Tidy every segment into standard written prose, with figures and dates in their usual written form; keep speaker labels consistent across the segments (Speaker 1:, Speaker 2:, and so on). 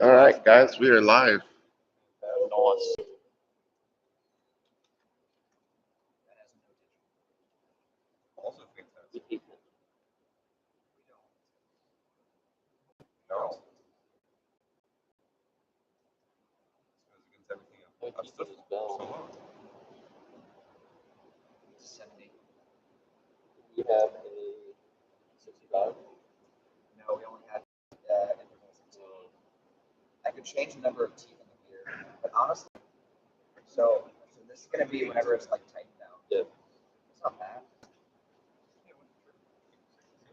Speaker 1: All right, guys, we are live.
Speaker 2: Nice.
Speaker 3: Also fantastic.
Speaker 2: Good people.
Speaker 3: No. Goes against everything else. I've stood
Speaker 2: This bell.
Speaker 3: so long.
Speaker 4: 70.
Speaker 2: We have a 65.
Speaker 4: No, we only had intervals of 2. I could change the number of teeth in the beer, but honestly, so this is going to be whenever it's like tightened down.
Speaker 2: Yeah.
Speaker 4: It's not bad.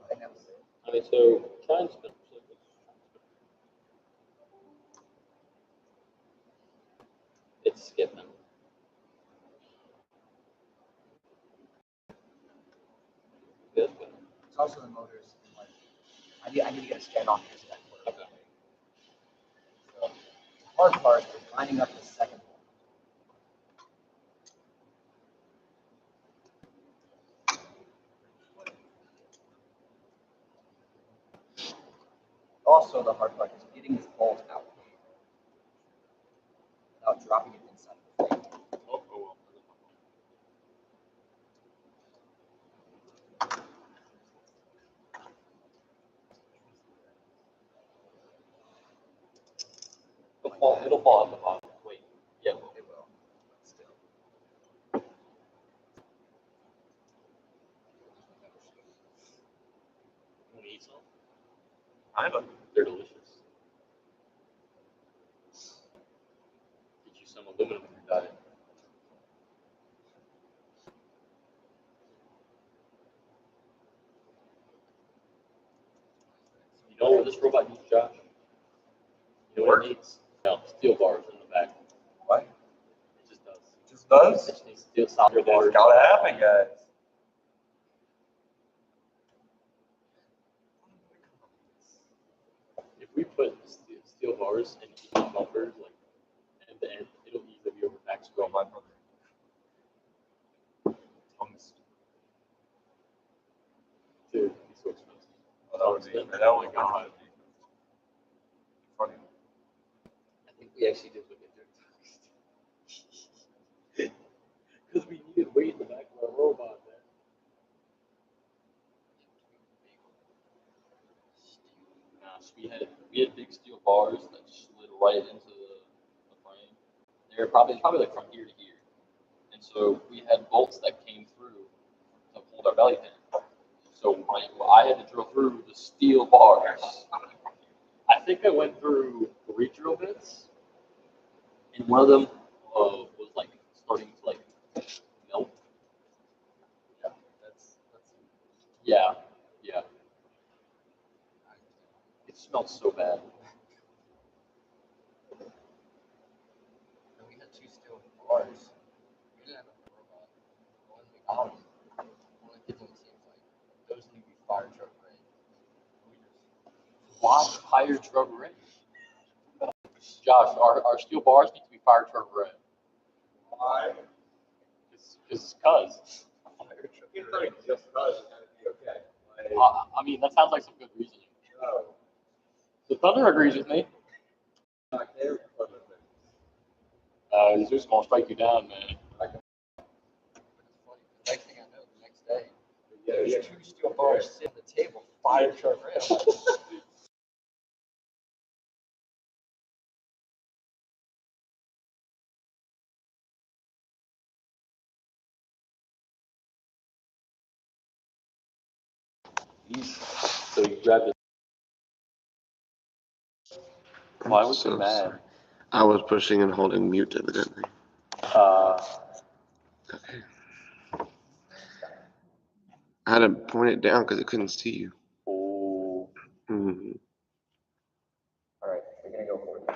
Speaker 4: I think that was it.
Speaker 2: I mean, so try and spin. It's skipping. Good.
Speaker 4: It's also the motors. And like, I need to get a standoff because of that quarter.
Speaker 2: Okay.
Speaker 4: So the hard part is lining up the second one. Also, the hard part is getting this bolt out without dropping it inside the frame.
Speaker 2: Oh, well. It'll fall at the bottom. Wait. Yeah.
Speaker 4: It will, but still.
Speaker 2: You want to eat some?
Speaker 3: Kinda.
Speaker 2: They're delicious. Get you some aluminum in your diet. You know what this robot needs, Josh? You know what it needs? No, steel bars in the back.
Speaker 3: What?
Speaker 2: It just does.
Speaker 3: It just does?
Speaker 2: It just needs steel solid bars.
Speaker 3: It's gotta happen, guys.
Speaker 2: If we put steel bars in each bumper, like end to end, it'll easily be over max
Speaker 3: Well,
Speaker 2: weight.
Speaker 3: my brother. Tungsten.
Speaker 2: Dude, it's so expensive.
Speaker 3: Oh, that would be God. Funny.
Speaker 2: I think we actually did look at their because we needed weight in the back of our robot, man. Nah, so we had big steel bars that slid right into the frame. They're probably like from here to here, and so we had bolts that came through to hold our belly pin. So I had to drill through the steel bars. I think I went through 3 drill bits, and one of them was like starting to like melt.
Speaker 4: Yeah, that's
Speaker 2: Yeah. It smelled so bad.
Speaker 4: And we had 2 steel bars. We didn't have a robot. One we got them. One of the kids on the team was like, those need to be fire truck ready. We just
Speaker 2: Why fire truck ready? Josh, our steel bars need to be fire truck ready.
Speaker 3: Why?
Speaker 2: Because
Speaker 3: Fire truck. It's like just cause it's gonna be okay. Like,
Speaker 2: I mean, that sounds like some good reasoning.
Speaker 3: no.
Speaker 2: The Thunder agrees with me.
Speaker 3: Not there for the thing.
Speaker 2: He's just gonna strike you down, man.
Speaker 4: But it's funny. The next thing I know, the next day,
Speaker 3: Yeah,
Speaker 4: there's 2 steel bars sitting on the table, fire truck ready. I'm like,
Speaker 2: So you grabbed it. Why was
Speaker 1: So
Speaker 2: you mad?
Speaker 1: sorry. I was pushing and holding mute, evidently. Okay. I had to point it down because I couldn't see you.
Speaker 2: Oh,
Speaker 1: Mhm.
Speaker 4: all right, we're gonna go for it.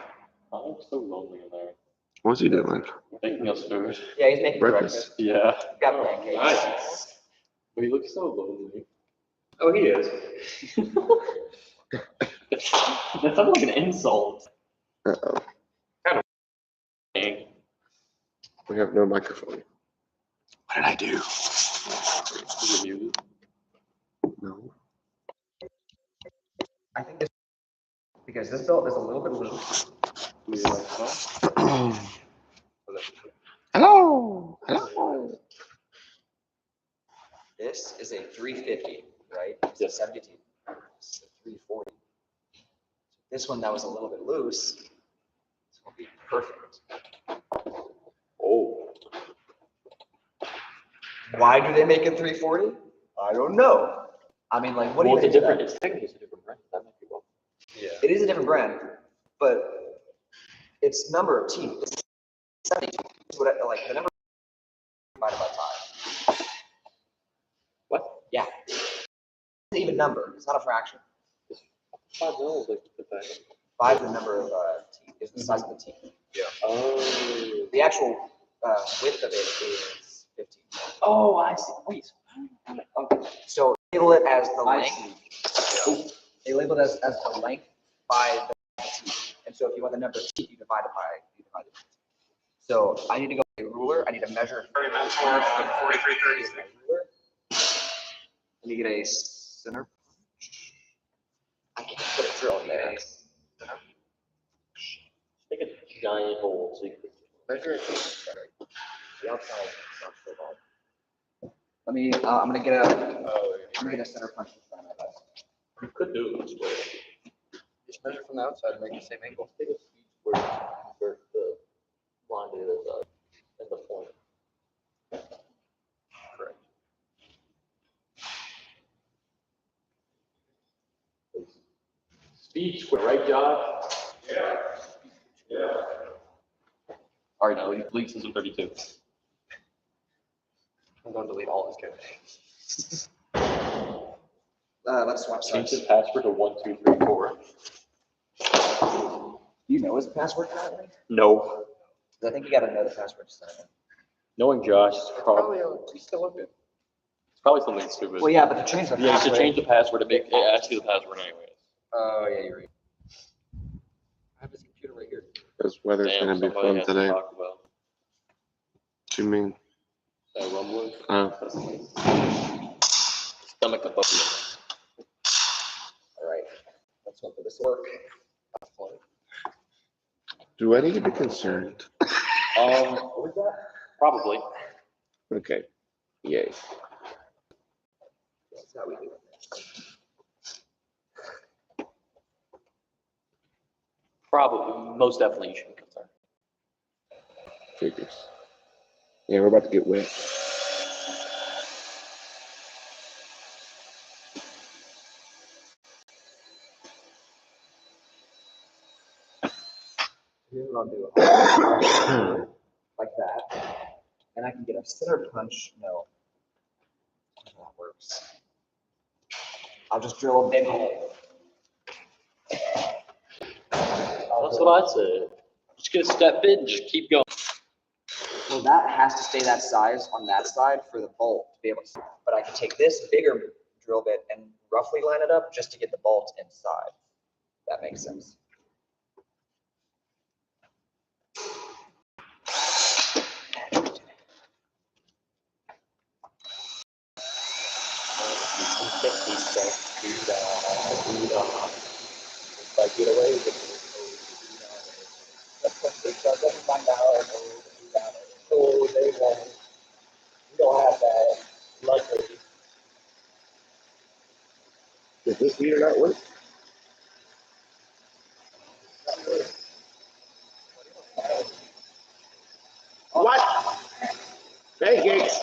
Speaker 2: I'm so lonely in there.
Speaker 1: What's he doing?
Speaker 2: Making us food.
Speaker 4: Yeah, he's making
Speaker 1: Breakfast.
Speaker 4: breakfast.
Speaker 2: Yeah.
Speaker 4: Got pancakes.
Speaker 2: But he looks so lonely.
Speaker 3: Oh, he is.
Speaker 2: That sounds like an insult.
Speaker 1: Uh-oh.
Speaker 2: Dang.
Speaker 1: We have no microphone. What did I do?
Speaker 2: Is it muted?
Speaker 1: No.
Speaker 4: I think this because because this belt is a little bit loose.
Speaker 1: Hello. Hello.
Speaker 4: This is a 350, right? It's a 72. It's a 340. This one that was a little bit loose, this will be perfect.
Speaker 2: Oh.
Speaker 4: Why do they make it 340? I don't know. I mean, like, what do you think?
Speaker 2: It's technically a different brand. That might be well.
Speaker 3: Yeah.
Speaker 4: It is a different brand, but its number of teeth is 72. It's what like the number divided by 5.
Speaker 2: What?
Speaker 4: Yeah. It's an even number. It's not a fraction.
Speaker 2: 5 mils, like the back.
Speaker 4: 5 is the number of teeth, is the size of the teeth.
Speaker 3: Yeah.
Speaker 2: Oh.
Speaker 4: The actual width of it is 15.
Speaker 2: Oh, I see. Wait. Okay.
Speaker 4: So label it as the
Speaker 2: I
Speaker 4: length.
Speaker 2: see.
Speaker 4: They label it as the length by the teeth. And so if you want the number of teeth, you divide it by the teeth. So I need to go with a ruler. I need to measure. 4330 is my ruler. Let me get a center punch. I can't put a drill in there.
Speaker 2: Make a giant hole so you can
Speaker 4: Measure it. The outside is not so bad. Let me. I'm gonna get a center punch to try my best.
Speaker 2: You could do it this way.
Speaker 3: Just measure from the outside and make the same angle.
Speaker 2: Take a speed where the line is and the point.
Speaker 3: Correct.
Speaker 2: Speed square, right, Josh? Yeah. Yeah. All right, now delete system 32.
Speaker 3: I'm going to delete all his code.
Speaker 4: Let's swap
Speaker 2: Change
Speaker 4: sides.
Speaker 2: his password to 1234.
Speaker 4: You know his password currently?
Speaker 2: No.
Speaker 4: I think you got to know the password to sign in.
Speaker 2: Knowing Josh, it's
Speaker 3: Probably he's still looking.
Speaker 2: probably something stupid.
Speaker 4: Well, yeah, but to change the
Speaker 2: Yeah, you
Speaker 4: password.
Speaker 2: should change the password to make it ask you the password anyways.
Speaker 3: Oh yeah, you're right. I have his computer right here.
Speaker 1: This weather's
Speaker 2: Damn,
Speaker 1: gonna be
Speaker 2: somebody
Speaker 1: fun
Speaker 2: has to
Speaker 1: today.
Speaker 2: talk about
Speaker 1: What you mean?
Speaker 2: that rumbling.
Speaker 1: Uh,
Speaker 2: Stomach above you.
Speaker 4: All right. Let's hope for this work.
Speaker 1: do I need to be concerned?
Speaker 2: What was that? Probably.
Speaker 1: Okay. Yay.
Speaker 4: That's how we do it.
Speaker 2: Probably. Most definitely you should be concerned.
Speaker 1: Figures. Yeah, we're about to get wet.
Speaker 4: Here's what I'll do. I'll do like that. And I can get a center punch. No. That works. I'll just drill a big hole.
Speaker 2: That's what I said. Just get a step in, just keep going.
Speaker 4: Well, that has to stay that size on that side for the bolt to be able to. But I can take this bigger drill bit and roughly line it up just to get the bolt inside. That makes sense.
Speaker 3: Like get away with it. Oh, they won't. We don't have that luxury.
Speaker 1: Does this heater not work? What? Pancakes.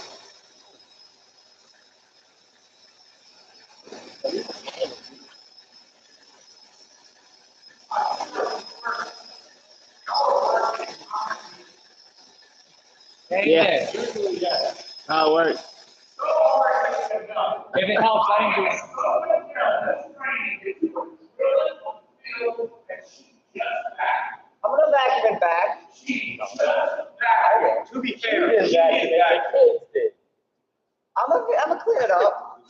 Speaker 1: Yeah. How it works?
Speaker 2: If it helps, I didn't do it.
Speaker 4: I'm gonna vacuum it back.
Speaker 3: To be fair, the kids did.
Speaker 4: I'm gonna clean it up.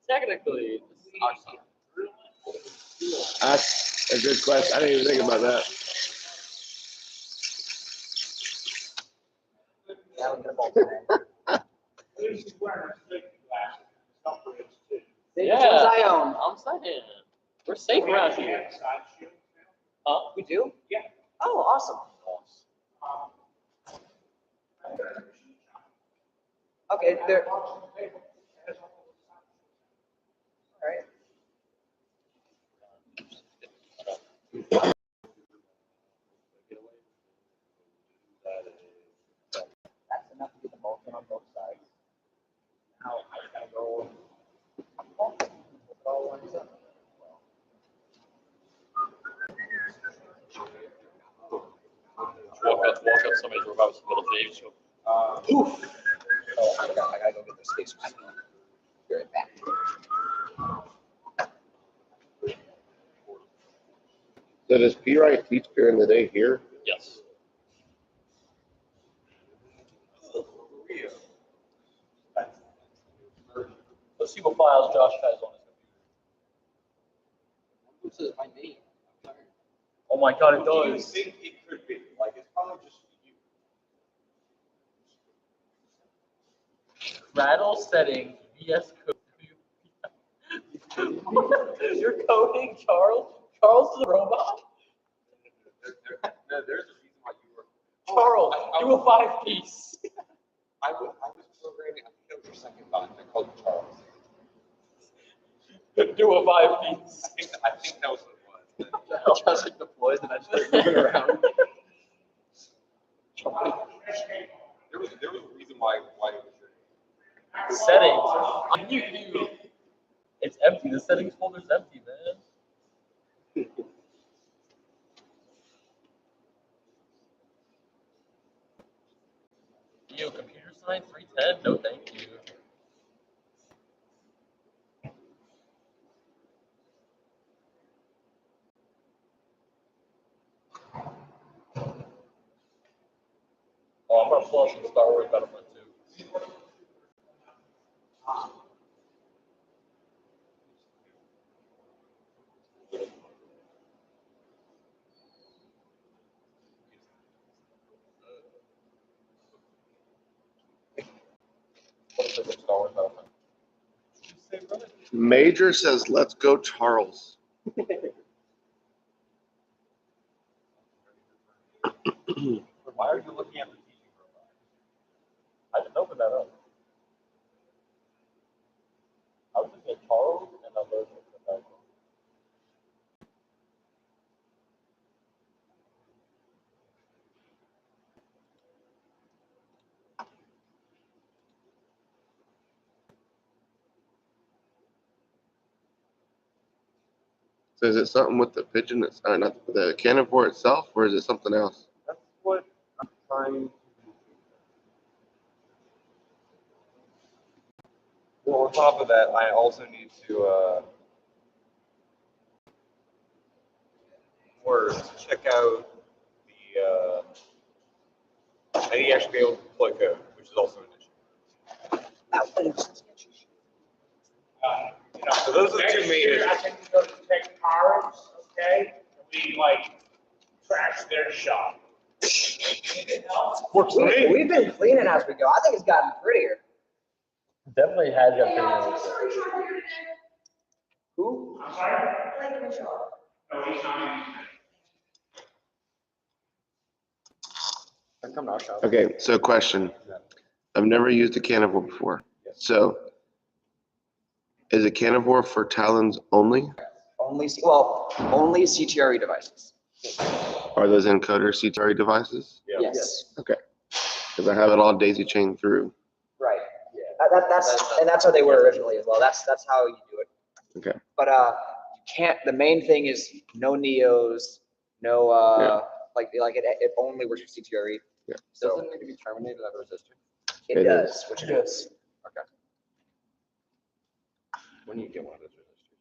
Speaker 2: Technically, this is our son.
Speaker 1: That's a good question. I didn't even think about that.
Speaker 4: Now we're gonna bolt it in.
Speaker 3: He's wearing safety glasses.
Speaker 4: See,
Speaker 2: Yeah.
Speaker 4: Gyms I own.
Speaker 2: I'm saying. We're safe around here. Huh?
Speaker 4: We do?
Speaker 3: Yeah.
Speaker 4: Oh, awesome. Okay, there. All right. That's enough to get the Vulcan on both sides. Now I gotta go. It all lines up.
Speaker 2: Walk up, somebody drove out with some little thieves.
Speaker 4: Oof. Oh, I gotta go get those spacers. Be right back.
Speaker 1: So does P-Right teach during the day here?
Speaker 2: Yes. Let's see what files Josh has on his computer.
Speaker 3: My name.
Speaker 2: Oh my god, it
Speaker 3: What do you
Speaker 2: does.
Speaker 3: think it could be? Like, it's probably just you.
Speaker 2: Rattle settings, VS Code. You're coding Charles? Charles the robot?
Speaker 3: There's a reason why you were.
Speaker 2: Charles, do a 5-piece.
Speaker 3: I was programming. I think that was your second bot. I called you Charles.
Speaker 2: Do a 5-piece.
Speaker 3: I think that was what it was.
Speaker 2: Josh like deploys and I start moving around.
Speaker 3: There was a reason why it was your
Speaker 2: Settings. I knew you. It's empty. The settings folder's empty, man. You computer science 310? No, thank you. Oh, I'm gonna pull up some Star Wars Battlefront 2. What's the Star Wars Battlefront?
Speaker 1: Major says, let's go, Charles.
Speaker 2: Why are you looking at the teaching profile? I didn't open that up. I was looking at Charles and I loaded it the back.
Speaker 1: So is it something with the pigeon? It's not the carnivore itself, or is it something else?
Speaker 3: That's what I'm trying. Well, on top of that, I also need to check out the. I need to actually be able to deploy code, which is also an issue. So those are the two main issues.
Speaker 5: I think we're going to take cars, okay? We trash their shop.
Speaker 2: Works for me.
Speaker 4: We've been cleaning as we go. I think it's gotten prettier.
Speaker 2: Definitely had that video.
Speaker 4: Who?
Speaker 5: I'm sorry? No, he's not.
Speaker 2: Come to our shop.
Speaker 1: Okay, so question. I've never used a carnivore before. So is a carnivore for Talons only?
Speaker 4: Only CTRE devices.
Speaker 1: Are those encoder CTRE devices?
Speaker 3: Yeah.
Speaker 4: Yes.
Speaker 1: Okay. Because I have it all daisy chained through.
Speaker 4: Right. Yeah. That's how they were originally as well. That's how you do it.
Speaker 1: Okay.
Speaker 4: But you can't. The main thing is no neos, no
Speaker 1: Yeah.
Speaker 4: like it only works for CTRE.
Speaker 1: Yeah.
Speaker 4: So
Speaker 2: Doesn't it need to be terminated at a resistor?
Speaker 4: it
Speaker 1: It
Speaker 4: does, which it is.
Speaker 2: Okay. When do you get one of those resistors?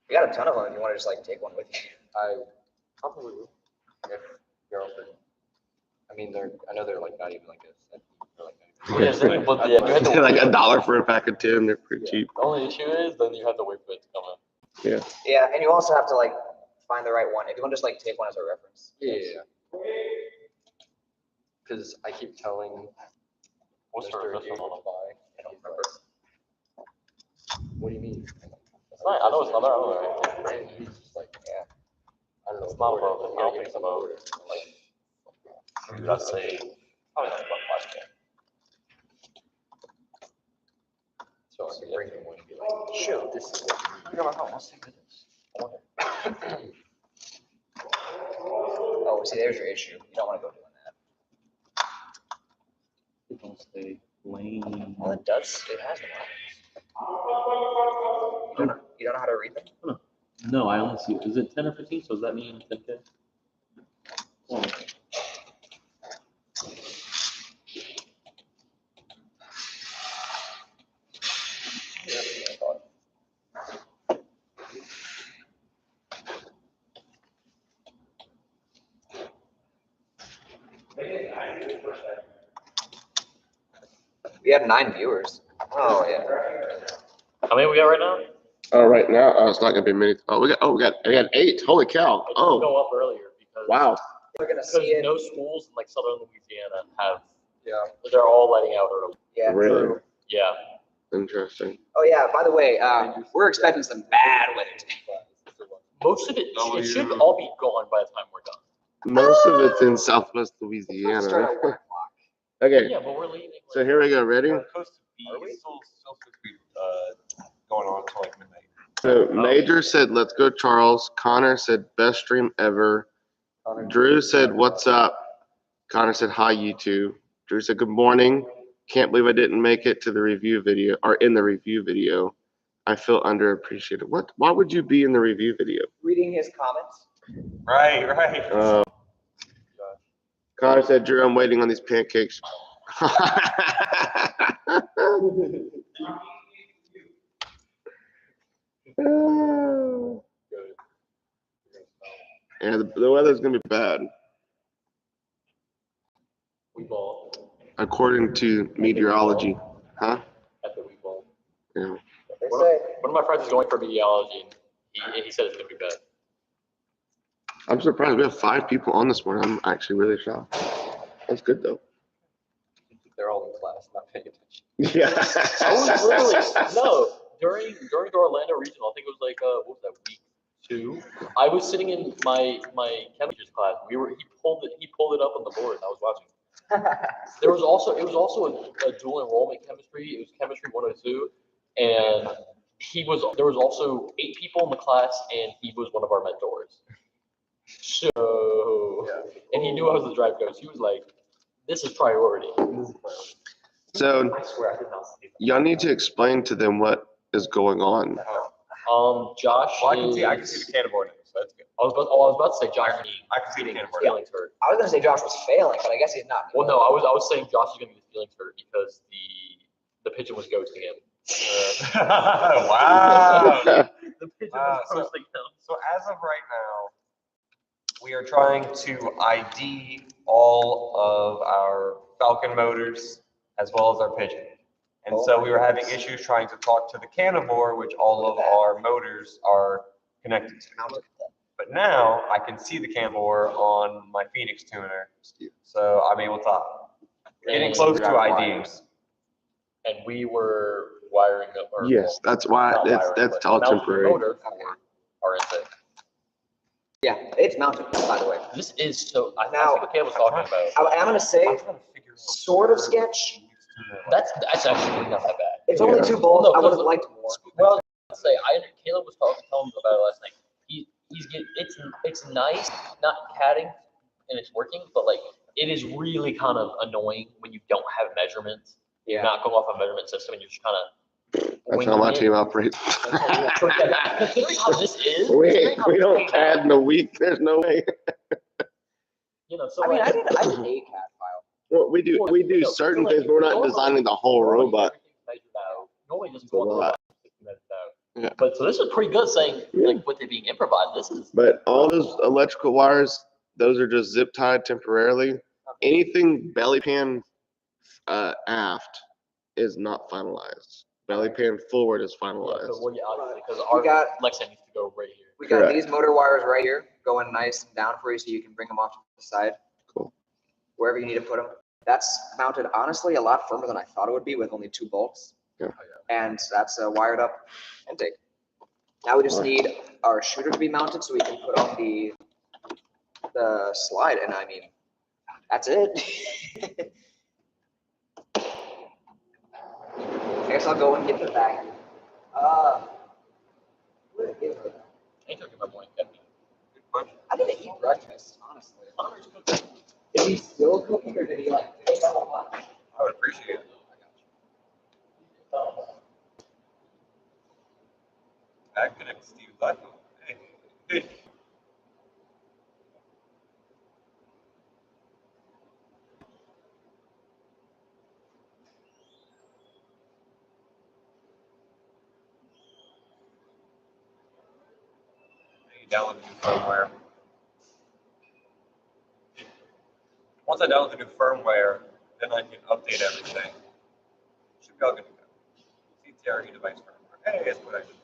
Speaker 4: We got a ton of them. If you want to just take one with you.
Speaker 2: I probably will. If you're offered. I mean, I know they're not even like this. They're like but yeah, you have to
Speaker 1: Like $1 for a pack of 10. They're pretty cheap.
Speaker 2: The only issue is then you have to wait for it to come out.
Speaker 1: Yeah.
Speaker 4: Yeah, and you also have to find the right one. If you want to just take one as a reference.
Speaker 2: Yeah. Because I keep telling what's the official on a buy? I don't remember. What do you mean? It's not, I know it's not that other.
Speaker 4: He's just like, yeah.
Speaker 2: I don't know. It's not about it. I'll take some over. Like, dude, I'd say probably not about 5K. So I can bring him one and be like, show this is what you need. Let's take this. I wonder.
Speaker 4: Oh, see, there's your issue. You don't want to go doing that.
Speaker 2: It don't stay lane.
Speaker 4: Well, it does. It has no lines. You don't know how to read them?
Speaker 2: No, I only see, is it 10 or 15? So does that mean 10K? Oh.
Speaker 4: We have 9 viewers. Oh, yeah.
Speaker 2: How many we got right now?
Speaker 1: Oh, right now, it's not gonna be many. We got 8. Holy cow.
Speaker 2: It
Speaker 1: Oh,
Speaker 2: didn't go up earlier because
Speaker 1: wow.
Speaker 4: We're going to
Speaker 2: because
Speaker 4: see it.
Speaker 2: no schools in like southern Louisiana have,
Speaker 4: Yeah.
Speaker 2: they're all letting out early.
Speaker 4: Yeah.
Speaker 1: Really?
Speaker 4: True.
Speaker 2: Yeah.
Speaker 1: Interesting.
Speaker 4: Oh, yeah. By the way, we're expecting some bad weather today.
Speaker 2: Most of it should all be gone by the time we're done.
Speaker 1: Most of it's in Southwest
Speaker 4: Start
Speaker 1: Louisiana.
Speaker 4: at 1 o'clock.
Speaker 1: Okay,
Speaker 2: Yeah, but we're leaving.
Speaker 1: so here we go. Ready?
Speaker 3: Coast to be still supposed to be going on until like midnight.
Speaker 1: So Major said, "Let's go, Charles." Connor said, "Best stream ever." Drew said, "What's up?" Connor said, "Hi, you two." Drew said, "Good morning. Can't believe I didn't make it to the review video or in the review video. I feel underappreciated." What? Why would you be in the review video?
Speaker 4: Reading his comments.
Speaker 3: Right.
Speaker 1: Connor said, "Drew, I'm waiting on these pancakes." Yeah, the weather's gonna be bad,
Speaker 2: We ball
Speaker 1: according to meteorology. Huh?
Speaker 2: at the week ball.
Speaker 1: Yeah.
Speaker 4: They
Speaker 2: One
Speaker 4: say.
Speaker 2: of my friends is going for meteorology, and he said it's gonna be bad.
Speaker 1: I'm surprised. We have 5 people on this morning. I'm actually really shocked. That's good though.
Speaker 2: They're all in class, not paying attention.
Speaker 1: Yeah.
Speaker 2: I was literally during the Orlando regional. I think it was like what was that, week 2? I was sitting in my chemistry class. He pulled it up on the board, and I was watching. It was also a dual enrollment chemistry. It was chemistry 102, and there was also 8 people in the class, and he was one of our mentors. So, and he knew I was the drive coach. He was like, "This is priority."
Speaker 1: So
Speaker 2: I swear I did not see that.
Speaker 1: y'all need to explain to them what is going on.
Speaker 2: Josh.
Speaker 3: Well, I can see the Scitobor now, so that's good.
Speaker 2: I was about to say Josh.
Speaker 3: I can see the
Speaker 2: getting his
Speaker 3: Scitobor.
Speaker 2: feelings hurt.
Speaker 4: I was going to say Josh was failing, but I guess he's not.
Speaker 2: Well, no, I was saying Josh is gonna get his feelings hurt because the pigeon was ghosting him.
Speaker 3: Wow.
Speaker 2: The pigeon
Speaker 3: Wow,
Speaker 2: was ghosting him.
Speaker 3: So as of right now, we are trying to ID all of our Falcon motors as well as our pigeon. And so we were having issues trying to talk to the Scitobor, which all of our motors are connected to. But now I can see the Scitobor on my Phoenix tuner, so I'm able to getting close to IDing.
Speaker 2: And we were wiring up. Or,
Speaker 1: Yes, that's why
Speaker 2: not wiring,
Speaker 1: that's
Speaker 2: but
Speaker 1: all
Speaker 2: mounting the
Speaker 1: temporary.
Speaker 2: motor for our intake.
Speaker 4: Yeah, it's mounted, by the way.
Speaker 2: This is so. I
Speaker 4: Now-
Speaker 2: see what Cam was talking about.
Speaker 4: I'm going to say,
Speaker 3: I'm trying to figure out
Speaker 4: sort of sketch.
Speaker 2: That's actually not that bad.
Speaker 4: It's only
Speaker 1: Yeah.
Speaker 4: 2 bolts.
Speaker 2: No,
Speaker 4: I would have
Speaker 2: no,
Speaker 4: liked more.
Speaker 2: Well, let's say Caleb was telling me about it last night. It's nice not catting and it's working, but like it is really kind of annoying when you don't have measurements. You're not going off a measurement system and you're just kind of.
Speaker 1: That's how my team operates.
Speaker 2: Considering how this is,
Speaker 1: we don't CAD in a week. There's no way.
Speaker 2: So
Speaker 4: I mean,
Speaker 2: like,
Speaker 4: I did a CAD file.
Speaker 1: Well, we do certain things, but we're not designing the whole robot.
Speaker 2: Normally just go on the robot 60 minutes out.
Speaker 1: Yeah.
Speaker 2: But so this is pretty good saying like with it being improvised. This is
Speaker 1: But all those electrical wires, those are just zip tied temporarily. Anything belly pan aft is not finalized. Belly pan forward is finalized.
Speaker 2: because
Speaker 4: We
Speaker 2: our
Speaker 4: got-
Speaker 2: Lexa needs to go right here.
Speaker 4: We got
Speaker 1: Correct.
Speaker 4: these motor wires right here going nice and down for you so you can bring them off to the side.
Speaker 1: Cool.
Speaker 4: Wherever you need to put them. That's mounted honestly a lot firmer than I thought it would be with only 2 bolts.
Speaker 1: Yeah.
Speaker 4: And that's a wired up intake. Now we just need our shooter to be mounted so we can put on the slide, and I mean, that's it. I guess I'll go and get the bag. Where is it?
Speaker 2: I ain't talking about blank Good question.
Speaker 4: I didn't eat breakfast, honestly.
Speaker 2: Connor's cooking.
Speaker 4: Is he still cooking, or did he like finish the whole lunch?
Speaker 3: I would appreciate it. Back connect Steve's iPhone. Hey. Hey. Download the new firmware. Once I download the new firmware, then I can update everything. Should be all good to go. CTRE device firmware. Hey, that's what I did.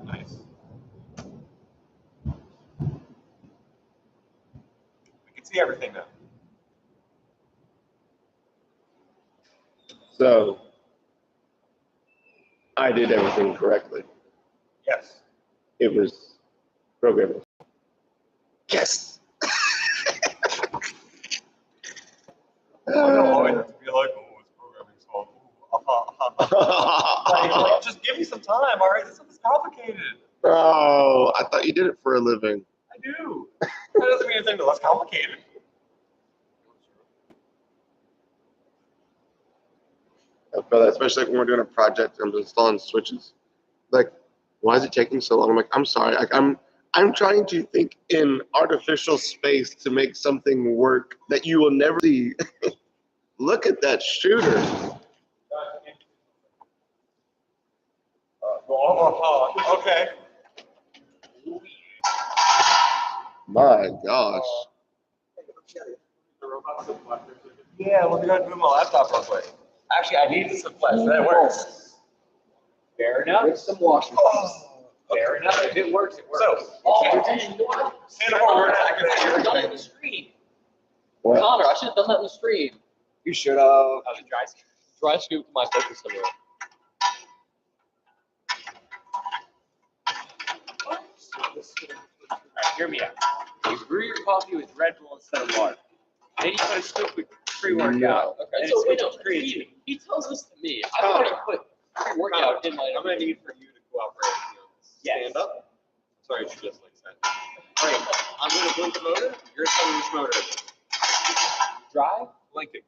Speaker 3: Nice. We can see everything now.
Speaker 1: So I did everything correctly.
Speaker 3: Yes.
Speaker 1: It was programming. Yes.
Speaker 3: I don't want it to be like, oh, it's programming song. Like, just give me some time, all right? This stuff is complicated.
Speaker 1: Bro, I thought you did it for a living.
Speaker 3: I do. That doesn't mean anything less complicated.
Speaker 1: I feel that, especially when we're doing a project and I'm installing switches. Like, why is it taking so long? I'm like, I'm sorry. I'm trying to think in artificial space to make something work that you will never see. Look at that shooter.
Speaker 3: Okay.
Speaker 1: My gosh.
Speaker 3: Yeah, let me go ahead and move my laptop real quick. Actually, I need some flash. That works. Fair enough.
Speaker 4: With some washing.
Speaker 3: Fair enough. If it works, it works. So,
Speaker 2: Stand forward. I done it in the screen.
Speaker 1: What?
Speaker 2: Connor, I should have done that in the screen.
Speaker 4: You should have.
Speaker 2: I was dry scoop to my focus somewhere.
Speaker 6: Alright, hear me out. You brew your coffee with Red Bull instead of water. Then you put a scoop with pre-workout.
Speaker 2: Okay,
Speaker 6: And
Speaker 2: so wait,
Speaker 6: it's
Speaker 2: no,
Speaker 6: creatine.
Speaker 2: he tells this to me. I've already put pre-workout in my.
Speaker 3: I'm going to need for you to cooperate.
Speaker 6: Yes.
Speaker 3: Stand up. Sorry, you just like said.
Speaker 2: Alright, I'm gonna blink the motor.
Speaker 3: You're telling which motor.
Speaker 2: Drive?
Speaker 3: Blinking.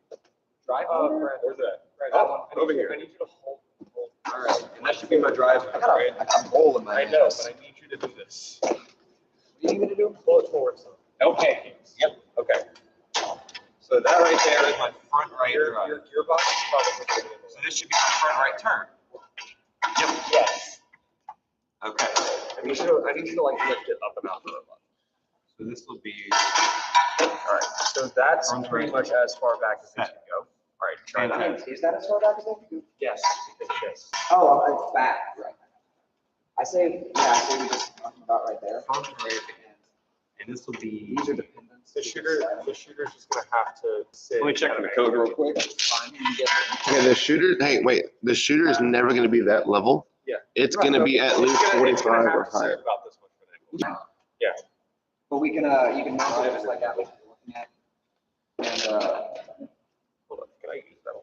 Speaker 2: Drive
Speaker 3: Oh,
Speaker 2: motor?
Speaker 3: Brad, where's that?
Speaker 4: Oh,
Speaker 3: over here.
Speaker 2: I need you to hold.
Speaker 3: All right, and that should be my drive.
Speaker 4: I got a bowl in my
Speaker 3: I
Speaker 4: hand.
Speaker 3: know, but I need you to do this.
Speaker 4: What do you need me to do?
Speaker 3: Pull it forward some.
Speaker 6: No pancakes.
Speaker 3: Yep. Okay. So that right there is my front right drive.
Speaker 2: Your gearbox is probably.
Speaker 3: So this should be my front right turn. Yep.
Speaker 6: Yes.
Speaker 3: Okay.
Speaker 2: I need you to like lift it up and out for a while.
Speaker 3: So this will be.
Speaker 2: All right, so that's
Speaker 3: Front
Speaker 2: pretty
Speaker 3: right.
Speaker 2: much as far back as it can go. All right, try that.
Speaker 3: Okay.
Speaker 4: Is that as far back as they can go?
Speaker 2: Yes, because of this.
Speaker 4: Oh, it's back. Right. I say we just talking about right there.
Speaker 3: Front right. And this will be.
Speaker 4: These are dependents.
Speaker 2: The shooter's just gonna have to sit.
Speaker 3: Let me check the code real quick.
Speaker 4: Fine, you get
Speaker 1: Okay, the shooter, hey, wait, the shooter is never going to be that level.
Speaker 2: Yeah.
Speaker 1: It's going to be at least 45 or higher.
Speaker 2: About this much for that.
Speaker 4: But we can, you can mount it just like that, like you're looking at. And
Speaker 3: Hold on, can I use that?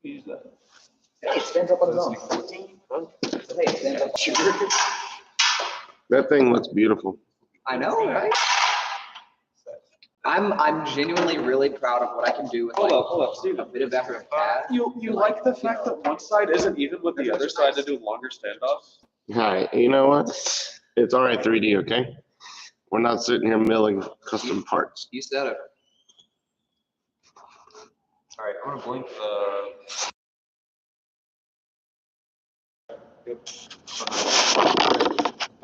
Speaker 3: Use that.
Speaker 4: hey, it stands up on its own. Hey, it stands up.
Speaker 1: That thing looks beautiful.
Speaker 4: I know, right? I'm genuinely really proud of what I can do with
Speaker 7: Hold
Speaker 4: like,
Speaker 7: up, Steve.
Speaker 4: a bit of effort of CAD.
Speaker 7: You like the fact that one side isn't even with the other side to do longer standoffs?
Speaker 1: Hi, you know what? It's all right, 3D, okay? We're not sitting here milling custom parts.
Speaker 4: You said it.
Speaker 3: All right, I'm gonna blink the.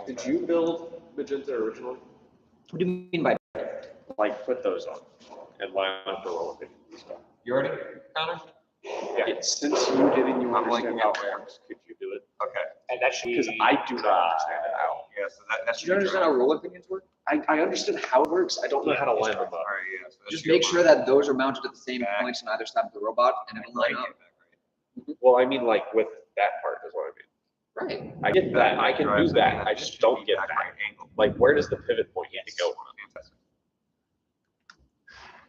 Speaker 7: Did you build Magenta originally?
Speaker 4: What do you mean by
Speaker 7: Like put those on and line up the roll of it and stuff?
Speaker 3: You ready, Connor?
Speaker 7: Yeah. Since you didn't, you
Speaker 3: I'm
Speaker 7: understand
Speaker 3: blanking
Speaker 7: how
Speaker 3: out
Speaker 7: it
Speaker 3: there.
Speaker 7: works, could you do it?
Speaker 3: Okay.
Speaker 6: And that should be.
Speaker 7: Because I do not understand it at all.
Speaker 3: Yeah, so that
Speaker 4: Do
Speaker 3: should
Speaker 4: you
Speaker 3: be
Speaker 4: understand
Speaker 3: dry.
Speaker 4: how roller pinions work?
Speaker 7: I understand how it works, I don't know how to line them
Speaker 3: All
Speaker 7: up.
Speaker 3: right, yeah. So that
Speaker 4: Just
Speaker 3: should be
Speaker 4: make sure
Speaker 3: fine.
Speaker 4: that those are mounted at the same
Speaker 3: Back.
Speaker 4: points on either side of the robot and it'll line
Speaker 3: Right,
Speaker 4: up.
Speaker 3: back, right.
Speaker 7: Well, I mean, like with that part is what I mean.
Speaker 4: Right.
Speaker 7: I get that, I can do that, I just don't get
Speaker 3: Back
Speaker 7: that.
Speaker 3: right angle.
Speaker 7: Like, where does the pivot point need to go?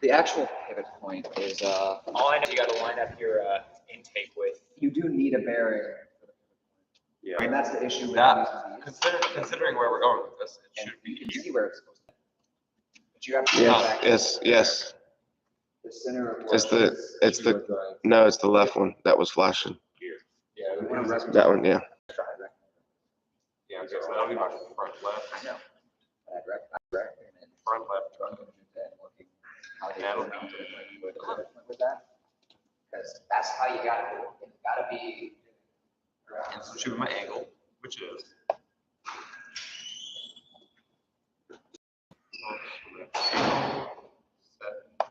Speaker 4: The actual pivot point is,
Speaker 6: All I know, you gotta line up your intake with.
Speaker 4: you do need a bearing.
Speaker 7: Yeah.
Speaker 4: And that's the issue with
Speaker 3: That,
Speaker 4: these.
Speaker 3: considering where we're going with this, it
Speaker 4: And
Speaker 3: should
Speaker 4: you
Speaker 3: be
Speaker 4: can
Speaker 3: here.
Speaker 4: see where it's supposed to be. But you have to.
Speaker 1: Yes, yes.
Speaker 4: The center of.
Speaker 1: It's no, it's the left one that was flashing.
Speaker 3: Yeah,
Speaker 4: You want to rest.
Speaker 1: That one, yeah.
Speaker 3: yeah, okay, so that'll be my front left,
Speaker 4: I know. I'd recommend and then
Speaker 3: front left,
Speaker 4: run it and looking how they
Speaker 3: That'll
Speaker 4: put it onto it with that. Because that's how you gotta do it. It's gotta be.
Speaker 3: and so should be my angle, which is. Set. It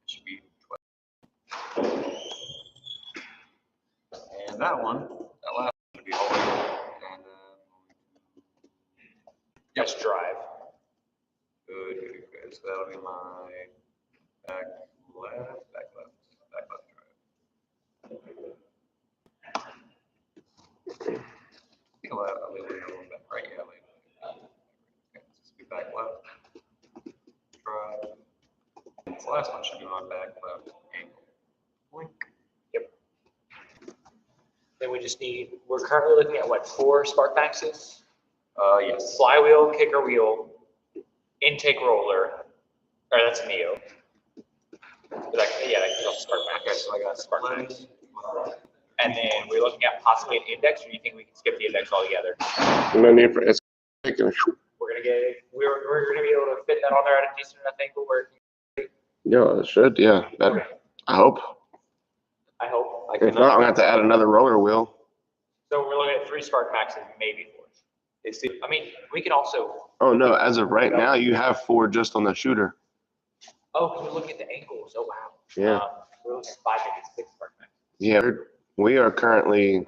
Speaker 3: should be 12. And that one, that last one should be all the way, and then.
Speaker 6: Just drive.
Speaker 3: Good, good, good. So that'll be my back left, back left, back left drive. I think I'll leave it on back right, yeah, leave it. Okay, so this will be back left, drive. This last one should be my back left angle. Blink.
Speaker 6: Then we just need, we're currently looking at what, 4 spark maxes?
Speaker 3: Yes.
Speaker 6: Flywheel, kicker wheel, intake roller, or that's Neo. Yeah, that's spark
Speaker 3: Okay,
Speaker 6: max.
Speaker 3: so I got
Speaker 6: Spark
Speaker 3: spark
Speaker 6: max. And then we're looking at possibly an index, or do you think we can skip the index altogether?
Speaker 1: No need for it's taking a
Speaker 6: We're gonna be able to fit that on there at a decent enough angle where,
Speaker 1: yeah, it should, yeah. Better. I hope.
Speaker 6: I hope.
Speaker 1: If not, I'm gonna have to add another roller wheel.
Speaker 6: So we're looking at 3 spark maxes, maybe 4. I mean, we can also,
Speaker 1: Oh no, as of right now, you have 4 just on the shooter.
Speaker 6: oh, we're looking at the angles, oh wow.
Speaker 1: Yeah.
Speaker 6: We're looking at 5, maybe 6 spark maxes.
Speaker 1: Yeah, we are currently,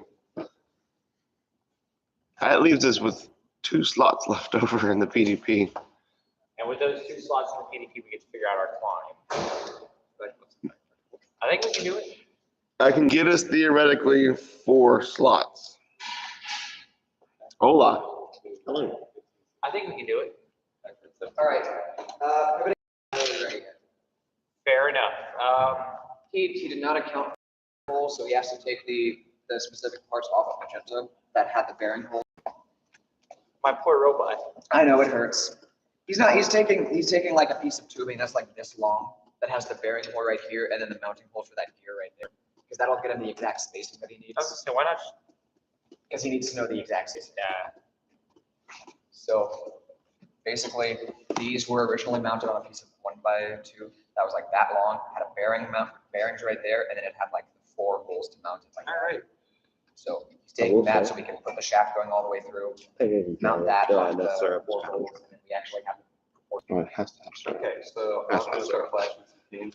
Speaker 1: that leaves us with 2 slots left over in the PDP.
Speaker 6: And with those 2 slots in the PDP, we get to figure out our climb. I think we can do it.
Speaker 1: I can get us theoretically 4 slots. Hola.
Speaker 6: I think we can do it.
Speaker 4: All right. Pivoting.
Speaker 6: Fair enough.
Speaker 4: He did not account for holes, so he has to take the specific parts off of Magenta that had the bearing hole.
Speaker 6: My poor robot.
Speaker 4: I know it hurts. He's taking like a piece of tubing that's like this long that has the bearing hole right here and then the mounting holes for that gear right there. Because that'll get him the exact spacing that he needs.
Speaker 6: So why not?
Speaker 4: Because he needs to know the exact spacing. So basically, these were originally mounted on a piece of 1x2 that was like that long, had a bearings right there, and then it had like 4 holes to mount it. Like
Speaker 6: All right.
Speaker 4: So he's taking that so we can put the shaft going all the way through, mount that on the 4 holes, and then we actually have.
Speaker 1: Oh, it has to have syrup.
Speaker 3: Okay, so
Speaker 1: That's
Speaker 3: I'm gonna
Speaker 1: not
Speaker 3: start flashing some things.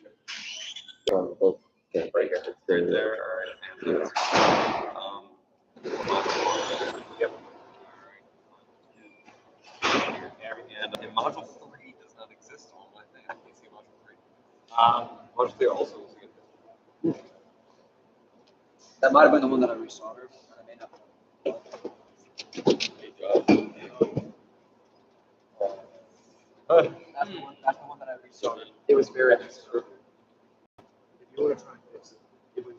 Speaker 1: Yeah.
Speaker 3: Right here, right there, all right. And then, yep. And module 3 does not exist on my thing. I can't see module 3. Module 3 also is good.
Speaker 4: That might have been the one that I resoldered. I may not.
Speaker 3: Good job.
Speaker 4: That's the one that I researched. It was very nice. If you want to try and fix it, it was.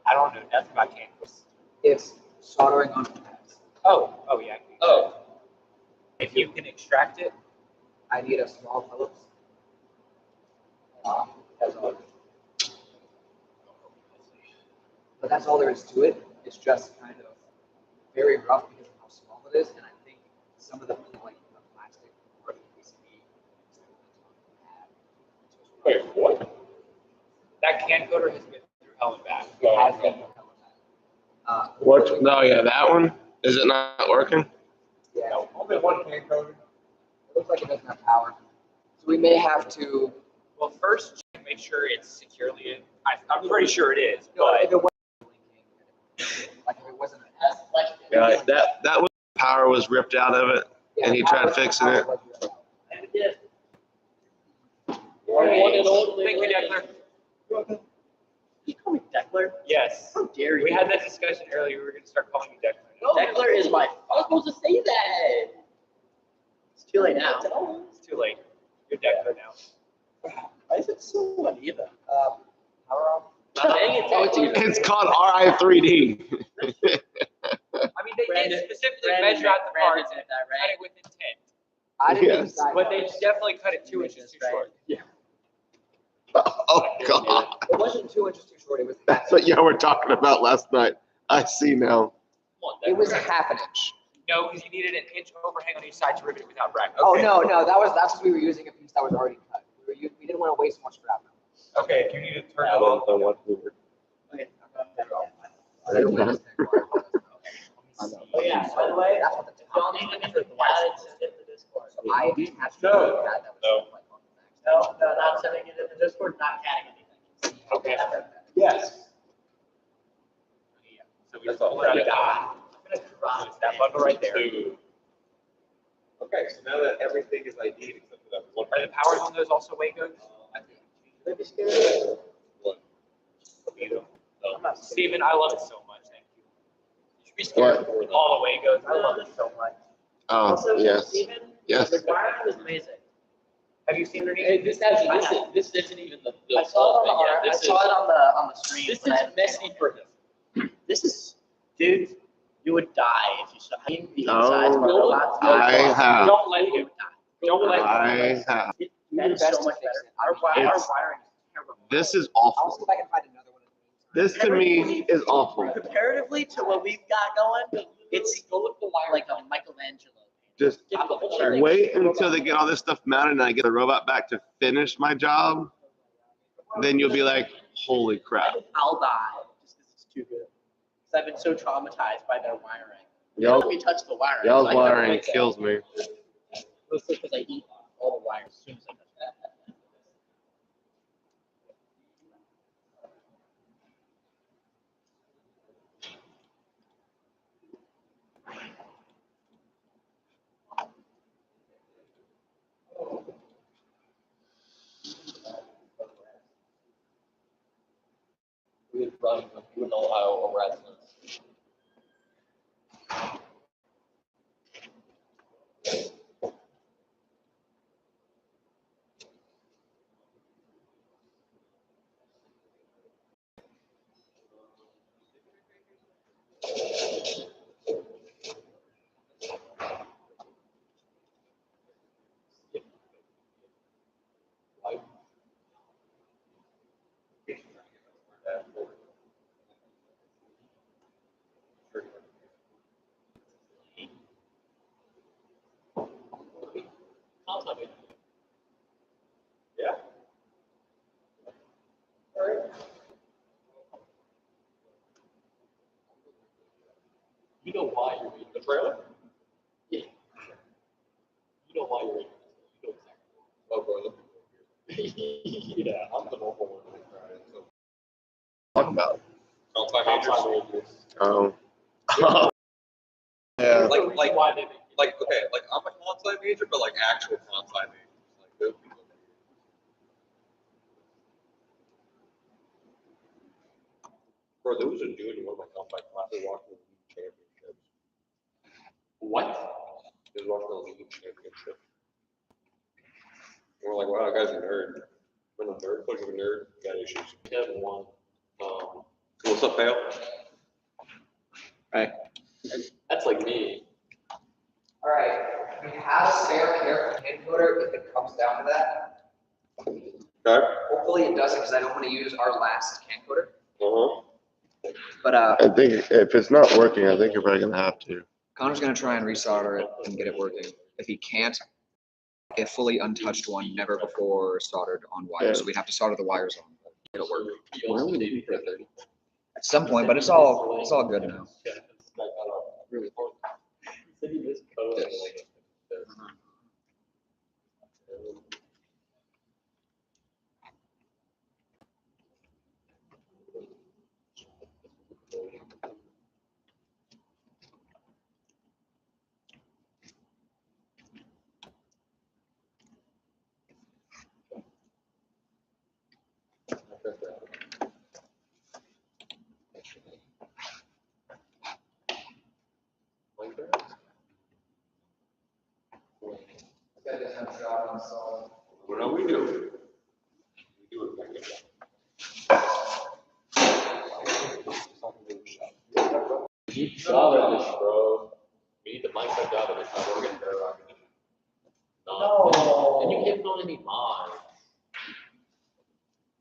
Speaker 6: I don't know nothing about campus.
Speaker 4: It's soldering on pads.
Speaker 6: Oh, yeah.
Speaker 2: Oh.
Speaker 6: If you can extract it,
Speaker 4: I need a small Phillips. That's all. But that's all there is to it. It's just kind of very rough because of how small it is, and I think some of the like the plastic or the PCB.
Speaker 2: Wait, what?
Speaker 6: that can coder has been through hell and back.
Speaker 4: It has been.
Speaker 1: What? No, yeah, that one. Is it not working?
Speaker 4: Yeah, only one can coder. It looks like it doesn't have power, so we may have to.
Speaker 6: Well, first, check, make sure it's securely in. I'm pretty sure it is,
Speaker 4: No, if
Speaker 6: but
Speaker 4: it wasn't blinking, like if it wasn't.
Speaker 1: Yeah, that was power was ripped out of it, and he tried fixing it.
Speaker 6: thank you, Declan.
Speaker 8: You call me Declan?
Speaker 6: Yes.
Speaker 8: How dare you?
Speaker 6: We had that discussion earlier. We were going to start calling you Declan.
Speaker 8: Declan is my. I was supposed to say that. It's too late now.
Speaker 6: It's too late. You're Declan now.
Speaker 8: Why is it so uneven?
Speaker 4: Power off.
Speaker 1: It's called Ri3D.
Speaker 6: I mean, they
Speaker 8: Brandon-
Speaker 6: did specifically
Speaker 8: Brandon-
Speaker 6: measure out the
Speaker 8: Brandon
Speaker 6: parts
Speaker 8: did
Speaker 6: and
Speaker 8: that,
Speaker 6: cut
Speaker 8: right?
Speaker 6: it with intent.
Speaker 4: I didn't
Speaker 1: Yes.
Speaker 4: decide.
Speaker 6: But they definitely cut it 2 inches too
Speaker 8: Right.
Speaker 6: short.
Speaker 1: Oh God,
Speaker 4: It wasn't 2 inches too short. It was.
Speaker 1: that's what y'all were talking about last night. I see now.
Speaker 4: It was half an inch.
Speaker 6: No, because you needed an inch overhang on each side to rivet it without bracket.
Speaker 4: Oh no, that's because we were using a piece that was already cut. We didn't want to waste more scrap.
Speaker 6: Okay, if you need to turn it off.
Speaker 8: Okay.
Speaker 4: Oh
Speaker 8: yeah, by the way,
Speaker 4: that's what the
Speaker 8: If y'all need anything added, send it to Discord.
Speaker 4: So I attached
Speaker 6: No.
Speaker 4: a pad that was like on the back.
Speaker 8: No, not sending it in the Discord, not adding anything.
Speaker 6: Okay.
Speaker 8: Yes.
Speaker 6: So we just pull it out of the
Speaker 8: I'm gonna cry.
Speaker 6: It's that bundle right there.
Speaker 9: Okay, so now that everything is ID'd except for that one.
Speaker 6: Are the powers on those also Wagos?
Speaker 8: Let me scare you.
Speaker 9: What?
Speaker 8: I'm not
Speaker 6: Steven, I love it so much. Thank you.
Speaker 8: You should be scared for it.
Speaker 6: All the Wagos.
Speaker 8: I love it so much.
Speaker 1: Oh
Speaker 8: Also,
Speaker 1: yes,
Speaker 8: Steven,
Speaker 1: yes.
Speaker 8: the wiring is amazing.
Speaker 6: Have you seen underneath?
Speaker 2: Hey, this isn't even the
Speaker 8: I saw it
Speaker 2: thing
Speaker 8: on
Speaker 2: yet.
Speaker 8: the, I
Speaker 2: This
Speaker 8: saw it on the stream.
Speaker 2: This
Speaker 8: but
Speaker 2: is
Speaker 8: I haven't
Speaker 2: messy
Speaker 8: seen it.
Speaker 2: for him.
Speaker 8: This is, dude, you would die if you saw the
Speaker 1: No,
Speaker 8: insides of our robots.
Speaker 1: I have.
Speaker 6: Don't let
Speaker 8: You
Speaker 6: him.
Speaker 8: would die.
Speaker 6: Don't let him.
Speaker 1: I have.
Speaker 8: That is so much better. Our wiring
Speaker 1: It's-
Speaker 8: is terrible.
Speaker 1: This is
Speaker 4: I'll see
Speaker 1: awful.
Speaker 4: if I can find another one.
Speaker 1: This to me is awful.
Speaker 8: Comparatively to what we've got going, it's like a Michelangelo.
Speaker 1: Just
Speaker 8: Top of a cherry.
Speaker 1: wait until they get all this stuff mounted and I get the robot back to finish my job. Then you'll be like, holy crap.
Speaker 8: I'll die just because it's too good. Because I've been so traumatized by their wiring. They
Speaker 1: Y'all-
Speaker 8: let me touch the wiring.
Speaker 1: Y'all's
Speaker 8: so I couldn't
Speaker 1: wiring
Speaker 8: fix it.
Speaker 1: kills me.
Speaker 8: Mostly because I eat all the wires as soon as I touch that.
Speaker 2: We would run, you would know how a rat's nest. Yeah. You know why you're reading the trailer? Yeah. You know why you're reading it. You know exactly. Oh, brother. Yeah, I'm the normal one.
Speaker 1: Talk about.
Speaker 9: Compound majors.
Speaker 1: Oh. Yeah.
Speaker 9: Like,
Speaker 2: Why they make it.
Speaker 9: like, okay, like I'm a con-sci major, but like actual con-sci majors. Like those people. Bro, there was a dude in one of my con-sci classes watching the league championships.
Speaker 2: What?
Speaker 9: He was watching the league championship.
Speaker 3: We're like, wow, guy's a nerd. When a nerd, push of a nerd, got issues.
Speaker 2: Kevin won.
Speaker 3: What's up, pal?
Speaker 4: Right.
Speaker 2: That's like me.
Speaker 4: All right, we have a spare care encoder if it comes down to that.
Speaker 3: Okay.
Speaker 4: Hopefully it doesn't, because I don't want to use our last encoder.
Speaker 3: Uh-huh.
Speaker 4: But
Speaker 1: I think if it's not working, I think you're probably gonna have to.
Speaker 4: Connor's gonna try and resolder it and get it working. If he can't, a fully untouched one, never before soldered on wires. So we'd have to solder the wires on. It'll work at some point, but it's all good now. Really.
Speaker 3: What do we do? We do it like
Speaker 2: You need Java edition, bro. We need the Minecraft Java edition. We're getting better on it. No. And you can't build any mods.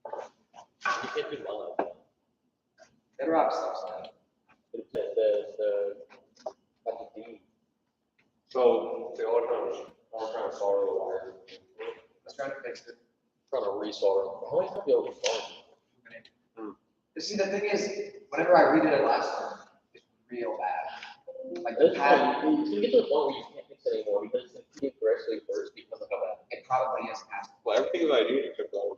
Speaker 2: You can't do mods.
Speaker 4: Bedrock stuff's now.
Speaker 3: So the other trying to solder the wire.
Speaker 4: Let's try to fix it.
Speaker 2: Trying to resolder. How many times do you resolder?
Speaker 4: See, the thing is, whenever I redid it last time, it's real bad. Like the pad,
Speaker 2: You get to the point where you can't fix it anymore because it's going correctly first because of how bad.
Speaker 4: it probably is past.
Speaker 3: Well, everything that I do except all.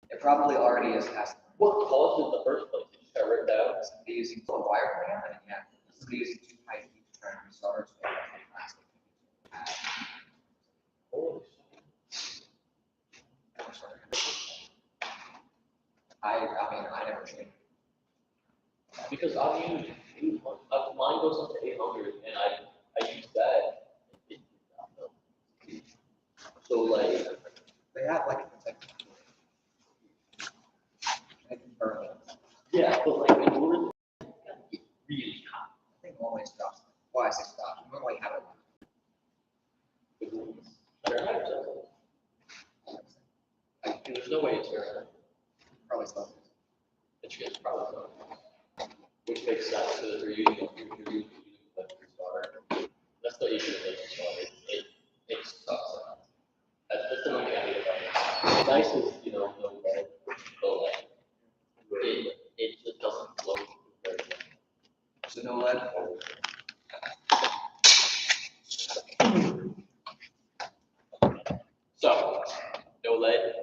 Speaker 4: It probably already is past.
Speaker 2: What caused it in the first place? You just got ripped out.
Speaker 4: Somebody using full wire cleaner, and yeah, somebody using too high heat to try and resolder. So plastic.
Speaker 2: Holy shit.
Speaker 4: I mean, I never changed.
Speaker 2: Because I use 800, mine goes up to 800, and I use that. It did not know. So like,
Speaker 4: They have like a protective. I can burn it.
Speaker 2: yeah, but like in order to get really hot,
Speaker 4: I think normally stops. Why I say stop? You normally have it.
Speaker 2: like, there's no way it's gonna.
Speaker 4: Probably stop.
Speaker 2: It's probably not. Which makes sense because you're using electric solder. That's the issue with electric solder. It sucks. That's the only thing I hate about it. The nice is, no lead, but like, it just doesn't flow very well.
Speaker 4: So no lead.
Speaker 2: So, no lead.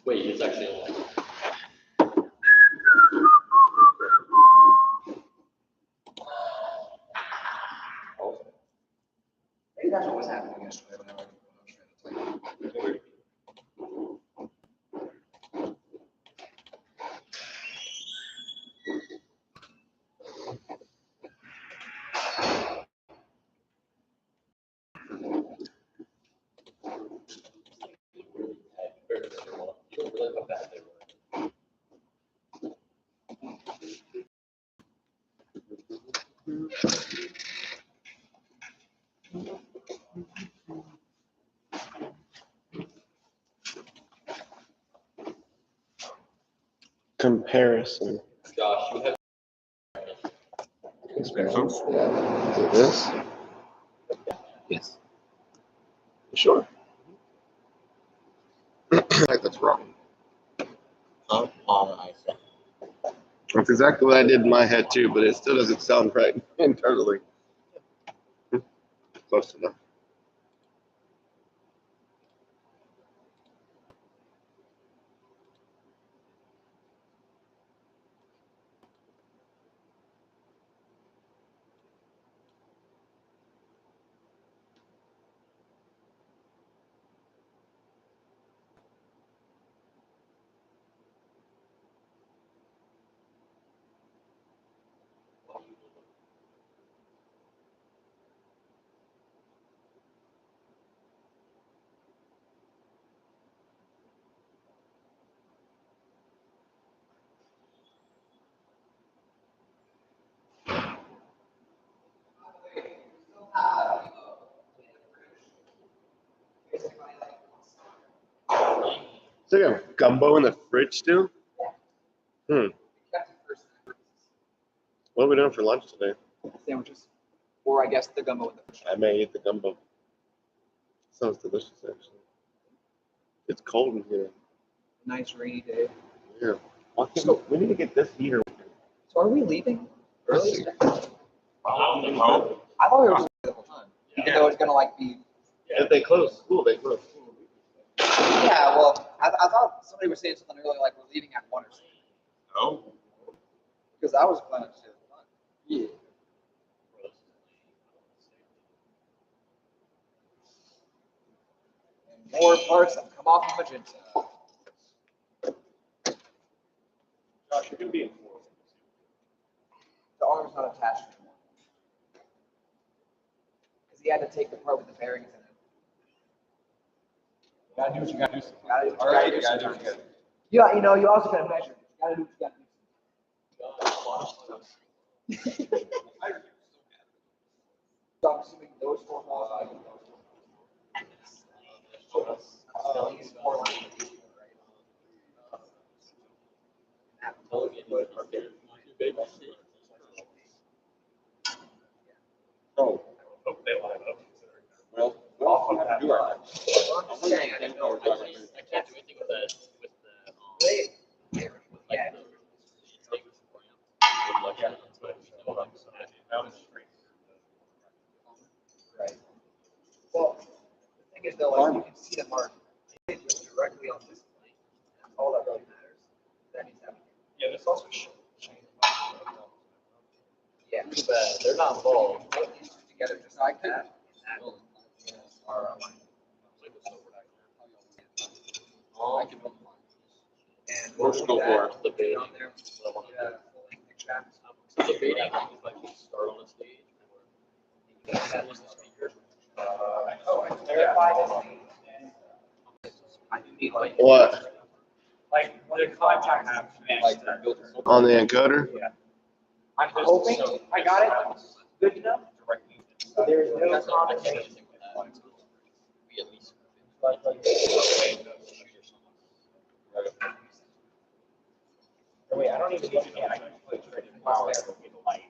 Speaker 2: Wait, it's actually only.
Speaker 4: Maybe that's what was happening yesterday when I was trying to tell you.
Speaker 1: Comparison.
Speaker 2: Josh, you have.
Speaker 1: Is it this?
Speaker 4: Yes.
Speaker 1: Sure. Like that's wrong. That's exactly what I did in my head too, but it still doesn't sound right internally. Close enough. So you have gumbo in the fridge still? Hmm. What are we doing for lunch today?
Speaker 4: Sandwiches. Or I guess the gumbo with the fish.
Speaker 1: I may eat the gumbo. Sounds delicious, actually. It's cold in here.
Speaker 4: Nice rainy day.
Speaker 1: Yeah. We need to get this heater.
Speaker 4: So are we leaving early?
Speaker 1: Yes.
Speaker 4: I thought we were staying the whole time. Even though it's gonna like be.
Speaker 1: If they close school, they close school.
Speaker 4: Yeah, well, I thought somebody was saying something earlier like we're leaving at 1 or something.
Speaker 9: No.
Speaker 4: Because I was planning to stay the whole time. Yeah. And more parts have come off of magenta.
Speaker 9: Josh, you're gonna be in 4.
Speaker 4: The arm's not attached anymore. Because he had to take the part with the bearings in it.
Speaker 9: Gotta do what you gotta do.
Speaker 4: Gotta do what
Speaker 9: All right,
Speaker 4: you
Speaker 9: you
Speaker 4: gotta
Speaker 9: gotta
Speaker 4: do
Speaker 9: do what you gotta do.
Speaker 4: Yeah, you know, you also gotta measure. You gotta do what you gotta do. So I'm assuming those 4 balls. These 4 lines.
Speaker 9: Oh, they line up. Well, we'll have to do our.
Speaker 2: I can't do anything with that, with the,
Speaker 4: Right. Well, the thing is though, like you can see the mark. It's just directly on this plane. That's all that really matters. That needs to happen.
Speaker 6: Yeah, this also
Speaker 4: Yeah.
Speaker 2: Too bad, they're not involved.
Speaker 4: Put these two together just like that. And that are aligned.
Speaker 2: I can put
Speaker 4: And
Speaker 9: We'll
Speaker 4: we'll
Speaker 9: go
Speaker 4: do
Speaker 9: for
Speaker 4: that.
Speaker 9: it.
Speaker 2: the bait.
Speaker 4: On there. Yeah, full length neck straps.
Speaker 2: The baiting, if I can start on the stage.
Speaker 4: Verify this. I do need like.
Speaker 1: What?
Speaker 6: like the contact
Speaker 9: Like,
Speaker 1: On the encoder?
Speaker 4: I'm hoping I got it good enough. There's no combination.
Speaker 2: We at least.
Speaker 6: Wait, I don't even need to get, I can put it in power to get the light.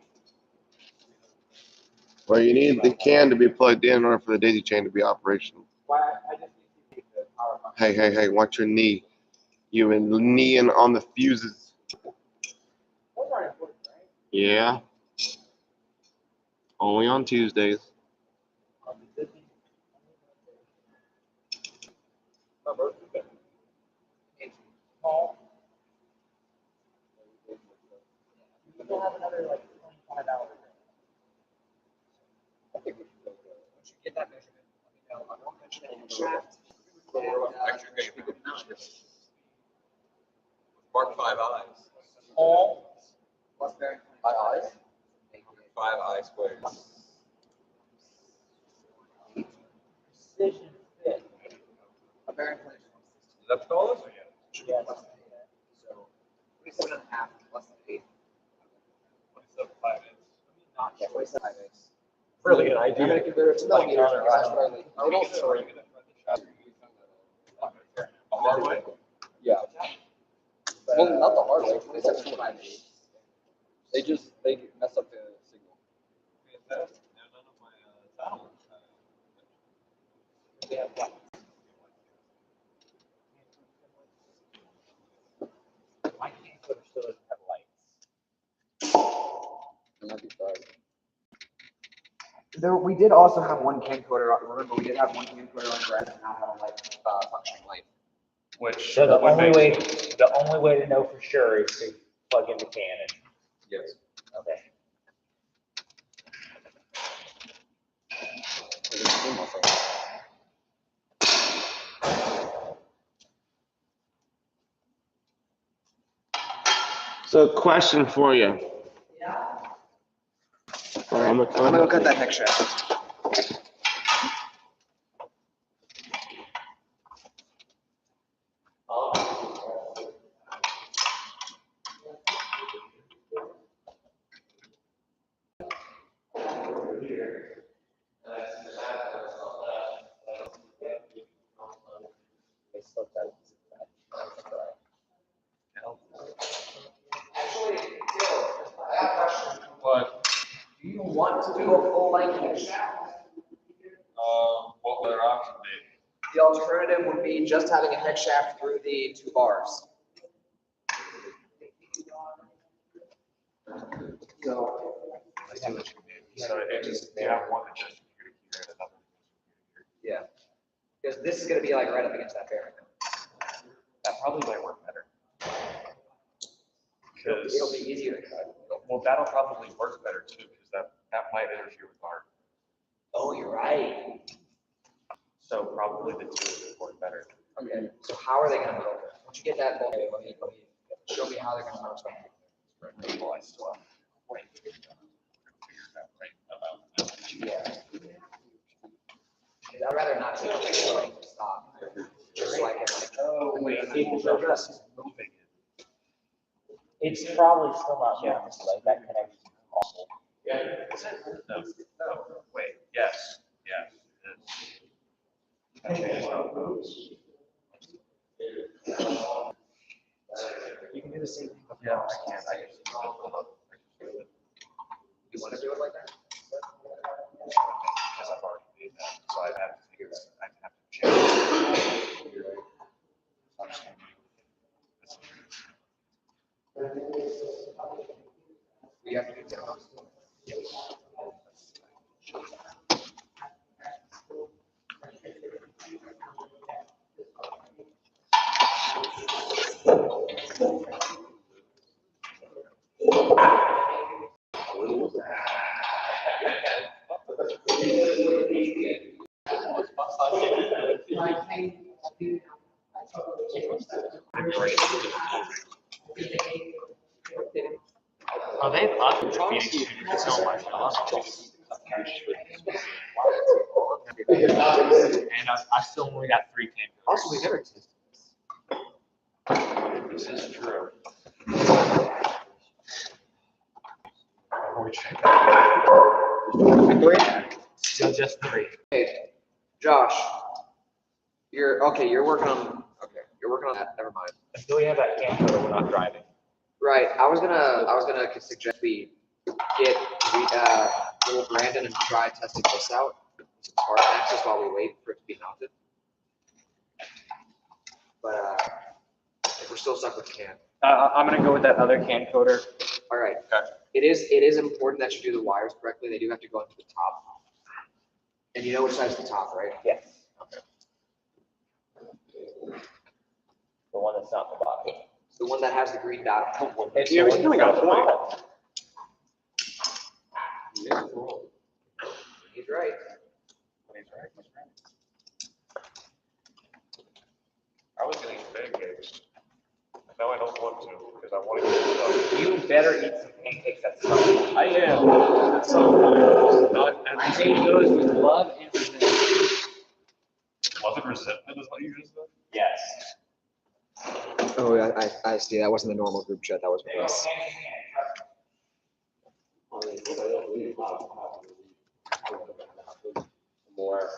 Speaker 1: Well, you need the can to be plugged in order for the daisy chain to be operational.
Speaker 4: Why I just need to take the power.
Speaker 1: Hey, watch your knee. You and kneeing on the fuses.
Speaker 4: Those aren't important, right?
Speaker 1: Yeah. Only on Tuesdays.
Speaker 4: It's small. We'll have another like 25 hours. I think we should go with it. Once you get that measurement, let me know. I won't mention it in the draft.
Speaker 3: Mark 5 eyes.
Speaker 4: All plus bearing
Speaker 3: 5 eyes? 5 eye squares.
Speaker 4: precision fit. A bearing plane is
Speaker 3: Is that tall?
Speaker 4: yeah, less than 8. So 27 and a half less than 8. Not yet. 27 eighths.
Speaker 6: Really good
Speaker 4: I'm
Speaker 6: idea.
Speaker 4: gonna convert it to millimeters. That's what I like. I don't. Yeah. Well, not the hard way. 27 and 5 eighths. They mess up the signal. They have what?
Speaker 6: My camcorder still doesn't have lights.
Speaker 4: We did also have one camcorder. Remember, we did have one camcorder on red and now have a light, functioning light.
Speaker 6: Which
Speaker 10: So the
Speaker 6: would
Speaker 10: only
Speaker 6: make-
Speaker 10: way to know for sure is to plug in the Canon.
Speaker 3: Yes.
Speaker 10: Okay.
Speaker 1: So, question for you.
Speaker 4: I'm gonna go cut that next shaft. want to do a full length hex shaft?
Speaker 3: What would our option be?
Speaker 4: The alternative would be just having a hex shaft through the 2 bars. So,
Speaker 3: I see what you mean. So it just, you have one that goes from here to here and another that goes from here to here.
Speaker 4: yeah. Because this is going to be like right up against that bearing.
Speaker 3: That probably might work better.
Speaker 4: It'll be easier to cut.
Speaker 3: Well, that'll probably work better too, because that might interfere with our.
Speaker 4: Oh, you're right.
Speaker 3: So probably the two would work better.
Speaker 4: Okay, so how are they going to mount it? Once you get that, let me show me how they're going to mount it.
Speaker 3: Well, I still have. Wait. Figure it out right about.
Speaker 4: Yeah. I'd rather not take it stop. Just so I can like,
Speaker 3: Oh, wait.
Speaker 10: It's probably still not moving, like that connection is awful.
Speaker 3: No, wait, yes, yes. It is.
Speaker 4: you can do the same thing.
Speaker 3: Yeah, I can. I just pull up.
Speaker 4: You want to do it like that?
Speaker 3: Because I've already made that, so I have to figure out. I have to change. So I'm just gonna do this.
Speaker 4: We have to do that.
Speaker 6: Oh, they love the Phoenix Juniors so much. I love it. And I still only got 3 camp.
Speaker 4: Also, we never.
Speaker 3: This is true.
Speaker 6: Still just 3.
Speaker 4: Okay, Josh, you're okay. You're working on that. Never mind.
Speaker 6: Until we have that camcorder, we're not driving.
Speaker 4: Right. I was gonna suggest we get little Brandon and try testing this out. Some smart axis while we wait for it to be mounted. But if we're still stuck with CAN.
Speaker 6: I'm gonna go with that other camcorder.
Speaker 4: All right.
Speaker 3: Okay.
Speaker 4: It is important that you do the wires correctly. They do have to go into the top. And you know which side's the top, right?
Speaker 10: Yes.
Speaker 4: Okay.
Speaker 10: The one that's not the bottom.
Speaker 4: The one that has the green dot.
Speaker 10: It's
Speaker 3: Yeah,
Speaker 10: the
Speaker 3: we
Speaker 10: one
Speaker 3: still
Speaker 10: that's
Speaker 3: got
Speaker 10: not
Speaker 3: a
Speaker 10: the
Speaker 3: point.
Speaker 10: bottom.
Speaker 4: He's right.
Speaker 3: I was gonna eat pancakes. Now I don't want to, because I want to get stuff.
Speaker 10: You better eat some pancakes at some point.
Speaker 3: I am. At some point. Not at
Speaker 8: I
Speaker 3: the
Speaker 8: take those with love and resentment.
Speaker 3: Was it resentment is what you just said?
Speaker 10: Yes.
Speaker 4: Oh, yeah, I see. That wasn't the normal group chat. That was us.
Speaker 1: More.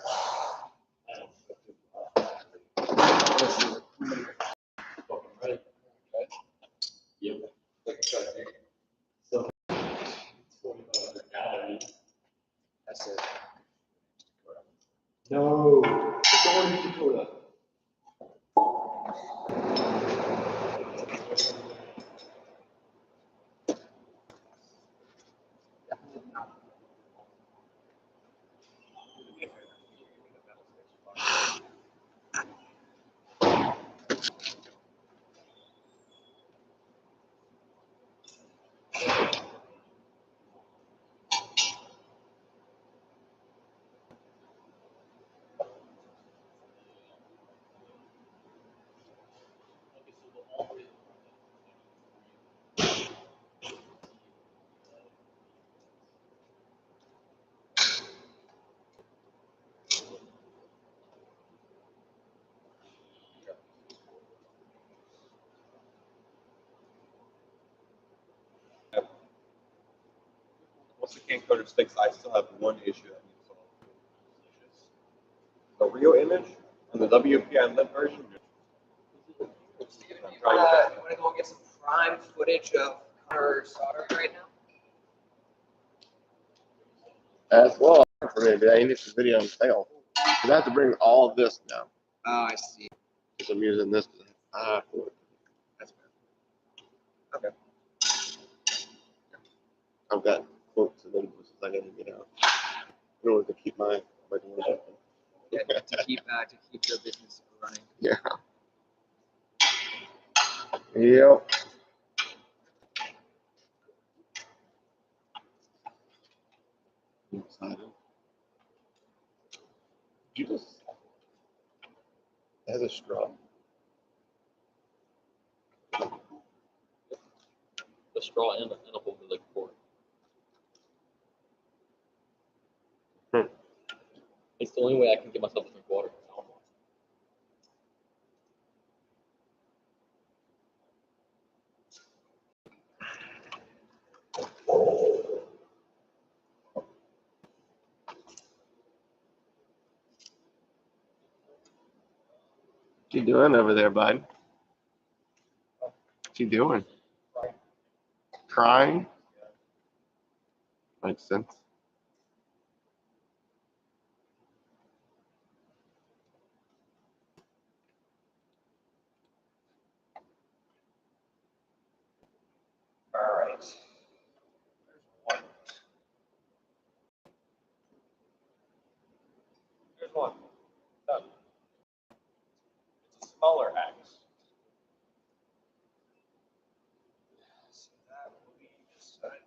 Speaker 4: That's it.
Speaker 1: No.
Speaker 9: Once the camcorder sticks, I still have one issue that needs solved. The real image and the WPI lit version.
Speaker 4: You want to go get some prime footage of Connor soldering right now?
Speaker 1: As well, for me, I need this video on sale. Because I have to bring all of this now.
Speaker 4: Oh, I see.
Speaker 1: Because I'm using this.
Speaker 4: That's bad. Okay.
Speaker 1: I've got quotes and invoices I gotta get out in order to keep my doors open.
Speaker 4: Yeah, to keep your business running.
Speaker 1: Yeah. Yep. I'm excited. Did you just it has a straw?
Speaker 2: The straw and a hole to the cord.
Speaker 1: Hmm.
Speaker 2: It's the only way I can get myself to drink water.
Speaker 1: What you doing over there, bud? What you doing? Crying? Makes sense.
Speaker 3: All right. There's one. Done. It's a smaller axe. So that will be this side.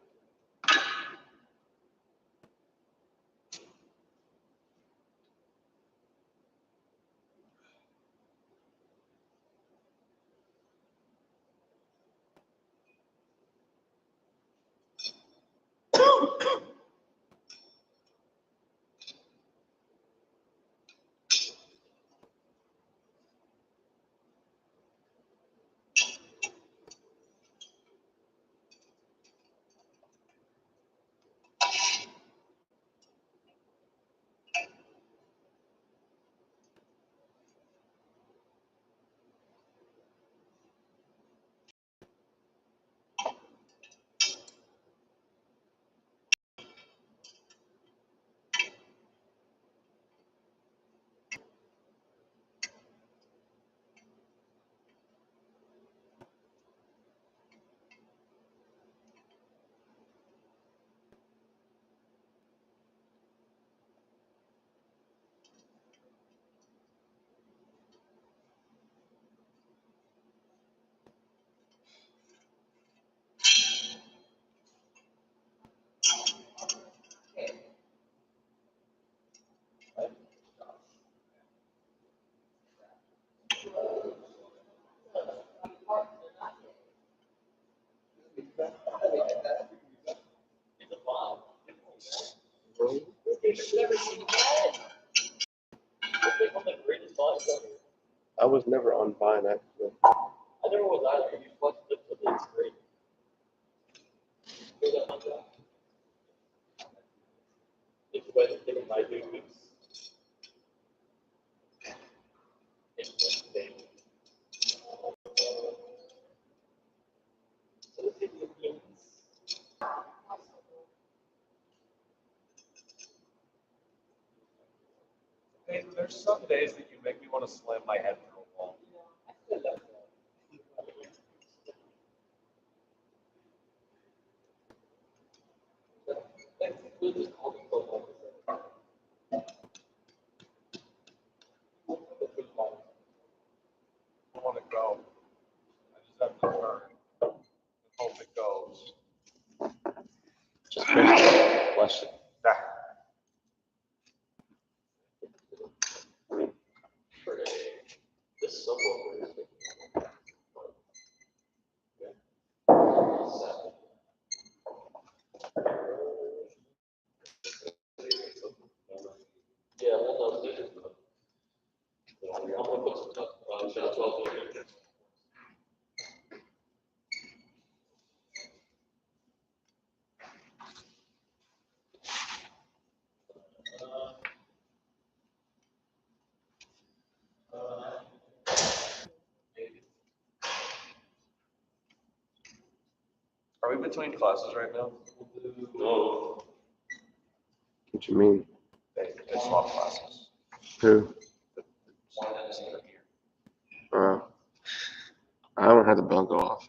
Speaker 1: I was never on Vine actually.
Speaker 2: I never was either. You watch the it's great. It's Wednesday and I do weeks. It's Wednesday.
Speaker 3: Hey, there's some days that you make me want to slam my head through a wall. I want to go. I just have to turn and hope it goes.
Speaker 2: Just bless it.
Speaker 3: Nah.
Speaker 2: This subwoofer is yeah, well, no, I'm gonna put some stuff, shout out to
Speaker 3: Are we between classes right now?
Speaker 2: no.
Speaker 1: What you mean?
Speaker 3: They swap classes.
Speaker 1: Who?
Speaker 3: One of them is here.
Speaker 1: I don't have the bunk off.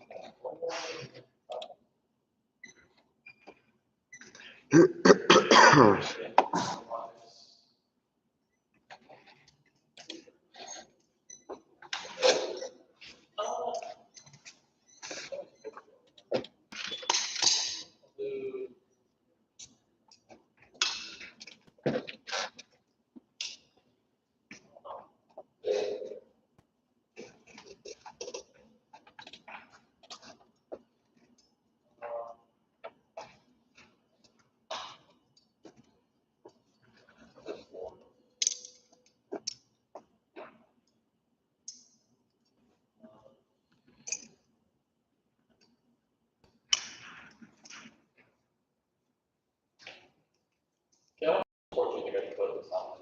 Speaker 2: Unfortunately, I got to put this on.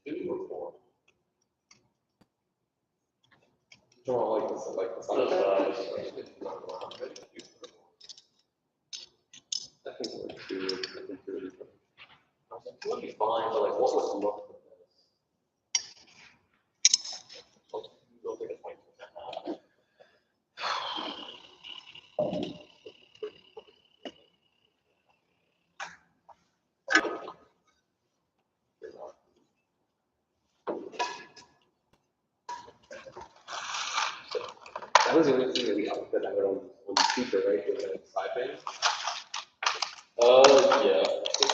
Speaker 2: Two or four.
Speaker 9: Don't like this, like this. I think so, too. I think two is fine.
Speaker 2: It would be fine, but like, what was the look of this? Go take a 20%.
Speaker 9: That was the only thing that we output out on the speaker, right? Was that side band?
Speaker 2: Yeah.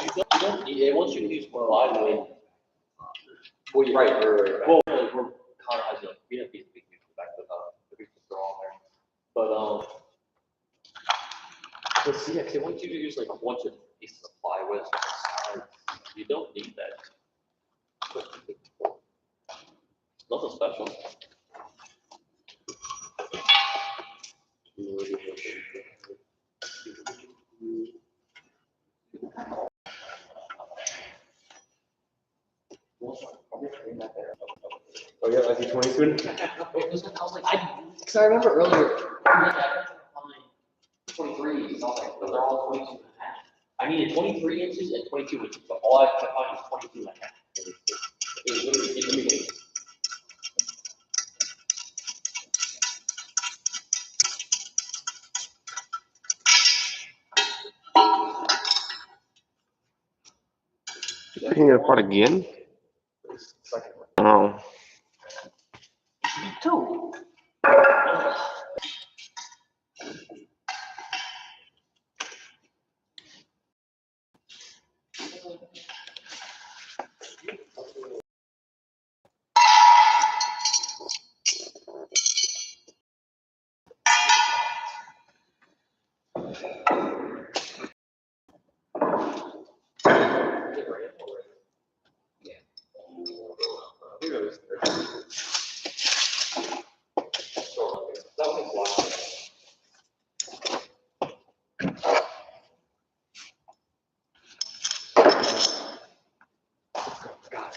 Speaker 2: You don't need it. Once you use more lively. Well, you're right. Well, we're kind of like, we have these big pieces back to the pieces are on there. But see, actually, once you use like a bunch of pieces of plywood on the sides, you don't need that. Nothing special.
Speaker 9: Oh, yeah, like 20 soon?
Speaker 2: Because I remember earlier, I 23s, and I was like, but they're all 22 and a half. I needed 23 inches and 22 inches, but all I could find was 22 and a half. It was literally in between.
Speaker 1: You picking it apart again? Oh.
Speaker 2: Two.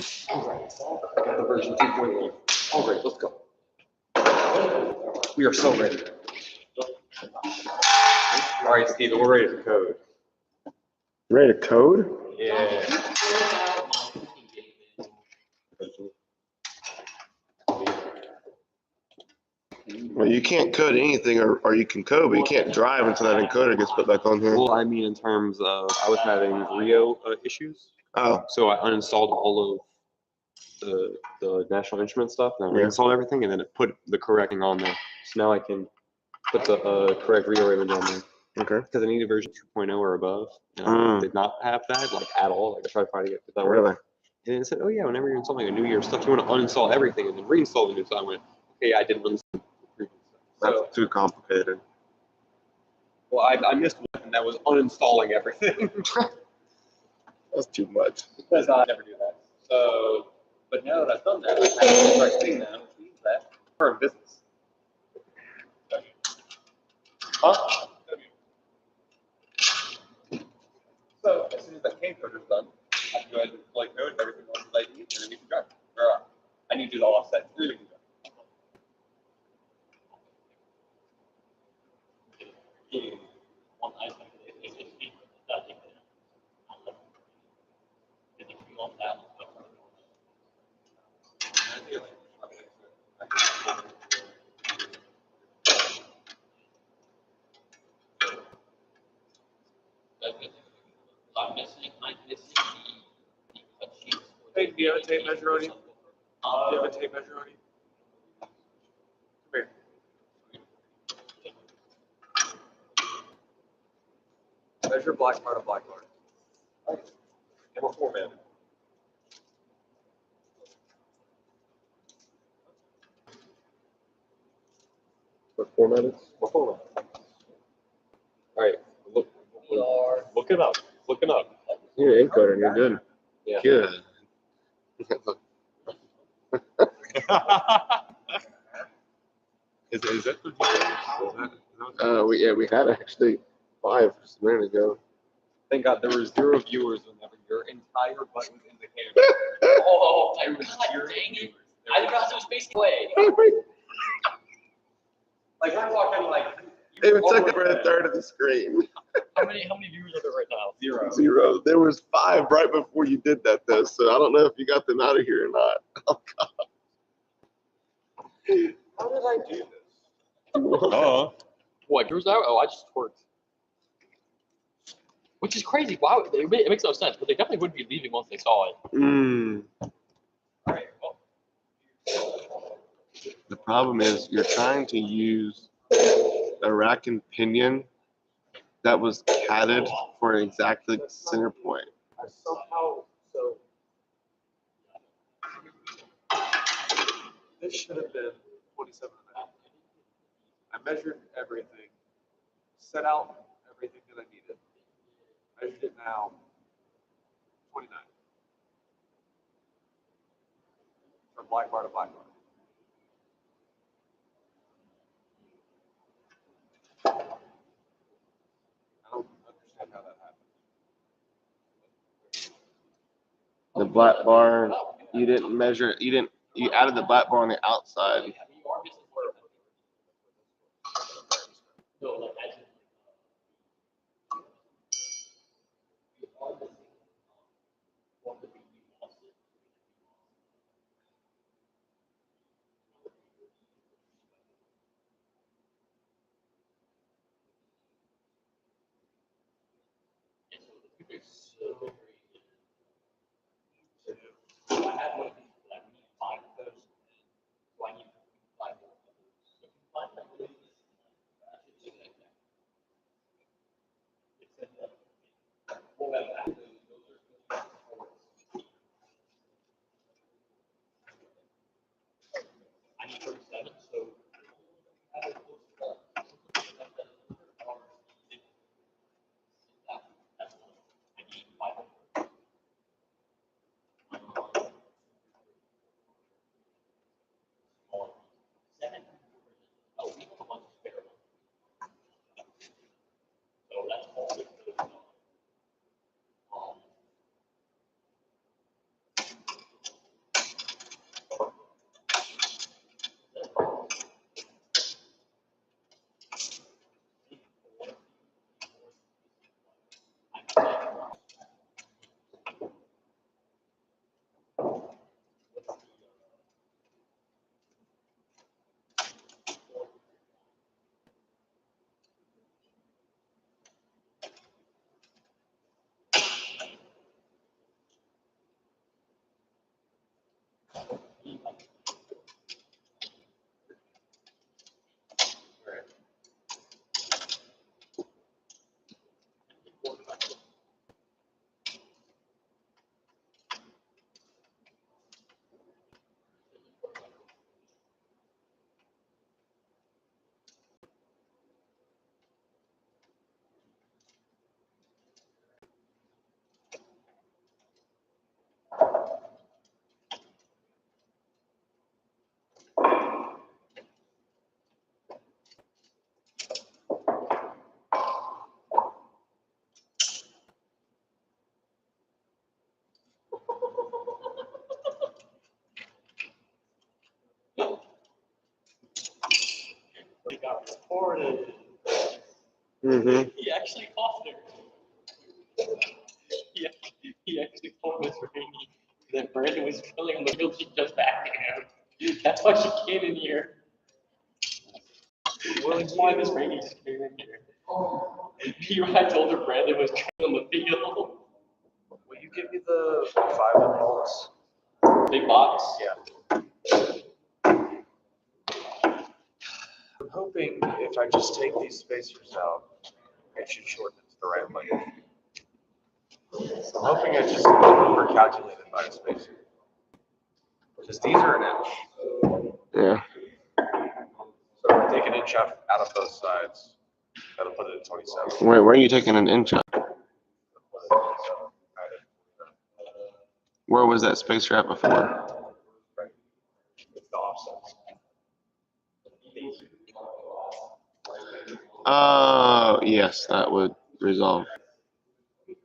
Speaker 3: I got the version 2.1. All right, let's go. We are so ready. All right, Steve, we're ready for code.
Speaker 1: Ready to code?
Speaker 3: Yeah.
Speaker 1: Well, you can't code anything, or you can code, but you can't drive until that encoder gets put back on here.
Speaker 3: Well, I mean, in terms of, I was having Rio issues,
Speaker 1: Oh,
Speaker 3: so I uninstalled all of the National Instrument stuff, and I
Speaker 1: Yeah.
Speaker 3: reinstalled everything, and then it put the correct thing on there. So now I can put the correct Rio image on there.
Speaker 1: okay.
Speaker 3: Because I needed version 2.0 or above, and I
Speaker 1: Mm.
Speaker 3: did not have that, like, at all. Like, I tried finding it, but that
Speaker 1: Really?
Speaker 3: worked. And it said, oh yeah, whenever you're installing a new year stuff, you want to uninstall everything and then reinstall the new stuff. I went, okay, I didn't uninstall the previous stuff. So,
Speaker 1: That's too complicated.
Speaker 3: well, I missed one, and that was uninstalling everything.
Speaker 1: That's too much.
Speaker 3: Because I never do that. So, but now that I've done that, I have the correct thing now, which means that we're in business. Huh? So as soon as that cane coder is done, I can go ahead and deploy code and everything else that I need, and then we can drive. Or I need to do the offset. Then we can drive.
Speaker 2: One item is 15, but that thing there. I'm missing the cut sheets.
Speaker 7: Hey, do you have a tape measure on you? Do you have a tape measure on you? Come here. Measure black part of black part. And we're formatted.
Speaker 9: What format is?
Speaker 7: We're formatted. All right, look it up. Look it up.
Speaker 1: You're an encoder and you're good.
Speaker 7: Yeah.
Speaker 1: Good.
Speaker 7: Is that the details?
Speaker 1: We had actually 5 just a minute ago.
Speaker 3: Thank God there were 0 viewers whenever your entire butt was in the camera.
Speaker 2: Oh, I was dang it. I didn't realize it was facing away.
Speaker 3: Like we're talking like.
Speaker 1: It took over a third of the screen.
Speaker 2: How many viewers are there right now?
Speaker 3: 0.
Speaker 1: 0. There was 5 right before you did that though, so I don't know if you got them out of here or not. Oh God.
Speaker 3: How did I do this?
Speaker 2: What, Drew's out? Oh, I just twerked. Which is crazy. Wow, it makes no sense, but they definitely would be leaving once they saw it.
Speaker 3: All right. Well,
Speaker 1: The problem is you're trying to use a rack and pinion that was catted for an exactly center point.
Speaker 7: I somehow so. This should have been 27 and a half. I measured everything, set out everything that I needed. Measured it now, 29. From black bar to black bar. I don't understand how that happened.
Speaker 1: The black bar, you didn't measure, you added the black bar on the outside.
Speaker 2: No, like I just. I had one of these, but I need 5 of those. So I need 5 more of those. So if you find that really easy, it's in that. It's in that. Well, those are I need 37, so. I need 500. Oh, we have a bunch of spare ones. So that's all. He got reported.
Speaker 1: Mm-hmm.
Speaker 2: He actually caught her. He actually told Miss Rainey that Brandon was filling on the field. She just acting out. That's why she came in here. That's why Miss Rainey just came in here. I told her Brandon was on the field.
Speaker 7: Will you give me the 5 volts?
Speaker 2: Big box.
Speaker 7: Yeah. I'm hoping if I just take these spacers out, it should shorten it to the right length. I'm hoping it's just over calculated by a spacer. Because these are an inch.
Speaker 1: Yeah.
Speaker 7: So if I take an inch out of both sides, that'll put it at 27.
Speaker 1: Where are you taking an inch out? Where was that spacer at before?
Speaker 7: It's the offset.
Speaker 1: Oh, yes, that would resolve. It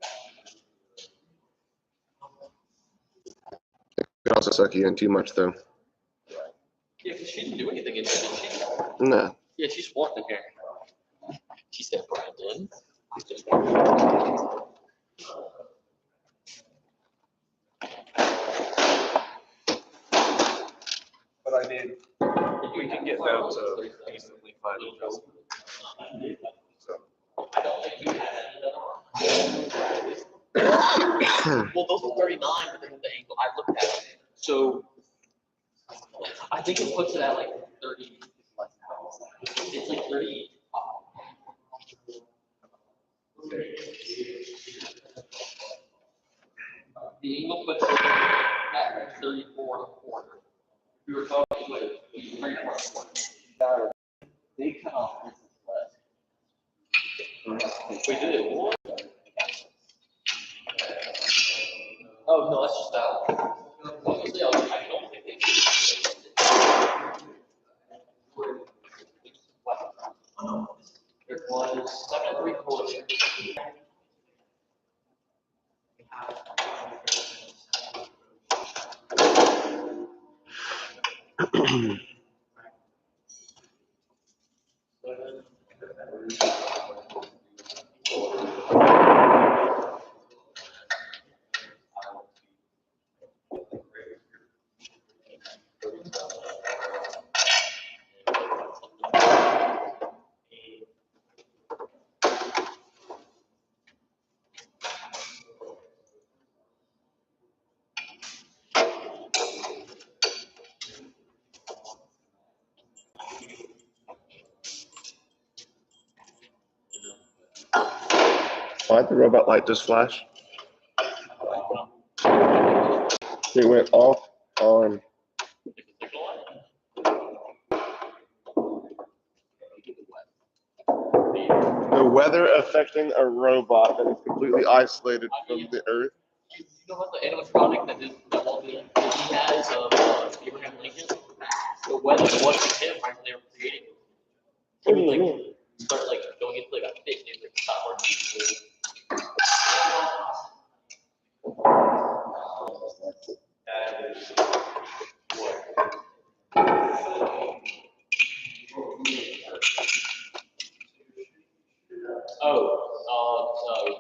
Speaker 1: could also suck you in too much, though.
Speaker 2: Yeah, because she didn't do anything in there, did she?
Speaker 1: No.
Speaker 2: Yeah, she just walked in here. She said, Brandon.
Speaker 7: But I mean, we can get down to decently fine adjustment. So,
Speaker 2: Well, those are 39, but then the angle, I looked at it. So I think it puts it at like 30. It's like 30. The angle puts it at 34 and a quarter. We were talking with 34 and a quarter. They cut off this less. We did it. What? Oh, no, that's just that one. Honestly, I don't think they It was 7 3/4.
Speaker 1: Why'd the robot light just flash? It went off on. The weather affecting a robot that is completely isolated from the earth.
Speaker 2: You know what the animatronic that Disney has of Abraham Lincoln? The weather wasn't him right when they were creating it. He would like start like going into like a fit and like stop working.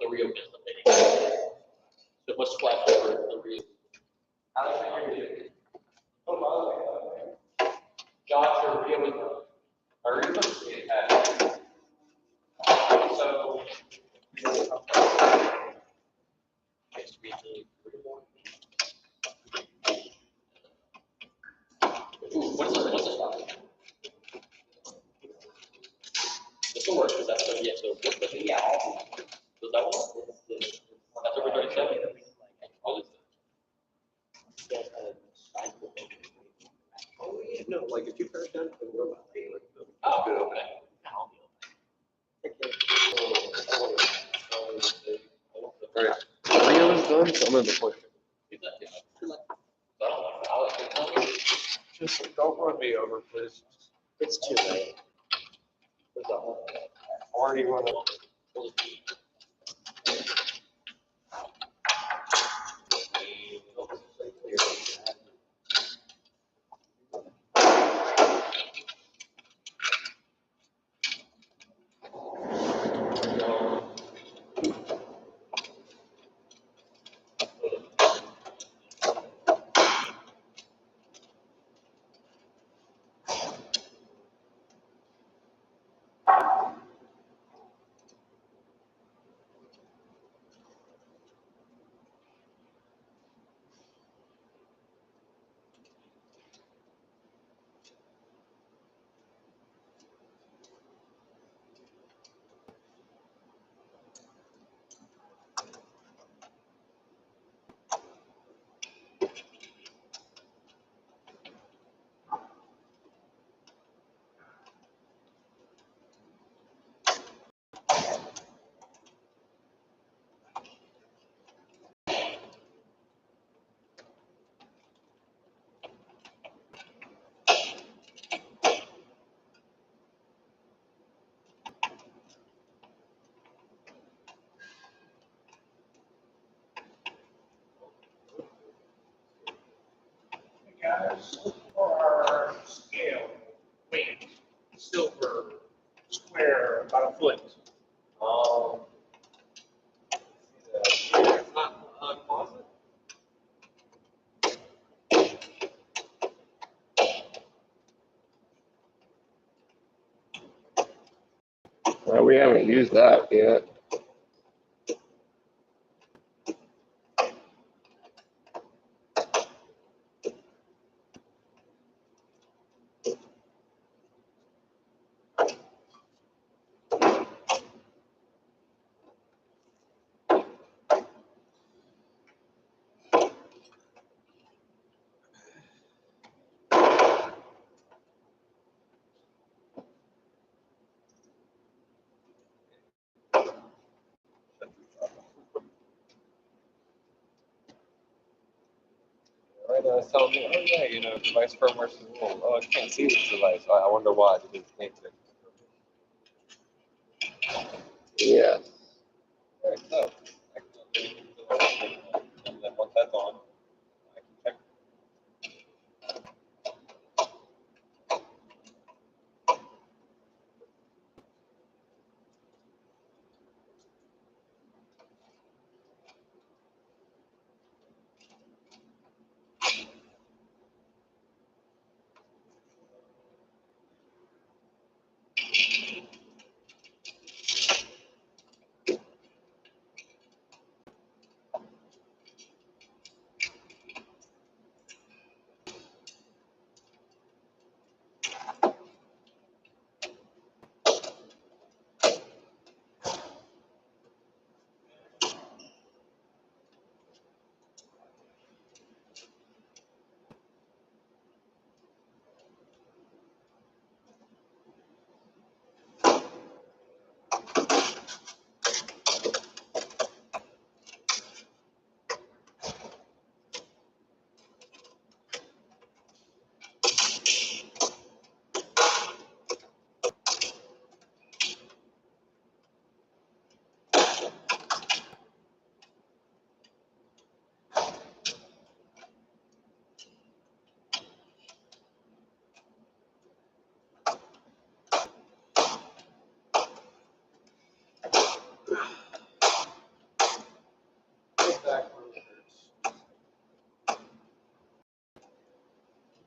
Speaker 2: The Rio business meeting. So much splash over the Rio. Josh or Rio is Aruba? So what's this one? This will work because that's yeah, so yeah. So that one? That's over 37? Oh,
Speaker 9: No, like if you crash down to the robot, like,
Speaker 2: oh, okay.
Speaker 1: Alright, Rio is done, so I'm gonna push it.
Speaker 7: just don't run me over, please.
Speaker 8: It's too late.
Speaker 7: Already run over.
Speaker 5: our scale, weight, silver, square, about a foot.
Speaker 9: It's not a closet?
Speaker 1: Well, we haven't used that yet.
Speaker 9: Right, I was telling me, oh yeah, you know, device firmware is old. Oh, I can't see this device. I wonder why. Because it can't see.
Speaker 1: Yeah.
Speaker 9: Alright, so I can and then once that's on, I can check.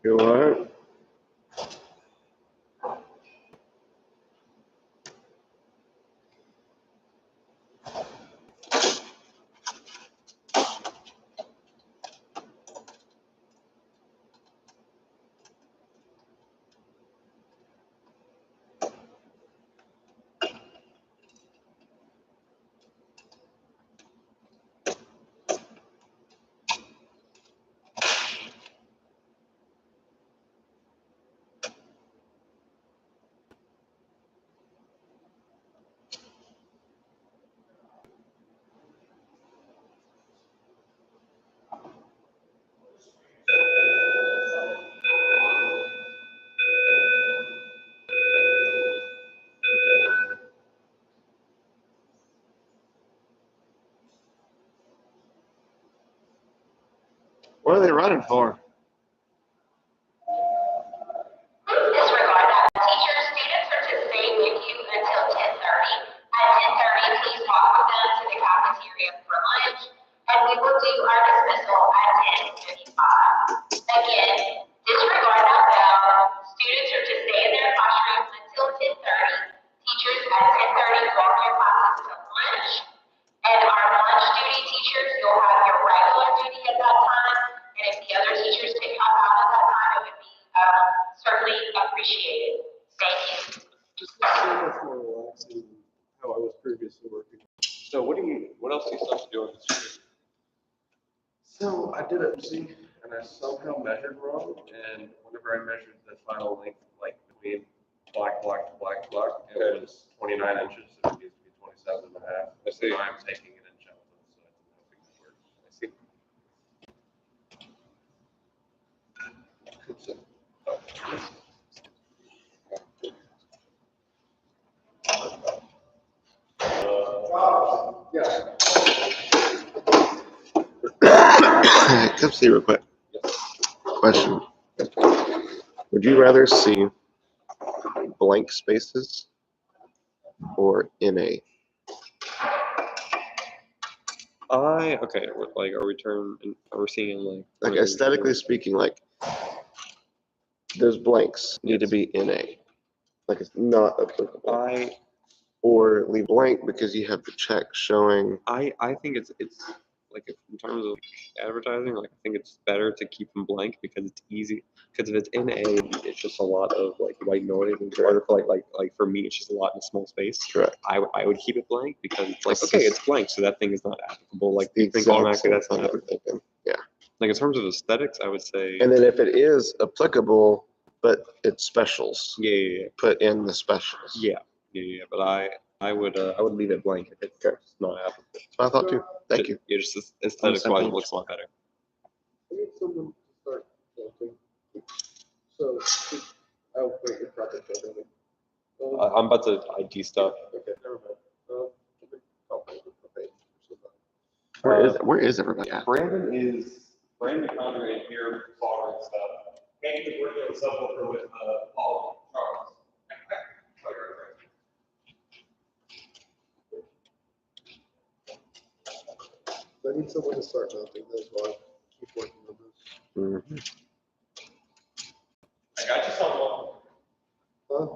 Speaker 1: You what? What are they running for?
Speaker 11: Disregard that. Teachers, students are to stay with you until 10:30. At 10:30, please walk with them to the cafeteria for lunch, and we will do our dismissal at 10:55. Again, disregard that bell. Students are to stay in their classrooms until 10:30. Teachers, at 10:30, walk your classes to lunch. And our lunch duty teachers, you'll have your regular duty at that time. And if the other teachers can help out at that time, it would be certainly appreciated. Thank you.
Speaker 7: This is so much more relaxing than how I was previously working.
Speaker 9: So what else do you still have to do on this year?
Speaker 7: So I did it, see, and I somehow measured wrong, and whenever I measured the final length, like between black, black, black, black, it was 29 inches, so it needs to be 27 and a half.
Speaker 9: I see.
Speaker 7: So I'm taking an inch out, so I think that works.
Speaker 9: I see.
Speaker 1: Come see real quick.
Speaker 9: Yes.
Speaker 1: Question. Would you rather see blank spaces or NA?
Speaker 3: Okay, like, are we seeing like?
Speaker 1: Like aesthetically speaking, like those blanks need to be NA. Like it's not applicable. Or leave blank because you have the check showing.
Speaker 3: I think it's like in terms of advertising, like I think it's better to keep them blank because it's easy. Because if it's NA, it's just a lot of like white noise and harder for like for me, it's just a lot in a small space.
Speaker 1: Correct.
Speaker 3: I would keep it blank because it's like okay, it's blank, so that thing is not applicable. Like
Speaker 1: The
Speaker 3: you think
Speaker 1: exact
Speaker 3: automatically that's
Speaker 1: same
Speaker 3: not
Speaker 1: thing I'm
Speaker 3: applicable.
Speaker 1: thinking. Yeah.
Speaker 3: Like in terms of aesthetics, I would say.
Speaker 1: And then if it is applicable, but it's specials,
Speaker 3: Yeah.
Speaker 1: put in the specials.
Speaker 3: Yeah. But I would leave it blank if it's not applicable.
Speaker 1: That's what I thought too. Thank you.
Speaker 3: Yeah, just aesthetics wise, it looks a lot better.
Speaker 7: I need someone to start jumping. So, oh, wait, you're project building.
Speaker 3: I'm about to ID stuff.
Speaker 7: Okay, never mind.
Speaker 1: Where is everybody at?
Speaker 3: Brandon Conner in here soldering stuff.
Speaker 5: Maybe we're working with subwoofer with Paul and Charles.
Speaker 7: I need someone to start mounting those while I keep working on this.
Speaker 1: Mhm.
Speaker 5: I got you someone.
Speaker 7: Huh?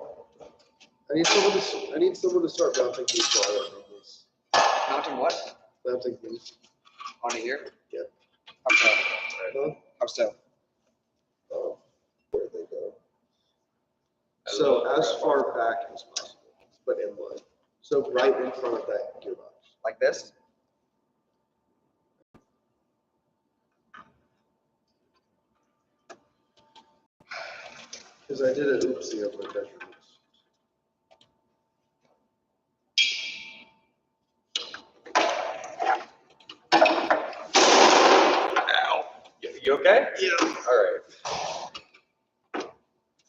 Speaker 7: I need someone to start mounting these while I work on this.
Speaker 4: Mounting what?
Speaker 7: Mounting these.
Speaker 4: Onto here?
Speaker 7: Yeah.
Speaker 4: How so?
Speaker 7: Huh?
Speaker 4: How so?
Speaker 7: Oh, where they go. So as far back as possible, but in line. So right in front of that gearbox.
Speaker 4: Like this?
Speaker 7: Because I did an oopsie of my measurements.
Speaker 3: Ow. You okay?
Speaker 7: Yeah.
Speaker 3: All right.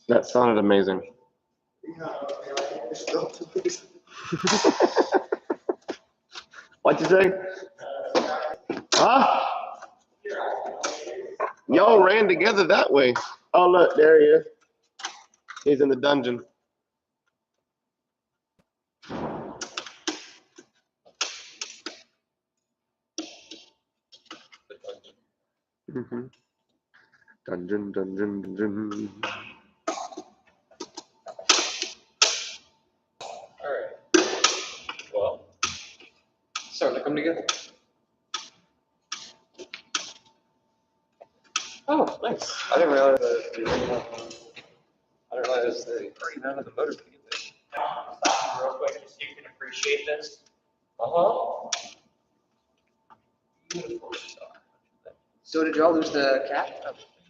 Speaker 1: That sounded amazing.
Speaker 7: Yeah, I felt it.
Speaker 1: What'd you say? Huh? Y'all ran together that way. Oh, look, there he is. He's in the dungeon. Mm-hmm. Dungeon.
Speaker 3: All right. Well,
Speaker 4: Starting to come together.
Speaker 3: oh, nice. I didn't realize the amount of the motor being there.
Speaker 6: Stop real quick just so you can appreciate this.
Speaker 3: Beautiful star.
Speaker 4: So did y'all lose the cap?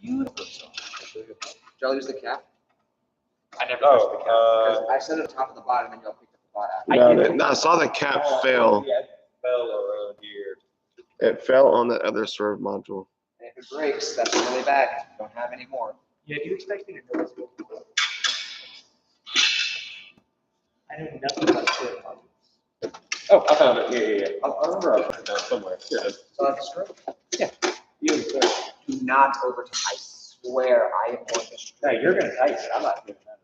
Speaker 3: Beautiful star.
Speaker 4: Did y'all lose the cap?
Speaker 6: I never touched the cap.
Speaker 4: Because I set it on top of the bottom and y'all picked up the bottom.
Speaker 1: No, I saw the cap fail.
Speaker 3: Yeah, it fell around here.
Speaker 1: It fell on the other serve module.
Speaker 4: And if it breaks, that's really bad. Don't have any more.
Speaker 8: Yeah, do you expect me to know this? I know nothing about shit.
Speaker 3: Oh, I found it. Yeah. I remember I put it down somewhere. Yeah.
Speaker 4: So that's true. Yeah. Do not overtime. I swear I am going to
Speaker 10: No, you're gonna tighten it. I'm not doing none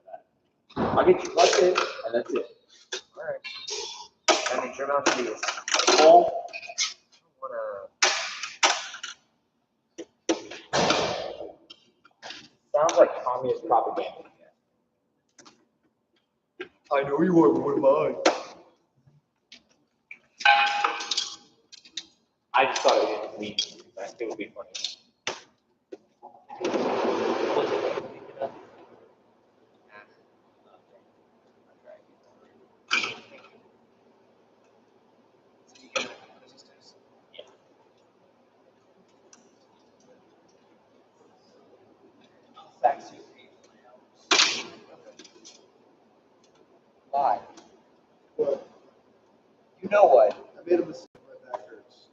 Speaker 10: of that. I'll get you plugged in, and that's it.
Speaker 4: All right. That means you're not going to be full.
Speaker 10: Sounds like communist propaganda.
Speaker 7: I know you are, what am I?
Speaker 10: I just thought it would be neat. I think it would be funny.
Speaker 4: Why? You know what?
Speaker 7: I made a mistake, my back hurts.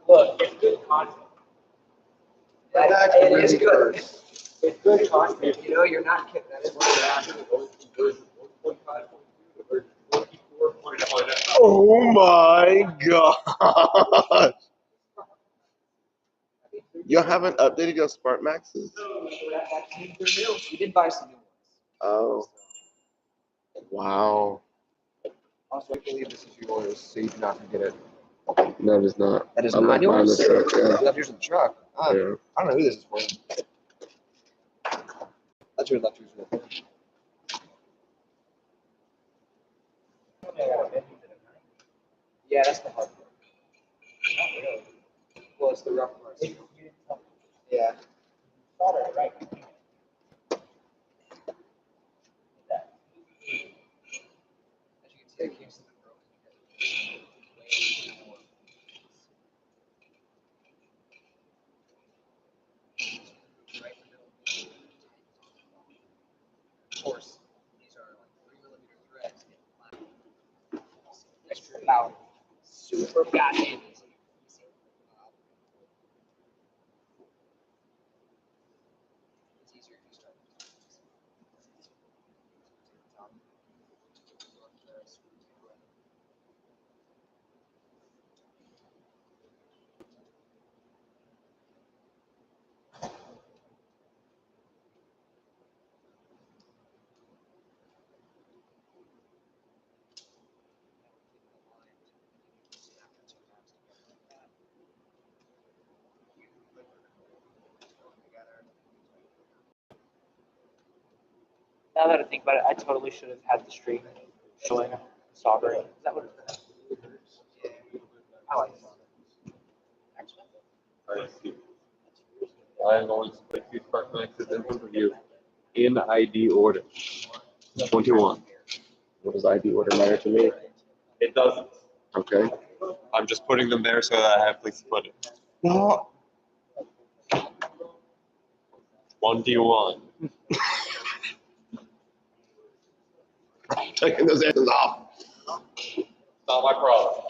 Speaker 8: Look, it's good content.
Speaker 7: My back
Speaker 4: It
Speaker 7: really
Speaker 4: is good.
Speaker 7: hurts.
Speaker 8: It's good content.
Speaker 4: You know, you're not kidding. That is what you're asking.
Speaker 1: Oh my god. You haven't updated your Smart Maxes?
Speaker 4: We did buy some new ones.
Speaker 1: Oh. Wow.
Speaker 4: Also, I believe this is yours, so you do not forget it.
Speaker 1: No, it's not.
Speaker 4: That is
Speaker 1: I
Speaker 4: not
Speaker 1: left mine in
Speaker 4: yours?
Speaker 1: the truck,
Speaker 4: You
Speaker 1: yeah.
Speaker 4: left yours in the truck. Ah,
Speaker 1: Yeah.
Speaker 4: I don't know who this is for. That's your left yours with. Yeah, that's the hard part. Not really. Well, it's the rough part. Yeah.
Speaker 10: Right.
Speaker 4: As you can see, I can't see the broken. Of course, these are like 3mm threads. Extra power. Super goddamn easy. It's easier if you start.
Speaker 8: Now that I think about it, I totally should have had the stream showing soldering. That would have been.
Speaker 4: I like it.
Speaker 9: I'm going to put these Smart Maxes in front of you in ID order. 21.
Speaker 1: What does ID order matter to me?
Speaker 9: It doesn't.
Speaker 1: Okay.
Speaker 3: I'm just putting them there so that I have place to put it.
Speaker 1: No.
Speaker 3: 21.
Speaker 1: Taking those answers off.
Speaker 3: Not my problem.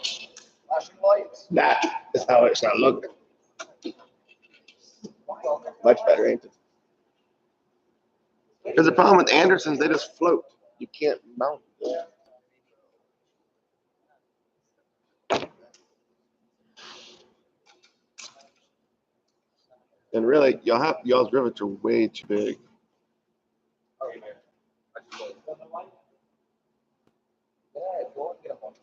Speaker 4: Flashing lights.
Speaker 1: That is how it shall look. Much better, ain't it? Because the problem with Andersons, they just float. You can't mount them. And really, y'all's rivets are way too big.
Speaker 4: Yeah, go and get a bunch.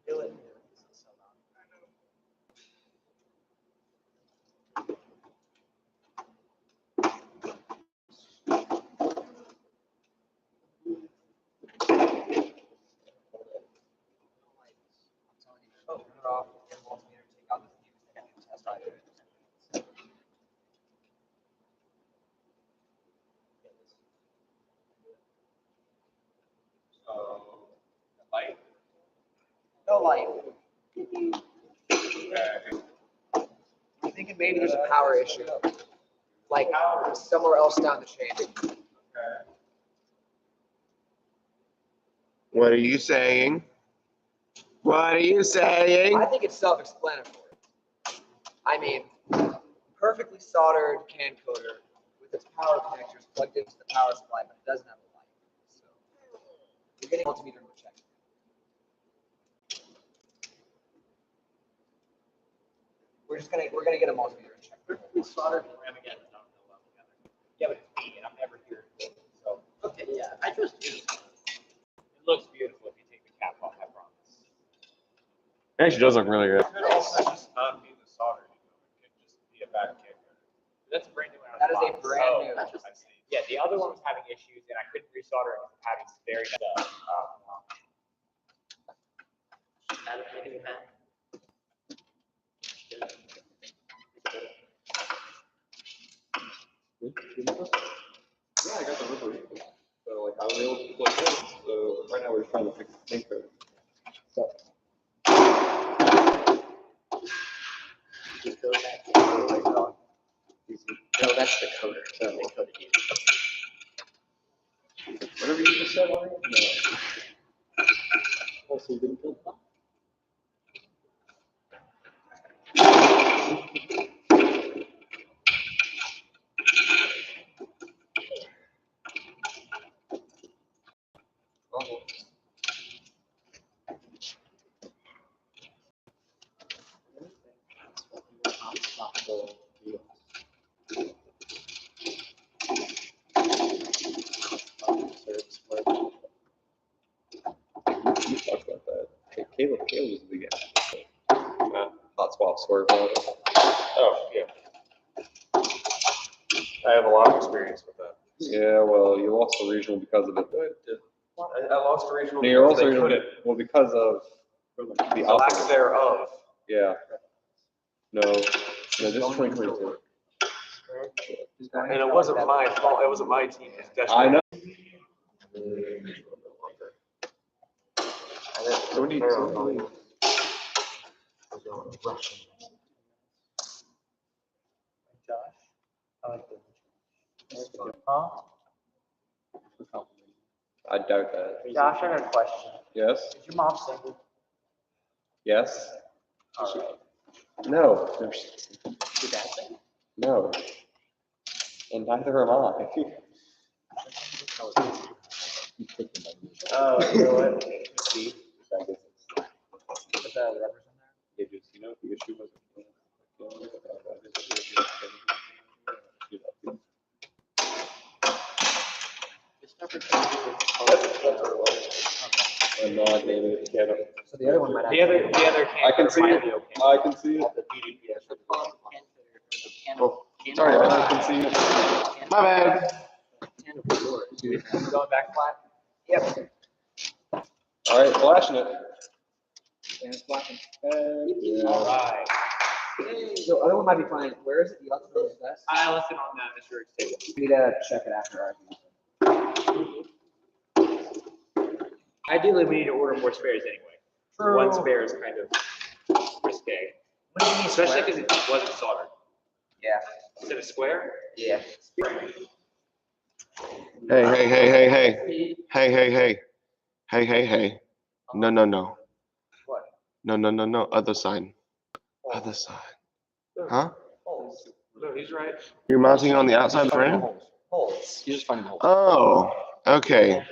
Speaker 8: Do it.
Speaker 4: Oh, turn it off. Get a multimeter, take out the fuse, and test either.
Speaker 6: Light?
Speaker 4: No light. I'm thinking maybe there's a power issue. Like somewhere else down the chain.
Speaker 1: What are you saying? What are you saying?
Speaker 4: I think it's self-explanatory. I mean, perfectly soldered can coder with its power connectors plugged into the power supply, but it doesn't have a light. So you're getting a multimeter to check. We're gonna get a multimeter and check.
Speaker 6: Perfectly soldered and ram again. Yeah, but it's me, and I'm never here. So,
Speaker 8: Okay, yeah, I trust you.
Speaker 6: it looks beautiful if you take the cap off, I promise.
Speaker 3: It actually does look really good.
Speaker 7: It could also just not be the solder. It could just be a bad kicker.
Speaker 6: That's a brand new one.
Speaker 4: That is a brand new.
Speaker 6: I see. Yeah, the other one was having issues, and I couldn't resolder it because having very stuff.
Speaker 9: Yeah, I got the rubber. So like I was able to plug in. So right now we're trying to fix the tank code. So
Speaker 8: No, that's the coder. So they coded you.
Speaker 9: whatever you just said, Larry. No. Also, you didn't kill them. You talked about that. Hey, Caleb was the big guy. Hot swap story about it.
Speaker 7: Oh, yeah. I have a lot of experience with that.
Speaker 9: Yeah, well, you lost the regional because of it.
Speaker 3: I lost the regional.
Speaker 9: No, you're
Speaker 3: because
Speaker 9: also
Speaker 3: they
Speaker 9: regional,
Speaker 3: couldn't.
Speaker 9: well, because of the
Speaker 3: The lack
Speaker 9: opposite.
Speaker 3: thereof.
Speaker 9: Yeah. No, this is 2022.
Speaker 3: And it wasn't my fault. It wasn't my team.
Speaker 9: I know.
Speaker 8: Josh? I like the. Huh?
Speaker 9: I doubt that.
Speaker 8: Josh, I got a question.
Speaker 9: Yes?
Speaker 8: Is your mom single?
Speaker 9: Yes?
Speaker 8: Alright.
Speaker 9: No.
Speaker 8: Your dad single?
Speaker 9: No. And neither am I.
Speaker 8: Oh, you know what? See? Put the rubbers in there.
Speaker 9: Yeah, just, you know, the issue was. I'm not, maybe, yeah, no.
Speaker 4: So the other one might
Speaker 3: The other
Speaker 9: I can see it. I can see it. Oh, sorry, I can see it.
Speaker 1: My bad.
Speaker 8: Going back flat?
Speaker 4: Yep.
Speaker 9: All right, flashing it.
Speaker 4: And it's flashing.
Speaker 8: Alright.
Speaker 4: The other one might be fine. Where is it? You left it on his desk?
Speaker 8: I left it on that Mr. table.
Speaker 4: We need to check it after our.
Speaker 8: Ideally, we need to order more spares anyway. One spare is kind of risque.
Speaker 4: What do you mean,
Speaker 8: Especially
Speaker 4: square?
Speaker 8: because it wasn't soldered.
Speaker 4: Yeah.
Speaker 8: Is it a square?
Speaker 4: Yeah.
Speaker 1: Hey, hey, hey, hey, hey. Hey, hey, hey. Hey, hey, hey. No, no, no.
Speaker 8: What?
Speaker 1: No, no, no, no. Other side. Other side. Huh?
Speaker 3: Holes. No, he's right.
Speaker 1: You're mounting on the outside frame?
Speaker 3: Holes.
Speaker 9: You're just finding holes.
Speaker 1: Oh, okay.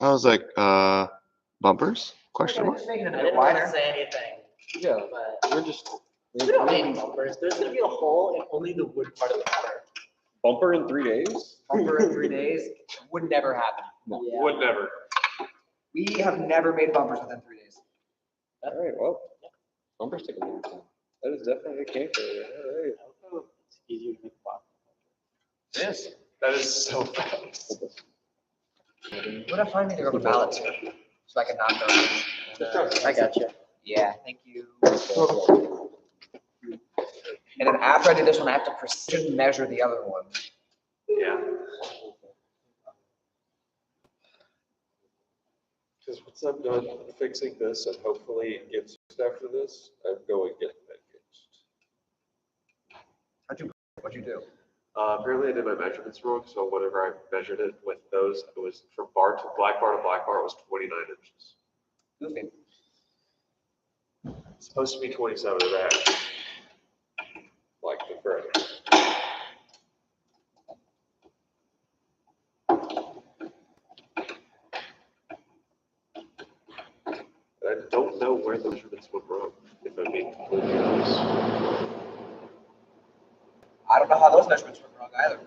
Speaker 1: I was like, bumpers? Question mark?
Speaker 4: Just making it a
Speaker 8: I
Speaker 4: bit
Speaker 8: didn't want to
Speaker 4: wider.
Speaker 8: say anything,
Speaker 9: Yeah,
Speaker 8: but
Speaker 9: we're just.
Speaker 8: we don't need bumpers. There's gonna be a hole in only the wood part of the car.
Speaker 9: Bumper in 3 days?
Speaker 4: Bumper in 3 days would never happen.
Speaker 8: Yeah.
Speaker 3: Would never.
Speaker 4: We have never made bumpers within 3 days.
Speaker 9: All right, well, bumpers take a long time. That is definitely a camper. All right.
Speaker 8: It's easier to make block.
Speaker 3: It is. That is so fast.
Speaker 4: What if I need to go to ballots so I can knock those?
Speaker 8: I got you.
Speaker 4: Yeah, thank you. And then after I do this one, I have to precision measure the other one.
Speaker 3: Yeah. Because once I'm done fixing this and hopefully it gets fixed after this, I'm going to get that fixed.
Speaker 4: What'd you do?
Speaker 3: Apparently I did my measurements wrong, so whenever I measured it with those, it was from bar to black bar, it was 29 inches.
Speaker 4: Goofy.
Speaker 3: It's supposed to be 27 and a half. Like the frame. I don't know where the measurements went wrong, if I'm being completely honest.
Speaker 4: I don't know how those measurements were wrong either.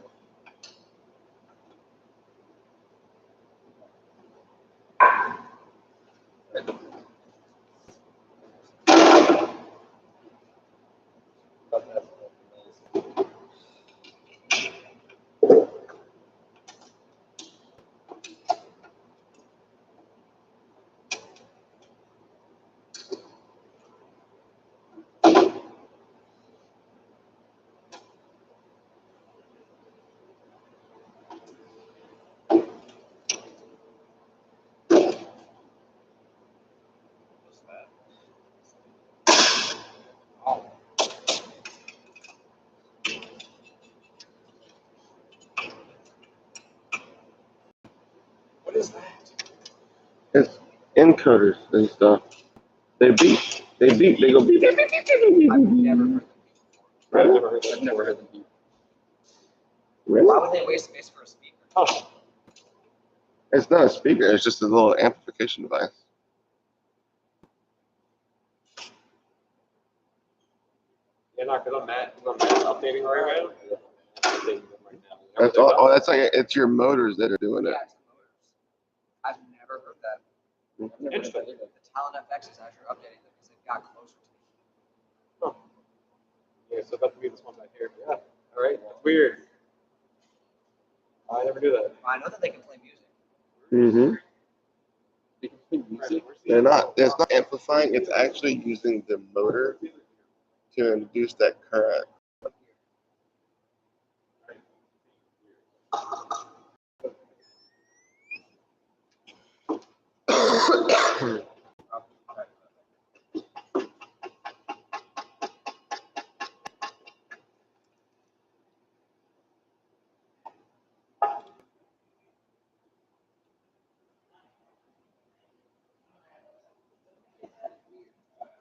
Speaker 3: What is that?
Speaker 1: It's encoders and stuff. They beep. They beep. They go beep, beep, beep, beep, beep, beep,
Speaker 4: I've
Speaker 1: beep, beep.
Speaker 4: never heard them.
Speaker 9: I've never heard them.
Speaker 1: Really?
Speaker 4: Why would they waste space for a speaker?
Speaker 1: It's not a speaker. It's just a little amplification device.
Speaker 9: Yeah, no, because I'm mad updating right now. Updating them right now.
Speaker 1: That's all. Oh, that's like it's your motors that are doing it.
Speaker 4: Yeah, it's the motors. I've never heard that. I've never heard that. The Talon FX is actually updating them because they've got closer to me.
Speaker 9: Yeah, so about to be this one back here. Yeah. All right. It's weird. I never do that.
Speaker 4: I know that they can play music.
Speaker 1: Mm-hmm.
Speaker 9: They can play music.
Speaker 1: They're not. It's not amplifying. It's actually using the motor to induce that current.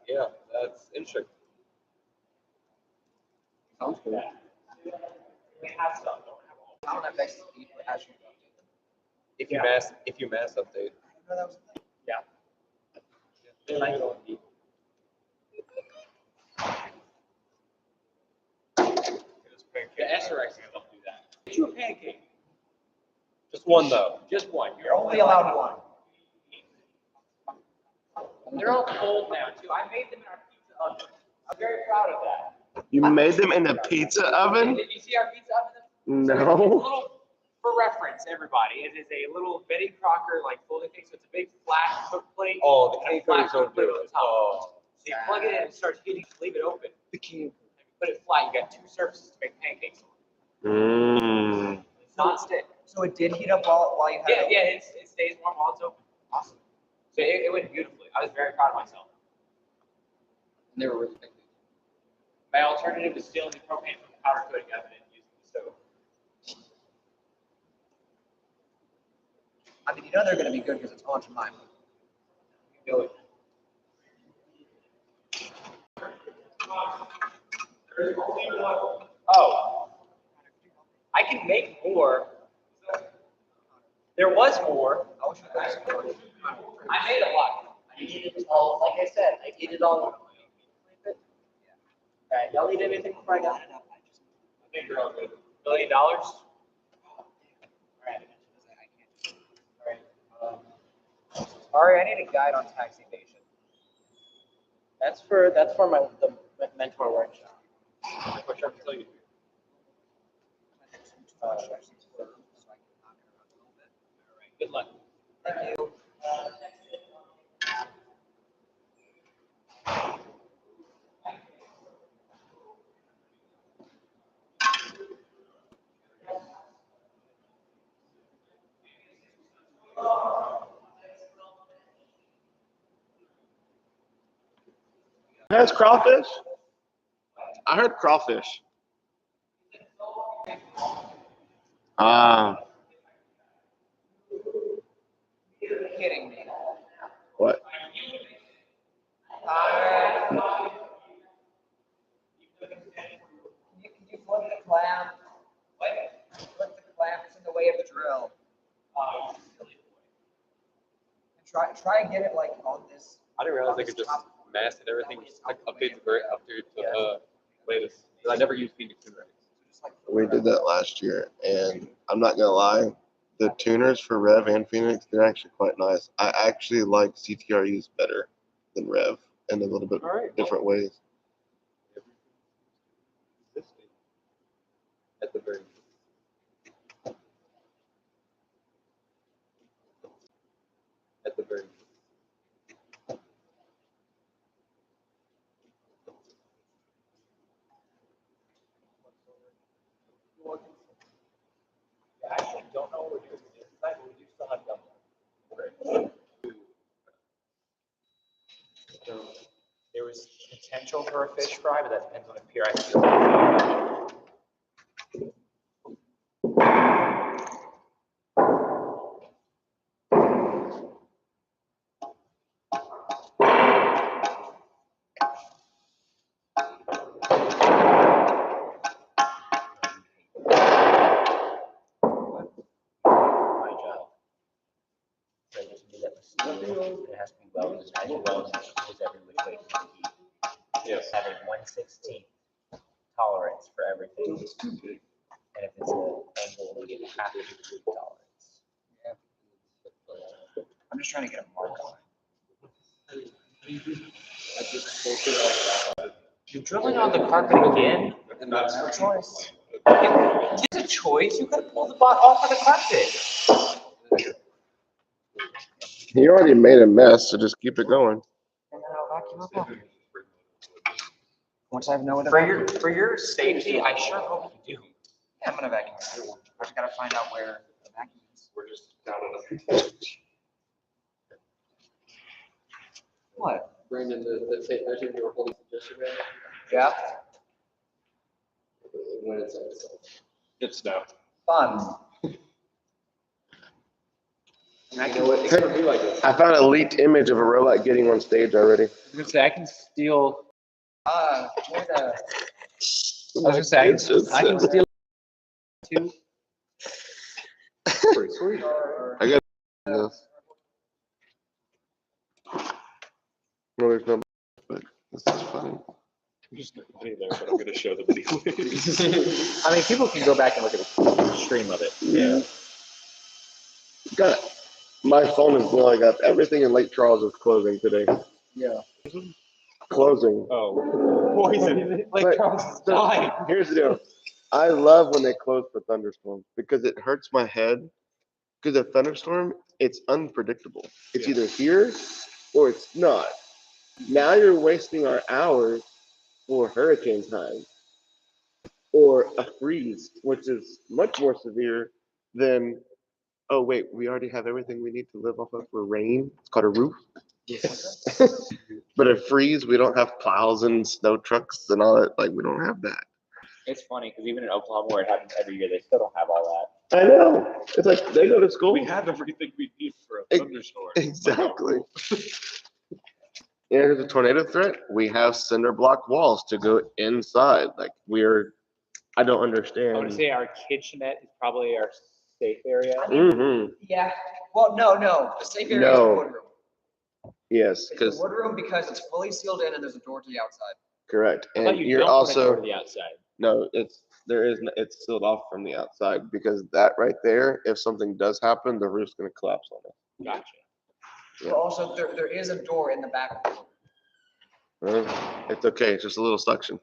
Speaker 9: Yeah, that's interesting.
Speaker 4: Sounds good.
Speaker 8: We have some, don't have all.
Speaker 4: Talon FX is actually updating them.
Speaker 9: If you mass update.
Speaker 4: I didn't know that was a thing.
Speaker 8: They like going deep. The SRX don't do that. Get you a pancake.
Speaker 9: Just one though.
Speaker 8: Just one.
Speaker 4: You're only allowed one.
Speaker 8: They're all cold now too. I made them in our pizza oven. I'm very proud of that.
Speaker 1: You made them in the pizza oven?
Speaker 8: Did you see our pizza oven?
Speaker 1: No.
Speaker 8: It's a little, for reference, everybody, it is a little Betty Crocker like folding thing. So it's a big flat cook plate.
Speaker 9: Oh, the
Speaker 8: and a
Speaker 9: cake
Speaker 8: flat
Speaker 9: cookies don't
Speaker 8: cook plate
Speaker 9: do
Speaker 8: on
Speaker 9: it.
Speaker 8: top.
Speaker 9: Oh.
Speaker 8: So you plug it in and it starts heating. Leave it open.
Speaker 4: The king.
Speaker 8: If you put it flat, you got two surfaces to make pancakes on.
Speaker 1: Mm.
Speaker 8: It's non-stick.
Speaker 4: So it did heat up while you had it open?
Speaker 8: Yeah, it stays warm while it's open. Awesome. So it went beautifully. I was very proud of myself.
Speaker 4: And they were really big.
Speaker 8: My alternative is stealing the propane from the powder coating oven and using the stove.
Speaker 4: I mean, you know they're going to be good because it's on time.
Speaker 8: You know it. Oh, I can make more. There was more.
Speaker 4: I wish I could.
Speaker 8: I made a lot. I eat it all. Like I said, I eat it all. All right, y'all eat anything before I got it up? I think you're all good. $1 billion. All right. All right.
Speaker 4: Ari, I need a guide on tax evasion.
Speaker 8: That's for the mentor workshop.
Speaker 9: What should I tell you?
Speaker 8: Good luck.
Speaker 4: Thank you.
Speaker 1: Has crawfish? I heard crawfish.
Speaker 4: You're kidding me.
Speaker 1: What?
Speaker 4: Can you flip the clamp? What? Flip the clamp. It's in the way of the drill. Try and get it like on this.
Speaker 9: I didn't realize they could just mask and everything, just like update to latest. I never used Phoenix Tuner.
Speaker 1: We did that last year, and I'm not gonna lie, the tuners for Rev and Phoenix, they're actually quite nice. I actually like CTRUs better than Rev in a little bit different ways.
Speaker 9: At the very
Speaker 8: I actually don't know what we're doing with this side, but we do still have double. There was potential for a fish fry, but that depends on if PRX feels.
Speaker 10: My job. So you can do that with steel. It has to be welded as you weld it, it goes every which way from the heat.
Speaker 9: Yes.
Speaker 10: Have a 1/16 And if it's an angle, we get half a degree tolerance.
Speaker 4: I'm just trying to get a mark on it.
Speaker 6: You're drilling on the carpet again?
Speaker 9: And that's
Speaker 4: No choice.
Speaker 6: It's a choice. You could pull the bot off of the carpet.
Speaker 1: He already made a mess, so just keep it going.
Speaker 4: And then I'll vacuum up after. Once I know what
Speaker 6: For your safety, I sure hope you do.
Speaker 4: Yeah, I'm gonna vacuum. I just gotta find out where the vacuum is.
Speaker 9: we're just down on a.
Speaker 4: What?
Speaker 9: Brandon, the tape measure you were holding suggestion man.
Speaker 4: Yeah.
Speaker 9: When it's
Speaker 7: It's no.
Speaker 4: Fun.
Speaker 9: you know what? It's gonna be like this.
Speaker 1: I found a leaked image of a robot getting on stage already.
Speaker 6: I was gonna say I can steal.
Speaker 4: Where the?
Speaker 6: I was gonna say I can steal two.
Speaker 9: Pretty sweet.
Speaker 1: I got this. No, there's no, but this is funny.
Speaker 7: I'm just not putting it there, but I'm gonna show them anyways.
Speaker 6: I mean, people can go back and look at the stream of it.
Speaker 1: Yeah. Got it. My phone is blowing up. Everything in Lake Charles is closing today.
Speaker 4: Yeah.
Speaker 1: Closing.
Speaker 7: Oh, poison.
Speaker 1: But- so, here's the deal. I love when they close for thunderstorms because it hurts my head. Because a thunderstorm, it's unpredictable. It's either here or it's not. Now you're wasting our hours for hurricane time or a freeze, which is much more severe than, oh, wait, we already have everything we need to live off of for rain. It's called a roof. But a freeze, we don't have plows and snow trucks and all that. Like, we don't have that.
Speaker 6: It's funny because even in Oklahoma, where it happens every year, they still don't have all that.
Speaker 1: I know. It's like they go to school.
Speaker 7: We have everything we need for a thunderstorm.
Speaker 1: Exactly. Yeah, there's a tornado threat. We have cinder block walls to go inside. Like I don't
Speaker 6: I want to
Speaker 1: understand.
Speaker 6: say our kitchenette is probably our safe area.
Speaker 1: Mm-hmm.
Speaker 4: Yeah. Well, no. The safe area is the
Speaker 1: No.
Speaker 4: woodroom.
Speaker 1: Yes,
Speaker 4: It's the
Speaker 1: because
Speaker 4: woodroom because it's fully sealed in and there's a door to the outside.
Speaker 1: correct.
Speaker 6: I thought
Speaker 1: And
Speaker 6: you
Speaker 1: you're
Speaker 6: don't want to go
Speaker 1: also
Speaker 6: to the outside.
Speaker 1: no. It's sealed off from the outside because that right there, if something does happen, the roof's gonna collapse on us.
Speaker 6: Gotcha.
Speaker 1: Yeah.
Speaker 4: But also, there is a door in the back. of the room.
Speaker 1: It's okay. It's just a little suction.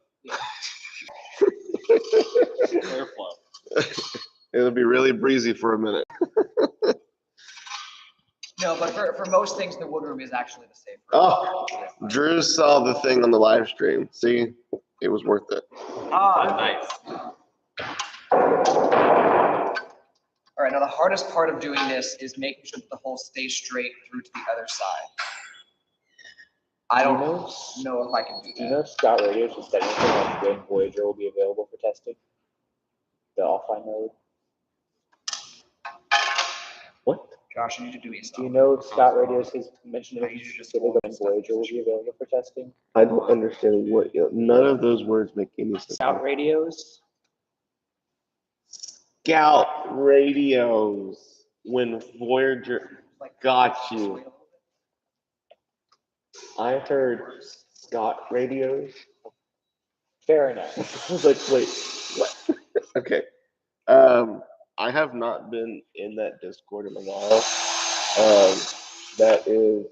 Speaker 6: Airflow.
Speaker 1: It'll be really breezy for a minute.
Speaker 4: No, but for most things, the woodroom is actually the safe room.
Speaker 1: Oh, Drew saw the thing on the live stream. See, it was worth it.
Speaker 6: Ah, nice.
Speaker 4: All right, now the hardest part of doing this is making sure that the hole stays straight through to the other side. I don't know if I can do
Speaker 6: Do you
Speaker 4: that.
Speaker 6: know Scott Radio just said anything on when Voyager will be available for testing? The offline mode? What?
Speaker 4: Josh, you need to do me a
Speaker 6: Do you
Speaker 4: solid.
Speaker 6: know if Scott Radio has mentioned
Speaker 4: I
Speaker 6: anything
Speaker 4: usually just
Speaker 6: specific
Speaker 4: hold
Speaker 6: when
Speaker 4: stuff in
Speaker 6: Voyager will be available for testing?
Speaker 1: I don't understand none of those words make any sense.
Speaker 6: Scout radios?
Speaker 1: Scout radios. When Voyager got you. I heard Scott radios.
Speaker 6: Fair enough.
Speaker 1: I was like, wait, what? Okay. I have not been in that Discord in a while. That is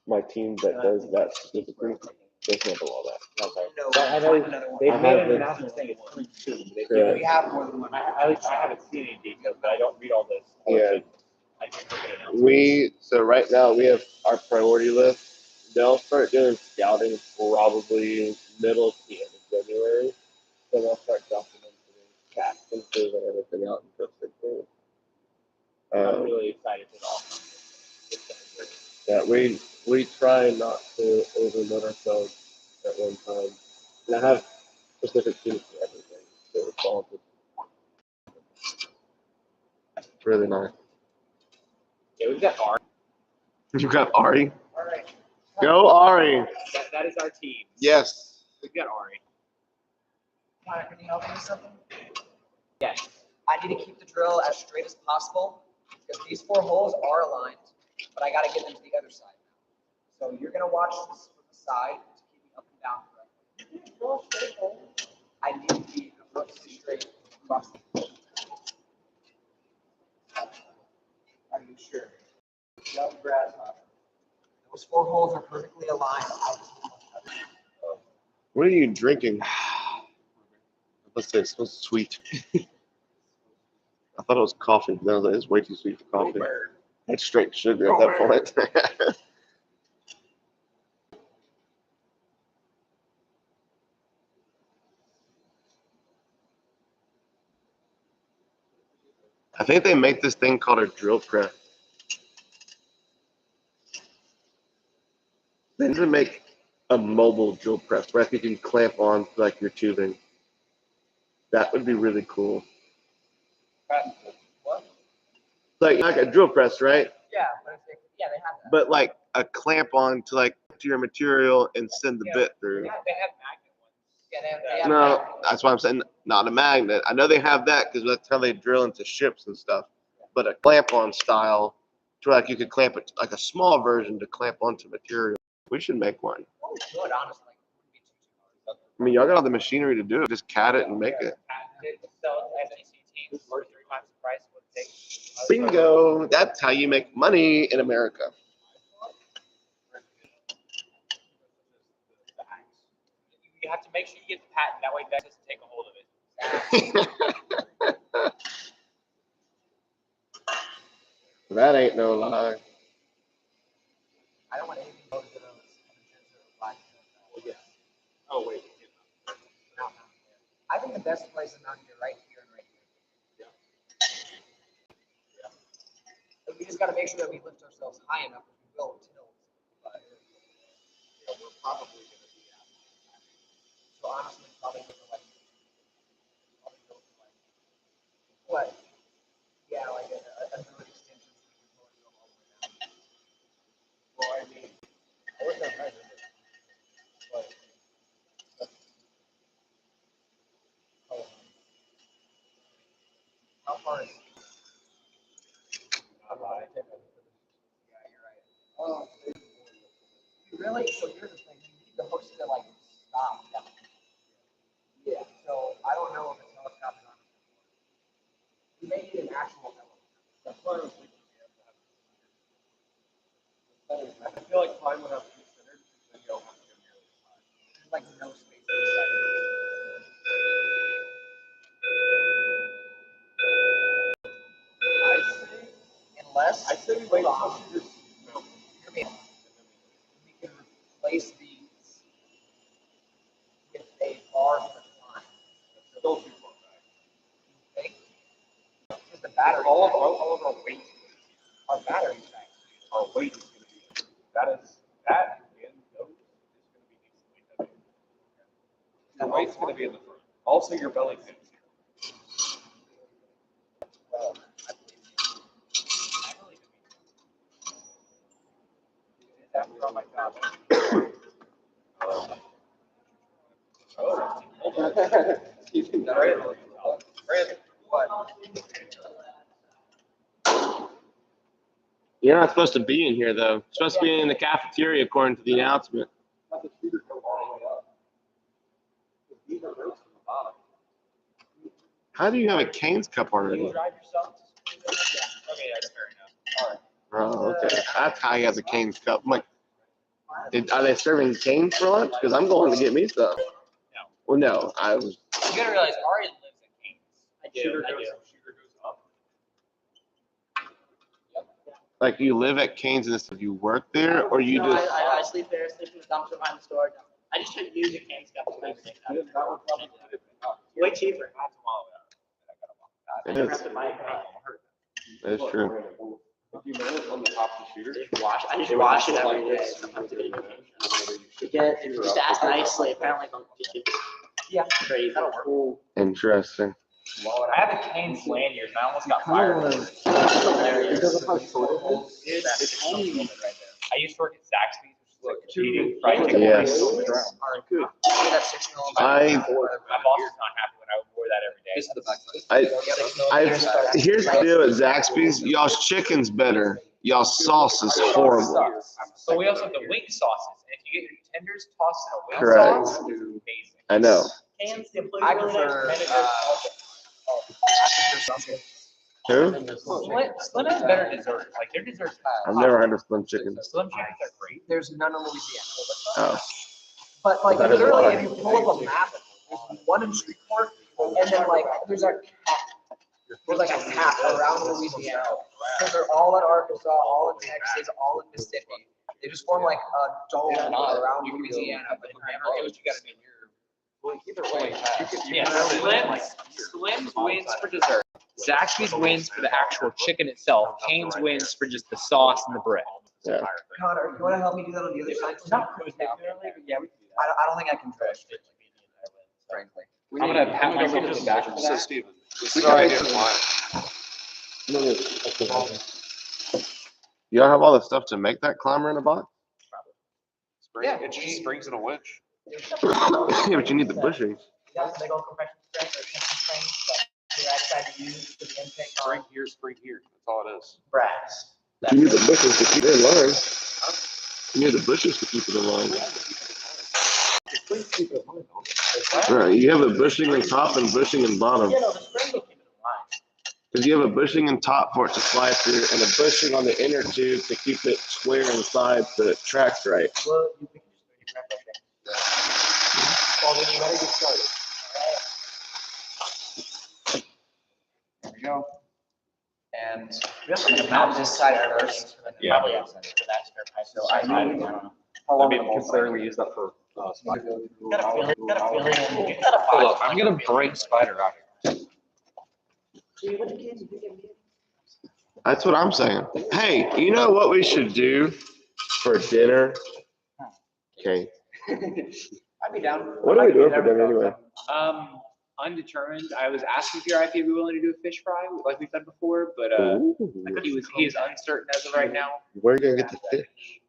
Speaker 1: my team that does that specifically. They handle all that.
Speaker 6: Okay.
Speaker 4: No,
Speaker 6: I
Speaker 4: find
Speaker 6: know
Speaker 4: another one.
Speaker 6: they've
Speaker 1: I
Speaker 6: made
Speaker 1: have
Speaker 6: an
Speaker 1: the-
Speaker 6: announcement saying it's coming soon.
Speaker 1: Yeah.
Speaker 4: We have more than one.
Speaker 6: I haven't seen any details, but I don't read all this.
Speaker 1: Yeah.
Speaker 6: I just look at announcements.
Speaker 1: So right now we have our priority list. They'll start doing scouting probably middle to the end of January. So they'll start documenting cat instances and everything out in just 6 days.
Speaker 6: I'm really excited for the all.
Speaker 1: Yeah, we try not to overload ourselves at one time. And I have specific teams for everything. So it's all just really nice.
Speaker 6: Yeah, we've got Ari.
Speaker 1: You got Ari?
Speaker 4: All right.
Speaker 1: Go Ari.
Speaker 6: That is our team.
Speaker 1: Yes.
Speaker 6: We've got Ari.
Speaker 4: Connor, can you help me with something?
Speaker 6: Yes.
Speaker 4: I need to keep the drill as straight as possible because these 4 holes are aligned, but I got to get them to the other side now. So you're going to watch this from the side to keep me up and down correctly. I need to be approaching straight across the. Are you sure? Jump grasshopper. Those 4 holes are perfectly aligned.
Speaker 1: What are you drinking? Let's say it smells sweet. I thought it was coffee. No, that is way too sweet for coffee. That's straight sugar at that point. I think they make this thing called a drill press. They need to make a mobile drill press where you can clamp on like your tubing. That would be really cool.
Speaker 4: What?
Speaker 1: Like a drill press, right?
Speaker 4: Yeah, but they have that.
Speaker 1: But like a clamp on to like to your material and send the bit through.
Speaker 4: They have magnet ones. Yeah, they have
Speaker 1: No,
Speaker 4: magnet ones.
Speaker 1: that's why I'm saying not a magnet. I know they have that because that's how they drill into ships and stuff. But a clamp on style to like you could clamp it like a small version to clamp onto material. We should make one.
Speaker 4: Oh, good, honestly.
Speaker 1: I mean, y'all got all the machinery to do it. Just CAD it and make it.
Speaker 8: So SEC teams 3 times the price of what it takes.
Speaker 1: Bingo! That's how you make money in America.
Speaker 8: You have to make sure you get the patent. That way, Beck doesn't take a hold of it.
Speaker 1: That ain't no lie.
Speaker 4: I don't want anything to go to those.
Speaker 9: Oh, wait.
Speaker 4: No. I think the best place is not here, right here and right here. Yeah. We just got to make sure that we lift ourselves high enough as we go till. But
Speaker 9: Yeah, we're probably going to be at.
Speaker 4: so honestly, probably go for like. What? Yeah, like a good extension. So we can go all the way down.
Speaker 9: Well, I mean, I wouldn't have measured it. But
Speaker 4: How far is?
Speaker 9: not high.
Speaker 4: Yeah, you're right. Oh, really? So here's the thing. You need the hooks to like stop. Yeah. So I don't know if a telescope is on. We may need an actual element.
Speaker 9: That's why I was thinking we have to have. I feel like mine would have to be centered, then you don't have to go nearly as high.
Speaker 4: There's like no space inside. Unless
Speaker 9: I say we wait
Speaker 4: hold on.
Speaker 9: until shooters mount.
Speaker 4: Hear me out. We can replace these with a bar for the climb.
Speaker 9: Still too far back.
Speaker 4: Okay? Because the battery.
Speaker 9: All of our weight,
Speaker 4: Our battery pack.
Speaker 9: our weight is going to be, that and those is going to be decently heavy. Your weight's going to be in the front. Also, your belly pin.
Speaker 4: Well, I believe you. I really do. Is that from my job? What?
Speaker 1: You're not supposed to be in here though. You're supposed to be in the cafeteria according to the announcement.
Speaker 9: Let the shooter go all the way up. These are ropes from the bottom.
Speaker 1: How do you have a Cane's cup already?
Speaker 8: You drive yourself? Okay, that's fair enough.
Speaker 1: Oh, okay. That's how he has a Cane's cup. I'm like, are they serving Cane's for lunch? Because I'm going to get me some.
Speaker 8: No.
Speaker 1: Well, no, I was.
Speaker 8: You gotta realize Ari lives at King's. I do.
Speaker 9: Shooter goes up.
Speaker 1: Like, you live at Cane's and stuff. You work there, or you
Speaker 8: No,
Speaker 1: just.
Speaker 8: I sleep there, sleep in the dumpster behind the store. I just try to use the King's cup to make things
Speaker 9: That would probably put it up.
Speaker 8: way cheaper.
Speaker 1: It is. That's true.
Speaker 9: If you mount it on the top of the shooter,
Speaker 8: I just wash it every day. Sometimes to get if you just ask nicely, apparently they'll get you.
Speaker 4: Yeah.
Speaker 8: Crazy. That'll work.
Speaker 1: Interesting.
Speaker 8: I have a Cane's lanyard and I almost got fired. That's hilarious.
Speaker 9: because of how short it is,
Speaker 8: It's only right there. I used to work at Zaxby's, which is like competing fried chicken.
Speaker 1: Yes.
Speaker 8: My boss is not happy when I wore that every day.
Speaker 9: This is the backside.
Speaker 1: Here's the deal at Zaxby's. Y'all's chicken's better. Y'all's sauce is horrible.
Speaker 8: But we also have the wing sauces, and if you get your tenders tossed in a wing
Speaker 1: Correct.
Speaker 8: sauce, it's amazing.
Speaker 1: I know.
Speaker 8: Cans, the employees
Speaker 4: I
Speaker 8: are really
Speaker 4: prefer,
Speaker 8: nice.
Speaker 1: Who?
Speaker 8: Slim has better dessert. Like their desserts.
Speaker 1: I've never had a Slim Chicken.
Speaker 8: Slim chickens are great.
Speaker 4: There's none in Louisiana.
Speaker 1: Oh.
Speaker 4: But like
Speaker 1: That is
Speaker 4: literally,
Speaker 1: odd.
Speaker 4: if you pull up a map, there's one in Shreveport, and then like there's a cap. There's like a cap around Louisiana. Because they're all in Arkansas, all in Texas, all in Mississippi. They just form like a dome around Louisiana, but it never goes together.
Speaker 6: Yeah, Slim's wins for dessert. Zaxby's wins for the actual chicken itself. Cane's wins for just the sauce and the bread.
Speaker 1: Yeah.
Speaker 4: Connor, you wanna help me do that on the other side?
Speaker 8: Not particularly, but yeah, we can do that.
Speaker 4: I don't think I can do it, frankly.
Speaker 6: I'm gonna pat myself on the back for
Speaker 9: So
Speaker 6: that.
Speaker 9: Steven, this is the idea of mine.
Speaker 1: You don't have all the stuff to make that climber in a box?
Speaker 4: Yeah.
Speaker 9: It's just springs and a winch.
Speaker 1: Yeah, but you need the bushings.
Speaker 8: Yeah, big old compression strength or tension strength that you outside to use for the intake
Speaker 9: Spring
Speaker 8: on
Speaker 9: here, spring here. That's all it is.
Speaker 8: brass.
Speaker 1: You need the bushings to keep it in line. You need the bushes to keep it in line. Right, you have a bushing in top and bushing in bottom.
Speaker 8: Yeah, no, the spring will keep it in line.
Speaker 1: Because you have a bushing in top for it to slide through and a bushing on the inner tube to keep it square inside so it tracks right.
Speaker 8: Well, you can just crack that thing. Well, then you better get started.
Speaker 4: There we go. And
Speaker 8: We also
Speaker 4: I'm
Speaker 8: need
Speaker 4: gonna
Speaker 8: to
Speaker 4: mount
Speaker 8: mount
Speaker 4: this side first.
Speaker 6: Yeah.
Speaker 8: Probably for that spare pipe.
Speaker 4: So I need, how
Speaker 7: I
Speaker 4: long?
Speaker 7: mean, considering we use that for.
Speaker 8: Got a feeling, you got a
Speaker 6: Hold up, I'm gonna bring Spider out here.
Speaker 1: That's what I'm saying. Hey, you know what we should do for dinner? Okay.
Speaker 4: I'd be down.
Speaker 1: What are we doing for dinner anyway?
Speaker 6: Undetermined. I was asking if if he'd be willing to do a fish fry, like we've done before, but
Speaker 1: Ooh.
Speaker 6: he is uncertain as of right now.
Speaker 1: Where are you gonna get the fish?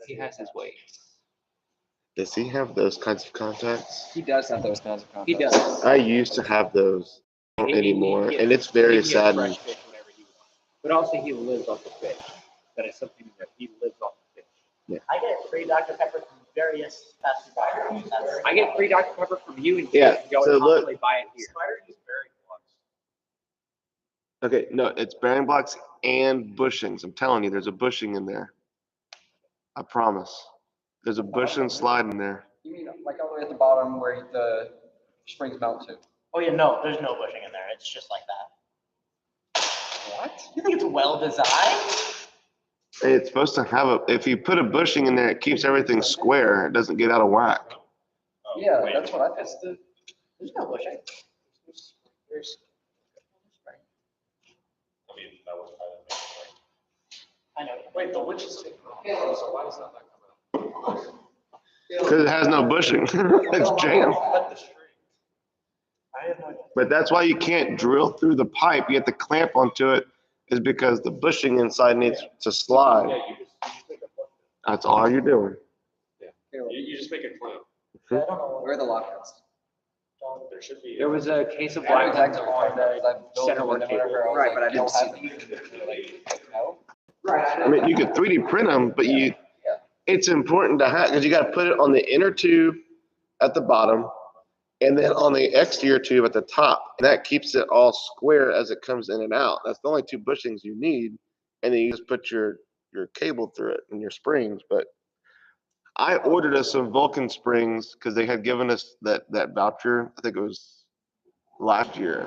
Speaker 6: He has his ways.
Speaker 1: Does he have those kinds of contacts?
Speaker 4: He does have those kinds of contacts.
Speaker 6: He does.
Speaker 1: I used to have those, don't anymore, and it's very
Speaker 6: He can get
Speaker 1: saddening.
Speaker 6: fresh fish whenever he wants. But also he lives off the fish. That is something that he lives off the fish.
Speaker 8: I get free Dr. Pepper from various fast food restaurants.
Speaker 6: I get free Dr. Pepper from you and
Speaker 1: Yeah,
Speaker 6: you
Speaker 1: so
Speaker 6: always
Speaker 1: look-
Speaker 6: constantly buy it here.
Speaker 9: Spider is very close.
Speaker 1: Okay, no, it's bearing blocks and bushings. I'm telling you, there's a bushing in there. I promise. There's a bushing slide in there.
Speaker 4: You mean like all the way at the bottom where the springs mount to?
Speaker 8: Oh yeah, no, there's no bushing in there. It's just like that. What? You think it's well designed?
Speaker 1: It's supposed to have a, if you put a bushing in there, it keeps everything square. It doesn't get out of whack.
Speaker 4: Yeah, that's what I thought.
Speaker 8: There's no bushing. There's.
Speaker 9: I mean, that was kind of making
Speaker 8: I know.
Speaker 9: Wait, the witch is taking off. So why does that not come out?
Speaker 1: Because it has no bushing. It's jammed.
Speaker 9: Cut the string.
Speaker 8: I have no idea.
Speaker 1: But that's why you can't drill through the pipe. You have to clamp onto it, is because the bushing inside needs to slide.
Speaker 9: Yeah, you just make a plug.
Speaker 1: That's all you're doing.
Speaker 9: You just make a clamp.
Speaker 8: I don't know.
Speaker 4: Where are the lockouts?
Speaker 9: There should be.
Speaker 6: There was a case of
Speaker 4: I know
Speaker 6: black
Speaker 4: exactly
Speaker 6: on the center
Speaker 4: one
Speaker 6: cable.
Speaker 4: Right, but I didn't see them. No? Right.
Speaker 1: I mean, you could 3D print them, but it's important to have, because you got to put it on the inner tube at the bottom and then on the exterior tube at the top. And that keeps it all square as it comes in and out. That's the only two bushings you need. And then you just put your cable through it and your springs. But I ordered us some Vulcan springs because they had given us that voucher. I think it was last year,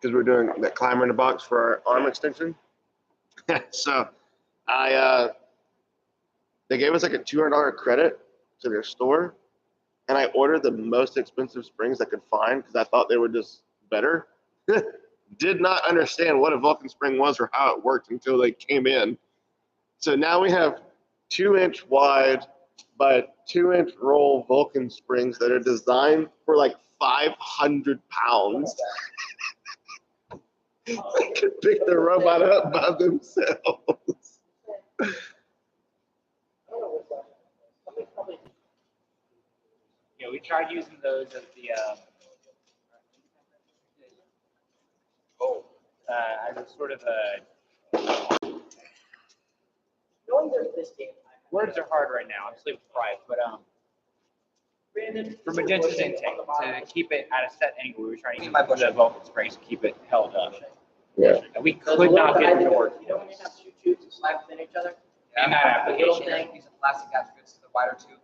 Speaker 1: because we're doing that climber in the box for our arm extension. So they gave us like a $200 credit to their store, and I ordered the most expensive springs I could find because I thought they were just better. Did not understand what a Vulcan spring was or how it worked until they came in. So now we have 2-inch wide by 2-inch roll Vulcan springs that are designed for like 500 pounds. They could pick the robot up by themselves.
Speaker 6: Yeah, we tried using those as the as a sort of a
Speaker 8: Knowing there's this game.
Speaker 6: words are hard right now. I'm sleeping deprived, but
Speaker 8: For Magenta's intake, to keep it at a set angle, we were trying to
Speaker 4: My
Speaker 8: use
Speaker 4: bushing.
Speaker 8: the Vulcan springs to keep it held up.
Speaker 1: Yeah.
Speaker 8: And we could not get it to work.
Speaker 10: You don't have two tubes slide within each other?
Speaker 8: In that
Speaker 4: The little
Speaker 8: application.
Speaker 4: thing, piece of plastic that fits to the wider tube.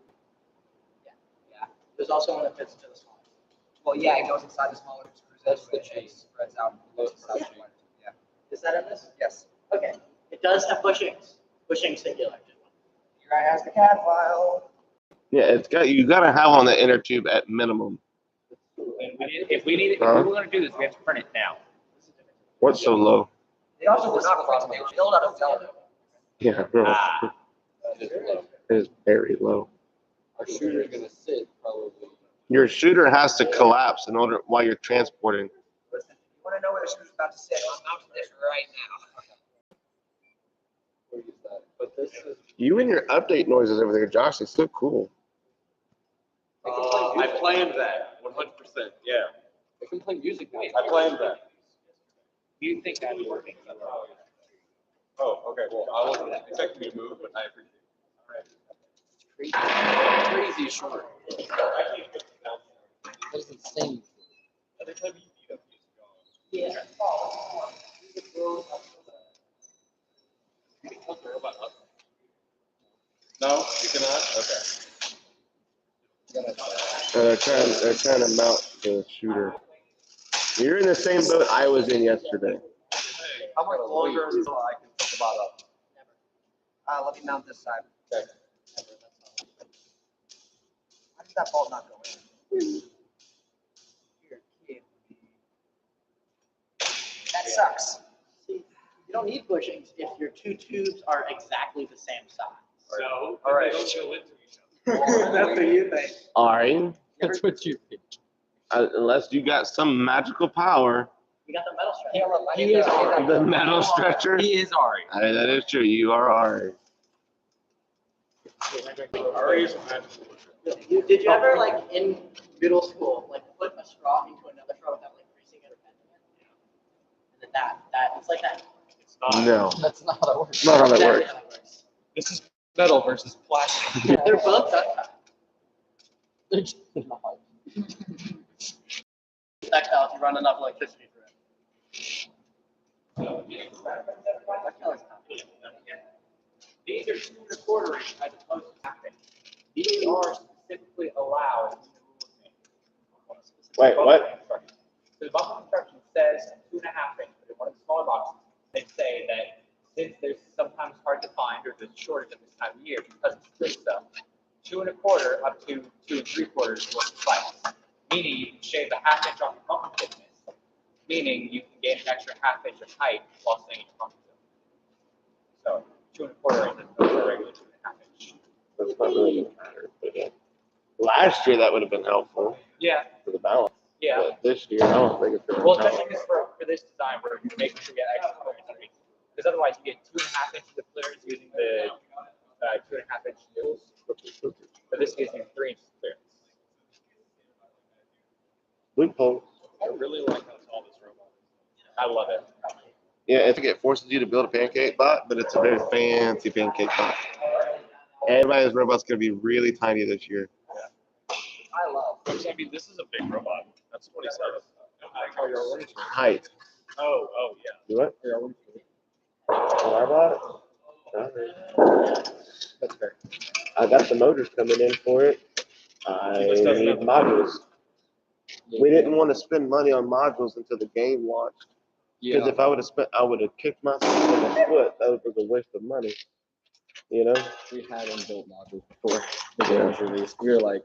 Speaker 10: Yeah. There's also one that fits into the small.
Speaker 4: Well, yeah, it goes inside the smaller screws.
Speaker 2: That's the
Speaker 4: and
Speaker 2: chase.
Speaker 4: Spreads out.
Speaker 2: Both
Speaker 4: Inside the
Speaker 2: sides.
Speaker 4: wider tube. Yeah.
Speaker 10: Is that in this?
Speaker 4: Yes.
Speaker 10: Okay. It does have bushings. Bushing singular.
Speaker 4: Your guy has the CAD file.
Speaker 1: Yeah, it's got you got to have on the inner tube at minimum.
Speaker 8: If we were going to do this, we have to print it now.
Speaker 1: What's so low?
Speaker 4: They also were not printed. They were built out of velvet.
Speaker 1: Yeah, no,
Speaker 8: Ah,
Speaker 2: It is low.
Speaker 1: it is very low.
Speaker 2: Our shooter is gonna sit probably.
Speaker 1: Your shooter has to collapse in order while you're transporting.
Speaker 4: Listen, you want to know where the shooter's about to sit? I'm mounting this right now.
Speaker 2: Where is that? But this is.
Speaker 1: You and your update noises over there, Josh, it's so cool.
Speaker 7: I planned that, 100%, yeah.
Speaker 2: I can play music now.
Speaker 7: I planned that.
Speaker 8: do you think that'd be working?
Speaker 7: Oh, okay, well, I wasn't expecting you to move, but I appreciate it.
Speaker 2: Crazy short. That's insane.
Speaker 10: Yeah.
Speaker 7: No, you cannot? Okay.
Speaker 1: They're trying to mount the shooter. You're in the same boat I was in yesterday.
Speaker 3: How much longer until I can put the bot up?
Speaker 4: Let me mount this side.
Speaker 3: Okay.
Speaker 4: How does that bolt not go in? That sucks.
Speaker 10: See, you don't need bushings if your two tubes are exactly the same size.
Speaker 6: So,
Speaker 3: All right.
Speaker 6: they don't chill into each
Speaker 10: That's what you think.
Speaker 1: Alright.
Speaker 2: That's what you think.
Speaker 1: Unless you got some magical power.
Speaker 10: You got the metal strap.
Speaker 4: Caleb, I
Speaker 8: He
Speaker 4: need
Speaker 8: is
Speaker 4: to-
Speaker 8: Ari.
Speaker 1: The metal stretcher.
Speaker 8: He is Ari.
Speaker 1: That is true. You are Ari.
Speaker 6: Ari's magical.
Speaker 10: Did you ever, like, in middle school, like, put a straw into another straw without, like, greasing it or bending it? And then that, it's like that.
Speaker 6: It's not.
Speaker 1: No.
Speaker 2: That's not how that works.
Speaker 1: Not how that
Speaker 10: Exactly
Speaker 1: works.
Speaker 10: how it works.
Speaker 2: This is metal versus plastic.
Speaker 10: They're both ductile.
Speaker 2: It's not.
Speaker 10: Ductile if you run enough electricity through it. Ductile is not.
Speaker 6: These are 2 1/4 inch as opposed to half inch. These are specifically allowed in the rule of
Speaker 1: Wait, what?
Speaker 6: So the buckle instruction says 2 1/2 inch, but in one of the smaller boxes, they say that since there's sometimes hard to find or there's a shortage at this time of year because it's good stuff, 2 1/4 up to 2 3/4 will suffice. Meaning you can shave a ½ inch off the pumping thickness, meaning you can gain an extra ½ inch of height while staying in your pumping zone. So 2 1/4 inch is a regular 2 1/2 inch.
Speaker 1: That's not really gonna matter. But yeah. Last year that would have been helpful
Speaker 6: Yeah,
Speaker 1: for the balance.
Speaker 6: yeah.
Speaker 1: But this year, I don't think it's gonna
Speaker 6: Well,
Speaker 1: help.
Speaker 6: especially for this design where you're making sure you get extra clearance underneath. Because otherwise you get 2 1/2 inches of clearance using the 2 1/2 inch needles. But this gives you 3 inches of clearance.
Speaker 1: Loophole.
Speaker 6: I really like how tall this robot is. I love it.
Speaker 1: Yeah, it forces you to build a pancake bot, but it's a very fancy pancake bot. Everybody's robot's gonna be really tiny this year.
Speaker 4: I love.
Speaker 6: I mean, this is a big robot. That's what he said.
Speaker 1: Height.
Speaker 6: Oh, yeah.
Speaker 1: Do what? When I bought it?
Speaker 6: That's fair.
Speaker 1: I got the motors coming in for it. I need modules. We didn't want to spend money on modules until the game launched. Because if I would have spent, I would have kicked myself in the foot. That was a waste of money. You know?
Speaker 2: We had inbuilt modules before the game was released. We were like,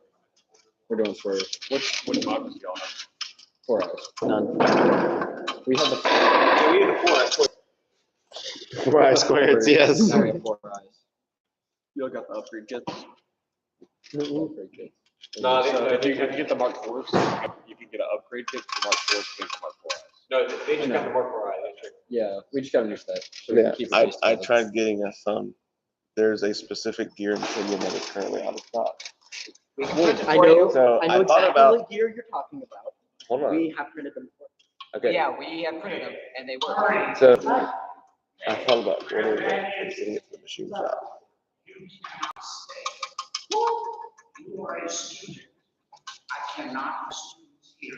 Speaker 2: we're doing swerve.
Speaker 6: What modules do y'all have?
Speaker 2: 4 hours. None. We had the
Speaker 3: Yeah, we need the 4 eyes.
Speaker 1: 4 I squared, yes.
Speaker 2: Now we have 4 eyes.
Speaker 3: You got the upgrade kits.
Speaker 2: Very good.
Speaker 7: No, if you get the Mark 4s, you can get an upgrade kit for the Mark 4s against the Mark 4 eyes. No, they just got the Mark 4 eyes.
Speaker 2: Yeah, we just got a new set. So we can
Speaker 1: Yeah,
Speaker 2: keep it
Speaker 1: I
Speaker 2: based on
Speaker 1: tried getting us some. There's a specific gear in Kenya that is currently out of stock.
Speaker 10: I know,
Speaker 1: So
Speaker 10: I
Speaker 1: I
Speaker 10: know
Speaker 1: thought
Speaker 10: exactly
Speaker 1: about-
Speaker 10: what gear you're talking about.
Speaker 1: Hold on.
Speaker 10: We have printed them before.
Speaker 1: Okay.
Speaker 4: Yeah, we have printed them and they work.
Speaker 1: So I thought about ordering it and sending it to the machine shop.
Speaker 5: I cannot have students here.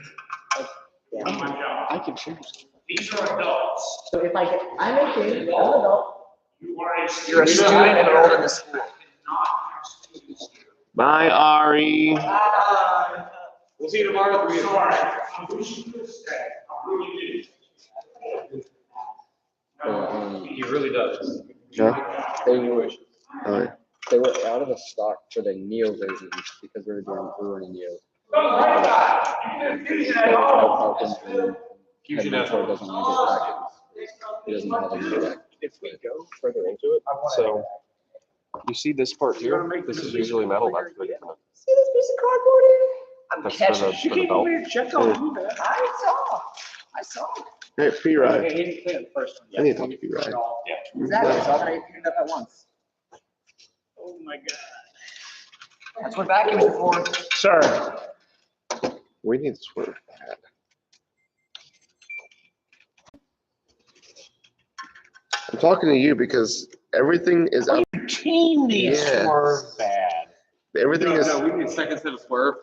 Speaker 5: On my job.
Speaker 1: I can choose.
Speaker 5: These are adults.
Speaker 10: So if I'm a kid, I'm an adult.
Speaker 5: You are a student.
Speaker 4: You're a student enrolled in the school.
Speaker 5: Cannot have students here.
Speaker 1: Bye, Ari.
Speaker 7: We'll see you tomorrow at 3.
Speaker 5: Sorry, I wish you could stay. I really do.
Speaker 7: He really does.
Speaker 1: Yeah.
Speaker 12: They were,
Speaker 1: Alright.
Speaker 12: they were out of stock for the Neo versions because we were running Neo.
Speaker 5: Don't like that. You can fusion at home.
Speaker 12: Fusion doesn't use it back. He doesn't have a new back.
Speaker 7: If we go further into it, so you see this part here? This is usually metal. That's good.
Speaker 10: See this piece of cardboard here? I'm
Speaker 7: That's
Speaker 10: catching.
Speaker 7: for the belt.
Speaker 5: Check on you.
Speaker 10: I saw.
Speaker 1: Hey, P-Ride.
Speaker 8: Okay, he didn't clear the first one.
Speaker 1: I need to talk to P-Ride.
Speaker 10: Exactly. So I'm gonna pick it up at once.
Speaker 5: Oh my God.
Speaker 10: That's what vacuum is for.
Speaker 5: Sir.
Speaker 1: We need swerve pad. I'm talking to you because everything is out.
Speaker 5: Team needs
Speaker 1: Yes.
Speaker 5: swerve bad.
Speaker 1: Everything is.
Speaker 7: we need a second set of swerve.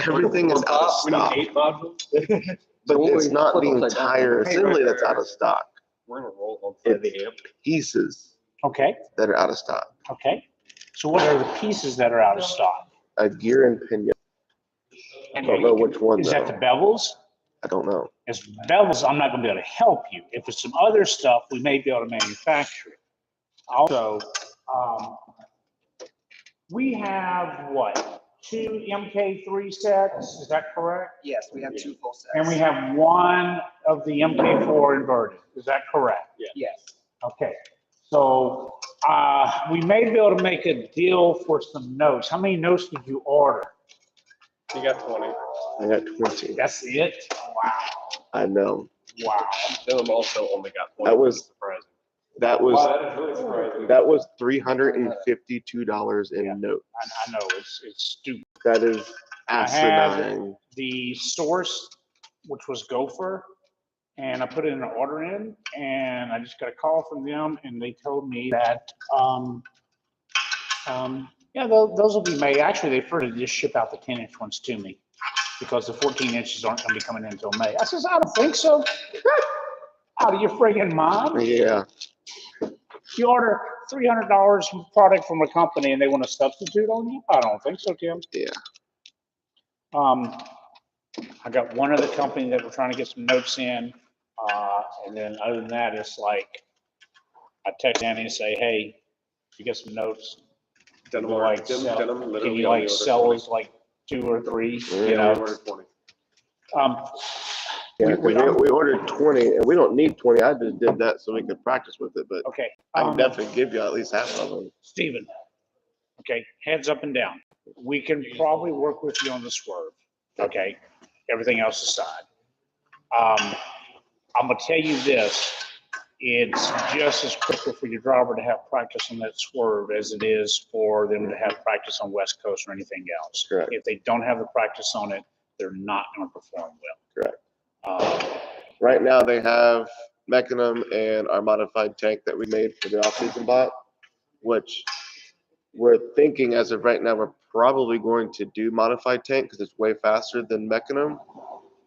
Speaker 1: Everything is out of
Speaker 7: We need
Speaker 1: stock.
Speaker 7: 8 modules.
Speaker 1: But
Speaker 12: So
Speaker 1: it's not
Speaker 12: flip
Speaker 1: the
Speaker 12: upside down.
Speaker 1: entire assembly that's out of stock.
Speaker 7: We're gonna roll on side of the amp.
Speaker 1: Pieces
Speaker 5: Okay,
Speaker 1: that are out of stock.
Speaker 5: okay. So what are the pieces that are out of stock?
Speaker 1: A gear and pinion. I don't know which one
Speaker 5: Is that the
Speaker 1: though.
Speaker 5: bevels?
Speaker 1: I don't know.
Speaker 5: As bevels, I'm not gonna be able to help you. If it's some other stuff, we may be able to manufacture it. Also, we have what, 2 MK3 sets, is that correct?
Speaker 4: Yes, we have 2 full sets.
Speaker 5: And we have 1 of the MK4 inverted, is that correct?
Speaker 4: Yes.
Speaker 5: Okay, so, we may be able to make a deal for some notes. How many notes did you order?
Speaker 7: You got 20.
Speaker 1: I got 20.
Speaker 5: That's it? Wow,
Speaker 1: I know.
Speaker 5: wow.
Speaker 7: Dylan also only got 20.
Speaker 1: That was-
Speaker 7: surprising.
Speaker 1: That was
Speaker 7: Wow, that is really surprising.
Speaker 1: that was $352 in
Speaker 5: Yeah.
Speaker 1: notes.
Speaker 5: I know, it's stupid.
Speaker 1: That is asinine.
Speaker 5: The source, which was Gopher, and I put in an order in, and I just got a call from them, and they told me that, yeah, those will be made. Actually, they prefer to just ship out the 10-inch ones to me because the 14 inches aren't gonna be coming in until May. I says, I don't think so. Out of your friggin' mind?
Speaker 1: Yeah.
Speaker 5: You order $300 product from a company and they want to substitute on you? I don't think so, Tim.
Speaker 1: Yeah.
Speaker 5: I got one other company that we're trying to get some notes in. And then other than that, it's like, I text Annie and say, hey, you get some notes?
Speaker 7: Denim,
Speaker 5: Can you like
Speaker 7: Denim,
Speaker 5: sell-
Speaker 7: Denim
Speaker 5: Can
Speaker 7: literally
Speaker 5: you
Speaker 7: only
Speaker 5: like
Speaker 7: ordered
Speaker 5: sell
Speaker 7: 20.
Speaker 5: us like 2 or 3,
Speaker 1: Yeah,
Speaker 5: you
Speaker 7: We
Speaker 5: know?
Speaker 7: ordered 20.
Speaker 1: Yeah, 'cause we ordered 20 and we don't need 20. I just did that so we could practice with it, but
Speaker 5: Okay.
Speaker 1: I can definitely give you at least half of them.
Speaker 5: Steven, okay, heads up and down. We can probably work with you on the swerve, okay? Everything else aside. I'm gonna tell you this, it's just as quicker for your driver to have practice on that swerve as it is for them to have practice on West Coast or anything else.
Speaker 1: Correct.
Speaker 5: If they don't have the practice on it, they're not gonna perform well.
Speaker 1: Correct.
Speaker 5: Um,
Speaker 1: Right now they have Mechanism and our modified tank that we made for the off-season bot, which we're thinking as of right now, we're probably going to do modified tank because it's way faster than Mechanism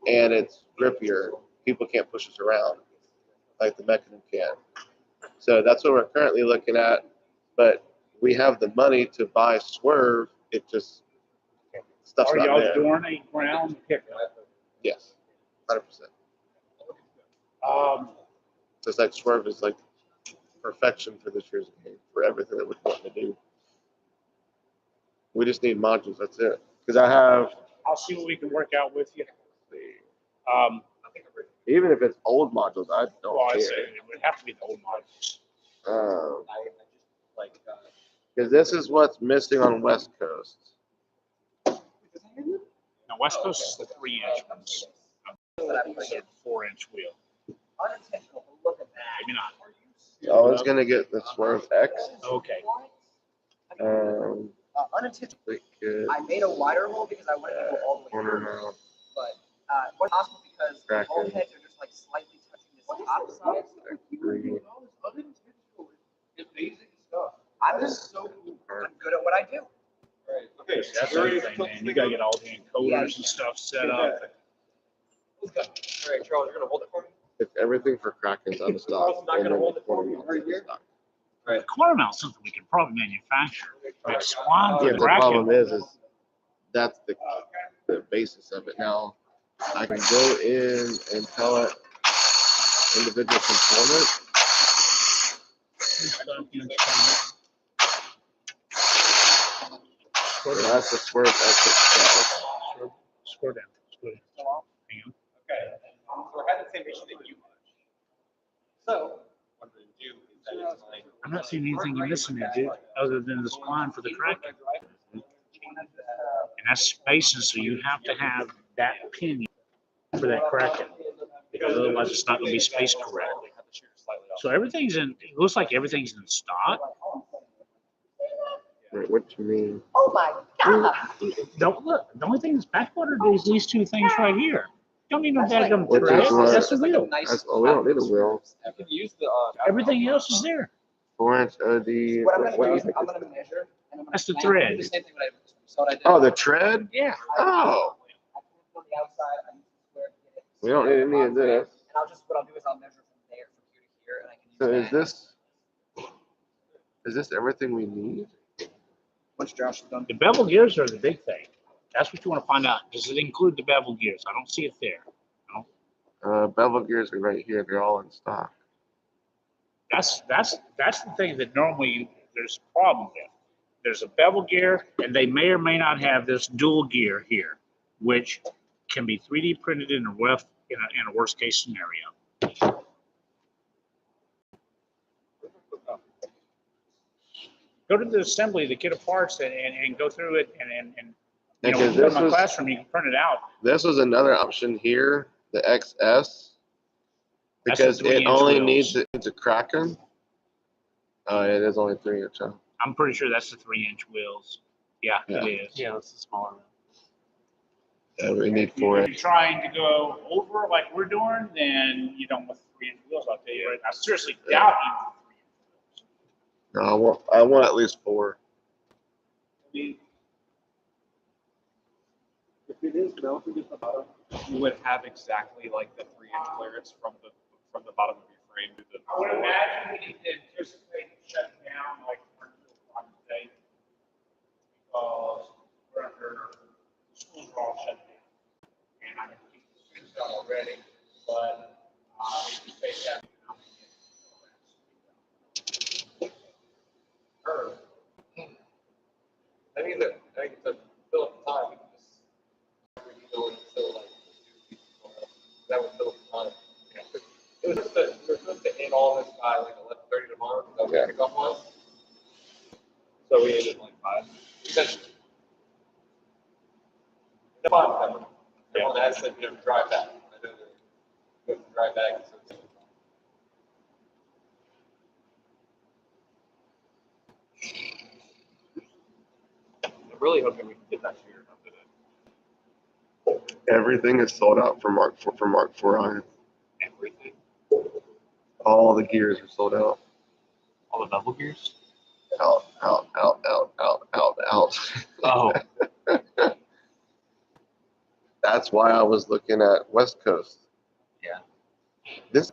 Speaker 1: and it's grippier. People can't push us around like the Mechanism can. So that's what we're currently looking at, but we have the money to buy swerve. It just, stuff's
Speaker 5: Are
Speaker 1: not
Speaker 5: y'all
Speaker 1: there.
Speaker 5: doing a ground pickup?
Speaker 1: Yes, 100%.
Speaker 5: Um,
Speaker 1: Just like swerve is like perfection for this year's game, for everything that we're wanting to do. We just need modules, that's it. Because I have,
Speaker 5: I'll see what we can work out with you.
Speaker 1: even if it's old modules, I don't
Speaker 5: Well, I
Speaker 1: care.
Speaker 5: say it would have to be the old models.
Speaker 1: Because this is what's missing on West Coast.
Speaker 5: Now, West Coast is the 3-inch ones. I'm putting a 4-inch wheel.
Speaker 4: Unintentional, but look at that.
Speaker 5: Maybe not.
Speaker 1: I was gonna get the Swerve X.
Speaker 5: Okay.
Speaker 4: Unintentional.
Speaker 1: We could
Speaker 4: I made a wider hole because I wanted to go all the way
Speaker 1: corner
Speaker 4: through.
Speaker 1: now.
Speaker 4: But it wasn't possible because the
Speaker 1: Cracking.
Speaker 4: hole heads are just like slightly touching this top side.
Speaker 1: Three.
Speaker 9: It's basic stuff.
Speaker 4: I'm just I'm good at what I do.
Speaker 7: Okay,
Speaker 5: That's the other thing, man. You gotta get all the encoders and stuff set up.
Speaker 3: Let's go. All right, Charles, you're gonna hold it for me?
Speaker 1: If everything for Kraken's out of stock,
Speaker 3: Charles is not
Speaker 1: and
Speaker 3: gonna
Speaker 1: then
Speaker 3: hold it for me
Speaker 1: quarter
Speaker 3: right
Speaker 1: mount's out of
Speaker 3: here?
Speaker 1: stock.
Speaker 5: The quarter mount's something we can probably manufacture. Like Swan
Speaker 1: Yeah,
Speaker 5: for
Speaker 1: but the problem
Speaker 5: Kraken.
Speaker 1: is that's the basis of it. Now, I can go in and tell it individual component. So that's the swerve itself.
Speaker 5: Scroll down. Scroll down. Hang on.
Speaker 9: Okay, so I had the same issue that you had. So, what I'm gonna do is that it's like.
Speaker 5: I'm not seeing anything you're missing there, dude, other than the spline for the Kraken. And that's spacing, so you have to have that pin for that Kraken, because otherwise it's not gonna be spaced correctly. So everything's in, it looks like everything's in stock.
Speaker 1: Wait, what do you mean?
Speaker 10: Oh my God.
Speaker 5: Don't look, the only thing that's backordered is these two things right here. Don't need no daggum
Speaker 1: Which is
Speaker 5: thread,
Speaker 1: what-
Speaker 5: that's the wheel.
Speaker 1: Oh, we don't need a wheel.
Speaker 9: You can use the,
Speaker 5: Everything else is there.
Speaker 1: 4-inch OD.
Speaker 4: What I'm gonna do is I'm gonna measure. And I'm gonna
Speaker 5: That's the
Speaker 4: plan
Speaker 5: thread.
Speaker 4: the same thing what I did.
Speaker 1: Oh, the tread?
Speaker 5: Yeah.
Speaker 1: Oh,
Speaker 4: I put it on the outside, I use the square to get it.
Speaker 1: we don't need any of this.
Speaker 4: And what I'll do is I'll measure from there, from here to here, and I can use
Speaker 1: So
Speaker 4: that.
Speaker 1: is this everything we need?
Speaker 4: Once Josh is done.
Speaker 5: The bevel gears are the big thing. That's what you want to find out. Does it include the bevel gears? I don't see it there. No.
Speaker 1: Bevel gears are right here. They're all in stock.
Speaker 5: That's the thing that normally there's a problem with. There's a bevel gear, and they may or may not have this dual gear here, which can be 3D printed in a worst case scenario. Go to the assembly, the kit of parts, and go through it, and you know,
Speaker 1: Because
Speaker 5: when you go
Speaker 1: this
Speaker 5: to my
Speaker 1: was-
Speaker 5: classroom, you can print it out.
Speaker 1: This was another option here, the XS,
Speaker 5: That's the
Speaker 1: because it
Speaker 5: 3-inch
Speaker 1: only
Speaker 5: wheels.
Speaker 1: needs a Kraken. Oh, it is only 3-inch. Huh?
Speaker 5: I'm pretty sure that's the 3-inch wheels. Yeah,
Speaker 1: Yeah.
Speaker 5: it is.
Speaker 8: Yeah, that's the smaller one.
Speaker 1: Yeah, we need
Speaker 5: If
Speaker 1: 4-inch.
Speaker 5: you're trying to go over like we're doing, then you don't want 3-inch wheels. I'll tell you right. I seriously doubt you want 3-inch wheels.
Speaker 1: No, I want at least 4.
Speaker 9: I mean, if it is mounted at the bottom, you would have exactly like the 3-inch clearance from the bottom of your frame to the.
Speaker 5: I would imagine we need to anticipate shutting down like our today, because we're under, schools are all shut down. And I can keep the students out already, but anticipate that.
Speaker 9: I think it's a fill up the time. That would fill up the time. It was just that we were supposed to end all this by like 11:30 tomorrow. That was kickoff was. So we ended like 5. Essentially. The bottom number. Everyone has said you know drive back. I know you have to drive back. So it's- I'm really hoping we can get that shooter up to the
Speaker 1: Everything is sold out for Mark 4 iron.
Speaker 9: everything.
Speaker 1: All the gears are sold out.
Speaker 9: All the double gears.
Speaker 1: Out.
Speaker 9: Oh.
Speaker 1: That's why I was looking at West Coast.
Speaker 9: Yeah.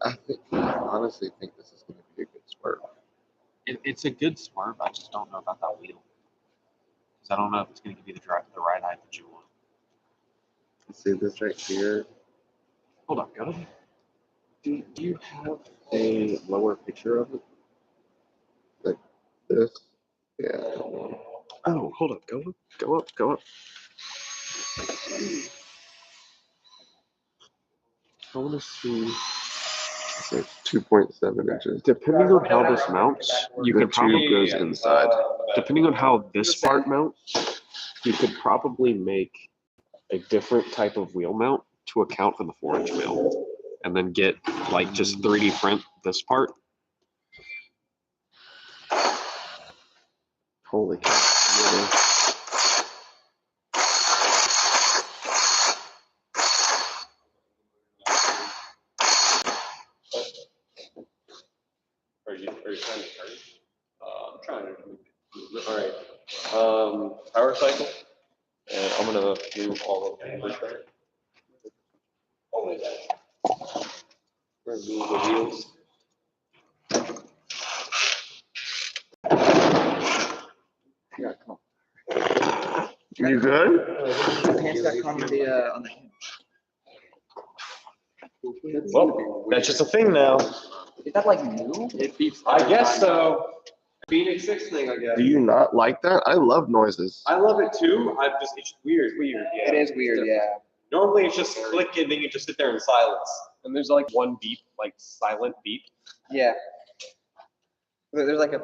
Speaker 1: I honestly think this is going to be a good swerve.
Speaker 9: It's a good swerve. I just don't know about that wheel. Because I don't know if it's going to give you the right height that you want.
Speaker 1: See this right here?
Speaker 9: Hold on, go ahead.
Speaker 1: Do you have a lower picture of it? Like this? Yeah. Oh, hold up. Go up. I want to see. It's 2.7 inches.
Speaker 12: Depending on how this mounts, you
Speaker 1: The
Speaker 12: could probably,
Speaker 1: tube goes inside.
Speaker 12: depending on how this part mounts, you could probably make a different type of wheel mount to account for the 4-inch wheel, and then get like just 3D print this part.
Speaker 1: Holy cow. Really?
Speaker 7: Are you trying to turn?
Speaker 12: I'm trying to. All right.
Speaker 3: power cycle, and I'm gonna do all of them this time. Only that. Remove the wheels.
Speaker 4: Yeah, come
Speaker 1: You good?
Speaker 4: on. Pants got caught on the hinge.
Speaker 3: Well, that's just a thing now.
Speaker 4: Is that like new?
Speaker 9: It beeps.
Speaker 3: I guess so. Phoenix 6 thing, I guess.
Speaker 1: Do you not like that? I love noises.
Speaker 3: I love it too. It's weird, yeah.
Speaker 4: It is weird, yeah.
Speaker 3: Normally it's just click and then you just sit there in silence. And there's like one beep, like silent beep.
Speaker 4: Yeah. There's like a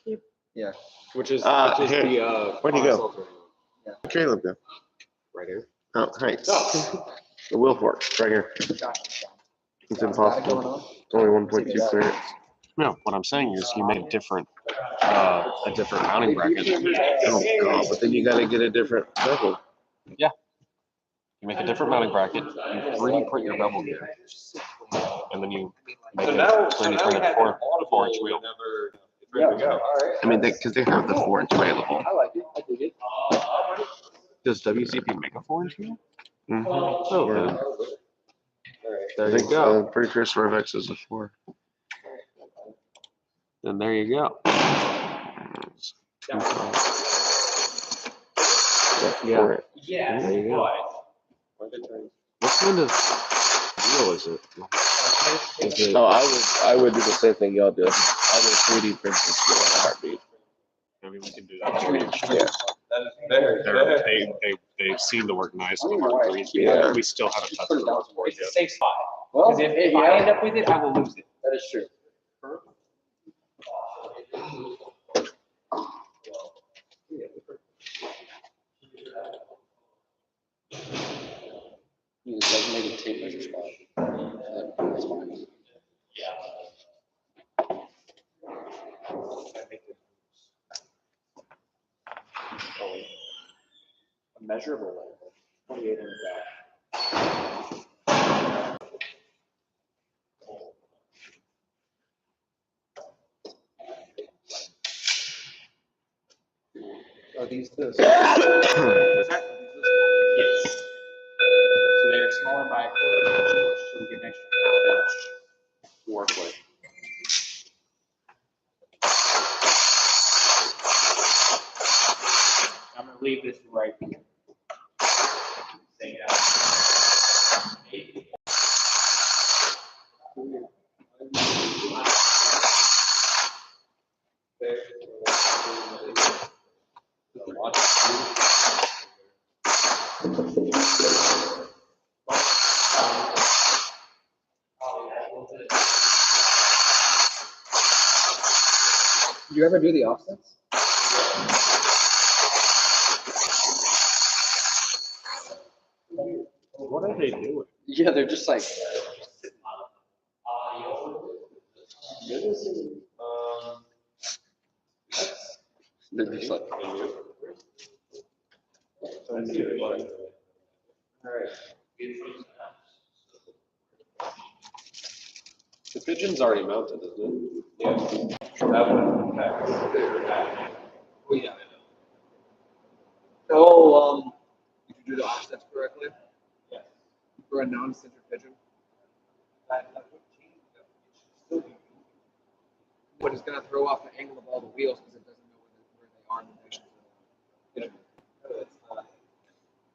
Speaker 4: beep. Yeah.
Speaker 3: Which is,
Speaker 1: Here.
Speaker 3: the
Speaker 1: Where'd you go? Caleb go.
Speaker 3: Right here.
Speaker 1: Oh, hey. The wheel fork, right here. It's impossible. It's only 1.2 clearance.
Speaker 12: No, what I'm saying is you make a different mounting bracket.
Speaker 1: Oh, God, but then you gotta get a different bevel.
Speaker 12: You make a different mounting bracket, you 3D print your bevel gear, and then you make a 3D printed 4-inch wheel.
Speaker 1: I mean, because they have the 4-inch available.
Speaker 9: I like it. I dig it.
Speaker 12: Does WCP make a 4-inch wheel?
Speaker 1: Mhm.
Speaker 12: Oh,
Speaker 1: Yeah.
Speaker 12: there
Speaker 1: I
Speaker 12: you
Speaker 1: think
Speaker 12: go.
Speaker 1: I'm pretty sure Cervex is a 4.
Speaker 12: Then there you go.
Speaker 1: Yeah.
Speaker 6: Yeah,
Speaker 12: There you go.
Speaker 6: but
Speaker 12: What kind of wheel is it? Is it?
Speaker 1: Oh, I would do the same thing y'all did. I would 3D print this wheel in a heartbeat.
Speaker 12: Maybe we can do that.
Speaker 1: Yeah.
Speaker 3: That is very,
Speaker 12: They've seen the work nice on the Mark IIIs.
Speaker 1: Yeah.
Speaker 12: We still haven't touched the Mark IVs
Speaker 6: it's a
Speaker 12: yet.
Speaker 6: safe spot.
Speaker 9: Well,
Speaker 6: Because if I end up with it, I will lose it.
Speaker 9: that is true.
Speaker 2: You just like make a tape measure spot. That's fine.
Speaker 9: A measurable level, 28 in the back.
Speaker 4: Are these the?
Speaker 6: Yes. So they're smaller by a quarter of an inch, so we get an extra half inch to work with. I'm gonna leave this right here. Say that.
Speaker 4: Do you ever do the offsets?
Speaker 12: What are they doing?
Speaker 4: Yeah, they're just like. They're just like.
Speaker 3: The pigeon's already mounted, isn't it? Yeah.
Speaker 4: Oh, did you do the offsets correctly?
Speaker 6: Yes.
Speaker 4: For a non-center pigeon? But it's gonna throw off the angle of all the wheels because it doesn't know where they are in relation to the.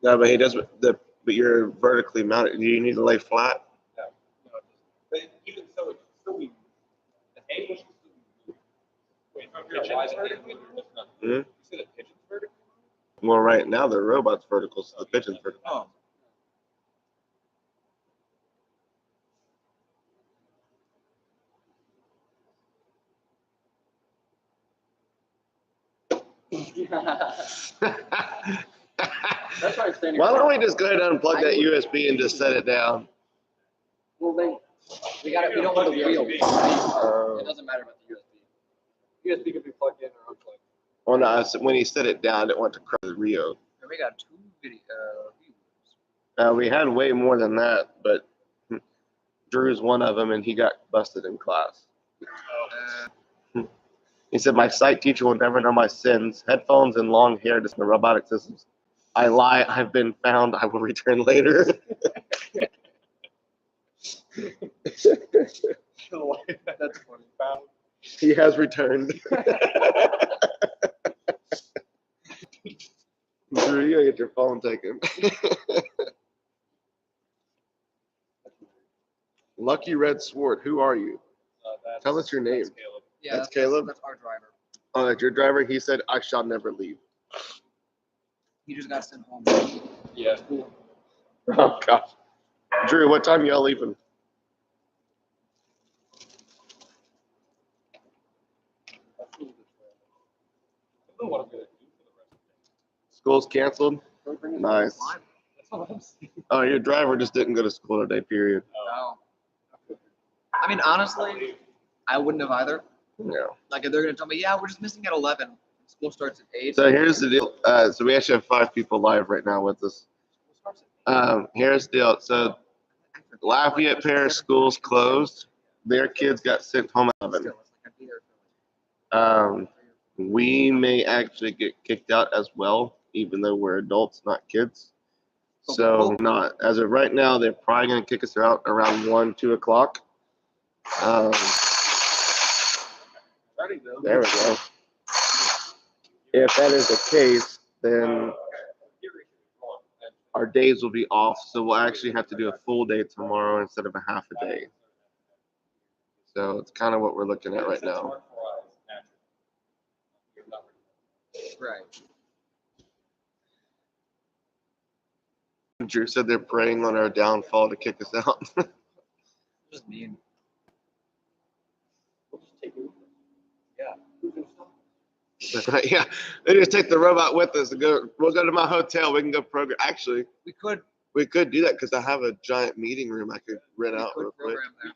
Speaker 1: No, but he does but you're vertically mounted. Do you need to lay flat?
Speaker 9: But even so, it still be, the angle should still be. Wait,
Speaker 6: Pigeon's
Speaker 9: vertically?
Speaker 1: Hmm?
Speaker 9: You said a pigeon's vertical?
Speaker 1: Well, right now the robot's vertical, so the pigeon's vertical.
Speaker 4: Oh.
Speaker 9: That's why I'm standing.
Speaker 1: Why don't we just go ahead and unplug that USB and just set it down?
Speaker 4: Well, we don't want the wheel. It doesn't matter about the USB.
Speaker 9: USB can be plugged in or unplugged.
Speaker 1: Well, no, when he set it down, it went to crush the Rio.
Speaker 4: And we got 2 views.
Speaker 1: We had way more than that, but Drew's one of them, and he got busted in class. He said, my sight teacher will never know my sins. Headphones and long hair, just the robotic systems. I lie, I've been found, I will return later.
Speaker 9: That's funny. Found.
Speaker 1: He has returned. Drew, you gotta get your phone taken. Lucky Red Sword, who are you? Tell us your name.
Speaker 9: That's Caleb.
Speaker 4: Yeah,
Speaker 1: That's Caleb?
Speaker 4: That's our driver.
Speaker 1: Oh, that's your driver? He said, I shall never leave.
Speaker 4: He just got sent home.
Speaker 9: Yeah, cool.
Speaker 1: Oh, gosh. Drew, what time y'all leaving?
Speaker 9: I don't know what I'm gonna do for the rest of the
Speaker 1: School's canceled?
Speaker 9: day.
Speaker 1: Nice.
Speaker 9: That's all I'm saying.
Speaker 1: Oh, your driver just didn't go to school today, period.
Speaker 4: No. I mean, honestly, I wouldn't have either.
Speaker 1: Yeah.
Speaker 4: Like, if they're going to tell me, yeah, we're just missing at 11. School starts at 8.
Speaker 1: So here's the deal. So we actually have 5 people live right now with us. Here's the deal. So Lafayette Parish School's closed. Their kids got sent home at 11. We may actually get kicked out as well, even though we're adults, not kids. So not as of right now, they're probably going to kick us out around 1, 2 o'clock. There we go. If that is the case, then our days will be off, so we'll actually have to do a full day tomorrow instead of a half a day. So it's kind of what we're looking at right now.
Speaker 4: Right.
Speaker 1: Drew said they're preying on our downfall to kick us out.
Speaker 4: Just mean.
Speaker 1: Yeah, they just take the robot with us and go. We'll go to my hotel. We can go program. Actually,
Speaker 4: We could
Speaker 1: do that because I have a giant meeting room I could rent out real quick.
Speaker 4: program there.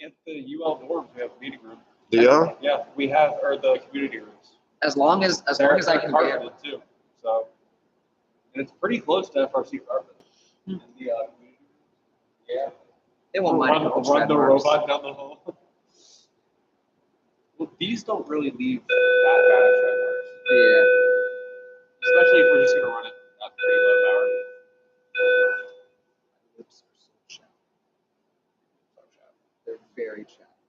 Speaker 9: At the UL dorms, we have a meeting room.
Speaker 1: Do y'all?
Speaker 9: Yeah, we have, or the community rooms.
Speaker 4: As long as I can be able.
Speaker 9: Too. So, and it's pretty close to FRC carpet. And the community. Yeah.
Speaker 4: They won't mind. if we
Speaker 9: Run
Speaker 4: spread
Speaker 9: the
Speaker 4: arms.
Speaker 9: robot down the hall. Well, these don't really leave that bad of tremors.
Speaker 4: Yeah.
Speaker 9: Especially if we're just gonna run it at pretty low power.
Speaker 4: Lips are so chapped. They're very chapped.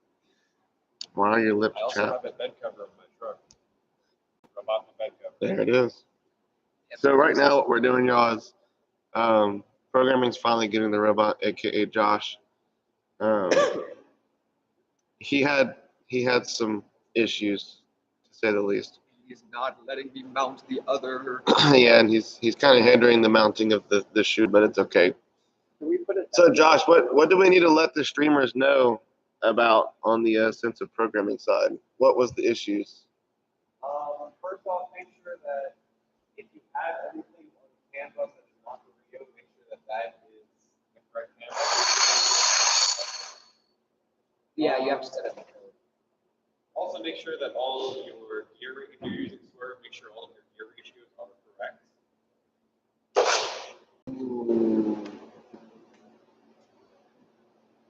Speaker 1: Why are your lips
Speaker 9: I also
Speaker 1: chapped?
Speaker 9: have a bed cover on my truck. I bought the bed cover.
Speaker 1: There it is. So right now, what we're doing, y'all, is programming's finally getting the robot, aka Josh. He had some issues, to say the least.
Speaker 4: He's not letting me mount the other.
Speaker 1: Yeah, and he's kind of hindering the mounting of the shoe, but it's okay. So Josh, what do we need to let the streamers know about on the sense of programming side? What was the issues?
Speaker 9: First off, make sure that if you have everything on canvas that is not the Rio, make sure that that is the correct canvas.
Speaker 4: Yeah, you have to set it.
Speaker 9: Also, make sure that all of your gear, if you're using Swerve, make sure all of your gear ratios are correct.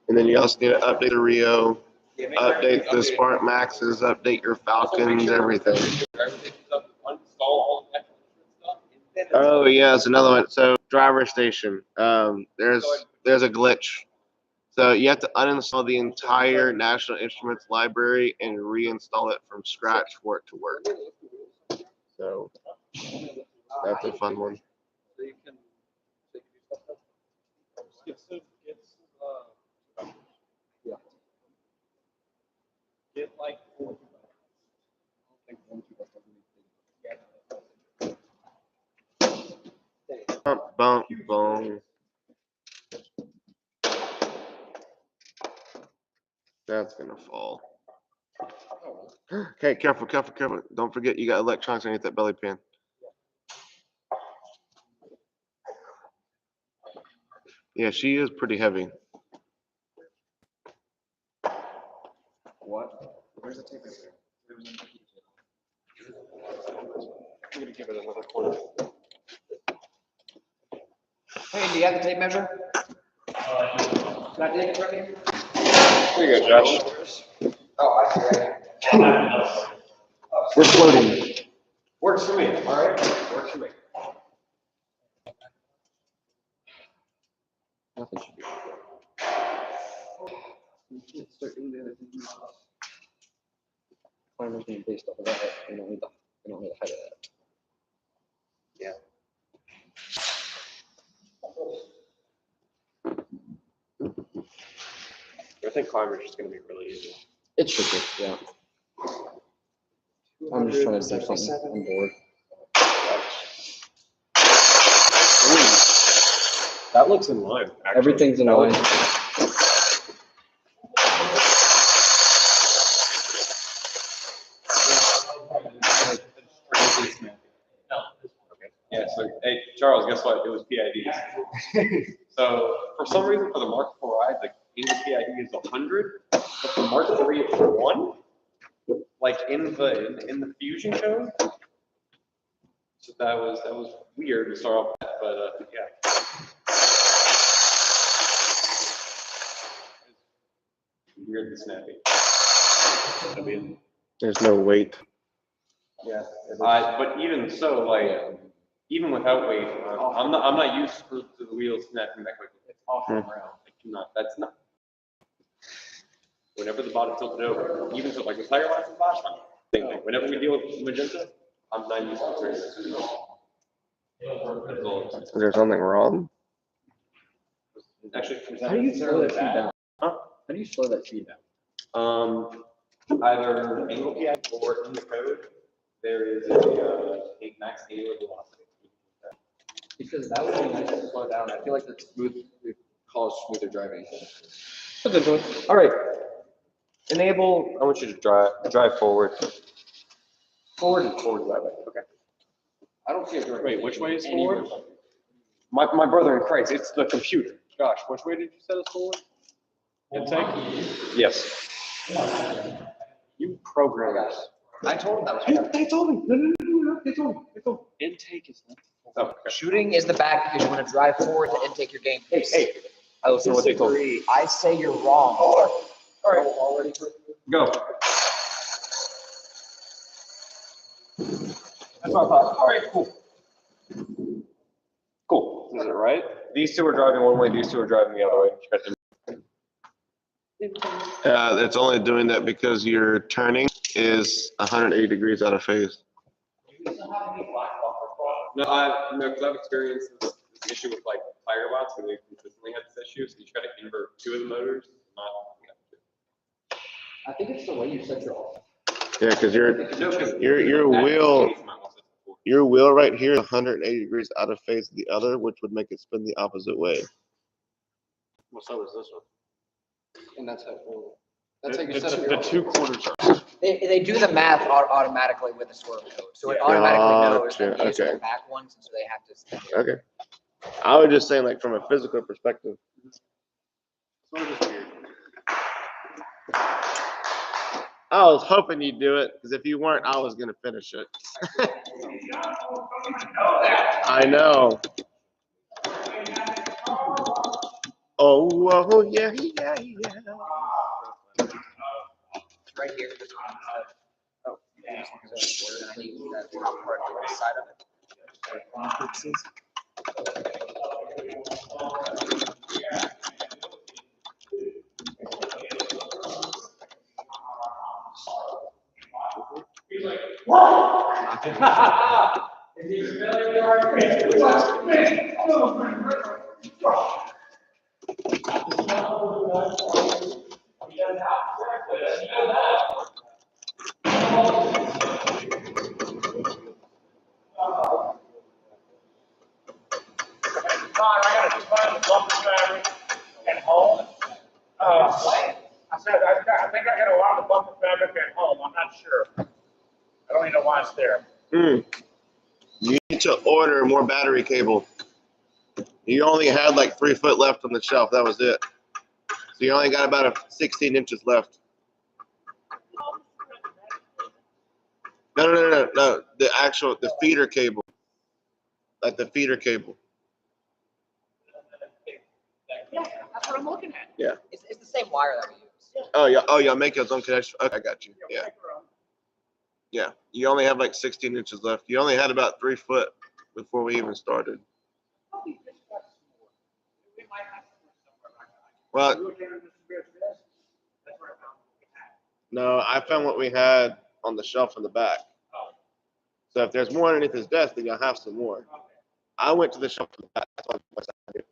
Speaker 1: And then you also need to update the Rio,
Speaker 9: Yeah, make
Speaker 1: update the
Speaker 9: everything
Speaker 1: Spark Maxes, update your
Speaker 9: Also, make
Speaker 1: Falcons,
Speaker 9: sure
Speaker 1: everything.
Speaker 9: Everything's up, uninstall all the extra stuff. And then it's
Speaker 1: Oh yeah, it's another one. So driver station. There's a glitch. So you have to uninstall the entire National Instruments library and reinstall it from scratch for it to work. So that's a fun one.
Speaker 9: So you can do stuff. Get like 4.
Speaker 1: Bump, bump, boom. That's gonna fall. Okay, careful, careful, careful. Don't forget you got electronics underneath that belly pan. Yeah, she is pretty heavy.
Speaker 7: What? Where's the tape measure? I'm gonna give it another quarter.
Speaker 4: Hey, do you have the tape measure? Can I take it from you?
Speaker 7: Here you go, Josh.
Speaker 4: Oh, I see. Right.
Speaker 1: We're floating.
Speaker 3: Works for me, all right? Works for me.
Speaker 1: Nothing should be. You can't start doing the other things. Climbers being based off of that. We don't need the height of that.
Speaker 3: Yeah. I think climbers is going to be really easy.
Speaker 1: It's tricky, yeah. I'm just trying to say something. I'm bored.
Speaker 3: That looks in line. Actually.
Speaker 1: Everything's in line.
Speaker 3: Yeah, so, hey, Charles, guess what? It was PIDs. So, for some reason, for the Mark IV, the English PID is 100, but the Mark III is 1, like in the fusion code. So that was weird to start off with, but yeah. Weird and snappy.
Speaker 1: There's no weight.
Speaker 3: Yeah, but even so, like even without weight, I'm not used to the wheels snapping that quickly. It's off and around. I cannot. That's not. Whenever the bottom tilted over, even so, like the tire lines and bottom, same thing. Whenever we deal with magenta, I'm not used to it.
Speaker 1: Is there something wrong?
Speaker 3: Actually,
Speaker 1: How do you slow that speed down?
Speaker 3: Huh?
Speaker 1: How do you slow that speed down?
Speaker 3: Either angle PI or in the code, there is a max angular velocity.
Speaker 1: Because that would be nice to slow down. I feel like that's smooth. It calls smoother driving. That's a good one. All right. Enable.
Speaker 3: I want you to drive forward.
Speaker 1: Forward and forward that way. Okay. I don't see it direct.
Speaker 3: Wait, which way is forward? My brother in Christ, it's the computer. Gosh, which way did you set us forward? Intake? Yes. You programmers.
Speaker 4: I told them that was.
Speaker 1: They told me. No. They told me.
Speaker 3: Intake is not. Oh, okay.
Speaker 4: Shooting is the back because you want to drive forward to intake your game.
Speaker 3: Hey. I listen to what they told me.
Speaker 4: I say you're wrong. All right. Already.
Speaker 3: Go. That's what I thought. All right, cool. Cool. Is it right? These two are driving one way, these two are driving the other way.
Speaker 1: It's only doing that because your turning is 180 degrees out of phase.
Speaker 3: No, because I've experienced this issue with like tire bots where they consistently have this issue, so you try to invert two of the motors.
Speaker 4: I think it's the way you set your.
Speaker 1: Yeah, because your wheel right here is 180 degrees out of phase of the other, which would make it spin the opposite way.
Speaker 3: Well, so is this one.
Speaker 4: And that's how.
Speaker 3: That's how you set up your. The two corners are.
Speaker 4: They do the math automatically with the swerve code, so it automatically knows that these are the back ones, and so they have to spin it.
Speaker 1: Okay. I was just saying, like from a physical perspective. I was hoping you'd do it, because if you weren't, I was gonna finish it. I know. Oh yeah.
Speaker 4: Right here. Oh, yeah. I need that top part on the side of it.
Speaker 5: I think I got a lot of bumper fabric at home. I'm not sure. I don't even know why it's there.
Speaker 1: You need to order more battery cable. You only had like 3 foot left on the shelf. That was it. So you only got about 16 inches left. No. The feeder cable. Like the feeder cable.
Speaker 4: Yeah, that's what I'm looking at.
Speaker 1: Yeah.
Speaker 4: It's the same wire that we use.
Speaker 1: Oh, y'all make your own connection. Okay, I got you. Yeah. Yeah, you only have like 16 inches left. You only had about 3 foot before we even started. Well, no, I found what we had on the shelf in the back. So if there's more underneath his desk, then you'll have some more. I went to the shelf in the back. That's what I did.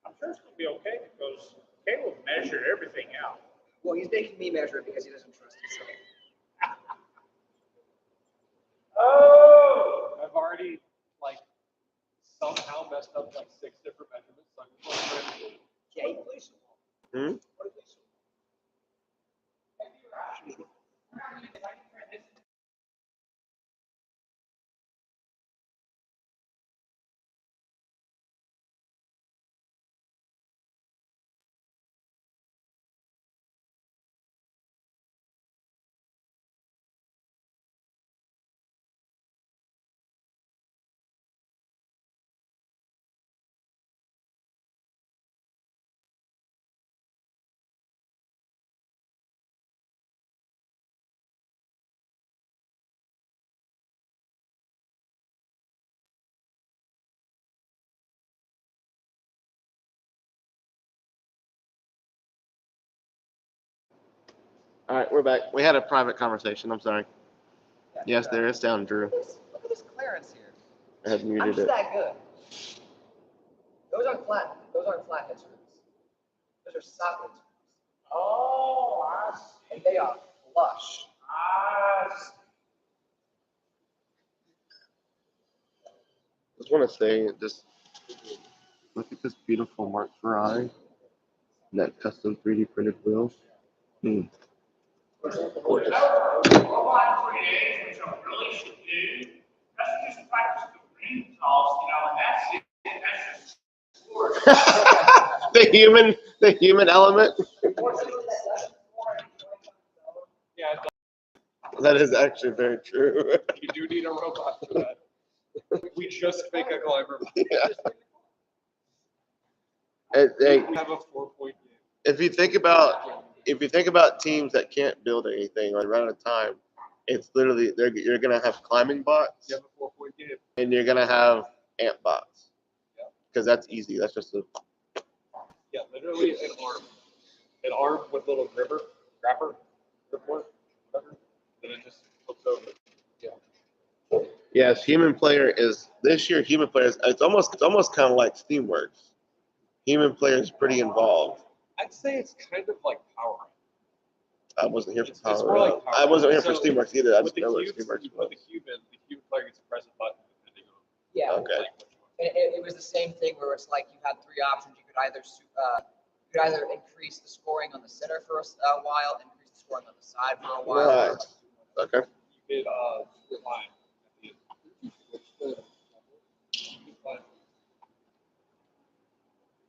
Speaker 5: I'm sure it's gonna be okay because Caleb measured everything out.
Speaker 4: Well, he's making me measure it because he doesn't trust himself.
Speaker 9: Oh! I've already like somehow messed up like 6 different measurements. So I'm just like,
Speaker 4: Yeah, he plays so
Speaker 1: Hmm?
Speaker 4: What is this?
Speaker 1: All right, we're back. We had a private conversation. I'm sorry. Yes, there is sound, Drew.
Speaker 4: Look at this clearance here.
Speaker 1: I have
Speaker 4: I'm
Speaker 1: muted
Speaker 4: just
Speaker 1: it.
Speaker 4: that good. Those aren't flat head screws. Those are socket screws.
Speaker 5: Oh, I see.
Speaker 4: And they are flush.
Speaker 5: I see.
Speaker 1: Just want to say, just look at this beautiful Mark Ri, that custom 3D printed wheel.
Speaker 5: All on 3 days, which I really should do. That's just practice the ring toss, and that's it. That's just
Speaker 1: the human element.
Speaker 9: yeah,
Speaker 1: That is actually very true.
Speaker 9: you do need a robot for that. We just make a climber.
Speaker 1: Yeah.
Speaker 9: We have a 4-point game.
Speaker 1: If you think about teams that can't build anything or run out of time, it's literally you're gonna have climbing bots.
Speaker 9: You have a 4-point game.
Speaker 1: And you're gonna have ant bots. Because that's easy. That's just a.
Speaker 9: Yeah, literally an arm. An arm with little grabber, gripper, whatever. Then it just flips over. Yeah.
Speaker 1: Yes, human player is this year. Human player is it's almost kind of like Steamworks. Human player is pretty involved.
Speaker 9: I'd say it's kind of like Power Up.
Speaker 1: I wasn't here for
Speaker 9: It's
Speaker 1: Power
Speaker 9: more like
Speaker 1: Up.
Speaker 9: Power
Speaker 1: I wasn't here
Speaker 9: Up.
Speaker 1: for
Speaker 9: So,
Speaker 1: Steamworks either. I
Speaker 9: With
Speaker 1: just
Speaker 9: the
Speaker 1: know what
Speaker 9: cubes,
Speaker 1: Steamworks
Speaker 9: with
Speaker 1: was.
Speaker 9: the human player gets to press a button and they go.
Speaker 4: Yeah.
Speaker 1: Okay.
Speaker 9: Like,
Speaker 4: It was the same thing where it's like you had 3 options. You could either increase the scoring on the center for a while, increase the scoring on the side for a while.
Speaker 1: Right. Okay.
Speaker 9: you could line at the end.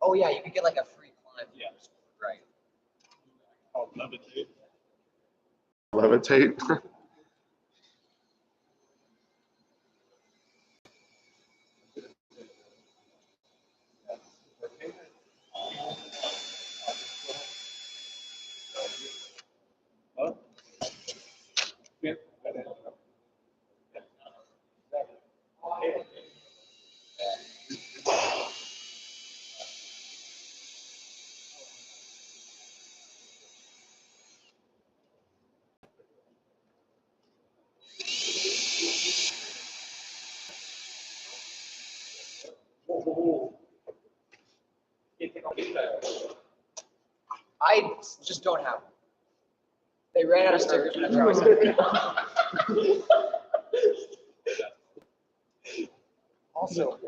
Speaker 4: Oh yeah, you could get like a free climb.
Speaker 9: Yeah.
Speaker 4: Right.
Speaker 9: Oh, levitate.
Speaker 1: Levitate.
Speaker 4: I just don't have them. They ran out of stickers whenever I was at Also,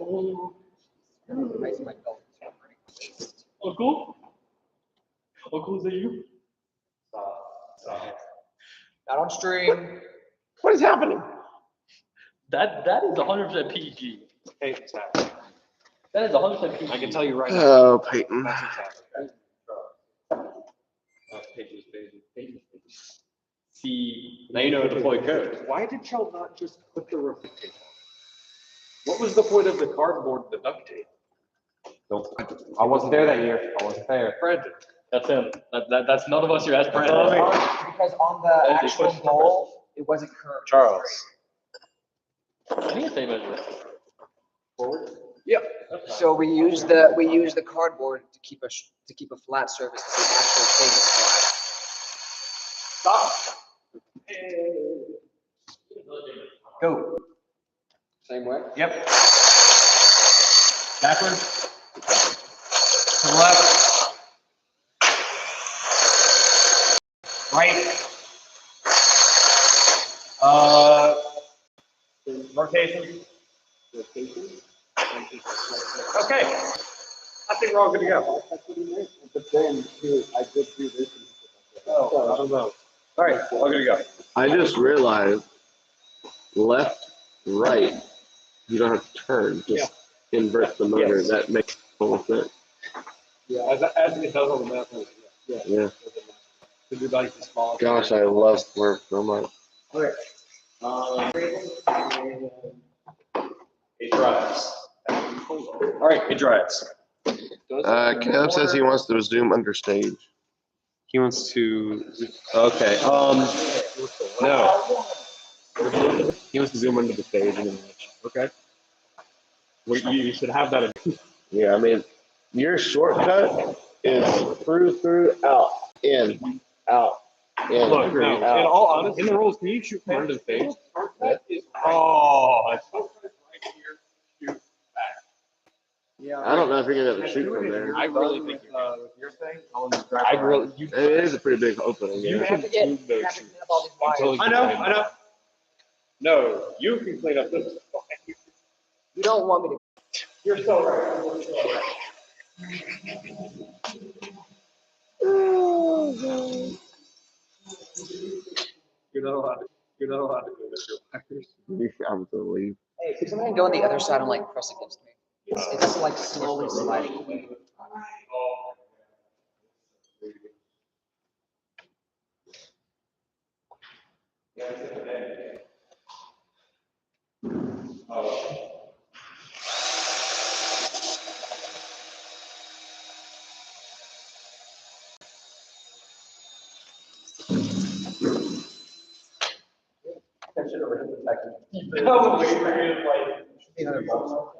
Speaker 4: raising my belt.
Speaker 9: Uncle? Uncle, is that you?
Speaker 4: Not on stream.
Speaker 1: What is happening?
Speaker 2: That is 100% PG.
Speaker 7: Hey, it's happening.
Speaker 2: That is 100% PG.
Speaker 7: I can tell you right now.
Speaker 1: Oh, Peyton.
Speaker 7: That's what's happening.
Speaker 2: See, now you know how to deploy code.
Speaker 7: Why did y'all not just put the reflective on? What was the point of the cardboard and the duct tape?
Speaker 3: Nope. I wasn't there that year. I wasn't there.
Speaker 9: Brandon.
Speaker 2: That's him. That's none of us here. That's Brandon.
Speaker 4: Because on the actual goal, it wasn't curved.
Speaker 7: Charles.
Speaker 2: I need a tape measure.
Speaker 9: Forward?
Speaker 4: Yep. So we use the cardboard to keep a flat surface so the actual thing is flat. Stop. Go.
Speaker 9: Same way?
Speaker 3: Yep. Backwards. To the left. Right. Rotation.
Speaker 9: Okay. I think we're all good to go. But then I did do this. Oh, I don't know. All right, all good to go.
Speaker 1: I just realized left, right, you don't have to turn, just invert the motor.
Speaker 9: Yes.
Speaker 1: That makes total sense.
Speaker 9: Yeah, as it does on the map.
Speaker 1: Yeah.
Speaker 9: To do like the small.
Speaker 1: Gosh, I love work so much.
Speaker 9: Okay. It drives. All right, it drives.
Speaker 1: Caleb says he wants to zoom under stage.
Speaker 3: He wants to. Okay. No. He wants to zoom under the stage and then watch. Okay. Well, you should have that.
Speaker 1: Yeah, I mean, your shortcut is through, out, in, out, in,
Speaker 3: Look, no. In
Speaker 1: out.
Speaker 3: all honesty, in the rules, can you shoot from under the stage? Oh, that's
Speaker 1: I don't know if you're gonna be able to shoot from there.
Speaker 3: I really think you can.
Speaker 9: With your thing,
Speaker 3: I really. You,
Speaker 1: It is a pretty big opening.
Speaker 3: you
Speaker 1: Yeah.
Speaker 3: can zoom those shoots until you
Speaker 9: I know,
Speaker 3: find
Speaker 9: I know. No, you can clean up this.
Speaker 4: You don't want me to.
Speaker 9: You're so right. You're so right. You're not allowed to clean up your wires.
Speaker 1: I'm to leave.
Speaker 4: Hey, can somebody go on the other side and like press against me? It's like slowly sliding away.
Speaker 9: Probably for you to like.
Speaker 4: Another bolt.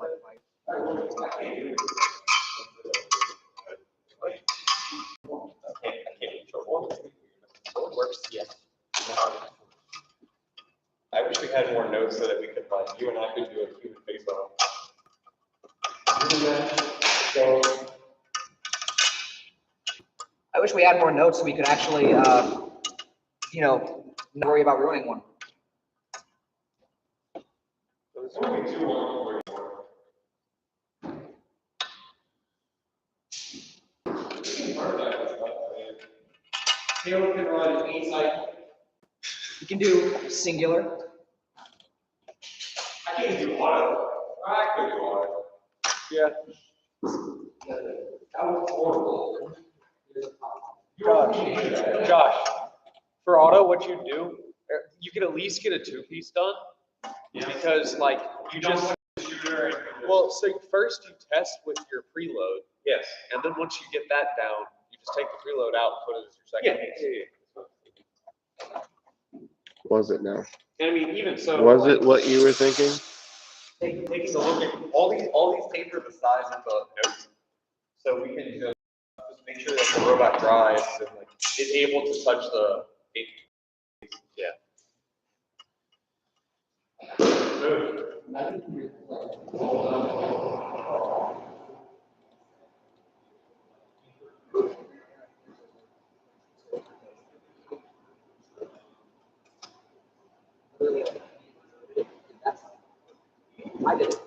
Speaker 3: I wish we had more notes so that we could, like, you and I could do a human face off.
Speaker 4: I wish we had more notes so we could actually, not worry about ruining one.
Speaker 6: Caleb can run any cycle.
Speaker 4: You can do singular.
Speaker 9: I can't do auto. I could do auto. Yeah.
Speaker 6: That was horrible.
Speaker 9: Josh, for auto, what you do, you can at least get a two-piece done. Because like you just, well, so first you test with your preload. Yes. And then once you get that down, you just take the preload out and put it as your second piece.
Speaker 1: Was it now?
Speaker 9: And I mean, even so.
Speaker 1: Was
Speaker 9: like,
Speaker 1: it what you were thinking?
Speaker 9: taking a look at all these tapes are the size of the notes. So we can just make sure that the robot drives and like is able to touch the tape. Yeah.
Speaker 4: I did it.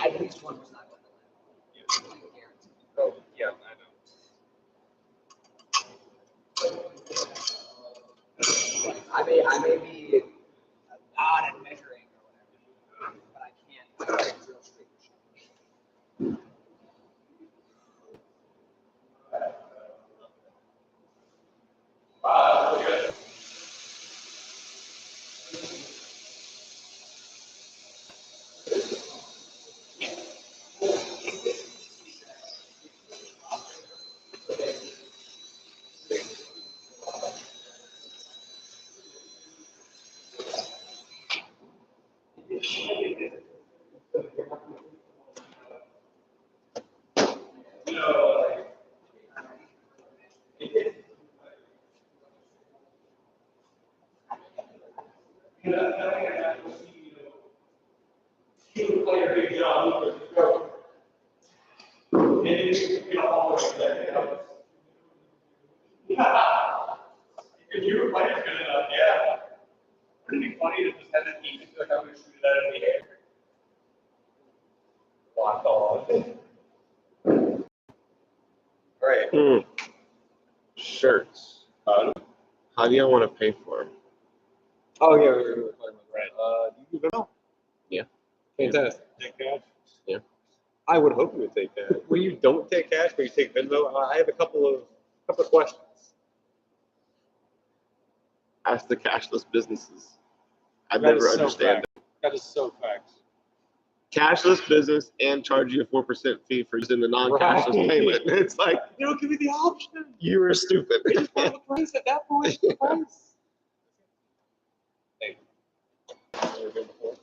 Speaker 4: At least one was not going to land.
Speaker 9: Yeah,
Speaker 4: I may be odd at measuring or whatever, but I can't drill straight.
Speaker 9: funny to just have it eat. Like I'm gonna shoot that in the air. Locked on.
Speaker 3: All right.
Speaker 1: Shirts. How do y'all want to pay for them?
Speaker 9: Oh yeah, we were talking about right. Do you do Venmo?
Speaker 1: Yeah.
Speaker 9: Fantastic. Take cash.
Speaker 1: Yeah.
Speaker 9: I would hope you would take cash. When you don't take cash, but you take Venmo, I have a couple of questions.
Speaker 1: Ask the cashless businesses. I've
Speaker 9: That
Speaker 1: never
Speaker 9: is so
Speaker 1: understand
Speaker 9: fact. That is so facts.
Speaker 1: cashless business and charge you a 4% fee for using the non-cashless
Speaker 9: Right.
Speaker 1: payment. It's like
Speaker 9: You don't give me the option.
Speaker 1: you were stupid.
Speaker 9: They just want the price at that point. The price. Hey, you were good before.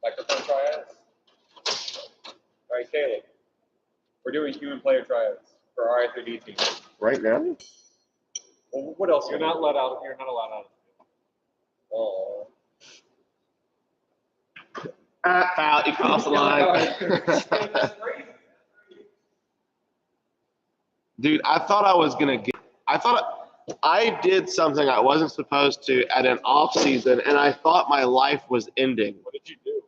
Speaker 9: Microphone tryouts. All right, Caleb. We're doing human player tryouts for our Ri3D team.
Speaker 1: Right now?
Speaker 9: Well, what else? You're not allowed out. You're not allowed out. Oh.
Speaker 1: Foul, you crossed the line. Dude, I thought I was gonna get. I did something I wasn't supposed to at an off season, and I thought my life was ending.
Speaker 9: What did you do?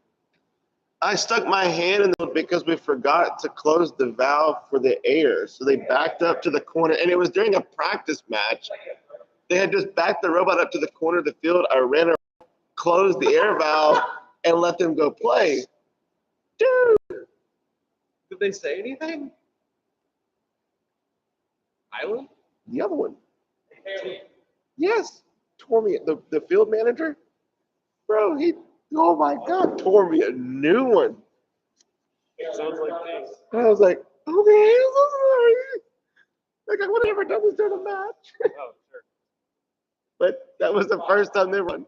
Speaker 1: I stuck my hand in the because we forgot to close the valve for the air, so they backed up to the corner, and it was during a practice match. They had just backed the robot up to the corner of the field. I ran around, closed the air valve, and let them go play. Dude,
Speaker 9: Did they say anything? Island?
Speaker 1: the other one. Yes, tore me. The field manager, bro. Oh my God, tore me a new one.
Speaker 9: Sounds like things.
Speaker 1: And I was like, okay, I'm so sorry. Like I would have never done this during a match.
Speaker 9: Oh, sure.
Speaker 1: But that was the first time they won.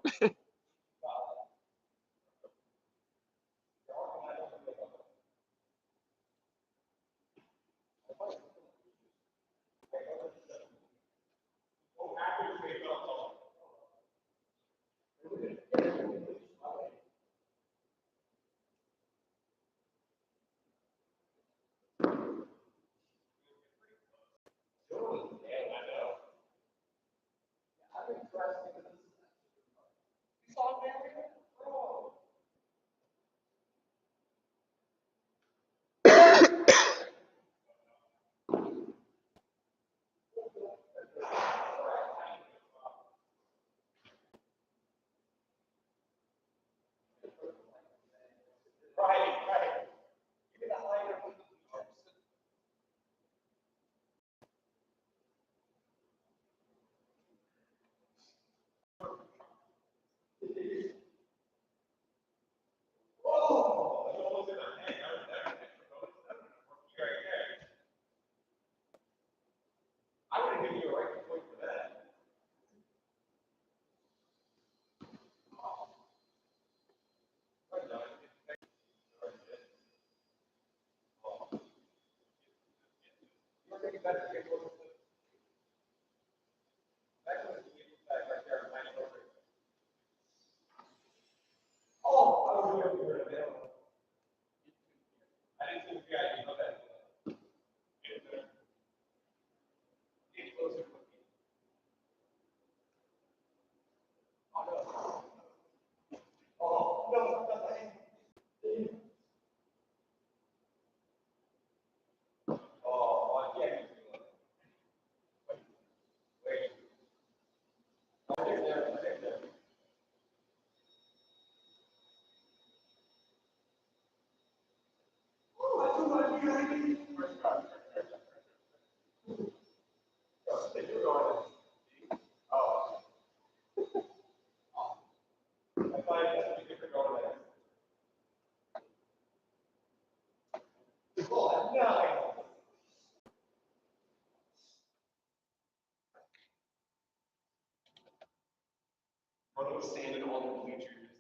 Speaker 3: Standing on the bleachers.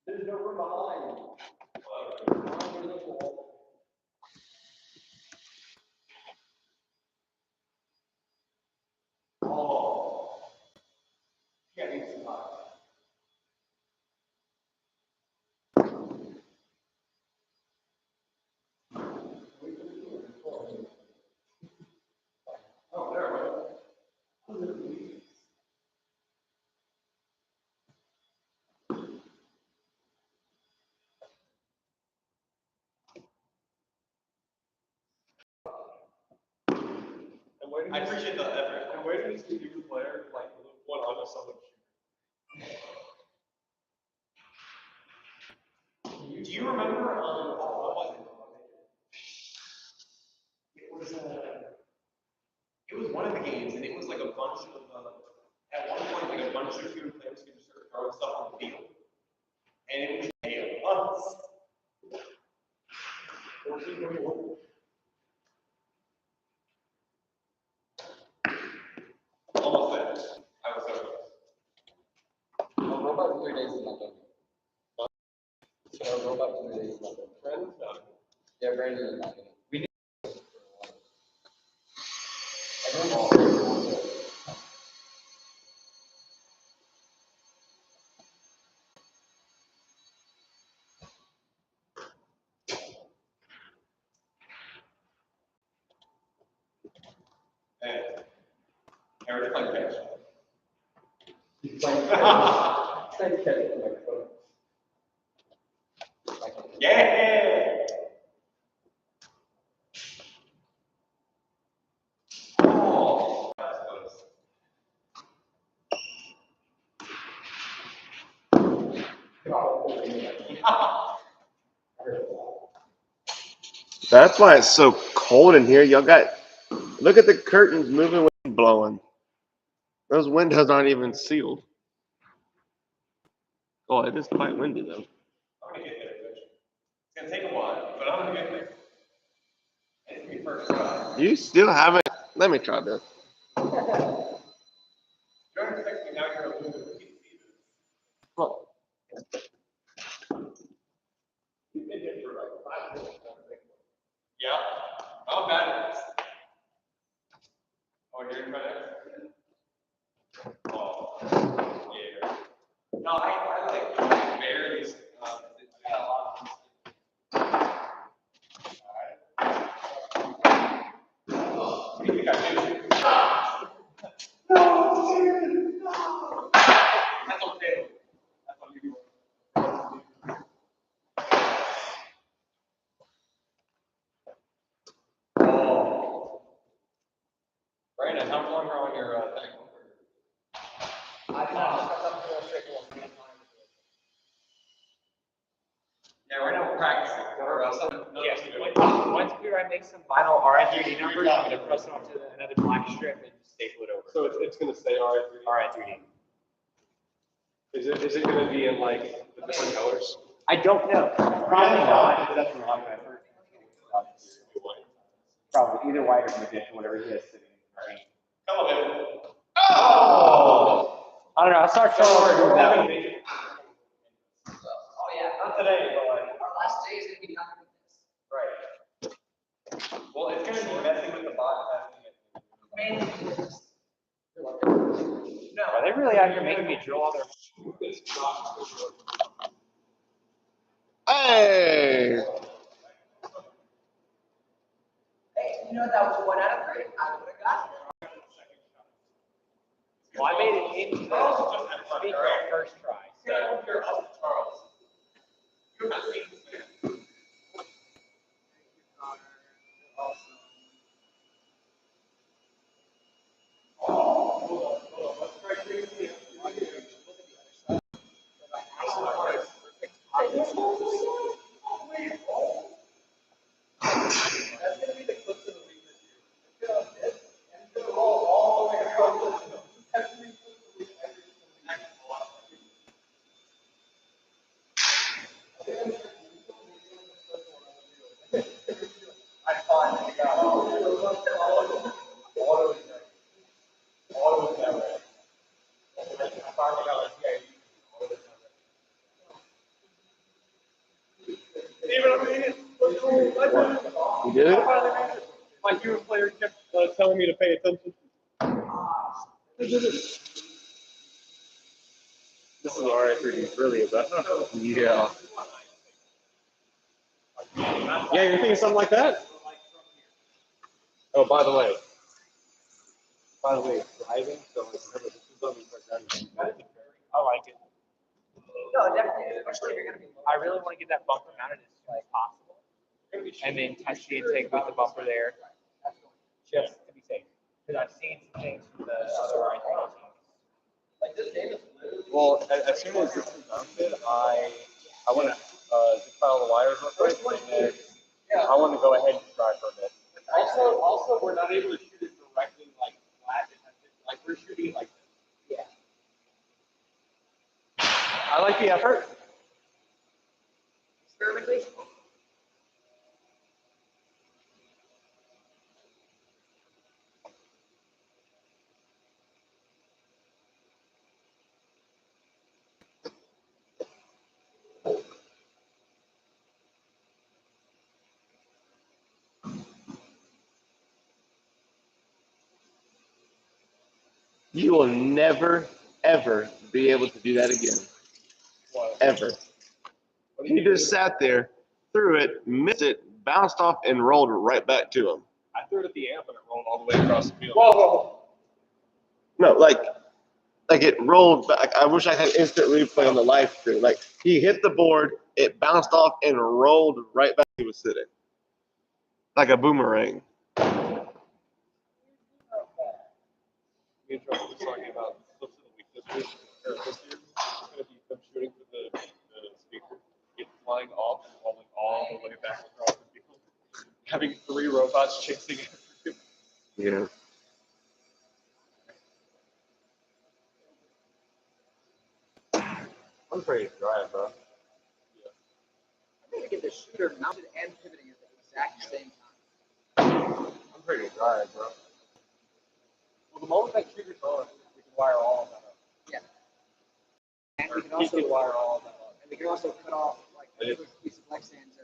Speaker 3: There's no room behind. Oh. Yeah, it's not. Oh, there we go.
Speaker 7: I appreciate the effort. I'm waiting to see you player like one on someone. Do you remember? What was it? It was one of the games, and it was like a bunch of. At one point, like a bunch of student players could just start throwing stuff on the field, and it was chaos. 14-21. Almost there. I was so close.
Speaker 2: Robot 3 days is not done. So robot 3 days is not done.
Speaker 7: Brandon's done.
Speaker 2: Yeah, Brandon is not done. We need.
Speaker 7: And we're just playing catch. Yeah! Oh, that's close.
Speaker 1: That's why it's so cold in here. Y'all got, look at the curtains moving, wind blowing. Those windows aren't even sealed. Oh, it is quite windy though.
Speaker 7: I'm gonna get there eventually. It's gonna take a while, but I'm gonna get there. It's me first try.
Speaker 1: You still haven't, let me try this.
Speaker 7: You're expecting now you're gonna lose it.
Speaker 1: Look.
Speaker 7: You've been here for like 5 minutes. Yeah, I'm bad at this. Oh, you're gonna try that? Oh, yeah. No, I like barely. What do you think I did? No, dude, no. That's okay. That's what you do. Brandon, how long are on your thing? Yeah, right now we're practicing. Or something.
Speaker 6: Yes, once we make some vinyl Ri3D numbers, I'm gonna press it onto another black strip and staple it over.
Speaker 7: So it's gonna stay Ri3D.
Speaker 6: Ri3D.
Speaker 7: Is it gonna be in like the different colors?
Speaker 6: I don't know. Probably not. That's not my effort. Probably either white or magenta, whatever it is.
Speaker 7: Come on, baby.
Speaker 6: Oh! I don't know. I start showing over that one.
Speaker 10: Oh, yeah.
Speaker 7: Not today, but like.
Speaker 10: Our last day is gonna be nothing with this.
Speaker 7: Right. Well, it's gonna be messing with the bot.
Speaker 10: Mainly this.
Speaker 6: No. Are they really out here making me drill all their?
Speaker 1: Hey!
Speaker 10: Hey, you know that was 1 out of 3. I would have got it.
Speaker 6: Well, I made it into the speaker first try. So.
Speaker 7: You're up to Charles. You're not seeing this man. That's gonna be the clip of the week this year. It's gonna hit and it's gonna roll all the way across the show. That's gonna be the clip of the week every single week. I find it. Auto is that way. I finally got it. Even I made it.
Speaker 1: You did it?
Speaker 7: My hero player kept telling me to pay attention.
Speaker 12: This is Ri3D really about.
Speaker 1: Yeah.
Speaker 7: Yeah, you're thinking something like that? Oh, by the way, driving, so like, remember, this is on the driving.
Speaker 6: I like it.
Speaker 10: No, definitely. Especially if you're gonna be.
Speaker 6: I really want to get that bumper mounted as soon as possible, and then test the intake with the bumper there, just to be safe.
Speaker 9: as soon as this is mounted, I want to just file the wires real quick, and then I want to go ahead and try for a bit. Also, we're not able to shoot it directly like flat. Like we're shooting like this.
Speaker 6: Yeah.
Speaker 9: I like the effort.
Speaker 6: Experimentation.
Speaker 1: You will never, ever be able to do that again. Ever. He just sat there, threw it, missed it, bounced off, and rolled right back to him.
Speaker 9: I threw it at the amp and it rolled all the way across the field.
Speaker 1: Whoa! No, like it rolled back. I wish I had instant replay on the live stream. Like he hit the board, it bounced off, and rolled right back where he was sitting. Like a boomerang.
Speaker 9: Me and Charles were talking about flips of the week this year. It's going to be them shooting for the speaker, it flying off and rolling all the way back across the field. Having 3 robots chasing it.
Speaker 1: Yeah.
Speaker 7: I'm pretty dry, bro.
Speaker 4: I'm going to get the shooter mounted and pivoting at the exact same time.
Speaker 7: I'm pretty dry, bro.
Speaker 9: Well, the moment that trigger's on, we can wire all of that up.
Speaker 4: Yeah. And
Speaker 9: Or
Speaker 4: we can
Speaker 9: he
Speaker 4: also
Speaker 9: can wire all of that up.
Speaker 4: and we can also cut off like a piece of Lexan to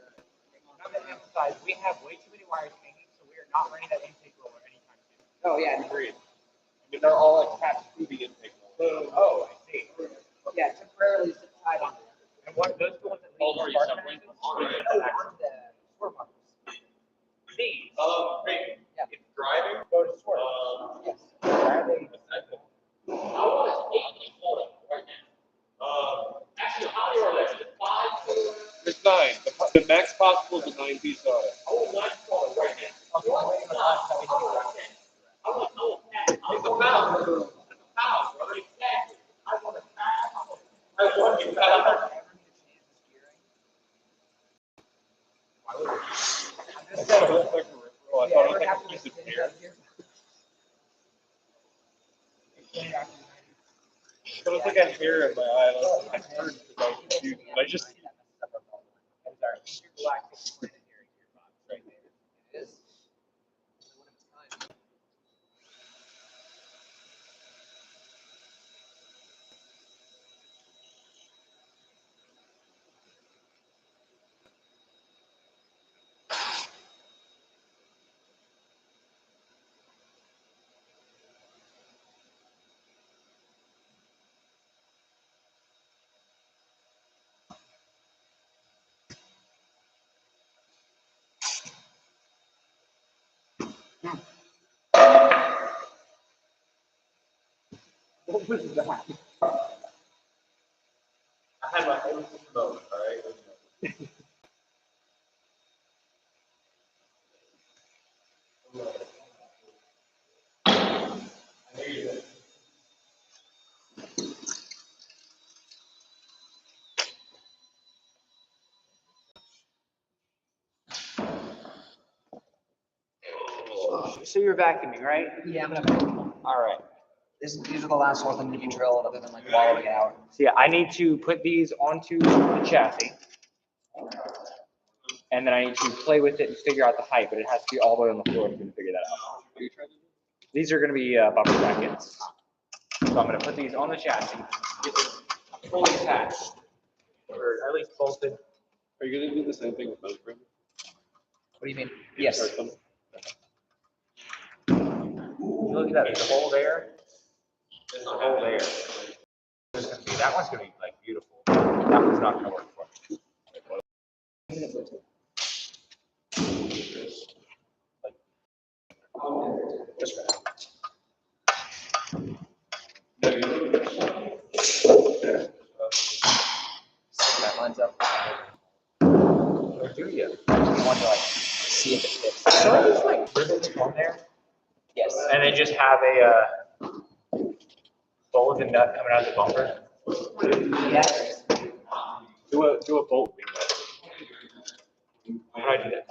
Speaker 4: hang on.
Speaker 6: I'm going to emphasize, we have way too many wires hanging, so we are not running that intake roller anytime soon.
Speaker 4: Oh yeah,
Speaker 9: Agreed. I mean, they're all attached to the intake.
Speaker 6: Oh, I see.
Speaker 4: yeah, temporarily sit tied on.
Speaker 6: And what those the ones that lead
Speaker 9: Are
Speaker 6: to
Speaker 9: you
Speaker 6: spark
Speaker 9: separating them?
Speaker 6: connections?
Speaker 4: No, on the sword buckles.
Speaker 6: These.
Speaker 9: Great.
Speaker 4: Yeah.
Speaker 9: If driving,
Speaker 6: Go to sword.
Speaker 4: Yes.
Speaker 6: Driving.
Speaker 9: There's 9. The max possible is a 9-piece auto. I thought it was like a piece of hair. But it's like a hair in my eye. I turned because I was confused. And I just
Speaker 4: It is. What was that?
Speaker 9: I had my own moment, all right?
Speaker 8: So you're vacuuming, right?
Speaker 4: Yeah, I'm gonna.
Speaker 8: All right.
Speaker 4: These are the last ones that need to be drilled, other than like wallowing it out.
Speaker 8: So yeah, I need to put these onto the chassis. And then I need to play with it and figure out the height, but it has to be all the way on the floor if I'm gonna figure that out. These are gonna be bumper brackets. So I'm gonna put these on the chassis, get this fully attached, or at least bolted.
Speaker 9: Are you going to do the same thing with both frames?
Speaker 4: What do you mean? Yes.
Speaker 8: Look at that, there's a hole there. There's a hole there. That one's gonna be like beautiful. That one's not gonna work for me.
Speaker 4: Just for now. So that lines up.
Speaker 8: Or do you?
Speaker 4: You want to like see if it fits.
Speaker 8: So I just like rivets on there,
Speaker 4: Yes.
Speaker 8: and then just have a bolt and nut coming out of the bumper.
Speaker 10: Yes.
Speaker 7: Do a bolt winglet. How do I do that?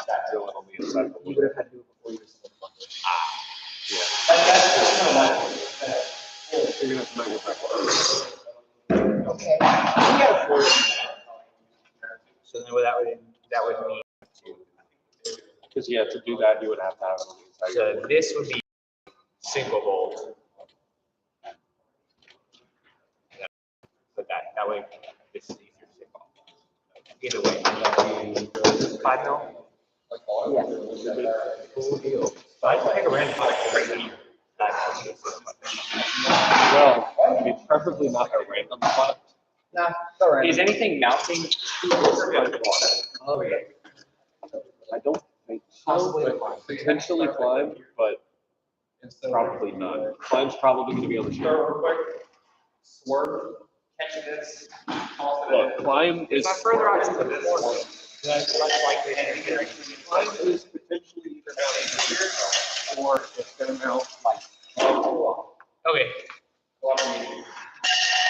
Speaker 7: That drill it on the inside.
Speaker 4: You would have had to do it before you just.
Speaker 7: You're gonna have to measure that.
Speaker 10: Okay.
Speaker 8: So then that would mean
Speaker 7: Because yeah, to do that, you would have to have it on the inside.
Speaker 8: so this would be single bolt. But that way this is easier to take off. Either way, and then you go 5 mil.
Speaker 10: Yeah.
Speaker 8: Cool deal. So I can pick a random product right here.
Speaker 7: Well, I mean, preferably not a random spot.
Speaker 10: Nah, it's all right.
Speaker 8: Is anything mounting to this water?
Speaker 10: Oh, yeah.
Speaker 7: I don't think
Speaker 10: Possibly
Speaker 7: so.
Speaker 10: the climb.
Speaker 7: Potentially climb, but probably not. Climb's probably going to be on the shore.
Speaker 9: Swerve, catch this, toss it
Speaker 7: Look, climb is
Speaker 8: If I'm further out into this one,
Speaker 9: That's less likely to get.
Speaker 7: climb is potentially either mounting here or it's going to mount like.
Speaker 8: okay.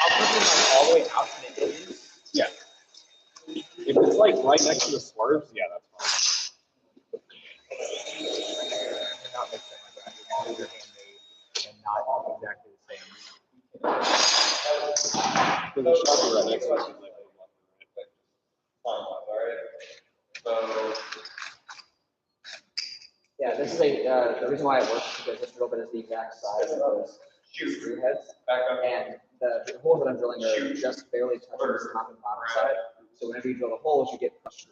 Speaker 8: I'll put them like all the way out to the edges.
Speaker 7: Yeah. If it's like right next to the swerves, yeah, that's fine.
Speaker 8: Not mixed up like that. These are handmade and not exactly the same.
Speaker 7: For the sharpie right next to it, it's like
Speaker 4: Yeah, this is the reason why it works is because this drill bit is the exact size of those screw heads. And the holes that I'm drilling are just barely touching the top and bottom side. So whenever you drill the holes, you get pushed.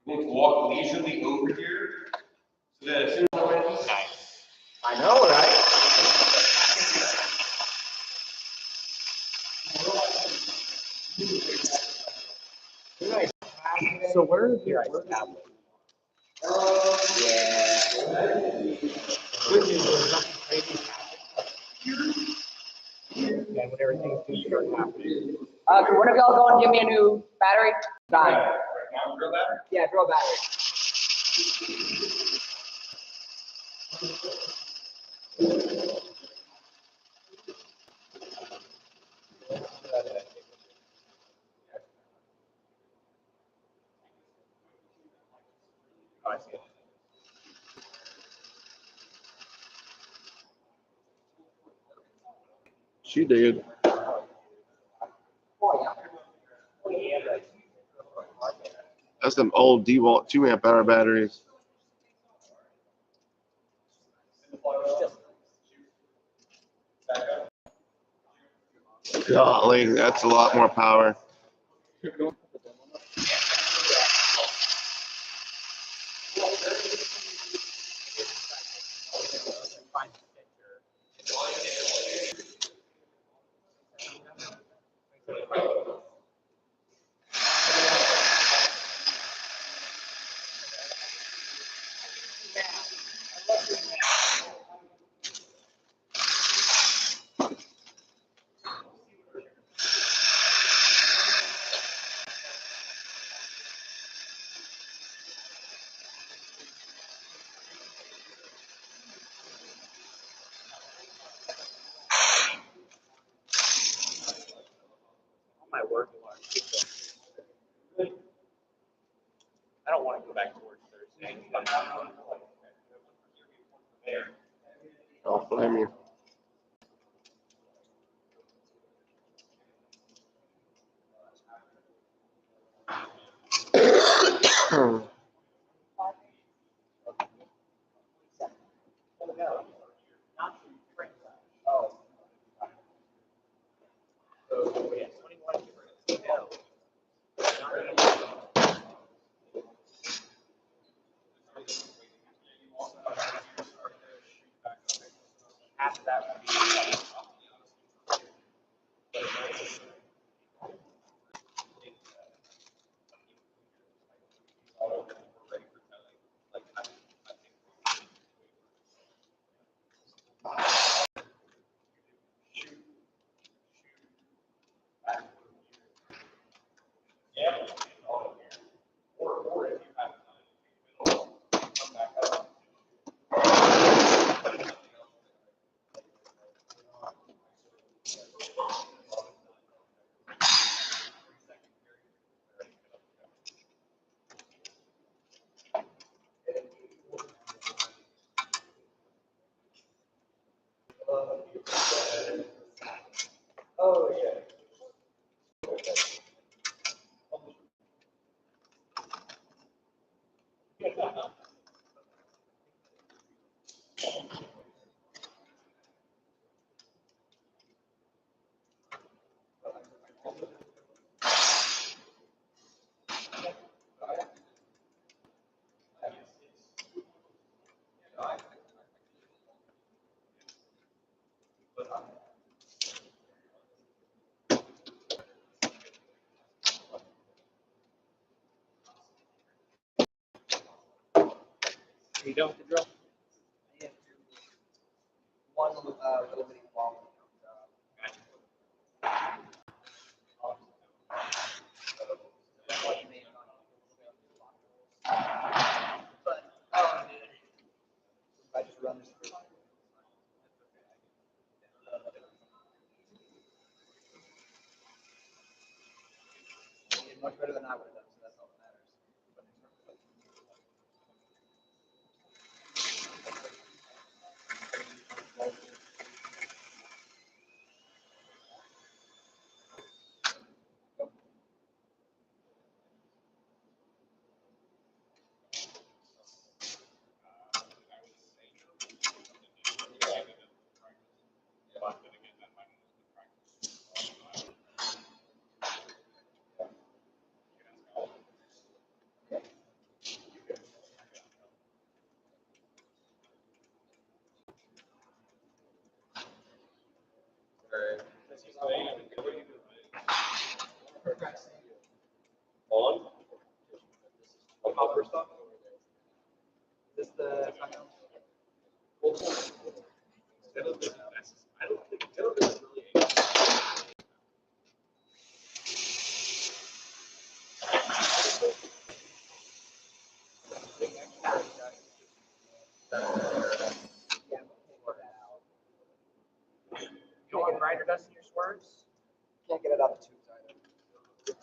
Speaker 3: We'll walk leisurely over here. So that as soon as
Speaker 8: Nice.
Speaker 4: I know, right?
Speaker 7: so where is
Speaker 8: Here I
Speaker 7: your
Speaker 8: tablet.
Speaker 4: Yeah.
Speaker 8: Good news is nothing crazy happened. And when everything started happening.
Speaker 10: Can one of y'all go and give me a new battery? Fine.
Speaker 3: now drill that.
Speaker 10: Yeah, drill a battery.
Speaker 8: Oh, I see it.
Speaker 1: She did. That's them old DeWalt 2 amp hour batteries. Golly, that's a lot more power.
Speaker 8: My work I don't want to go back to work Thursday.
Speaker 1: I'll blame you.
Speaker 6: Are you done with the drill?
Speaker 4: One little bitty wall. But, oh, dude. If I just run this through. You did much better than I would have done, so that's all that matters.
Speaker 9: On? Copper stuff?
Speaker 4: Is this the?
Speaker 9: I don't think it's really.
Speaker 6: You want grinder dust in your swerves?
Speaker 4: Can't get it out the tubes either.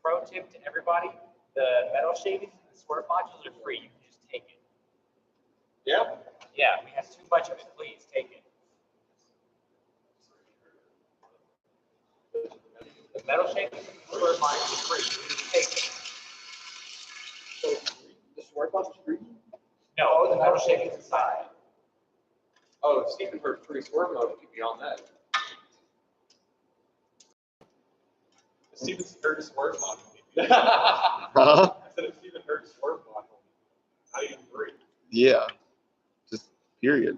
Speaker 6: Pro tip to everybody, the metal shavings and the swerve modules are free. You can just take it.
Speaker 9: Yeah.
Speaker 6: Yeah, we have too much of it. Please take it. The metal shavings and the swerve modules are free. You can just take it.
Speaker 4: So the swerve box is free?
Speaker 6: No, the metal shavings inside.
Speaker 9: Oh, Stephen heard free swerve mode. Keep me on that. Stephen's heard swerve module.
Speaker 1: Huh?
Speaker 9: I said if Stephen heard swerve module, not even free.
Speaker 1: Yeah. Just period.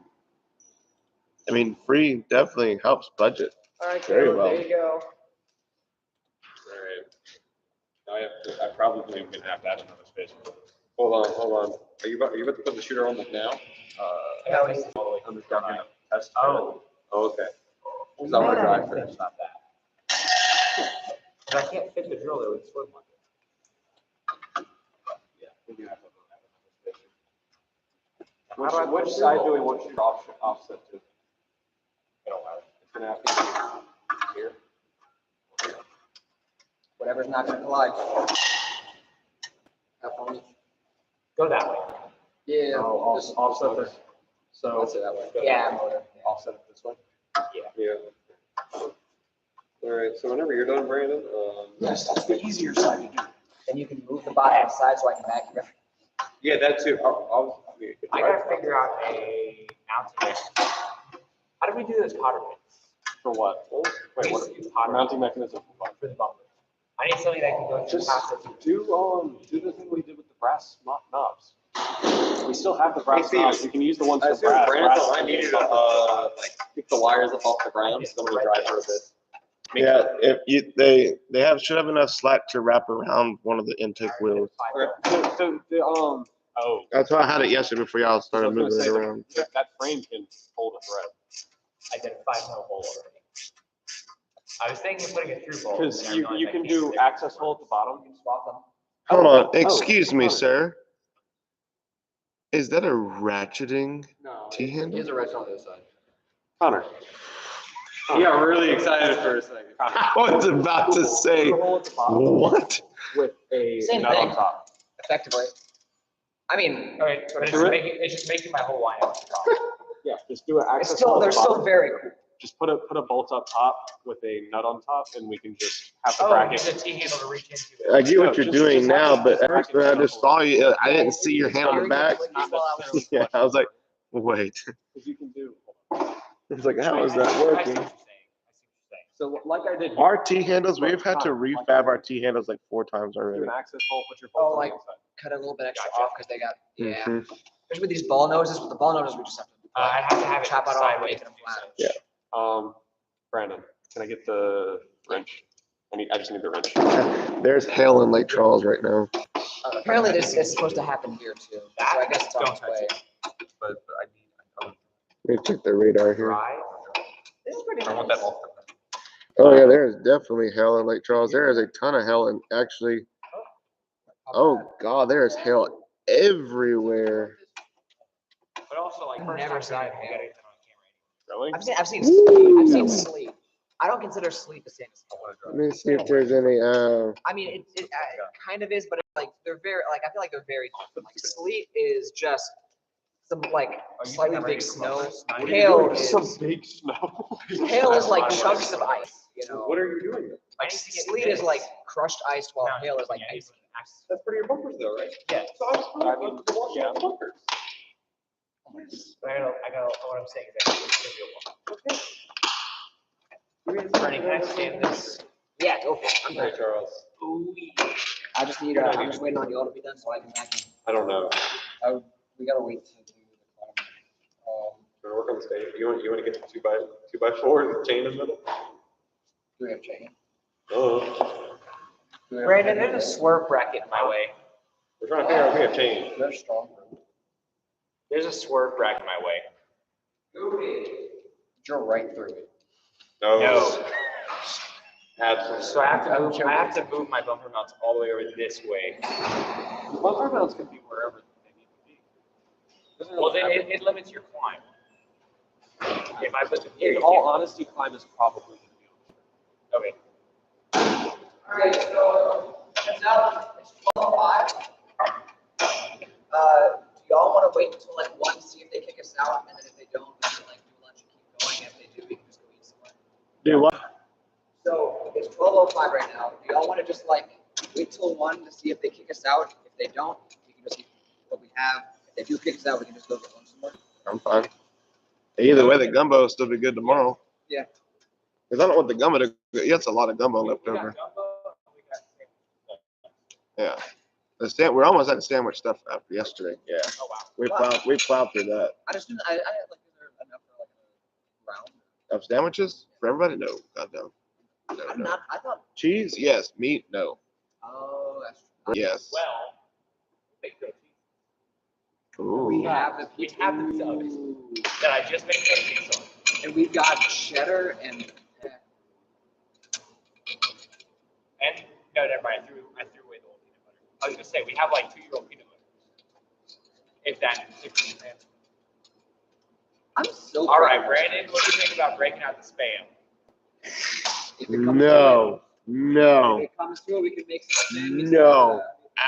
Speaker 1: I mean, free definitely helps budget.
Speaker 4: All right,
Speaker 1: Very
Speaker 4: Caleb,
Speaker 1: well.
Speaker 4: there you go.
Speaker 9: Alright. Now I probably am gonna have to add another space. Hold on. Are you about to put the shooter on the now?
Speaker 4: No, it's-
Speaker 9: I'm just gonna test.
Speaker 6: Oh.
Speaker 9: Oh, okay. Cause I wanna drive first.
Speaker 6: It's not that. But I can't fit the drill there with the swerve module.
Speaker 9: Yeah. We do have to have another space. Which side do we want you to offset to?
Speaker 6: It don't matter.
Speaker 9: It's gonna have to be here.
Speaker 4: Whatever's not gonna collide. Have fun.
Speaker 6: Go that way.
Speaker 4: Yeah.
Speaker 9: Oh,
Speaker 4: just
Speaker 9: offset this. So.
Speaker 4: That's it that way. Yeah, motor.
Speaker 9: Offset it this way.
Speaker 6: Yeah.
Speaker 9: Yeah. All right. So whenever you're done, Brandon.
Speaker 5: Yes, that's the easier side to do.
Speaker 4: Then you can move the bottom aside so I can vacuum it.
Speaker 9: Yeah, that too.
Speaker 6: I gotta figure out a mounting. How do we do those cotter pins?
Speaker 9: For what?
Speaker 6: We
Speaker 9: Wait,
Speaker 6: used
Speaker 9: what?
Speaker 6: to use cotter
Speaker 9: Mounting mechanism for what?
Speaker 6: for the bumper. I need something that can go through
Speaker 9: Just
Speaker 6: past it.
Speaker 9: do the thing we did with the brass knobs. We still have the brass knobs. We can use the ones for brass.
Speaker 3: I needed like pick the wires up off the ground, so I'm gonna drive for a bit.
Speaker 1: Yeah, if you, they should have enough slack to wrap around one of the intake wheels.
Speaker 9: So the
Speaker 6: Oh.
Speaker 1: That's why I had it yesterday before y'all started
Speaker 9: I was
Speaker 1: moving
Speaker 9: gonna
Speaker 1: it
Speaker 9: say
Speaker 1: around.
Speaker 9: that frame can hold a thread.
Speaker 6: I did a 5 mil hole already. I was thinking of putting a through bolt.
Speaker 9: Because
Speaker 6: and I
Speaker 9: you
Speaker 6: realized I
Speaker 9: can
Speaker 6: can't
Speaker 9: do
Speaker 6: it.
Speaker 9: access hole at the bottom.
Speaker 4: You can swap them.
Speaker 1: Hold on,
Speaker 9: Oh,
Speaker 1: excuse me,
Speaker 9: oh.
Speaker 1: sir. Is that a ratcheting
Speaker 9: No.
Speaker 1: T-handle?
Speaker 4: Here's a wrench on the other side.
Speaker 9: Connor.
Speaker 3: He got really excited for a second.
Speaker 1: I was about to say, what?
Speaker 9: With a
Speaker 4: Same
Speaker 9: nut
Speaker 4: thing.
Speaker 9: on top.
Speaker 4: Effectively. I mean,
Speaker 8: Okay, but it's just making my whole lineup.
Speaker 12: Yeah, just do it.
Speaker 4: it's still, they're still very cool.
Speaker 12: Just put a bolt up top with a nut on top, and we can just have the
Speaker 8: Oh,
Speaker 12: bracket.
Speaker 8: use a T-handle to reach into it.
Speaker 1: I get what you're
Speaker 12: just-
Speaker 1: doing
Speaker 12: just
Speaker 1: now,
Speaker 12: have
Speaker 1: but
Speaker 12: the
Speaker 1: at first when I
Speaker 12: bracket
Speaker 1: just saw you, I didn't see your hand on the back. Yeah, I was like, wait.
Speaker 12: Because you can do.
Speaker 1: It's like, how is that working?
Speaker 12: So like I did.
Speaker 1: Our T handles, we've had to refab our T handles like 4 times
Speaker 12: Do
Speaker 1: already.
Speaker 12: an access hole, put your
Speaker 4: Oh,
Speaker 12: bolt on
Speaker 4: like
Speaker 12: the inside.
Speaker 4: cut a little bit extra off because they got, yeah.
Speaker 1: Mhm.
Speaker 4: Especially with these ball noses, with the ball noses, we just have to.
Speaker 8: I have to have it
Speaker 4: chop it off and
Speaker 8: sideways
Speaker 4: make
Speaker 8: to
Speaker 4: them
Speaker 8: do
Speaker 4: flat.
Speaker 8: so.
Speaker 1: Yeah.
Speaker 12: Brandon, can I get the wrench? I just need the wrench.
Speaker 1: There's hail in Lake Charles right now.
Speaker 4: Apparently this is supposed to happen here too, so I guess it's on its way.
Speaker 12: But I need.
Speaker 1: Let me check the radar here.
Speaker 8: Dry.
Speaker 4: This is pretty
Speaker 12: I want that
Speaker 4: nice.
Speaker 12: ball.
Speaker 1: Oh yeah, there is definitely hail in Lake Charles. There is a ton of hail in actually. Oh God, there is hail everywhere.
Speaker 8: But also, like,
Speaker 4: I've
Speaker 8: first
Speaker 4: never
Speaker 8: time
Speaker 4: seen
Speaker 8: driving,
Speaker 4: it
Speaker 8: we
Speaker 4: hail.
Speaker 8: gotta get that on camera.
Speaker 12: Really?
Speaker 4: I've seen sleet. I've seen
Speaker 1: Woo.
Speaker 4: sleet. I don't consider sleet the same as hail.
Speaker 1: Let me see if there's any.
Speaker 4: I mean, it kind of is, but it's like they're very like I feel like they're very different. Like sleet is just some like slightly big snow. Hail is
Speaker 12: big snow.
Speaker 4: hail is like chunks of ice. You know,
Speaker 12: What are you doing?
Speaker 4: like sleet is like crushed ice, while hail is like ice.
Speaker 7: That's for your bumpers though, right?
Speaker 8: Yeah.
Speaker 7: So I was probably watching the bumpers.
Speaker 8: I got what I'm saying is that it's gonna be a while. Bernie, can I stand this?
Speaker 4: Yeah, go for it. I'm
Speaker 7: Hey,
Speaker 4: good.
Speaker 7: Charles.
Speaker 8: Ooh,
Speaker 4: I just need. I'm just waiting on y'all to be done so I can vacuum.
Speaker 12: I don't know.
Speaker 4: We gotta wait to do the climb.
Speaker 12: We're work on the stage. You want to get the 2x4 with chain in the middle?
Speaker 4: Do we have chain?
Speaker 12: Oh.
Speaker 8: Brandon, there's a swerve bracket in my way.
Speaker 12: We're trying to figure out if we have chain.
Speaker 4: They're strong.
Speaker 8: There's a swerve bracket in my way.
Speaker 4: You're right through it.
Speaker 12: No. Absolutely.
Speaker 8: So I have to move my bumper mounts all the way over this way.
Speaker 7: Bumper mounts can be wherever they need to be.
Speaker 8: Well, then it limits your climb. If I put the
Speaker 7: In all honesty, climb is probably going to be
Speaker 8: okay.
Speaker 4: Alright, so now it's 12:05. Do y'all want to wait until like 1, see if they kick us out, and then if they don't, we can like do lunch and keep going. If they do, we can just go eat somewhere.
Speaker 1: Do what?
Speaker 4: So it's 12:05 right now. Do y'all want to just like wait till 1 to see if they kick us out? If they don't, we can just eat what we have. If they do kick us out, we can just go get lunch somewhere.
Speaker 1: I'm fine. Either way, the gumbo will still be good tomorrow.
Speaker 4: Yeah.
Speaker 1: Because I don't want the gumbo to. Yeah, it's a lot of gumbo left over. Yeah. We're almost at the sandwich stuff after yesterday. Yeah.
Speaker 8: Oh wow.
Speaker 1: We plowed through that.
Speaker 4: I just didn't. I like is there enough for like a round?
Speaker 1: Of sandwiches for everybody? No. God no. No,
Speaker 4: I'm
Speaker 1: no.
Speaker 4: not. I thought.
Speaker 1: Cheese? Yes. Meat? No.
Speaker 4: Oh, that's true.
Speaker 1: Yes.
Speaker 8: Well, big goat cheese.
Speaker 4: We
Speaker 1: Ooh.
Speaker 4: have the
Speaker 8: We have the subs that I just made pancakes on.
Speaker 4: and we've got cheddar and
Speaker 8: And no, never mind. I threw away the old peanut butter. I was gonna say we have like 2-year-old peanut butter. If
Speaker 4: I'm so.
Speaker 8: all right, Brandon, what do you think about breaking out the spam?
Speaker 4: If it comes
Speaker 1: No.
Speaker 4: through,
Speaker 1: No.
Speaker 4: if it comes through, we can make some things.
Speaker 1: No.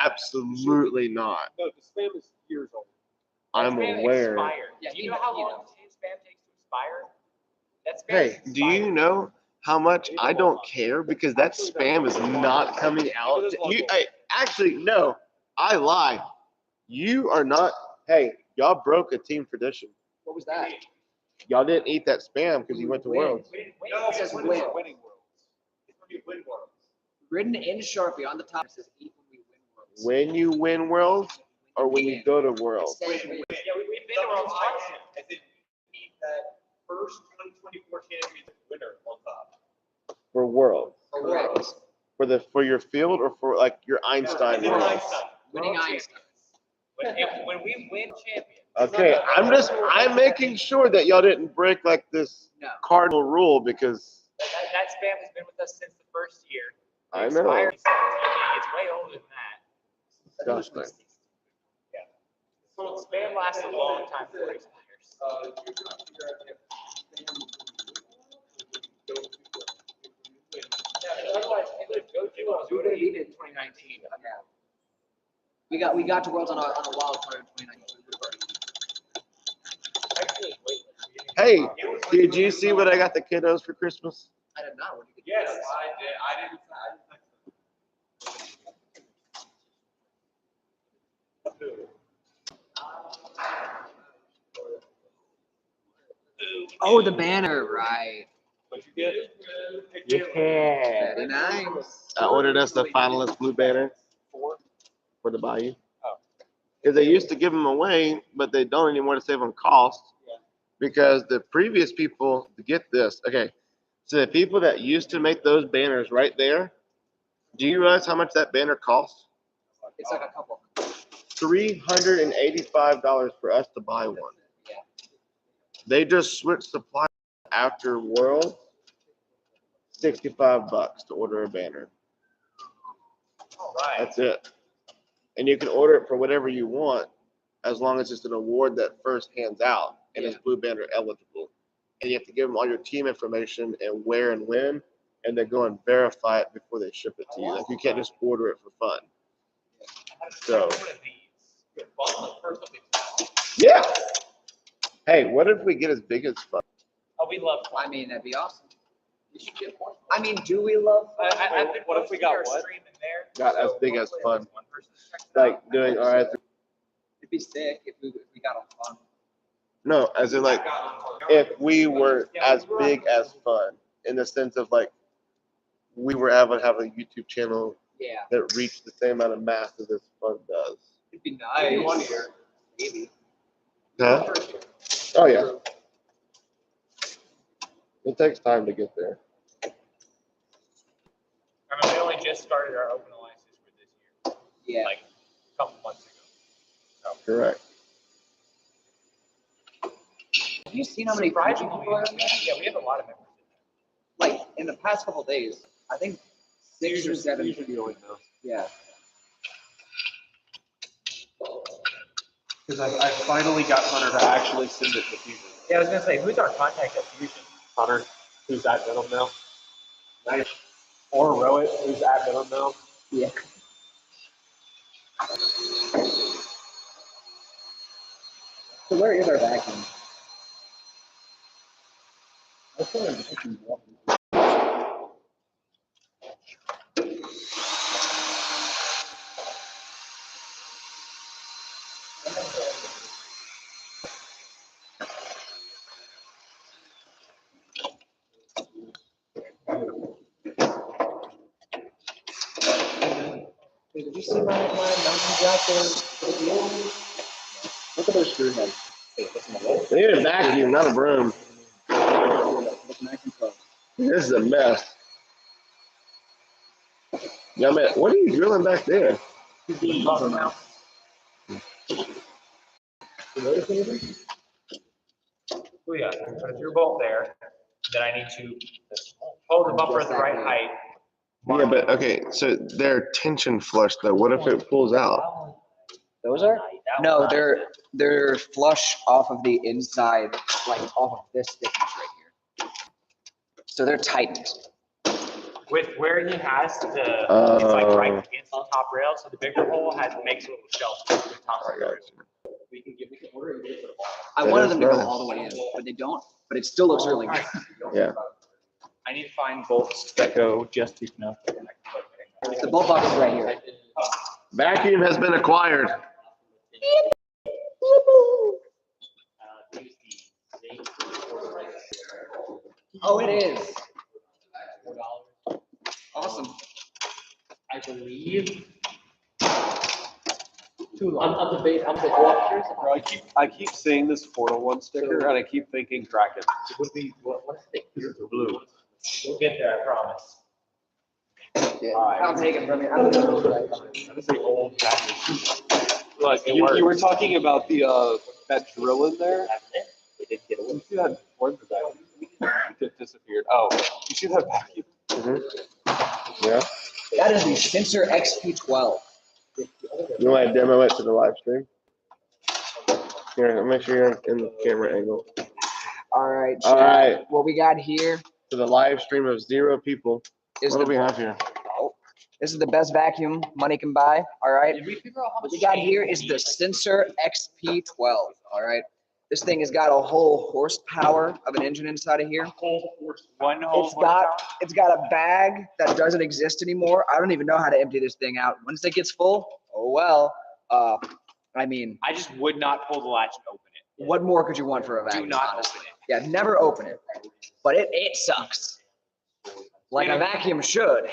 Speaker 1: Absolutely not.
Speaker 7: No, the spam is years old.
Speaker 1: I'm
Speaker 8: Spam
Speaker 1: aware.
Speaker 8: expired.
Speaker 4: Yeah,
Speaker 8: Do you know how long spam takes to expire? That spam
Speaker 1: Hey,
Speaker 8: is
Speaker 1: do you
Speaker 8: expired.
Speaker 1: know how much I don't care because that spam is not coming out? Actually, no, I lie. You are not. Hey, y'all broke a team tradition.
Speaker 4: What was that?
Speaker 1: Y'all didn't eat that spam because you went to Worlds.
Speaker 8: Wait,
Speaker 7: No,
Speaker 4: It says
Speaker 7: win.
Speaker 4: win.
Speaker 7: Winning worlds. It's going to be win worlds.
Speaker 4: Written in Sharpie on the top, it says eat when we win worlds.
Speaker 1: When you win Worlds or when you go to Worlds?
Speaker 4: It says win.
Speaker 8: Yeah, we've been to World's twice.
Speaker 7: As in, eat that first 2024 championship winner on top.
Speaker 1: For Worlds.
Speaker 4: Correct.
Speaker 1: For your field or for like your Einstein
Speaker 7: As in
Speaker 1: Worlds?
Speaker 7: Einstein.
Speaker 4: Winning
Speaker 8: World
Speaker 4: Einstein.
Speaker 8: When we win champion.
Speaker 1: Okay, I'm making sure that y'all didn't break like this
Speaker 4: No.
Speaker 1: cardinal rule because
Speaker 8: That spam has been with us since the first year.
Speaker 1: I
Speaker 8: It
Speaker 1: know.
Speaker 8: expired in 2017. It's way older than that.
Speaker 1: Disgusting.
Speaker 8: Yeah. So spam lasts a long time before it expires. Yeah, otherwise, it would go to
Speaker 4: We would have eaten it in 2019. We got to Worlds on a wild card in 2019.
Speaker 1: Hey, did you see what I got the kiddos for Christmas?
Speaker 4: I did not. What did you get?
Speaker 9: Yes, I did. I didn't.
Speaker 4: Oh, the banner, right.
Speaker 9: What'd you get?
Speaker 5: Yeah.
Speaker 4: Very nice.
Speaker 1: I ordered us the finalist blue banner for the Bayou.
Speaker 9: Oh.
Speaker 1: Because they used to give them away, but they don't anymore to save on cost.
Speaker 9: Yeah.
Speaker 1: Because the previous people, to get this, okay, so the people that used to make those banners right there, do you realize how much that banner costs?
Speaker 4: It's like a couple.
Speaker 1: $385 for us to buy one.
Speaker 4: Yeah.
Speaker 1: They just switched supply after World. $65 to order a banner.
Speaker 9: All right.
Speaker 1: That's it. And you can order it for whatever you want, as long as it's an award that first hands out and is Blue Banner eligible. And you have to give them all your team information and where and when, and they go and verify it before they ship it to you. Like you can't just order it for fun. So, yeah. Hey, what if we get as big as fun?
Speaker 6: Oh, we love.
Speaker 4: I mean, that'd be awesome. We should get one. I mean, do we love fun?
Speaker 6: I've been
Speaker 9: What if we got
Speaker 6: posting our
Speaker 9: what?
Speaker 6: stream in there.
Speaker 1: Not as big as
Speaker 6: hopefully
Speaker 1: fun.
Speaker 6: at least one person checks it out.
Speaker 1: Like doing all right.
Speaker 4: It'd be sick if we got on fun.
Speaker 1: No, as in like if we were as big as fun, in the sense of like we were able to have a YouTube channel
Speaker 4: Yeah.
Speaker 1: that reached the same amount of mass as fun does.
Speaker 4: It'd be nice.
Speaker 9: Maybe 1 year.
Speaker 4: Maybe.
Speaker 1: Huh? Oh yeah. It takes time to get there.
Speaker 6: I mean, we only just started our open alliances for this year,
Speaker 4: Yeah.
Speaker 6: like a couple months ago.
Speaker 1: Correct.
Speaker 4: Have you seen how many
Speaker 6: Surprisingly,
Speaker 4: people are in there?
Speaker 6: yeah, we have a lot of members.
Speaker 4: Like in the past couple days, I think 6 or 7. Yeah.
Speaker 7: Because I finally got Hunter to actually send it to people.
Speaker 6: Yeah, I was gonna say, who's our contact at Fusion?
Speaker 7: Hunter, who's at Venom now. Nice. Or Rowit, who's at Venom now.
Speaker 4: Yeah. So where is our vacuum? Hey, did you see my mountain jacket for the deal? Look at those screw heads. Hey, listen to that.
Speaker 1: They need a vacuum, not a broom.
Speaker 4: Look nice and close.
Speaker 1: This is a mess. Yeah, man, what are you drilling back there?
Speaker 6: Oh yeah, put a through bolt there. Then I need to hold the bumper at the right height.
Speaker 1: Yeah, but okay, so they're tension flush though. What if it pulls out?
Speaker 4: Those are? No, they're flush off of the inside, like off of this thickness right here. So they're tightened.
Speaker 6: With where he has the, it's like right against the top rail, so the bigger hole makes a little shelf with top
Speaker 1: I got you.
Speaker 6: We can order it.
Speaker 4: I
Speaker 1: That
Speaker 4: wanted
Speaker 1: is
Speaker 4: them to go
Speaker 1: nice.
Speaker 4: all the way in, but they don't. But it still looks really good.
Speaker 1: Yeah.
Speaker 6: I need to find bolts that go just deep enough.
Speaker 4: The bolt box is right here.
Speaker 1: Vacuum has been acquired.
Speaker 4: Oh, it is. Awesome.
Speaker 6: I believe. I'm the bait. I'm the officers.
Speaker 7: Bro, I keep seeing this Portal 1 sticker and I keep thinking Kraken.
Speaker 6: It would be what's the blue? We'll get there, I promise.
Speaker 4: Yeah. I'll take it from you.
Speaker 6: That is the old package.
Speaker 7: Look, you were talking about the that drill in there.
Speaker 6: It didn't get away.
Speaker 7: You see that one that disappeared? Oh, you see that vacuum?
Speaker 1: Yeah.
Speaker 4: That is the Sensor XP12.
Speaker 1: You want to demo it to the live stream? Here, make sure you're in the camera angle.
Speaker 4: All right.
Speaker 1: All
Speaker 4: Chad.
Speaker 1: right.
Speaker 4: What we got here
Speaker 1: To the live stream of 0 people.
Speaker 4: is
Speaker 1: What
Speaker 4: the
Speaker 1: do we have here?
Speaker 4: This is the best vacuum money can buy. All right.
Speaker 6: Did we figure out how
Speaker 4: What
Speaker 6: much
Speaker 4: we got
Speaker 6: shade
Speaker 4: here
Speaker 6: we
Speaker 4: is the
Speaker 6: need?
Speaker 4: Sensor XP12. All right. This thing has got a whole horsepower of an engine inside of here.
Speaker 8: One whole
Speaker 4: It's got a bag that doesn't exist anymore. I don't even know how to empty this thing out. Once it gets full, oh well. I mean,
Speaker 8: I just would not pull the latch and open it.
Speaker 4: what more could you want for a vacuum?
Speaker 8: Do not
Speaker 4: honestly?
Speaker 8: open it.
Speaker 4: Yeah, never open it. But it sucks. Like a vacuum should.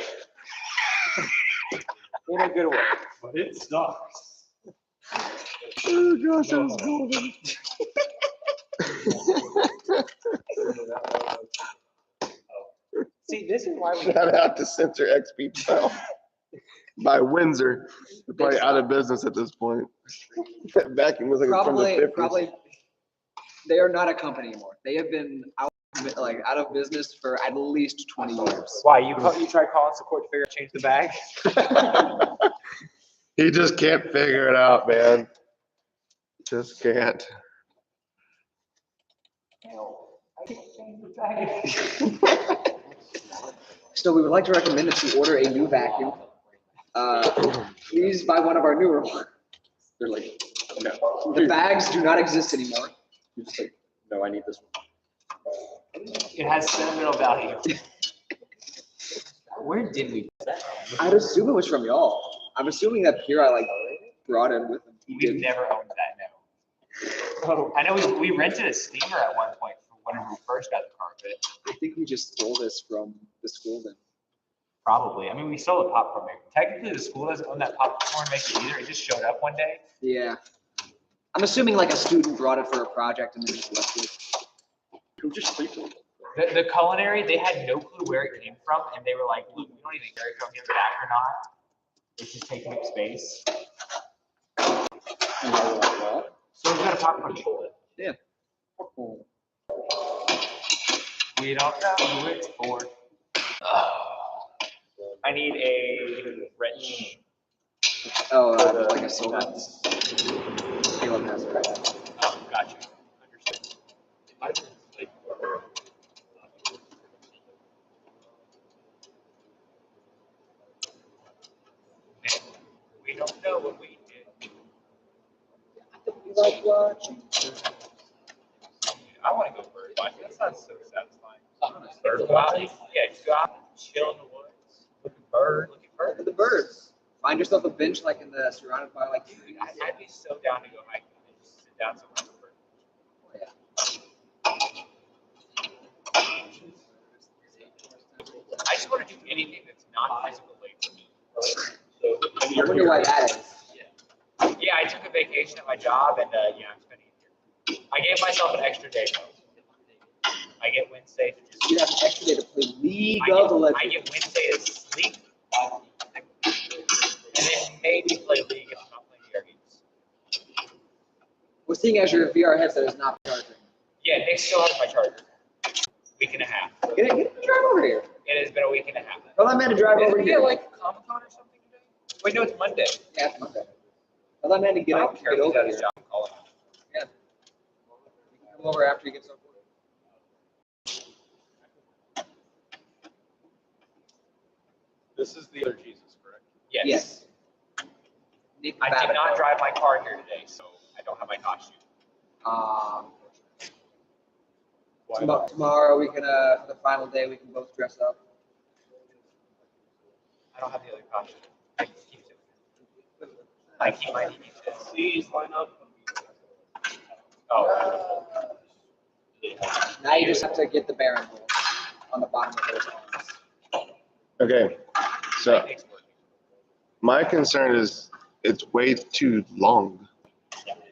Speaker 8: In a good way.
Speaker 9: But it sucks.
Speaker 1: Oh gosh, that was golden.
Speaker 8: See, this is why we.
Speaker 1: Shout out to Sensor XP12 by Windsor. They're probably out of business at this point. That vacuum was like from the 50s.
Speaker 4: Probably, they are not a company anymore. They have been out of business for at least 20 years.
Speaker 8: Why you try calling support to figure out change the bag?
Speaker 1: He just can't figure it out, man. Just can't.
Speaker 4: So we would like to recommend that you order a new vacuum. Please buy one of our newer ones.
Speaker 7: They're like, no.
Speaker 4: The bags do not exist anymore.
Speaker 7: You just like, no, I need this one.
Speaker 8: It has sentimental value. Where did we put that?
Speaker 4: I'd assume it was from y'all. I'm assuming that Pira like brought it with him.
Speaker 8: We've never owned that now. Oh, I know we rented a steamer at one point for whenever we first got the carpet.
Speaker 4: I think we just stole this from the school then.
Speaker 8: Probably. I mean, we stole a popcorn maker. Technically, the school doesn't own that popcorn maker either. It just showed up one day.
Speaker 4: Yeah. I'm assuming like a student brought it for a project and then just left it.
Speaker 7: Who just sleep?
Speaker 8: The culinary, they had no clue where it came from, and they were like, "Look, we don't even care if you give it back or not. It's just taking up space." So we've got a popcorn maker.
Speaker 4: Yeah.
Speaker 8: We don't know who it's for. I need a wrench.
Speaker 4: Oh, like a soda. Caleb has it right now.
Speaker 8: Oh, gotcha. Understood. We don't know what we did.
Speaker 4: Like watching.
Speaker 8: I want to go bird watching. That sounds so satisfying. Bird watching? Yeah, just go out and chill in the woods. Look at birds. Look at birds.
Speaker 4: Look at the birds. Find yourself a bench like in the surrounded by like.
Speaker 8: I'd be so down to go hiking and just sit down somewhere with birds. I just want to do anything that's not physical labor for me.
Speaker 4: I wonder why that is.
Speaker 8: Yeah, I took a vacation at my job, and yeah, I'm spending it here. I gave myself an extra day though. I get Wednesday to just.
Speaker 4: You have an extra day to play League of Legends.
Speaker 8: I get Wednesday to sleep, and then maybe play League if I'm not playing VR games.
Speaker 4: Well, seeing as your VR headset is not charging.
Speaker 8: Yeah, Nick still has my charger. Week and a half.
Speaker 4: Get it, drive over here.
Speaker 8: It has been a week and a half.
Speaker 4: Tell that man to drive over
Speaker 8: Isn't
Speaker 4: here.
Speaker 8: it like Comic-Con or something today? Wait, no, it's Monday.
Speaker 4: Yeah, it's Monday. Tell that man to get
Speaker 8: I
Speaker 4: up,
Speaker 8: don't care
Speaker 4: get
Speaker 8: if he's
Speaker 4: over
Speaker 8: at his
Speaker 4: here.
Speaker 8: job. I'm calling him.
Speaker 4: Yeah. You can come over after he gets up.
Speaker 7: This is the other Jesus, correct?
Speaker 8: Yes.
Speaker 4: Yes.
Speaker 8: I did not drive my car here today, so I don't have my costume.
Speaker 4: Tomorrow we can, for the final day, we can both dress up.
Speaker 8: I don't have the other costume. I just keep it. I keep my DVDs.
Speaker 9: Please line up.
Speaker 8: Oh.
Speaker 4: Now you just have to get the bearing hole on the bottom of those arms.
Speaker 1: Okay, so my concern is it's way too long.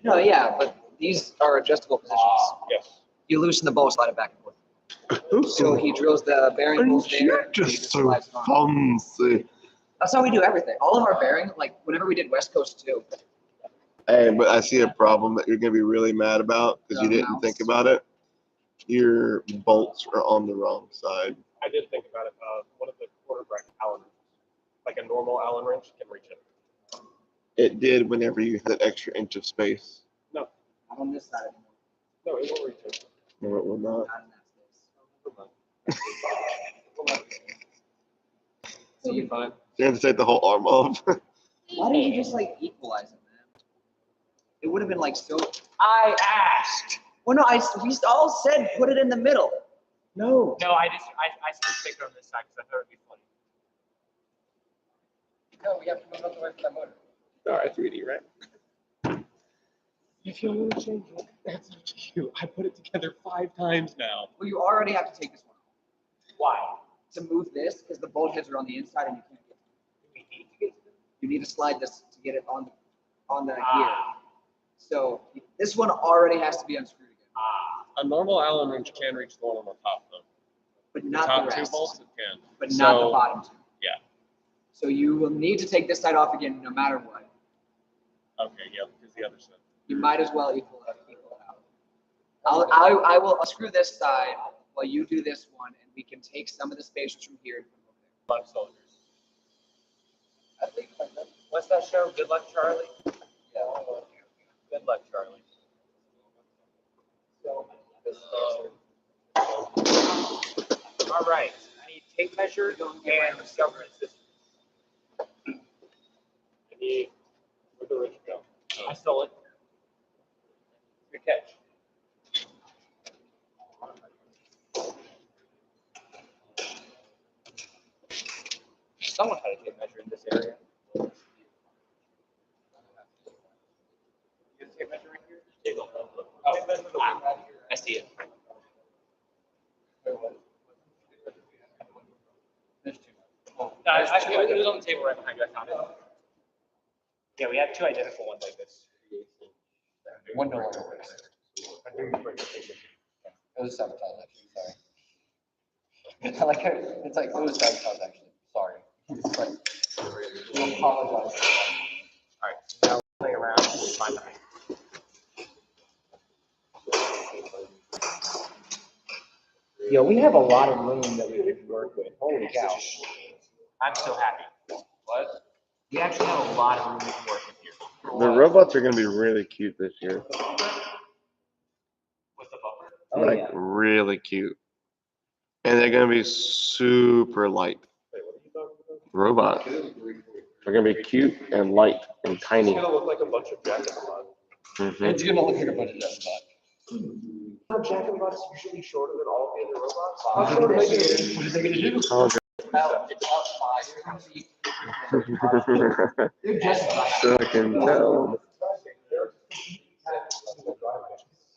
Speaker 4: No, yeah, but these are adjustable positions.
Speaker 8: Yes.
Speaker 4: You loosen the bolt, slide it back and forth. So he drills the bearing holes there.
Speaker 1: You're
Speaker 4: and he
Speaker 1: just so
Speaker 4: slides it on.
Speaker 1: fancy.
Speaker 4: That's how we do everything. All of our bearing, like whenever we did West Coast too.
Speaker 1: Hey, but I see a problem that you're gonna be really mad about because you didn't think about it. Your bolts are on the wrong side.
Speaker 7: I did think about it. One of the quarter bracket Allen wrenches, like a normal Allen wrench, can reach it.
Speaker 1: It did whenever you had that extra inch of space.
Speaker 7: No,
Speaker 4: Not on this side anymore.
Speaker 7: no, it won't reach it.
Speaker 1: No, it will not.
Speaker 4: Not in that space.
Speaker 7: See you fine.
Speaker 1: You have to take the whole arm off.
Speaker 4: Why didn't you just like equalize it, man? It would have been like so.
Speaker 6: I asked.
Speaker 4: Well, no, we all said put it in the middle. No.
Speaker 6: No, I said stick it on this side because I thought it'd be funny.
Speaker 4: No, we have to move up away from that motor.
Speaker 7: Ri3D, right? If you want to change it, that's up to you. I put it together 5 times now.
Speaker 4: Well, you already have to take this one off.
Speaker 6: Why?
Speaker 4: To move this, because the bolt heads are on the inside and you can't get them. You need to slide this to get it on the gear. So this one already has to be unscrewed again.
Speaker 7: A normal Allen wrench can reach the one on the top, though.
Speaker 4: But
Speaker 7: The
Speaker 4: not
Speaker 7: top
Speaker 4: the
Speaker 7: 2
Speaker 4: rest.
Speaker 7: bolts, it can.
Speaker 4: But not the
Speaker 7: So,
Speaker 4: bottom 2.
Speaker 7: Yeah.
Speaker 4: So you will need to take this side off again no matter what.
Speaker 7: Okay, yeah, because the other side.
Speaker 4: You might as well equal it out. I will unscrew this side while you do this one, and we can take some of the spacers from here and put them over
Speaker 6: Luck soldiers.
Speaker 4: there. I think
Speaker 6: What's that show? Good Luck, Charlie?
Speaker 4: yeah.
Speaker 6: Good Luck, Charlie. All right. I need tape measures and government systems.
Speaker 7: Where'd the wrench go?
Speaker 6: I stole it. Good catch. Someone had a tape measure in this area. You have a tape measure right here? Oh, I see it. There's 2. No, it was on the table right behind you. I found it. Yeah, we have 2 identical ones like this.
Speaker 4: One no longer works. It was sabotage, actually. Sorry. I like how it's like it was sabotage, actually. Sorry. But we apologize.
Speaker 6: All right, so now play around and find out.
Speaker 8: Yo, we have a lot of room that we can work with. Holy cow.
Speaker 6: I'm so happy. What? We actually have a lot of room we can work with here.
Speaker 1: The robots are going to be really cute this year.
Speaker 6: With the bumper?
Speaker 8: Oh,
Speaker 1: Like
Speaker 8: yeah.
Speaker 1: really cute. And they're going to be super light. Robots. They're going to be cute and light and tiny.
Speaker 7: It's gonna look like a bunch of Jack in the Box.
Speaker 1: Mhm.
Speaker 4: It's gonna look like a bunch of Jack
Speaker 7: Jack in the Box is usually shorter than all of the other robots.
Speaker 4: How short are they gonna be? What are they gonna do?
Speaker 1: Oh,
Speaker 4: They're just
Speaker 1: so I can tell.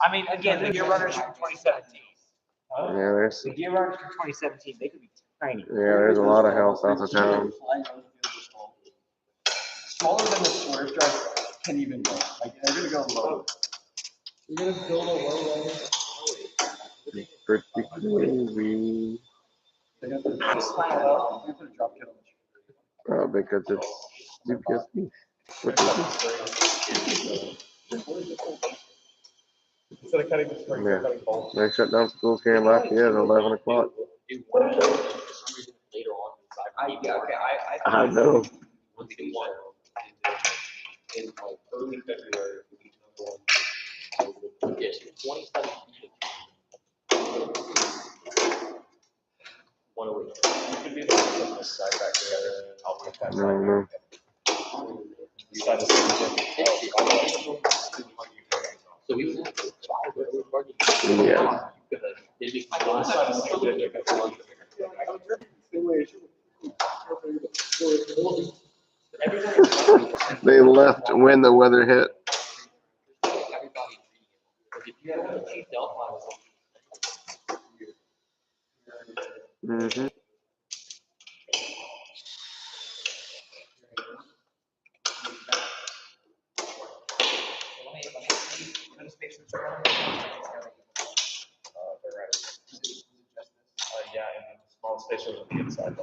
Speaker 6: I mean, again, the gear runners from 2017.
Speaker 1: Yeah, there's
Speaker 8: The gear runners from 2017, they could be tiny.
Speaker 1: there's a lot of hell south of town.
Speaker 4: Smaller than the Swerve drive can even go. Like they're gonna go low.
Speaker 9: You're gonna build a low end.
Speaker 1: Pretty crazy.
Speaker 4: They're gonna put a slide low. They're gonna put a drop kit on the
Speaker 1: Oh, because it's UPSB. What
Speaker 9: Instead of cutting the string,
Speaker 1: Yeah.
Speaker 9: they're cutting bolts.
Speaker 1: They shut down schools here in Lafayette at 11 o'clock.
Speaker 2: Later on,
Speaker 1: I know.
Speaker 2: once they won, in like early February, we yes, 27 feet of 108. You can be the this side back there. I'll put that
Speaker 1: No, no.
Speaker 2: side. So we would have to try
Speaker 1: Yeah.
Speaker 2: it'd be
Speaker 1: They left when the weather hit. Mm-hmm.
Speaker 7: Yeah, and small stations on the inside.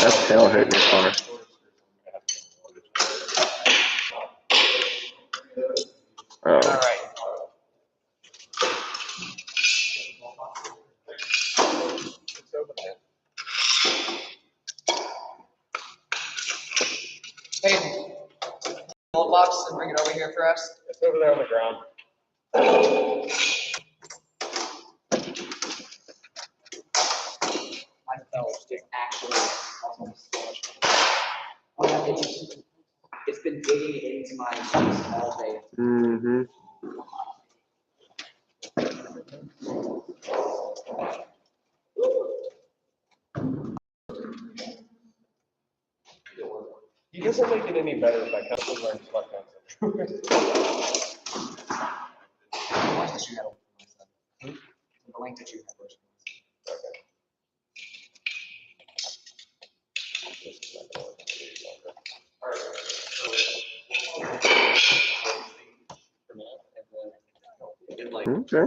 Speaker 1: That's hell hitting your car. Oh.
Speaker 6: All right.
Speaker 4: toolbox and bring it over here for us?
Speaker 9: It's over there on the ground.
Speaker 4: My belt is actually almost oh, yeah, it's been digging into my cheeks all day.
Speaker 1: Mm-hmm.
Speaker 9: He doesn't make it any better if I cut him wearing sweatpants.
Speaker 4: The length that you had over my son. The length that you had over my son.
Speaker 1: Okay.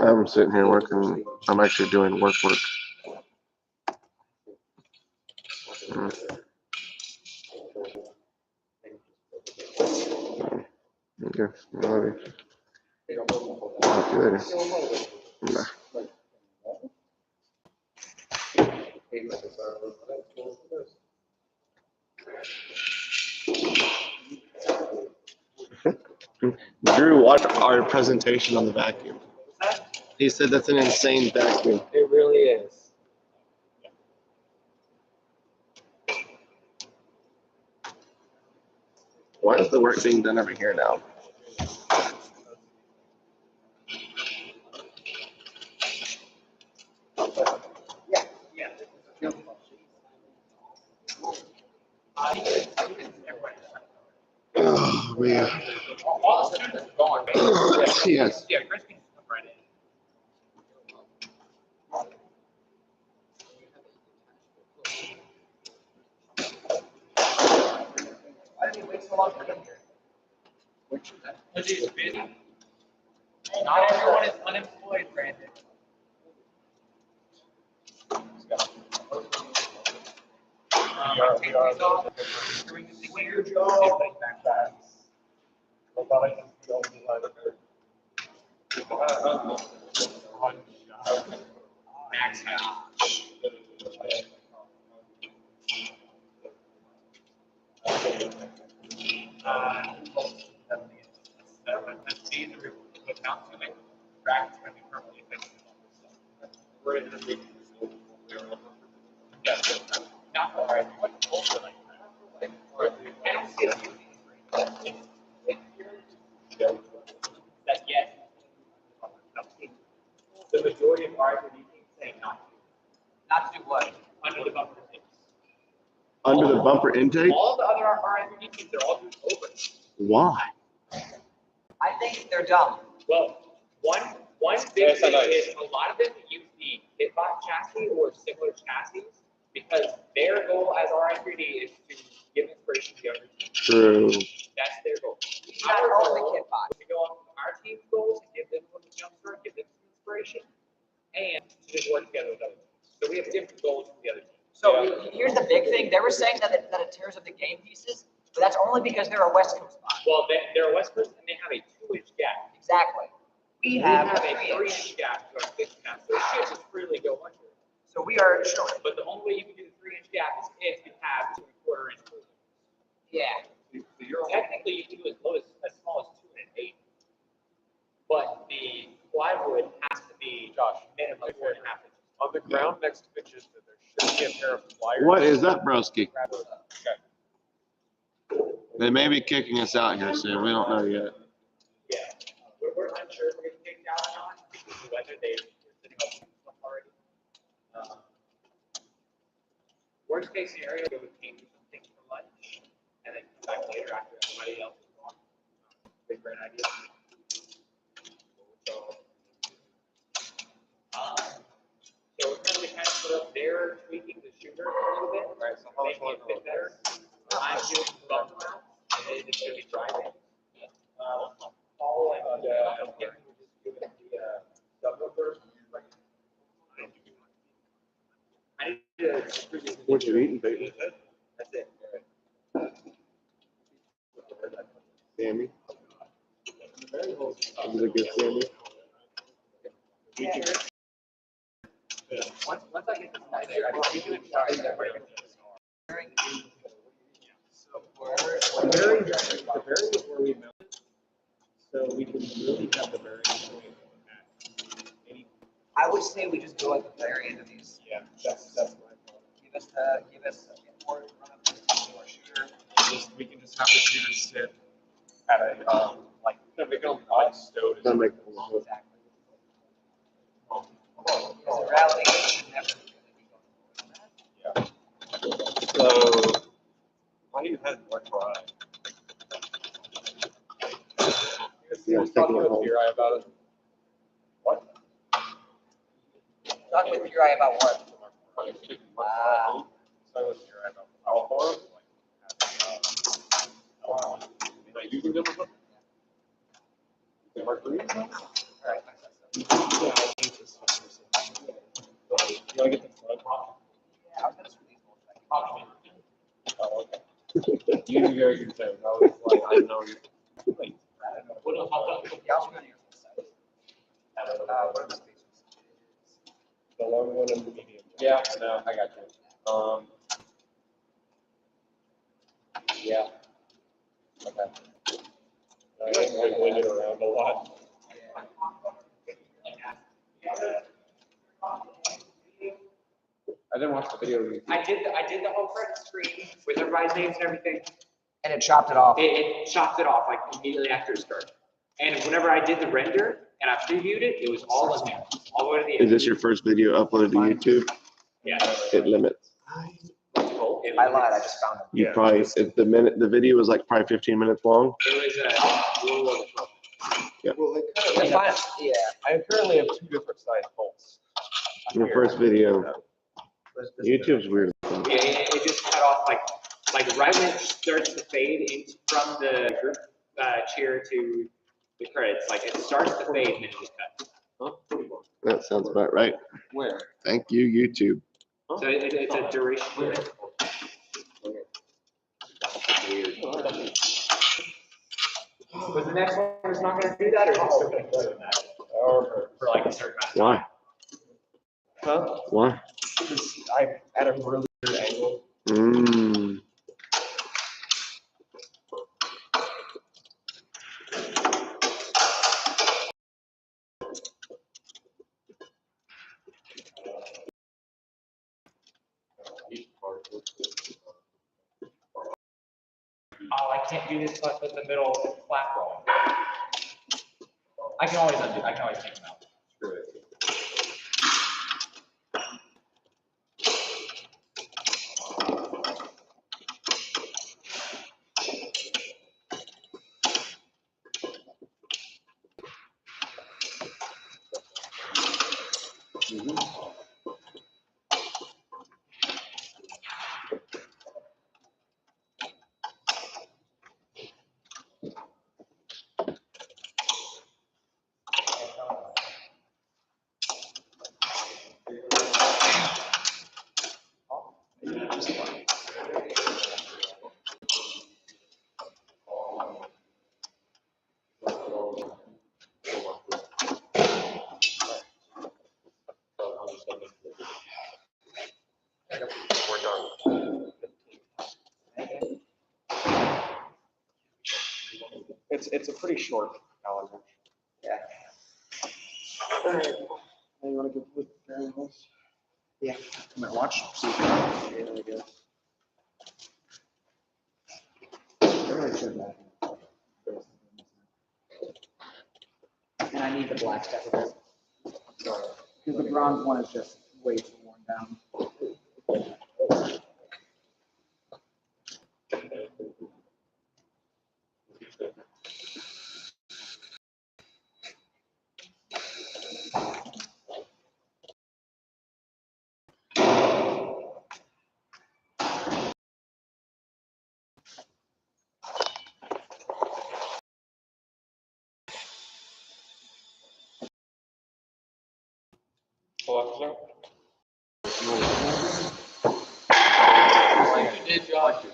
Speaker 1: I'm sitting here working. I'm actually doing work. Okay. Alright. Talk to you later. Bye. Drew watched our presentation on the vacuum. He said that's an insane vacuum.
Speaker 9: It really is.
Speaker 1: Why is the work being done over here now? Oh, man.
Speaker 6: All the students are gone, basically.
Speaker 1: Yes.
Speaker 6: Yeah, Chris can come right in.
Speaker 4: Why did he wait so long to get here?
Speaker 6: Because he's busy. Not everyone is unemployed, Brandon. Take these off. Doing this weird job. Max out. These are without doing brackets going to be permanently fixed. We're in the big. Yeah, not all right. What also like I don't see it. That yet. The majority of Ri3D teams say not to. Not to do what? Under the bumper intakes.
Speaker 1: Under the bumper intake?
Speaker 6: All the other Ri3D teams are all doing open.
Speaker 1: Why?
Speaker 4: I think they're dumb.
Speaker 6: Well, one big thing is a lot of them use the Hitbot chassis or similar chassis because their goal as Ri3D is to give inspiration to the other teams.
Speaker 1: True.
Speaker 6: That's their goal.
Speaker 4: Not
Speaker 6: Our
Speaker 4: only
Speaker 6: goal
Speaker 4: Hitbot.
Speaker 6: is to go off of our team's goals and give them a little jump start, give them some inspiration, and to just work together with other teams. So we have different goals from the other teams.
Speaker 4: So here's the big thing. They were saying that it tears up the game pieces, but that's only because they're a West Coast spot.
Speaker 6: Well, they're a West Coast and they have a 2-inch gap.
Speaker 4: Exactly. We
Speaker 6: We
Speaker 4: have
Speaker 6: have
Speaker 4: a
Speaker 6: a
Speaker 4: 3-inch.
Speaker 6: 3-inch gap to our 6 gap, so it should just freely go under.
Speaker 4: So we are short.
Speaker 6: But the only way you can do the 3-inch gap is if you have 2 1/4 inch cooling.
Speaker 4: Yeah.
Speaker 6: So you're technically you can do as small as 2 1/8. But the plywood has to be minimum 4.5 inches.
Speaker 9: On the ground next to pitches, there should be a pair of pliers.
Speaker 1: What is up, broski?
Speaker 9: Okay.
Speaker 1: They may be kicking us out here soon. We don't know yet.
Speaker 6: Yeah. We're unsure if we're getting kicked out or not because of the weather. They're sitting up stuff already. Worst case scenario, we would change something for lunch and then come back later after everybody else is gone. Big great idea. So we're currently kind of put up there, tweaking the shooter a little bit.
Speaker 9: Right, so how much
Speaker 6: Making it
Speaker 9: longer?
Speaker 6: fit better. I'm doing bump mounts and then it's gonna be driving. Paul and Kim were just doing the subwoofer. I need to.
Speaker 1: What you eating, baby?
Speaker 6: That's it.
Speaker 1: Sammy? Is it good, Sammy?
Speaker 6: Once I get this nice, I think we can try that. So
Speaker 4: Wherever,
Speaker 6: The bearing is where we mount it. So we can really have the bearing point at any.
Speaker 4: I would say we just go at the very end of these.
Speaker 6: Yeah, that's my thought.
Speaker 4: Give us a board, run up this to our shooter.
Speaker 7: We can just have the shooter sit at a, like, make it on like stowed.
Speaker 1: That make
Speaker 4: Exactly. Because the gravity should never really be going.
Speaker 7: So, why do you have more try?
Speaker 1: Yeah, it's taking it home.
Speaker 7: Your eye about it. What?
Speaker 4: Talk with your eye about what? Wow.
Speaker 7: So with your eye about our forum. Like using them or something? They work for you?
Speaker 4: Alright.
Speaker 6: Yeah, I hate this stuff. You wanna get the front?
Speaker 4: Yeah, I was gonna screw these bolts back.
Speaker 7: Oh, okay. You knew your thing. I was like, I know you. Wait. What else?
Speaker 4: Yeah, I'll screw on your side. What are the spacers?
Speaker 6: The long one and the medium.
Speaker 7: Yeah, no, I got you. Yeah. Okay.
Speaker 6: I am wiggling it around a lot.
Speaker 7: I didn't watch the video.
Speaker 8: I did the whole print screen with everybody's names and everything.
Speaker 4: And it chopped it off.
Speaker 8: It chopped it off like immediately after it started. And whenever I did the render and I previewed it, it was all in there, all the way to the end.
Speaker 1: Is this your first video uploaded to YouTube?
Speaker 8: Yeah.
Speaker 1: It limits.
Speaker 4: I lied, I just found them.
Speaker 1: You probably, if the video was like probably 15 minutes long.
Speaker 8: It was a little over 12.
Speaker 7: Well, they kind of,
Speaker 4: Yeah.
Speaker 7: I currently have two different size bolts.
Speaker 1: Your first video. YouTube's weird.
Speaker 8: Yeah, it just cut off like right when it starts to fade in from the group cheer to the credits. Like it starts to fade and then it just cuts.
Speaker 1: That sounds about right.
Speaker 7: Where?
Speaker 1: Thank you, YouTube.
Speaker 8: So it's a duration. But the next one is not going to do that, or is it still going to do that? Or for like a certain amount of time?
Speaker 1: Why?
Speaker 7: Huh?
Speaker 1: Why?
Speaker 7: Because I'm at a really weird angle.
Speaker 1: Mmm.
Speaker 8: Oh, I can't do this unless I put the middle flap roll. I can always undo. I can always take them out.
Speaker 12: It's a pretty short calendar.
Speaker 4: Yeah.
Speaker 12: All right. You want to go with variables?
Speaker 4: Yeah.
Speaker 12: I'm gonna watch. See if there we go.
Speaker 4: And I need the black stuff with it. Because the bronze one is just way too worn down.
Speaker 7: Alexa?
Speaker 2: You did, Josh.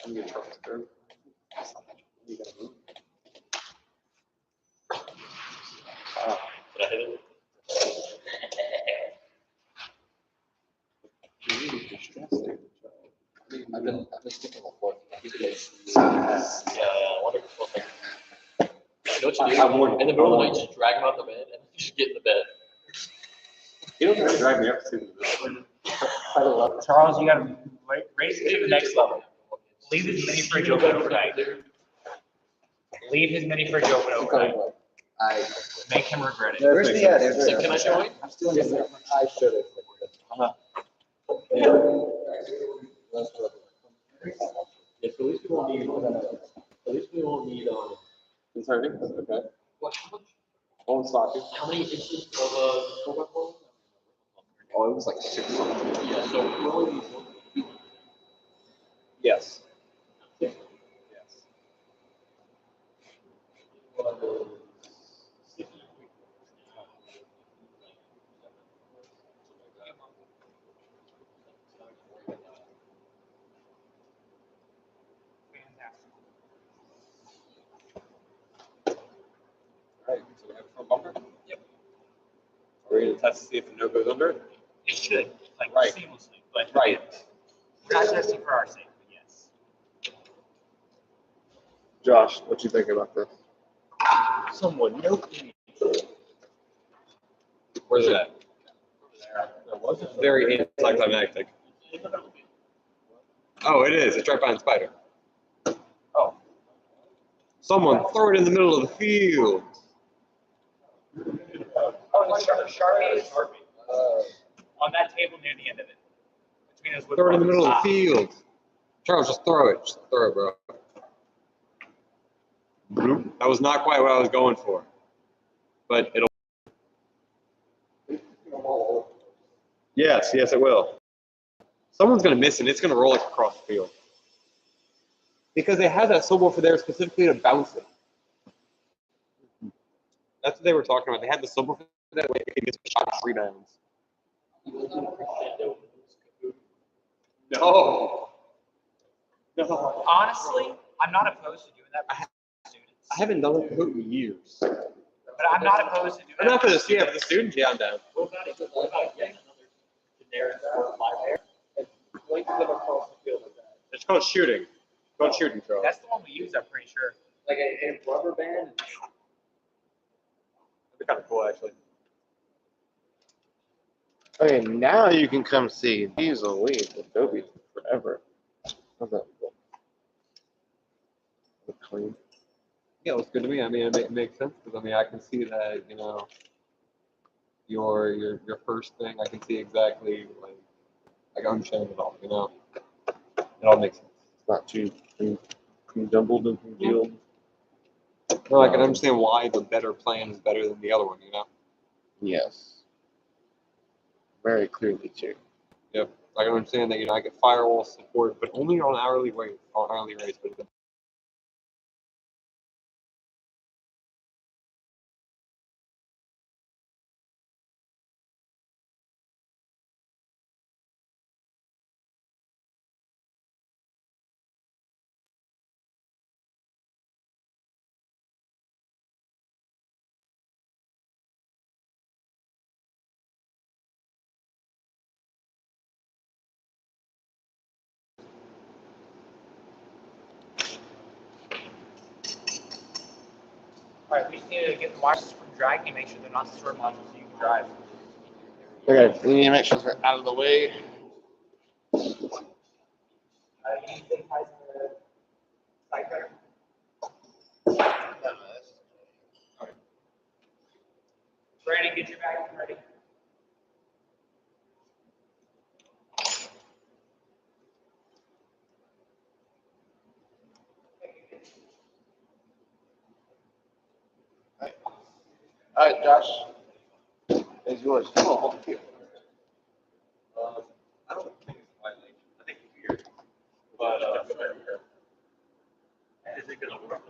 Speaker 7: I'm gonna try to turn. You gotta move.
Speaker 2: Did I hit it?
Speaker 12: You need to stress.
Speaker 2: I've been skipping before. Yeah, I wonder if it's still there. You know what you do? In the middle of the night, just drag him out the bed and you just get in the bed.
Speaker 7: You don't have to drag me up to
Speaker 8: Charles, you gotta raise it to the next level. Leave his mini fridge open overnight. Leave his mini fridge open overnight. Make him regret it.
Speaker 4: Where's the, there's
Speaker 2: So can I join?
Speaker 4: I'm still in the, I should have.
Speaker 2: Yeah, so at least we won't need,
Speaker 7: Sorry, okay.
Speaker 2: what, how much,
Speaker 7: One socket.
Speaker 2: how many inches of, 4x4?
Speaker 7: Oh, it was like 6 something.
Speaker 2: Yeah, so we're only
Speaker 7: Yes. Yes. Right, so we have a front bumper?
Speaker 2: Yep.
Speaker 7: Are we gonna test to see if the no goes under?
Speaker 8: It should, like
Speaker 7: Right.
Speaker 8: seamlessly, but
Speaker 7: Right.
Speaker 8: we're not testing for our sake, but yes.
Speaker 1: Josh, what you think about this?
Speaker 8: Someone note me.
Speaker 7: Where's it at? Very anticlimactic. Oh, it is. It's right behind Spider.
Speaker 8: Oh.
Speaker 7: Someone throw it in the middle of the field.
Speaker 8: Oh, the Sharpie is on that table near the end of it. Between those wood
Speaker 7: Throw it in the middle of
Speaker 8: blocks.
Speaker 7: the field. Charles, just throw it. Just throw it, bro. That was not quite what I was going for. But it'll. Yes, yes, it will. Someone's going to miss it, and it's going to roll it across the field. Because they had that subwoofer there specifically to bounce it. That's what they were talking about. They had the subwoofer that way it could get shot rebounds. No. No.
Speaker 8: Honestly, I'm not opposed to doing that for students.
Speaker 7: I haven't done it in years.
Speaker 8: But I'm not opposed to doing that.
Speaker 7: Not for the for the students, yeah, I'm down.
Speaker 2: What about getting another generic live air? Place them across the field like that.
Speaker 7: It's called shooting. It's called shooting, Charles.
Speaker 8: That's the one we use, I'm pretty sure.
Speaker 2: Like a rubber band?
Speaker 7: That'd be kind of cool, actually.
Speaker 1: Okay, now you can come see. These will leave Adobe forever. How's that look? Look clean.
Speaker 7: Yeah, it looks good to me. I mean, it makes sense because I mean, I can see that your first thing. I can see exactly like I understand it all. It all makes sense.
Speaker 1: It's not too jumbled and congealed.
Speaker 7: No, I can understand why the better plan is better than the other one.
Speaker 1: Yes. Very clearly too.
Speaker 7: Yep. I can understand that I get firewall support, but only on hourly rates. But
Speaker 8: Alright, we just need to get the wires from dragging, make sure they're not stored modules so you can drive.
Speaker 1: Okay, we need to make sure we're out of the way.
Speaker 8: Ready, get your bag ready.
Speaker 1: All right, Josh. It's yours.
Speaker 7: I don't think it's a violation. I think it's weird. But is it gonna work?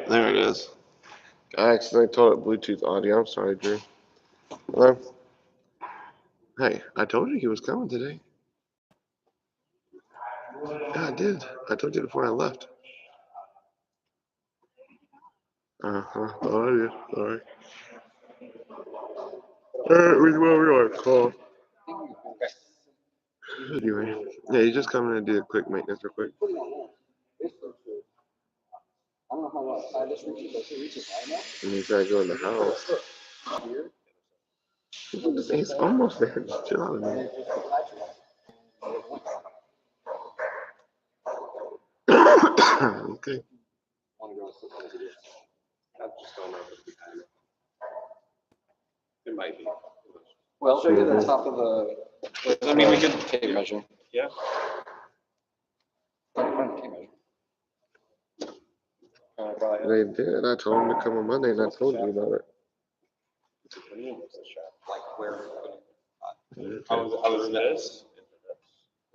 Speaker 1: There it is. I accidentally told it Bluetooth audio. I'm sorry, Drew. Hello? Hey, I told you he was coming today. Yeah, I did. I told you before I left. Uh-huh. Oh, I did. Sorry. We are call. Anyway, yeah, he's just coming to do a quick maintenance real quick. And he's gotta go in the house. He's almost there. Just chill out a minute. Okay.
Speaker 12: It might be.
Speaker 2: Well, show you the top of the. I mean, we could tape measure.
Speaker 7: Yeah.
Speaker 1: They did. I told him to come on Monday, and I told you about it.
Speaker 3: Like where?
Speaker 7: I was in this.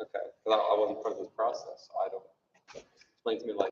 Speaker 3: Okay, because I wasn't part of this process, so I don't. Explain to me like.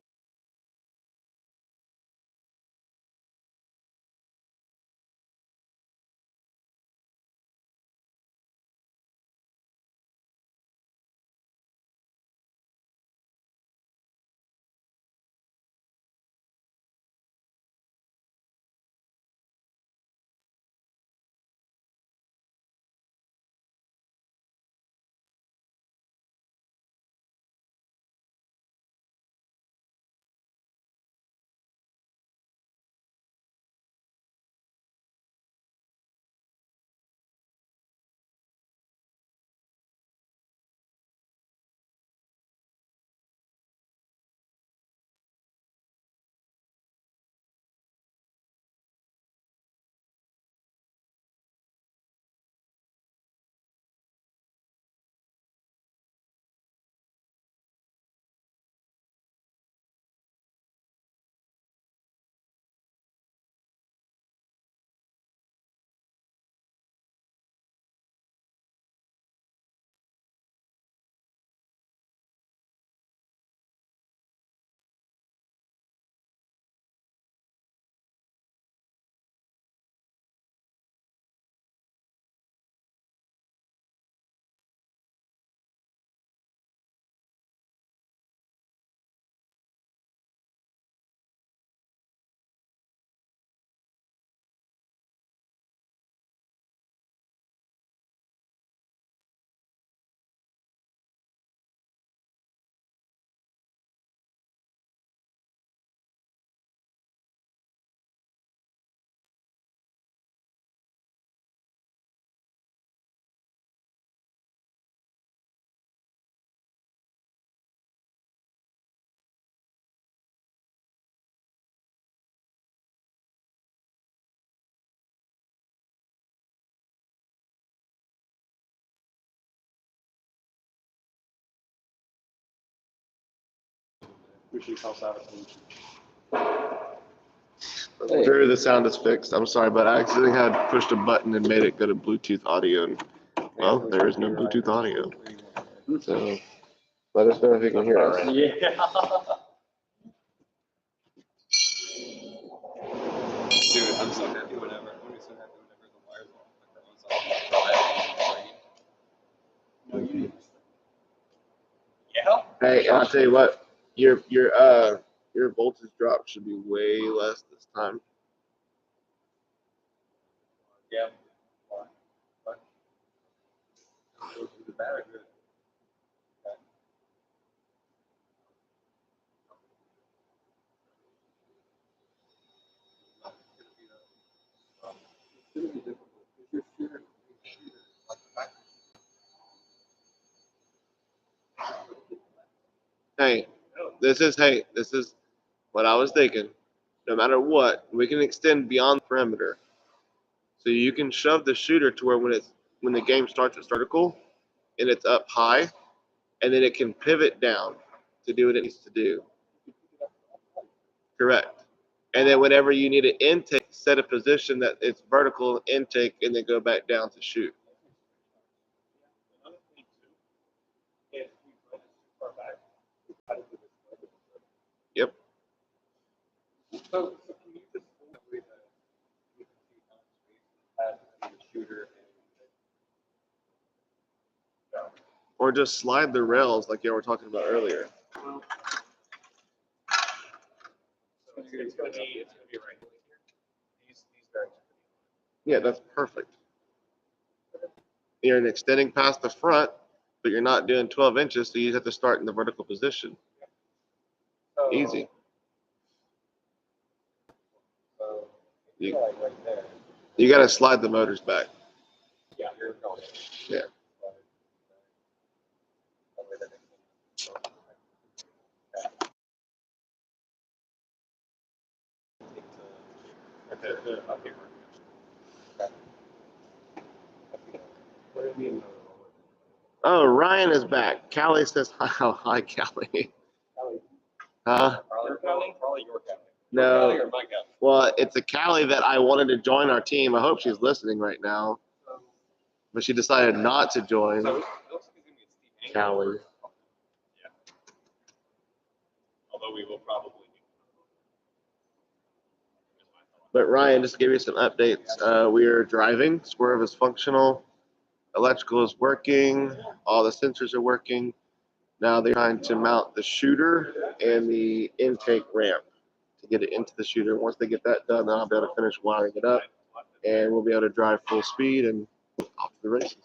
Speaker 7: We should cross out
Speaker 1: Drew, the sound is fixed. I'm sorry, but I accidentally had pushed a button and made it go to Bluetooth audio. And, well, there is no Bluetooth audio. So let us know if you can hear us.
Speaker 2: Yeah.
Speaker 3: Dude, I'm so happy whenever. I'm gonna be so happy whenever the wires are off.
Speaker 2: Yeah.
Speaker 1: Hey, I'll tell you what, your voltage drop should be way less this time.
Speaker 2: Yeah.
Speaker 3: The battery good.
Speaker 1: Hey, this is what I was thinking. No matter what, we can extend beyond the perimeter. So you can shove the shooter to where when the game starts at vertical and it's up high, and then it can pivot down to do what it needs to do. Correct. And then whenever you need an intake, set a position that it's vertical intake and then go back down to shoot. Yep.
Speaker 9: So can you just hold the way that you can see how much space it has between the shooter and
Speaker 1: Or just slide the rails like you were talking about earlier.
Speaker 9: so it's gonna be right here. These variants.
Speaker 1: Yeah, that's perfect. You're extending past the front, but you're not doing 12 inches, so you have to start in the vertical position.
Speaker 9: So,
Speaker 1: Easy.
Speaker 9: So
Speaker 1: You-
Speaker 9: like right there.
Speaker 1: You got to slide the motors back.
Speaker 9: Yeah, you're going.
Speaker 1: Yeah.
Speaker 9: Up here. What do you mean?
Speaker 1: Oh, Ryan is back. Callie says, oh, hi, Callie. Huh?
Speaker 9: Probably your Cali.
Speaker 1: No.
Speaker 9: Or my Cali.
Speaker 1: Well, it's a Callie that I wanted to join our team. I hope she's listening right now. But she decided not to join.
Speaker 9: So it looks like it's gonna be a steep angle.
Speaker 1: Callie.
Speaker 9: Yeah. Although we will probably.
Speaker 1: But Ryan, just to give you some updates, we are driving. Swerve is functional. Electrical is working. All the sensors are working. Now they're trying to mount the shooter and the intake ramp to get it into the shooter. Once they get that done, then I'll be able to finish wiring it up, and we'll be able to drive full speed and off to the races.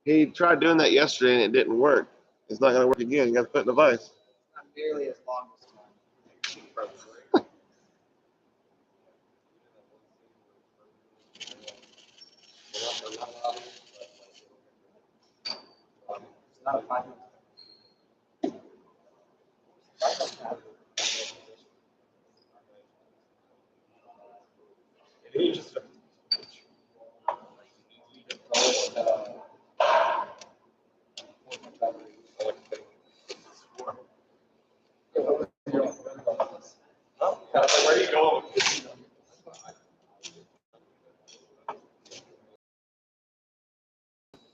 Speaker 1: He tried doing that yesterday and it didn't work. It's not going to work again. You got to put it in the vise.
Speaker 4: Not nearly as long this time. It's not a 5 minute.
Speaker 9: He just. Where are you going?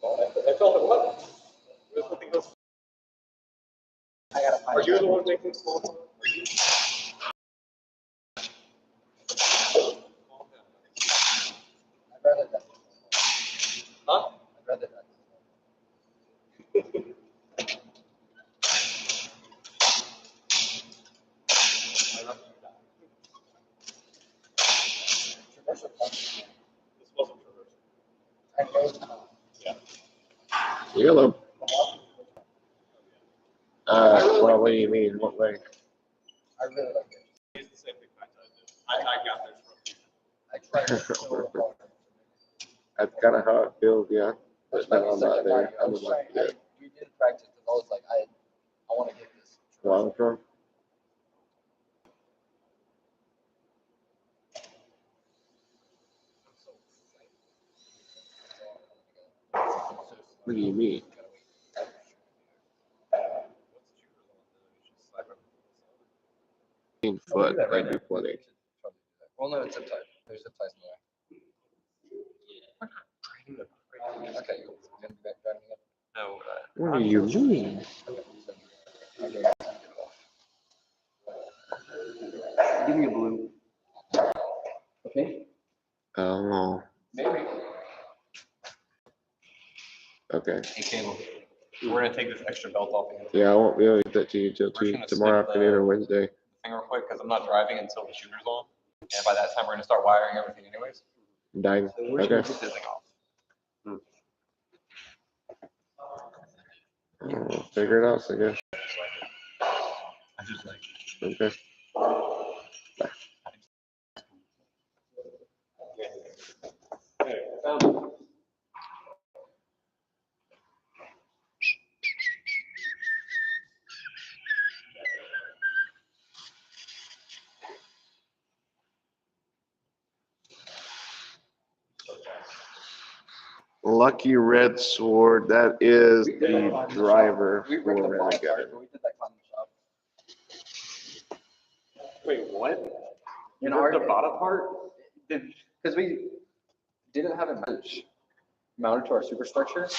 Speaker 9: I felt it was.
Speaker 4: I gotta find
Speaker 9: Are you
Speaker 4: out.
Speaker 9: the one making small?
Speaker 4: I'd rather that.
Speaker 9: Huh?
Speaker 4: I'd rather that. Commercial company.
Speaker 9: This wasn't traversing.
Speaker 4: I know it's not.
Speaker 1: Yellow. Well, what do you mean? What way?
Speaker 4: I really like it.
Speaker 9: It's the same thing I got this from.
Speaker 4: I tried so hard.
Speaker 1: That's kind of how it feels, yeah. But
Speaker 4: Like
Speaker 1: no, I'm
Speaker 4: the
Speaker 1: not
Speaker 4: second
Speaker 1: there.
Speaker 4: time, I
Speaker 1: I'm
Speaker 4: was
Speaker 1: not
Speaker 4: trying,
Speaker 1: there.
Speaker 4: we did practice, because I was like, I want to get this.
Speaker 1: Long term? What do you mean? 15 foot, that'd be plenty.
Speaker 4: Well, no, it's zip tied. There's zip ties in the way. Okay, you're gonna be back driving again?
Speaker 3: No,
Speaker 1: What do you mean?
Speaker 4: Give me a blue. Okay.
Speaker 1: Oh,
Speaker 4: Maybe.
Speaker 1: okay.
Speaker 3: hey, Caleb, we're gonna take this extra belt off again.
Speaker 1: Yeah, I won't be able to get that to you till
Speaker 3: We're just gonna
Speaker 1: tomorrow
Speaker 3: snip
Speaker 1: afternoon
Speaker 3: the-
Speaker 1: or Wednesday.
Speaker 3: Thing real quick, because I'm not driving until the shooter's on, and by that time we're gonna start wiring everything anyways.
Speaker 1: Dying.
Speaker 3: So we're just gonna
Speaker 1: Okay.
Speaker 3: take this thing off.
Speaker 1: Figure it out, I guess.
Speaker 3: I just like.
Speaker 1: Okay. Lucky Red Sword, that is the driver
Speaker 4: We
Speaker 1: for
Speaker 4: ripped the box apart,
Speaker 1: Renegade.
Speaker 4: but we did that climb shop.
Speaker 3: Wait, what?
Speaker 4: In
Speaker 3: You
Speaker 4: our
Speaker 3: ripped the bottom part?
Speaker 4: because we didn't have a match. mounted to our superstructure.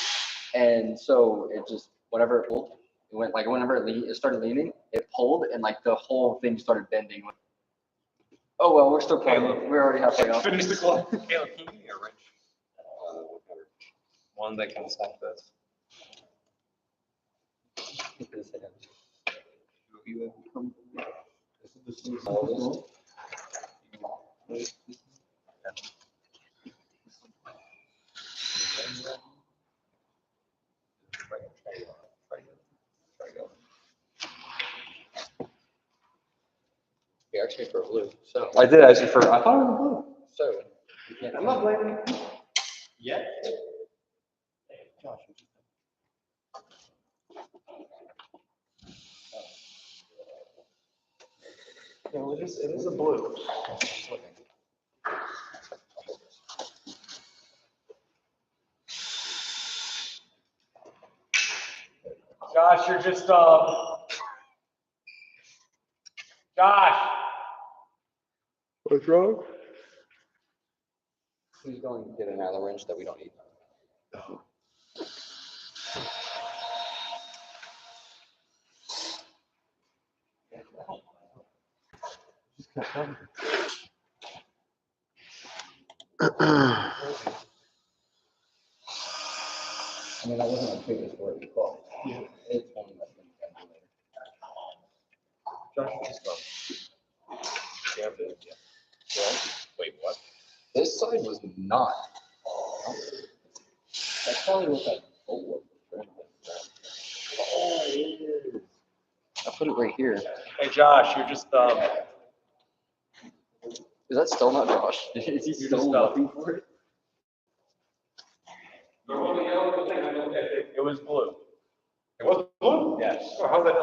Speaker 4: And so it just, whenever it pulled, it went like, whenever it started leaning, it pulled and like the whole thing started bending. Oh, well, we're still playing. We're already halfway off.
Speaker 3: Finish the clock. Caleb, can you give me a wrench? One that can snap this.
Speaker 4: You asked me for blue, so.
Speaker 3: I did actually for, I thought it was blue.
Speaker 4: So. I'm not blaming you.
Speaker 3: Yeah.
Speaker 7: No, it is a blue.
Speaker 6: Josh, you're just, Josh.
Speaker 1: What's wrong?
Speaker 4: He's going to get another wrench that we don't need. I mean, that wasn't a previous word we called. Yeah. It's one that's been done later.
Speaker 7: Josh, just go. Yeah, but, yeah. Well, wait, what?
Speaker 4: This side was not. That's probably what that bolt was. Oh, it is. I put it right here.
Speaker 3: Hey, Josh, you're just,
Speaker 4: Is that still not Josh? Is he still looking for it?
Speaker 3: it was blue.
Speaker 7: It was blue?
Speaker 3: Yes.
Speaker 7: Oh, how's that?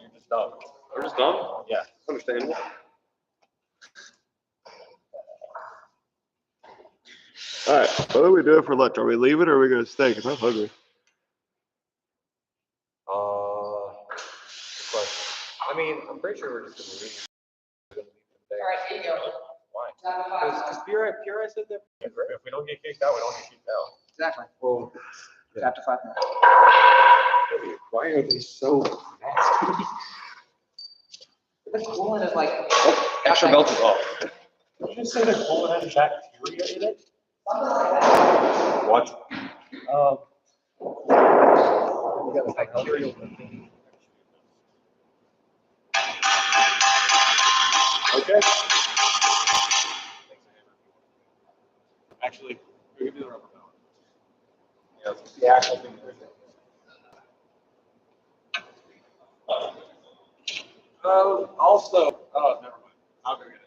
Speaker 3: You're just dumb.
Speaker 7: We're just done?
Speaker 3: Yeah.
Speaker 7: Understandable.
Speaker 1: All right, what do we do for lunch? Are we leaving or are we gonna stay? Cause I'm hungry.
Speaker 3: Good question. I mean, I'm pretty sure we're just gonna leave.
Speaker 10: All right, here you go.
Speaker 3: Why?
Speaker 10: Exactly.
Speaker 3: Because Pure said that if we don't get kicked out, we don't get kicked out.
Speaker 4: Exactly. Well, after 5 minutes.
Speaker 12: Why are they so nasty?
Speaker 10: The coolant is like.
Speaker 4: Extra melted off.
Speaker 3: Did you just say that coolant has bacteria in it?
Speaker 12: What?
Speaker 4: We got bacterial.
Speaker 3: Okay. Actually, we can do the rubber mallet. Yeah, it's the actual thing. Also, oh, never mind. I'll go get it.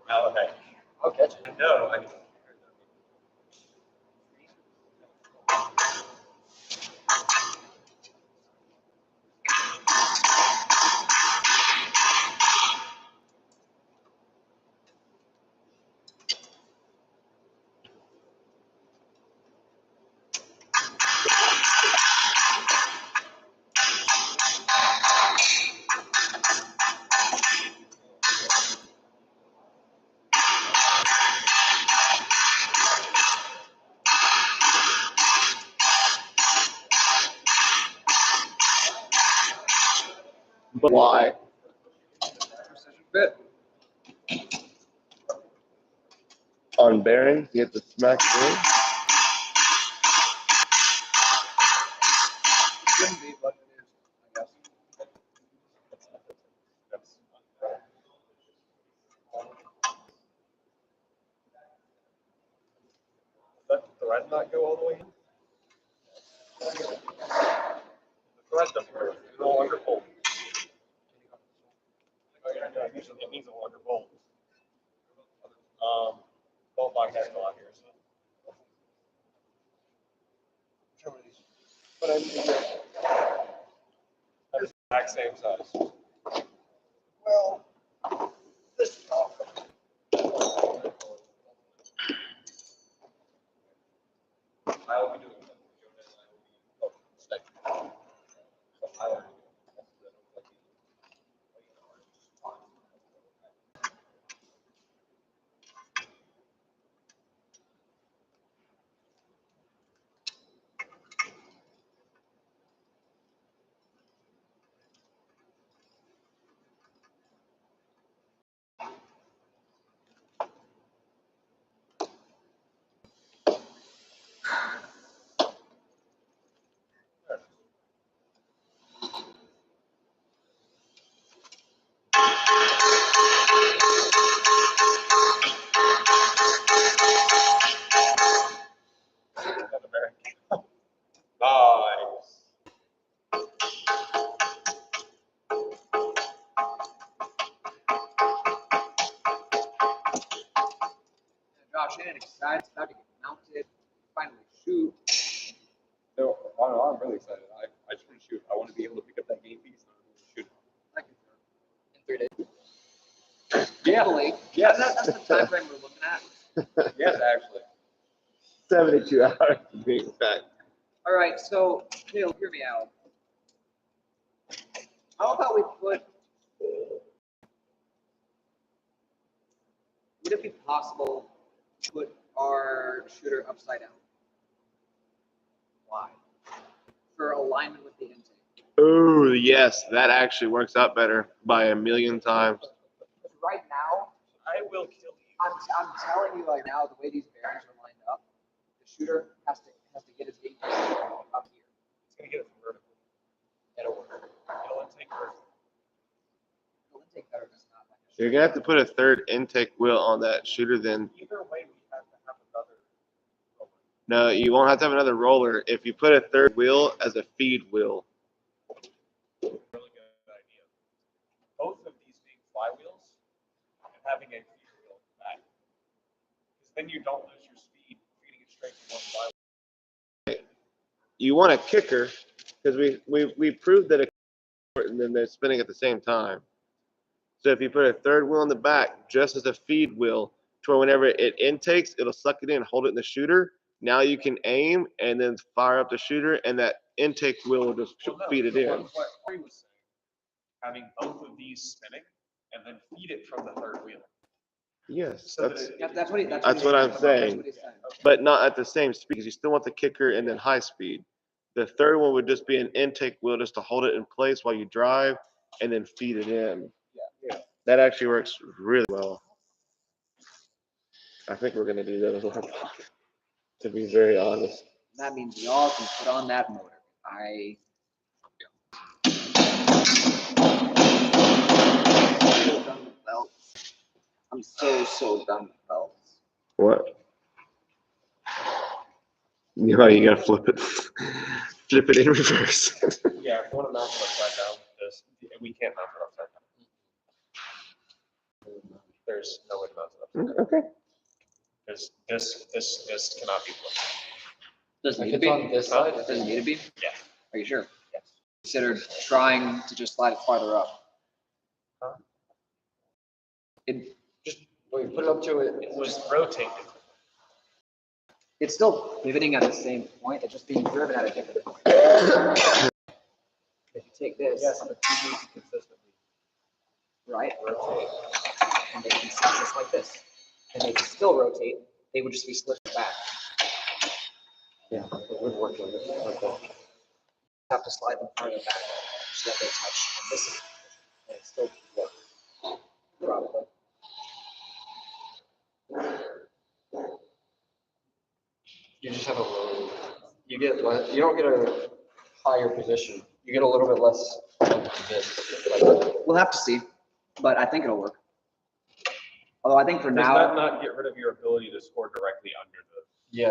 Speaker 3: Mallet.
Speaker 4: I'll catch it.
Speaker 3: No, I.
Speaker 1: But why?
Speaker 4: Fit.
Speaker 1: On bearing, you have to smack through.
Speaker 4: Shouldn't be, but it is, I guess.
Speaker 3: Let the thread not go all the way in? The thread doesn't go. It's no longer bolt. It needs a longer bolt. Bolt lock has go out here. So.
Speaker 1: But
Speaker 7: exact same size.
Speaker 4: Well, this is all.
Speaker 9: I will be doing that. I will be nice.
Speaker 4: Josh in, excited, it's about to get mounted, finally shoot.
Speaker 9: No, I'm really excited. I just want to shoot. I want to be able to pick up that game piece and shoot it.
Speaker 4: I can in 3 days.
Speaker 9: Yeah.
Speaker 4: Hopefully.
Speaker 9: Yes.
Speaker 4: That's the time frame we're looking at.
Speaker 9: Yes, actually.
Speaker 1: 72 hours to be exact.
Speaker 4: All right, so Neil, hear me out. How about we put? Would it be possible to put our shooter upside down? Why? For alignment with the intake.
Speaker 1: Oh, yes, that actually works out better by a million times.
Speaker 4: Right now,
Speaker 7: I will kill you.
Speaker 4: I'm telling you right now, the way these bearings are lined up, the shooter has to get his game up here.
Speaker 7: It's gonna get it from vertical. It'll work. It'll intake vertical.
Speaker 4: It'll intake better than it's not like
Speaker 1: You're gonna have to put a third intake wheel on that shooter then.
Speaker 7: Either way, we have to have another roller.
Speaker 1: No, you won't have to have another roller if you put a third wheel as a feed wheel.
Speaker 7: Really good idea. Both of these being flywheels and having a feeder wheel in the back. Because then you don't lose your speed feeding it straight to one flywheel.
Speaker 1: You want a kicker because we proved that it's important and they're spinning at the same time. So if you put a third wheel in the back just as a feed wheel, to where whenever it intakes, it'll suck it in, hold it in the shooter. Now you can aim and then fire up the shooter, and that intake wheel will just
Speaker 7: Well, no,
Speaker 1: feed it
Speaker 7: so
Speaker 1: in.
Speaker 7: What Ri was saying, having both of these spinning and then feed it from the third wheel.
Speaker 1: Yes,
Speaker 7: So that
Speaker 1: that's
Speaker 7: it-
Speaker 4: that's what he,
Speaker 1: That's what I'm saying.
Speaker 4: That's what he's saying.
Speaker 1: but not at the same speed because you still want the kicker and then high speed. The third one would just be an intake wheel just to hold it in place while you drive and then feed it in.
Speaker 7: Yeah.
Speaker 1: That actually works really well. I think we're gonna do that as well, to be very honest.
Speaker 4: That means y'all can put on that motor. Done with belts. I'm so done with belts.
Speaker 1: What? You know, you gotta flip it. Flip it in reverse.
Speaker 7: Yeah, if you want to mount it upside down, we can't mount it upside down. There's no way to mount it upside down.
Speaker 1: Okay.
Speaker 7: Because this cannot be flipped.
Speaker 4: Does it
Speaker 2: If
Speaker 4: need to
Speaker 2: it's
Speaker 4: be?
Speaker 2: on this side,
Speaker 4: Does it need to be?
Speaker 7: Yeah.
Speaker 4: Are you sure?
Speaker 7: Yes.
Speaker 4: Considered trying to just slide it farther up.
Speaker 7: Huh?
Speaker 4: It,
Speaker 2: Wait, put it up to it.
Speaker 7: It was rotated.
Speaker 4: it's still pivoting at the same point, it's just being driven at a different point. If you take this,
Speaker 7: Yes, but you need to consistently
Speaker 4: right,
Speaker 7: rotate.
Speaker 4: and they can sit just like this, and they can still rotate, they would just be slipped back.
Speaker 2: Yeah, it would work like this. Okay.
Speaker 4: Have to slide them farther back so that they touch on this side, and it still works. Probably.
Speaker 2: You just have a low. You get less, you don't get a higher position. You get a little bit less of this. Like,
Speaker 4: We'll have to see, but I think it'll work. Although I think for
Speaker 7: Does
Speaker 4: now,
Speaker 7: that not get rid of your ability to score directly under the?
Speaker 2: yeah,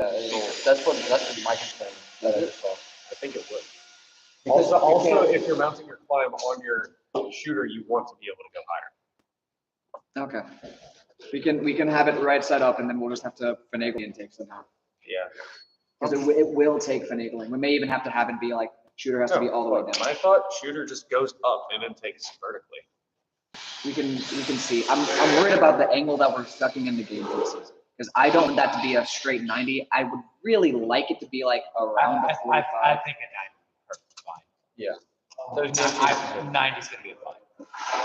Speaker 2: that's what my concern that I just saw.
Speaker 7: I think it would.
Speaker 2: Because
Speaker 7: Also,
Speaker 2: you can't-
Speaker 7: if you're mounting your climb on your shooter, you want to be able to go higher.
Speaker 4: okay. We can have it right side up, and then we'll just have to finagle the intake somehow.
Speaker 7: Yeah.
Speaker 4: Because it will take finagling. We may even have to have it be like Shooter has to be all the way down.
Speaker 7: I thought shooter just goes up and then takes vertically.
Speaker 4: We can see. I'm worried about the angle that we're sucking in the game pieces. Because I don't want that to be a straight 90. I would really like it to be like around the 45.
Speaker 6: I think a 90 is fine.
Speaker 3: Yeah.
Speaker 6: There's 90 is going to be a fine.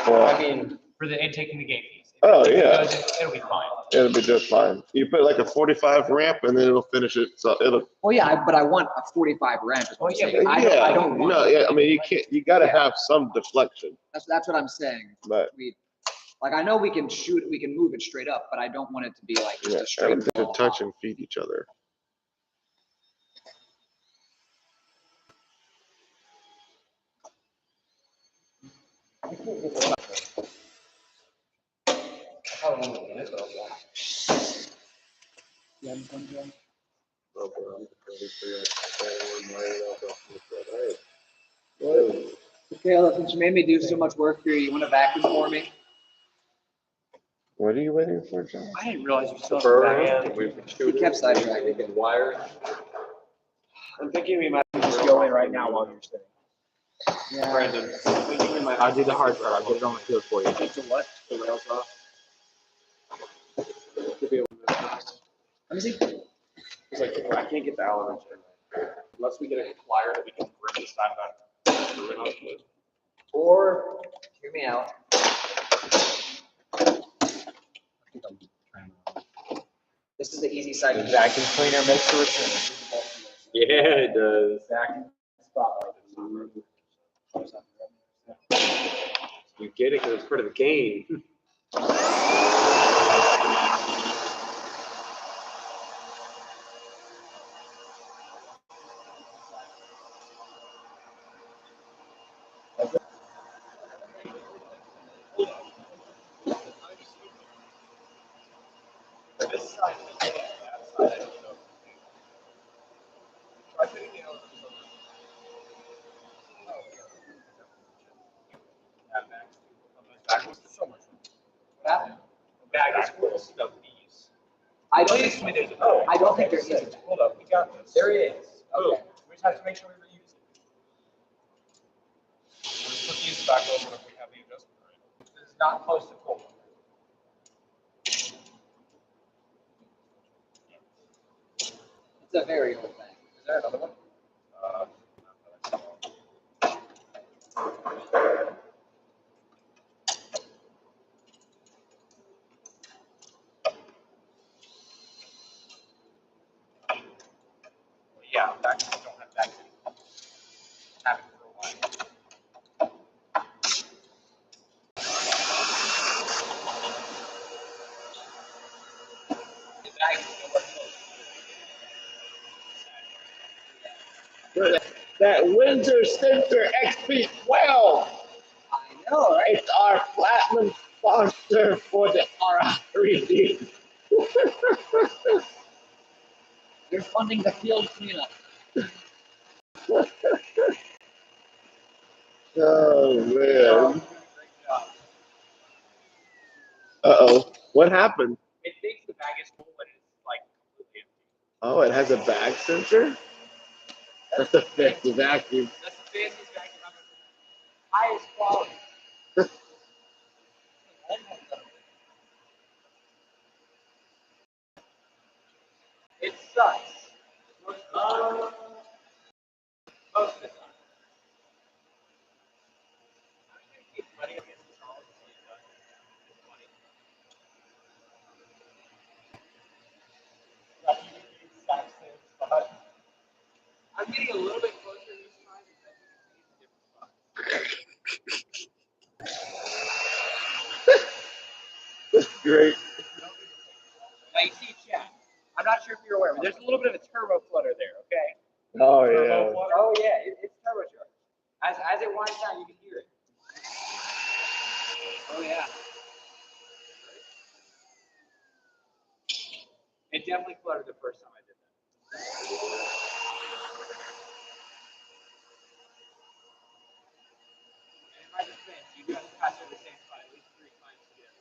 Speaker 1: Well,
Speaker 3: I mean,
Speaker 6: For the and taking the game piece.
Speaker 1: Oh,
Speaker 6: If it
Speaker 1: yeah.
Speaker 6: goes in, it'll be fine.
Speaker 1: it'll be just fine. You put like a 45 ramp and then it'll finish it. So it'll.
Speaker 4: Well, yeah, but I want a 45 ramp. Is what I'm saying. I don't want.
Speaker 1: No, yeah. I mean, you can't. You got to have some deflection.
Speaker 4: That's what I'm saying.
Speaker 1: But
Speaker 4: Like I know we can shoot, we can move it straight up, but I don't want it to be like just a straight
Speaker 1: to
Speaker 4: ball.
Speaker 1: touch and feed each other.
Speaker 4: Okay, since you made me do so much work for you, you want to vacuum for me?
Speaker 1: What are you waiting for, John?
Speaker 6: I didn't realize you still
Speaker 4: He kept sidetracking.
Speaker 3: wire.
Speaker 7: I'm thinking we might just go in right now while you're sitting.
Speaker 4: Yeah.
Speaker 7: Brandon, I'm thinking we might.
Speaker 8: I'll do the hard part. I'll get it on the field for you.
Speaker 7: Take the what? The rails off. To be able to.
Speaker 4: Let me see.
Speaker 7: It's like, I can't get the Allen wrench in. Unless we get a plier that we can grip the side of that.
Speaker 4: Or, hear me out. This is the easy side.
Speaker 8: Vacuum cleaner makes a return.
Speaker 7: Yeah, it does.
Speaker 4: Vacuum spotlight.
Speaker 7: You get it because it's part of the game.
Speaker 4: I don't think there is.
Speaker 7: Hold up, we got this.
Speaker 4: There is.
Speaker 7: Oh,
Speaker 4: Okay.
Speaker 7: we just have to make sure we reuse it. We'll just put these back over if we have the adjustment right.
Speaker 6: It's not close to full.
Speaker 4: It's a very old thing. Is there another one?
Speaker 6: Yeah, vacuums don't have vacuum. Have it for a while. The vacuums don't work.
Speaker 1: That Windsor Sensor XP12.
Speaker 4: I know, right?
Speaker 1: It's our platinum sponsor for the Ri3D.
Speaker 4: They're funding the field cleanup.
Speaker 1: Oh man. Uh-oh. What happened?
Speaker 6: It thinks the bag is full, but it's like completely empty.
Speaker 1: Oh, it has a bag sensor? That's a fancy vacuum.
Speaker 6: That's the fanciest vacuum I've ever seen. Highest quality. It sucks. Most of the time. I'm just gonna keep running against the solid to see it done. It's funny. Like, you get the exact same spot. I'm getting a little bit closer this time because it's a different spot.
Speaker 1: That's great.
Speaker 6: Now you see chat. I'm not sure if you're aware, but there's a little bit of a turbo flutter there, okay?
Speaker 1: Oh
Speaker 6: Turbo
Speaker 1: yeah.
Speaker 6: flutter. Oh yeah, it's turbocharged. As it winds down, you can hear it. Oh yeah. It definitely fluttered the first time I did that. And in my defense, you guys pass over the same spot at least 3 times together.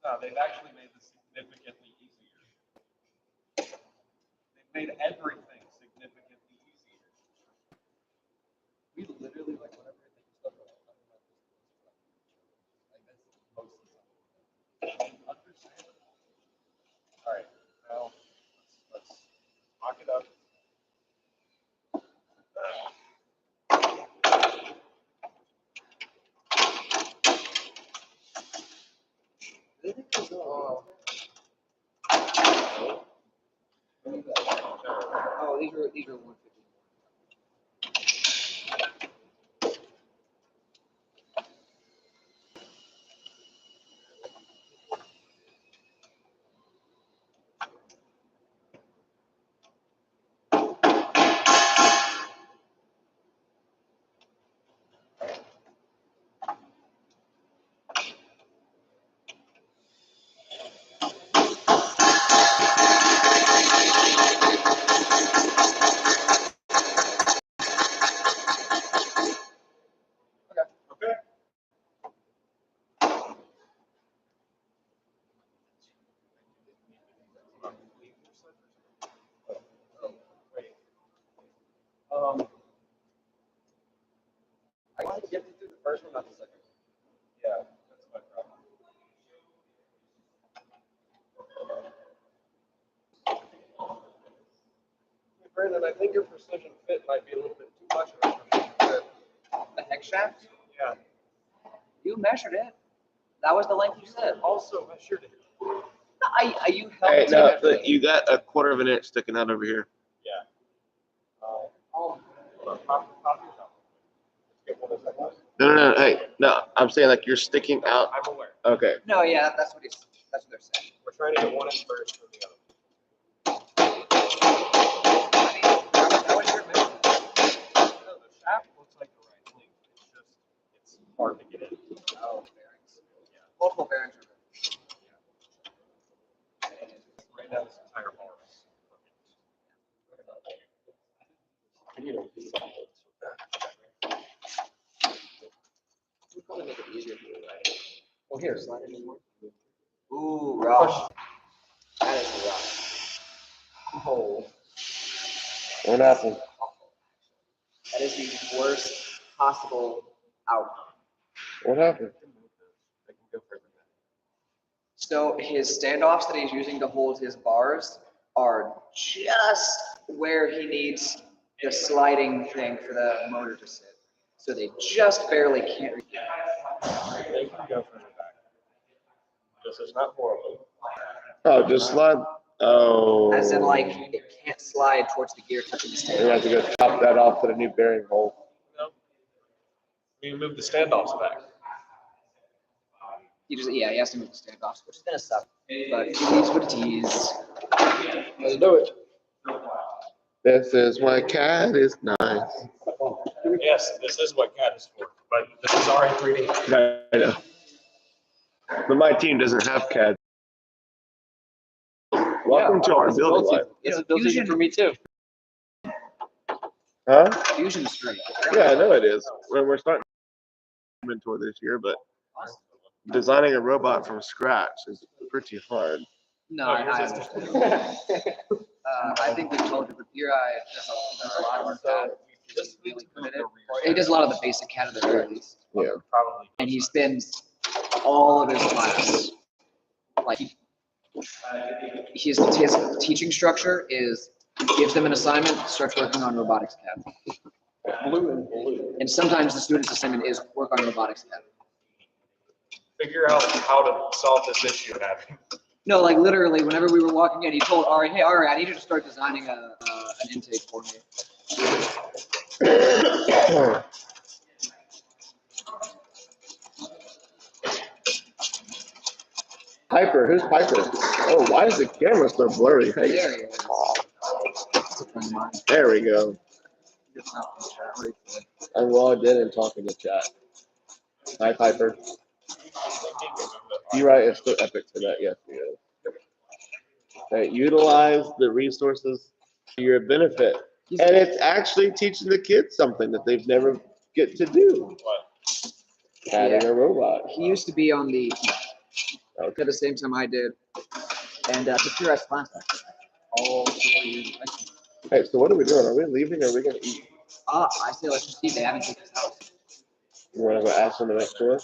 Speaker 7: No, they've actually made this significantly easier. They've made everything significantly easier. We literally, like, whenever I think stuff like that, like, that's most of the time. Understand? All right, now, let's mock it up.
Speaker 4: Oh, these are 150.
Speaker 7: Okay. I want to get through the first one, not the second one. Yeah, that's my problem. Hey, Brandon, I think your precision fit might be a little bit too much of a precision fit.
Speaker 4: The hex shaft?
Speaker 7: Yeah.
Speaker 4: You measured it. That was the length you said.
Speaker 7: Also measured it.
Speaker 4: You helped
Speaker 1: Hey,
Speaker 4: me
Speaker 1: no,
Speaker 4: measure it.
Speaker 1: you got a 1/4 inch sticking out over here.
Speaker 7: Yeah. Pop yours out. Let's get one of those.
Speaker 1: No. Hey, no, I'm saying like you're sticking out.
Speaker 7: I'm aware.
Speaker 1: Okay.
Speaker 4: No, yeah, that's what they're saying.
Speaker 7: We're trying to get one inch first from the other.
Speaker 4: That was your measurement.
Speaker 7: No, the shaft looks like the right length. It's hard to get in.
Speaker 4: Oh, bearings. Multiple bearings are good.
Speaker 7: Right now, this entire bar is.
Speaker 4: Well, here, slide it in more. Ooh, rough. That is rough. Oh.
Speaker 1: What happened?
Speaker 4: That is the worst possible outcome.
Speaker 1: What happened?
Speaker 7: I can go further back.
Speaker 4: So his standoffs that he's using to hold his bars are just where he needs the sliding thing for the motor to sit. So they just barely can't reach it.
Speaker 7: They can go further back. Just it's not horrible.
Speaker 1: Oh, just slide. Oh.
Speaker 4: As in, like, it can't slide towards the gear touching the
Speaker 1: You have
Speaker 4: standoff.
Speaker 1: to go chop that off to the new bearing hole.
Speaker 7: No. We move the standoffs back.
Speaker 4: He has to move the standoffs, which is gonna suck. But it is what it is.
Speaker 7: Let's do it.
Speaker 1: This is why CAD is nice.
Speaker 7: Yes, this is what CAD is for, but this is Ri3D.
Speaker 1: I know. But my team doesn't have CAD. Welcome to our building life.
Speaker 8: It's a built-in for me too.
Speaker 1: Huh?
Speaker 4: Fusion is free.
Speaker 1: Yeah, I know it is. We're starting inventory this year, but designing a robot from scratch is pretty hard.
Speaker 4: No, I think we told you, but Ri does a lot of our CAD. He does a lot of the basic CAD at the very least.
Speaker 1: Yeah.
Speaker 7: Probably.
Speaker 4: And he spends all of his class, like, his teaching structure is gives them an assignment, starts working on robotics CAD.
Speaker 7: Blue and blue.
Speaker 4: And sometimes the student's assignment is work on robotics CAD.
Speaker 7: Figure out how to solve this issue and have him.
Speaker 4: No, like literally, whenever we were walking in, he told Ari, "Hey, Ari, I need you to start designing an intake for me."
Speaker 1: Piper, who's Piper? Oh, why is the camera so blurry? Hey,
Speaker 4: There he is. That's a friend of mine.
Speaker 1: there we go. I'm logged in and talking to chat. Hi, Piper. Ri is so epic for that. Yes, he is. Hey, utilize the resources to your benefit. And it's actually teaching the kids something that they've never get to do.
Speaker 7: What?
Speaker 1: Adding a robot.
Speaker 4: He used to be on the at the same time I did. And to pure as plants. All 4 years.
Speaker 1: Hey, so what are we doing? Are we leaving or are we gonna eat?
Speaker 4: I say let's just eat. They haven't taken this house.
Speaker 1: You wanna go ask them to make sure?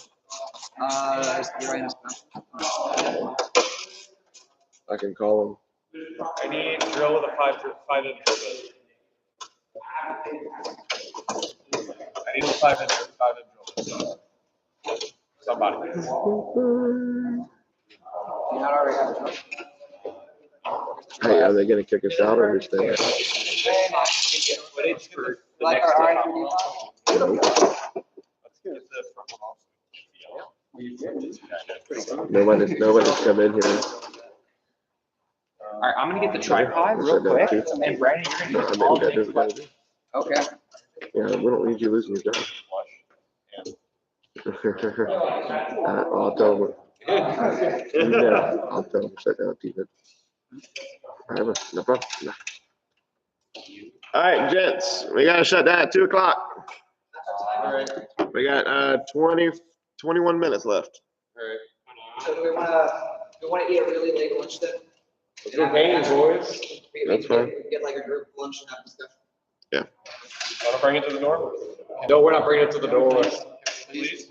Speaker 4: You're right.
Speaker 1: I can call
Speaker 7: I need drill with a 5-inch drill bit. I need a 5-inch drill bit. Somebody.
Speaker 4: Do you not already have a job?
Speaker 1: them. Hey, are they gonna kick us out or are we staying?
Speaker 8: Footage for the
Speaker 4: Like
Speaker 8: next
Speaker 4: our
Speaker 8: day.
Speaker 4: Ri3D
Speaker 7: Let's get the front one off.
Speaker 1: Nobody's come in here.
Speaker 8: All right, I'm gonna get the tripod real quick, and Brandon, you're gonna
Speaker 1: I
Speaker 8: do
Speaker 1: mean,
Speaker 8: all
Speaker 1: we gotta do
Speaker 8: the
Speaker 1: what we gotta do.
Speaker 4: Okay.
Speaker 1: Yeah, we don't need you losing your job. I'll tell them. Yeah, I'll tell them to shut down, keep it. Whatever, no problem. No. All right, gents, we gotta shut down at 2 o'clock. We got 21 minutes left.
Speaker 4: So do we want to eat a really late lunch then?
Speaker 7: Good game, boys.
Speaker 1: That's fine.
Speaker 4: Get like a group lunch and have discussion.
Speaker 7: Want to bring it to the door?
Speaker 9: No, we're not bringing it to the door.
Speaker 7: Please,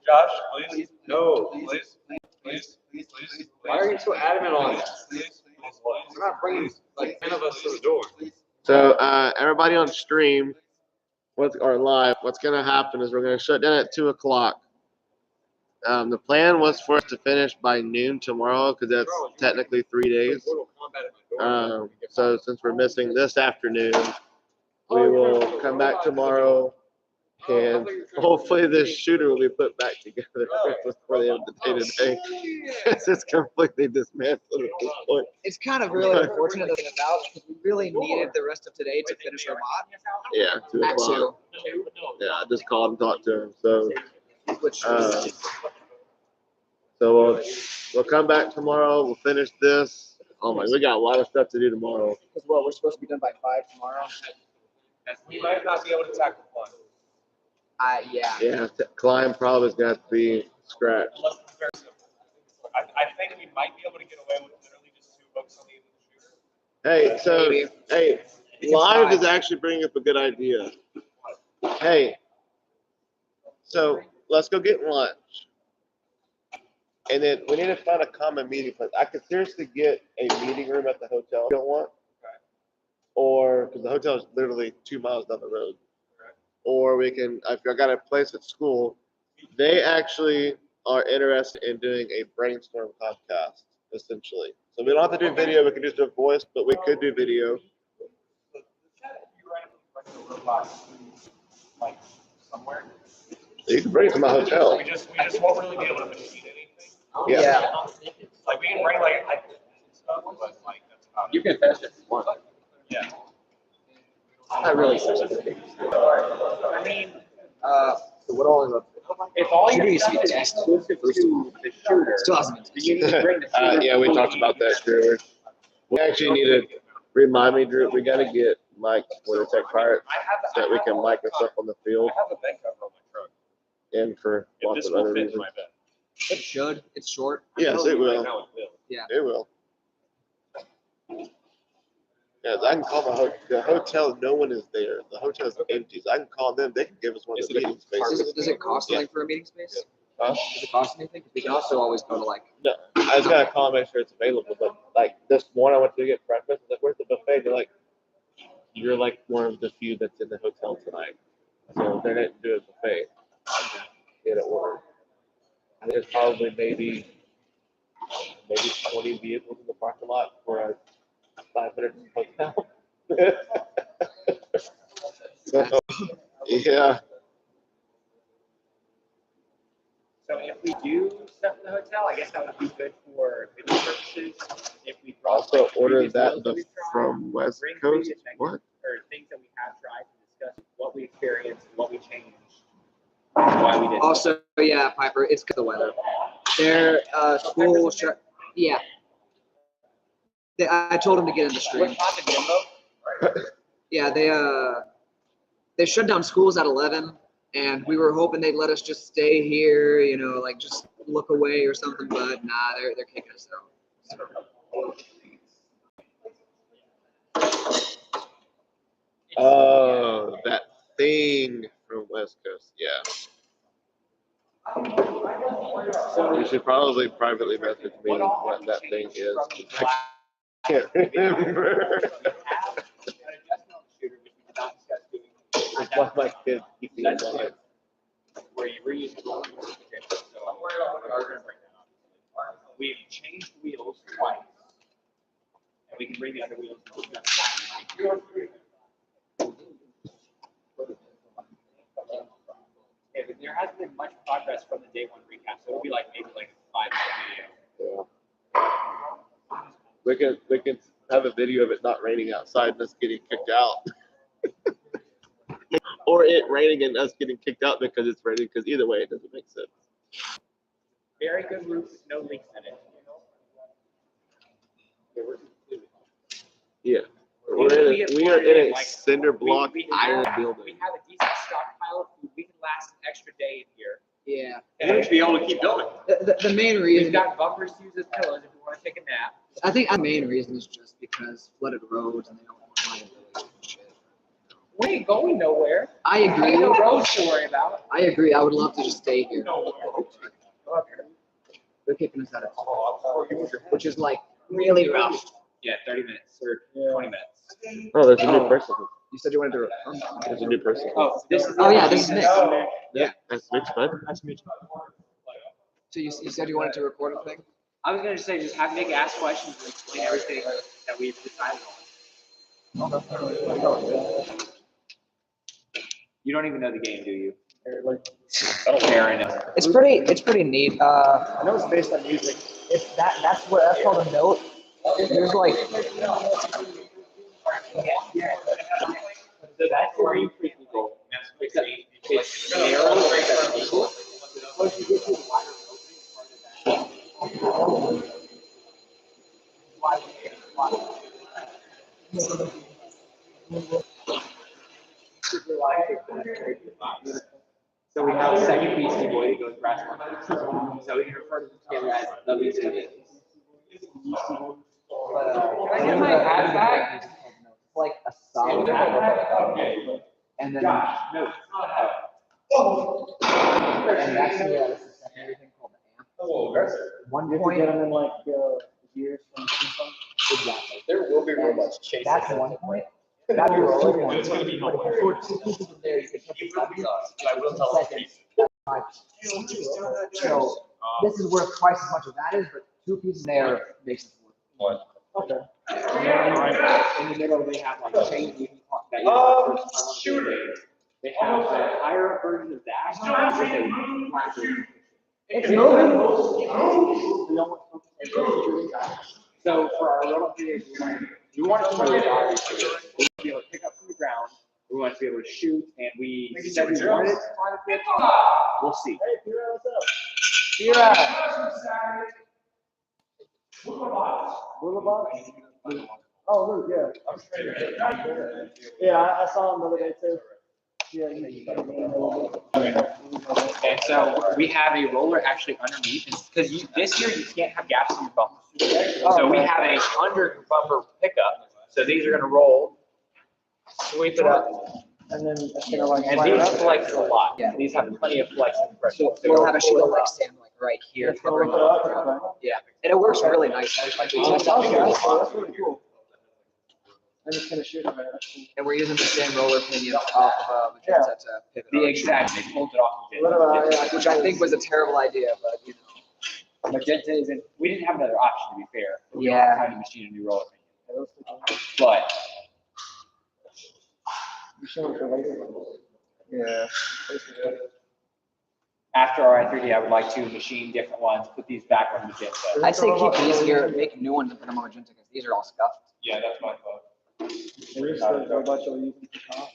Speaker 7: Josh, please. No, please, please, please.
Speaker 9: Why are you so adamant on it?
Speaker 7: Please,
Speaker 9: We're not bringing like 10 of us to the door.
Speaker 1: So everybody on stream, or live, what's gonna happen is we're gonna shut down at 2 o'clock. The plan was for us to finish by noon tomorrow because that's technically 3 days. So since we're missing this afternoon, we will come back tomorrow and hopefully this shooter will be put back together before the end of the day today. It's completely dismantled at this point.
Speaker 4: It's kind of really unfortunate looking about because we really needed the rest of today to finish our bot.
Speaker 1: Yeah, 2
Speaker 4: At
Speaker 1: o'clock.
Speaker 4: 2.
Speaker 1: Yeah, I just called and talked to him. So
Speaker 4: Which
Speaker 1: we'll come back tomorrow. We'll finish this. Oh my, we got a lot of stuff to do tomorrow.
Speaker 4: because well, we're supposed to be done by 5 tomorrow.
Speaker 7: We might not be able to tackle one.
Speaker 4: Yeah.
Speaker 1: Yeah, climb probably is gonna have to be scratched.
Speaker 7: Unless it's very simple. I think we might be able to get away with literally just 2 books on the end of the shooter.
Speaker 1: Hey, so
Speaker 4: Maybe.
Speaker 1: hey,
Speaker 4: We can
Speaker 1: live
Speaker 4: try.
Speaker 1: is actually bringing up a good idea. Hey, so let's go get lunch, and then we need to find a common meeting place. I could seriously get a meeting room at the hotel if you don't want, or because the hotel is literally 2 miles down the road. Or we can, if I got a place at school, they actually are interested in doing a brainstorm podcast, essentially. So we don't have to do video, we can just do voice, but we could do video.
Speaker 7: Like somewhere.
Speaker 1: You can bring it to my hotel.
Speaker 7: We just won't really be able to machine anything.
Speaker 1: Yeah.
Speaker 7: Like we can bring like stuff, but like that's about it.
Speaker 2: You can finish it if you want.
Speaker 7: Yeah.
Speaker 4: Not really.
Speaker 8: I mean,
Speaker 4: So what all is up?
Speaker 8: if all
Speaker 4: Shooter
Speaker 8: your
Speaker 4: used to be
Speaker 8: stuff is
Speaker 4: tested.
Speaker 8: exclusive to the shooter,
Speaker 4: Still hasn't been
Speaker 8: you need to bring the shooter.
Speaker 1: Yeah, we talked about that, Drew. We actually need to remind me, Drew, we gotta get mic for the tech pirate so that we can mic us up on the field
Speaker 7: I have a bed cover on my truck.
Speaker 1: and for
Speaker 7: If
Speaker 1: lots
Speaker 7: this
Speaker 1: of
Speaker 7: will
Speaker 1: other
Speaker 7: fit in
Speaker 1: reasons.
Speaker 7: my bed.
Speaker 4: It should. It's short.
Speaker 1: Yes, it will.
Speaker 7: Right now it will.
Speaker 1: It will. Yeah, I can call the hotel. No one is there. The hotel is empty. So I can call them. They can give us one of the meeting spaces.
Speaker 4: Does it cost anything for a meeting space?
Speaker 1: Huh?
Speaker 4: Does it cost anything? 'Cause we can also always go to like.
Speaker 1: No, I just gotta call and make sure it's available. But like this morning, I went to get breakfast. I was like, "Where's the buffet?" They're like, "You're like one of the few that's in the hotel tonight." So they didn't do a buffet. Get it ordered. There's probably maybe 20 vehicles in the parking lot for a 500 hotel. So, yeah.
Speaker 8: So if we do stuff in the hotel, I guess that would be good for video purposes. If we brought
Speaker 1: Also
Speaker 8: like,
Speaker 1: order
Speaker 8: previous
Speaker 1: that
Speaker 8: meals that we've tried,
Speaker 1: from West
Speaker 8: bring
Speaker 1: Coast.
Speaker 8: previous things,
Speaker 1: What?
Speaker 8: or things that we have tried to discuss what we experienced, what we changed, and why we did.
Speaker 4: Also, yeah, Piper. It's 'cause of the weather. Their school. Yeah. I told them to get in the stream.
Speaker 8: What time did Jimbo?
Speaker 4: Yeah, they shut down schools at 11. And we were hoping they'd let us just stay here, you know, like just look away or something, but nah, they're kicking us out.
Speaker 1: Oh, that thing from West Coast. Yeah. You should probably privately message me what that thing is. I can't remember. It's what my kids keep me in mind.
Speaker 6: Where you reuse the roller. We've changed wheels twice. And we can bring the other wheels. Yeah, but there hasn't been much progress from the day one recap, so it'll be like maybe like a 5-minute video.
Speaker 1: We can have a video of it not raining outside and us getting kicked out. Or it raining and us getting kicked out because it's raining, because either way it doesn't make sense.
Speaker 6: Very good roof with no leaks in it.
Speaker 1: Yeah. We are in a cinder block iron building.
Speaker 6: We have a decent stockpile of food. We can last an extra day in here.
Speaker 4: Yeah.
Speaker 6: And we should be able to keep going.
Speaker 4: The main reason.
Speaker 6: We've got bumpers to use as pillows if we want to take a nap.
Speaker 4: I think the main reason is just because flooded roads and they don't want liability and shit.
Speaker 6: We ain't going nowhere.
Speaker 4: I agree.
Speaker 6: No roads to worry about.
Speaker 4: I agree. I would love to just stay here. They're kicking us out of which is like really rough.
Speaker 6: Yeah, 30 minutes or 20 minutes.
Speaker 1: Oh, there's a new person.
Speaker 4: You said you wanted to.
Speaker 1: There's a new person.
Speaker 6: Oh, this is.
Speaker 4: Oh yeah, this is Nick.
Speaker 1: Yeah, that's Mitch, bud. That's Mitch.
Speaker 4: So you said you wanted to record a thing?
Speaker 6: I was gonna say just have Nick ask questions and explain everything that we've decided on. You don't even know the game, do you? Fair enough.
Speaker 4: It's pretty neat. I know it's based on music. It's that's called a note. There's like.
Speaker 6: So that's where you treat people. It's narrow. Once you get to the wider So we have a second Beastie Boy that goes brass one. So we can refer to them together as the Beastie Boys. Can I get my hat back?
Speaker 4: Like a solid and then and that's the secondary thing called the amp. One point. Get them in like years from exactly.
Speaker 6: There will be robots chasing.
Speaker 4: That's one point. That'd be rolling. It's going to be no more.
Speaker 6: I will tell
Speaker 4: them. So this is worth twice as much as that is, but 2 pieces there makes it worth. Okay.
Speaker 6: In the middle, they have like chain that shooter. They have a higher up version of that.
Speaker 4: It's moving.
Speaker 6: So for our little videos, we want to be able to pick up from the ground. We want to be able to shoot, and we said we wanted it. We'll see.
Speaker 4: Hey, Pira, what's up? Oh, look, yeah. Yeah, I saw him the other day too. Yeah,
Speaker 6: and so we have a roller actually underneath, because this year you can't have gaps in your bumpers. So we have a under bumper pickup. So these are going to roll, sweep it up,
Speaker 4: and then it's gonna like.
Speaker 6: And these flex a lot. Yeah, these have plenty of flexing pressure.
Speaker 4: So we'll have a sheet of Lex stand like right here. Yeah, and it works really nice.
Speaker 10: That's really cool.
Speaker 4: I'm just gonna shoot them. And we're using the same roller pinion off of Magenta to pivot.
Speaker 6: The exact, they pulled it off.
Speaker 4: Which I think was a terrible idea, but you know.
Speaker 6: Magenta isn't, we didn't have another option, to be fair. We
Speaker 4: Yeah.
Speaker 6: don't have to machine a new roller pinion. But.
Speaker 4: Yeah.
Speaker 6: After Ri3D, I would like to machine different ones, put these back on Magenta.
Speaker 4: I'd say keep these here, make new ones and put them on Magenta because these are all scuffed.
Speaker 6: Yeah, that's my thought.
Speaker 4: Is this the robot you'll use for comp?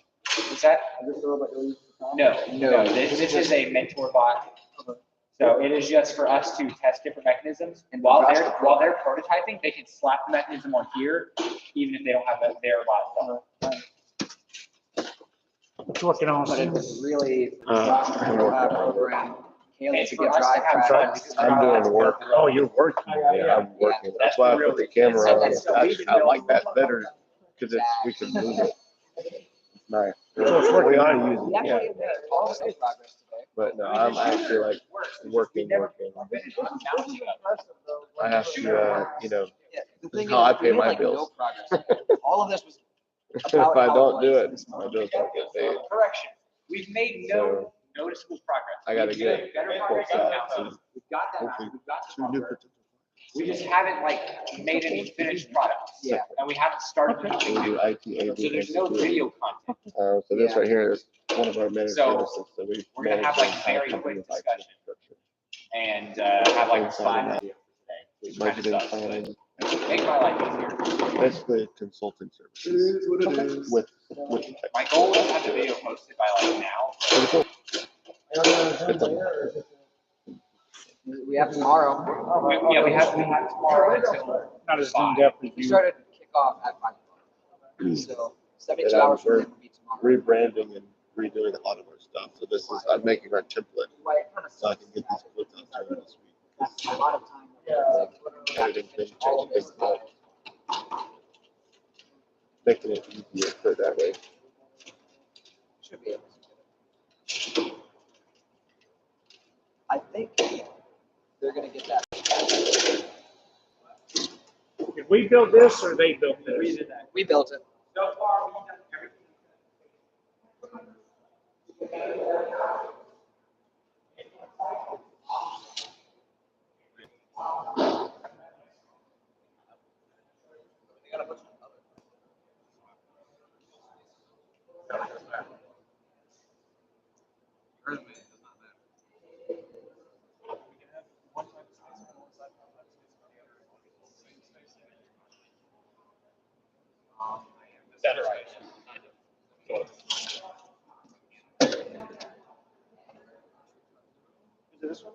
Speaker 6: What's that?
Speaker 4: Is this the robot you'll use for comp?
Speaker 6: No. This is a mentor bot. So it is just for us to test different mechanisms. And while they're prototyping, they can slap the mechanism on here, even if they don't have their bot done.
Speaker 5: What's working on?
Speaker 4: But it's really
Speaker 12: I'm working.
Speaker 4: program. Haley
Speaker 6: It's
Speaker 4: to
Speaker 6: for
Speaker 4: get
Speaker 6: us to
Speaker 4: drive
Speaker 6: have
Speaker 4: tracks.
Speaker 6: fun.
Speaker 7: I'm doing work.
Speaker 5: Oh, you're working.
Speaker 7: Yeah, I'm working. That's why I put the camera on. I like that better because we can move it. Nice.
Speaker 5: So it's working
Speaker 7: We are
Speaker 5: now.
Speaker 7: using
Speaker 4: We
Speaker 7: it,
Speaker 4: actually
Speaker 7: yeah.
Speaker 4: made all the progress today.
Speaker 7: But no, I'm actually like working. I have to,
Speaker 4: Yeah, the thing
Speaker 7: how I
Speaker 4: is, we
Speaker 7: pay
Speaker 4: made
Speaker 7: my
Speaker 4: like no
Speaker 7: bills.
Speaker 4: progress. All of this was
Speaker 7: If
Speaker 4: about
Speaker 7: I
Speaker 4: how
Speaker 7: don't do
Speaker 4: was
Speaker 7: it,
Speaker 4: this
Speaker 7: my
Speaker 4: month.
Speaker 7: bills don't get paid.
Speaker 6: Correction, we've made no noticeable progress.
Speaker 7: I gotta
Speaker 6: We've
Speaker 7: get
Speaker 6: made better
Speaker 7: quotes
Speaker 6: progress
Speaker 7: out
Speaker 6: now.
Speaker 7: to
Speaker 6: We've got that,
Speaker 7: hopefully
Speaker 6: we've got the
Speaker 7: two new
Speaker 6: buffer. We just haven't like made any finished products.
Speaker 4: Yeah.
Speaker 6: And we haven't started
Speaker 7: we
Speaker 6: anything
Speaker 7: do
Speaker 6: new.
Speaker 7: IT, AV,
Speaker 6: So there's no video content.
Speaker 7: So this right here is one of our managed
Speaker 6: So,
Speaker 7: services. So we
Speaker 6: we're gonna have,
Speaker 7: manage
Speaker 6: like,
Speaker 7: the entire
Speaker 6: very
Speaker 7: company's
Speaker 6: quick
Speaker 7: IT
Speaker 6: discussion.
Speaker 7: infrastructure.
Speaker 6: And have like
Speaker 7: Inside
Speaker 6: 5
Speaker 7: of that,
Speaker 6: videos today. Which kind of
Speaker 7: budgeting,
Speaker 6: sucks,
Speaker 7: planning,
Speaker 6: but make my life easier.
Speaker 7: basically consulting services with the tech.
Speaker 6: My goal is to have the video posted by like now.
Speaker 7: Pretty cool.
Speaker 4: We have tomorrow.
Speaker 6: Yeah, we have tomorrow until
Speaker 5: Not as
Speaker 6: 5.
Speaker 5: in-depth
Speaker 4: We
Speaker 5: review.
Speaker 4: started kickoff at 5 o'clock. So 72
Speaker 7: And
Speaker 4: hours from
Speaker 7: we're
Speaker 4: then will be tomorrow.
Speaker 7: rebranding and redoing a lot of our stuff. So this is, I'm making our template so I can get these quotes out to you this week.
Speaker 4: A lot of time.
Speaker 7: Editing things, changing things up. Making it easier for it that way.
Speaker 4: Should be able to. I think they're gonna get that.
Speaker 5: Did we build this or they built this?
Speaker 6: We did that.
Speaker 4: We built it.
Speaker 6: So far, we've done everything. That's right.
Speaker 5: Is it this one?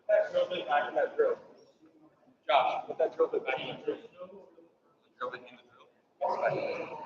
Speaker 9: That drill bit back in that drill. Josh, put that drill bit back in the drill.
Speaker 3: Drill bit in the drill.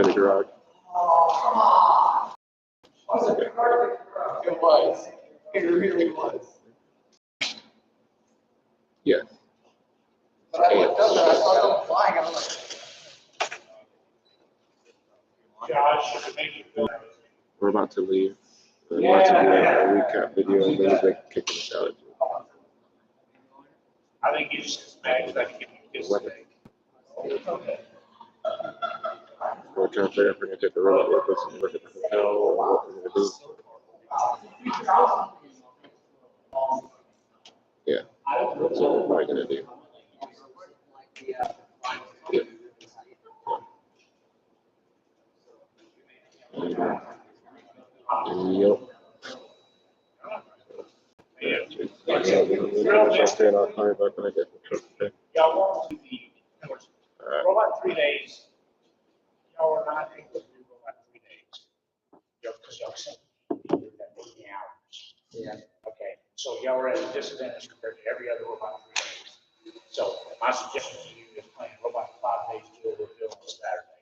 Speaker 1: spray the garage.
Speaker 9: It was. It really was.
Speaker 1: Yeah.
Speaker 4: But I looked up and I saw them flying, and I'm like,
Speaker 5: Josh, maybe.
Speaker 1: We're about to leave. We're about to do a recap video and then we're kicking us out.
Speaker 5: I think you just smash that.
Speaker 1: We're trying to figure out if we're gonna take the road with us and work at the hotel or what we're gonna do. Yeah, that's what we're probably gonna do. Yeah. Yep. We're staying on time, but I get the truck today.
Speaker 5: Y'all want to be,
Speaker 1: Alright.
Speaker 5: robot 3 days. Y'all are not able to do robot 3 days. Because y'all said you did that 80 hours.
Speaker 4: yeah.
Speaker 5: Okay, so y'all are at a disadvantage compared to every other robot 3 days. So my suggestion to you is playing robot 5 days till we're doing on Saturday.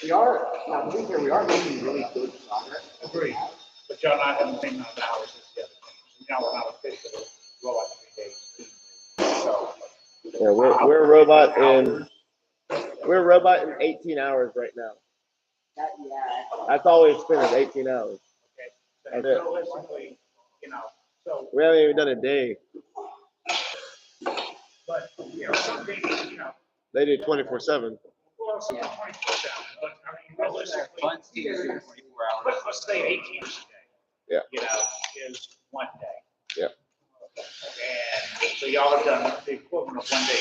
Speaker 4: We are, now, to be fair, we are making really good progress.
Speaker 5: Agreed. But y'all not having the same amount of hours as the other things. Y'all are not officially robot 3 days. So.
Speaker 13: Yeah, we're robot in 18 hours right now. That's all we've spent is 18 hours.
Speaker 5: Okay.
Speaker 13: That's it.
Speaker 5: Realistically, so.
Speaker 13: We haven't even done a day.
Speaker 5: But, some things,
Speaker 13: They do 24/7.
Speaker 5: well, some 24/7. But I mean, realistically, let's say 18 hours a day.
Speaker 13: Yeah.
Speaker 5: Is 1 day.
Speaker 13: Yeah.
Speaker 5: And so y'all have done the equivalent of 1 day.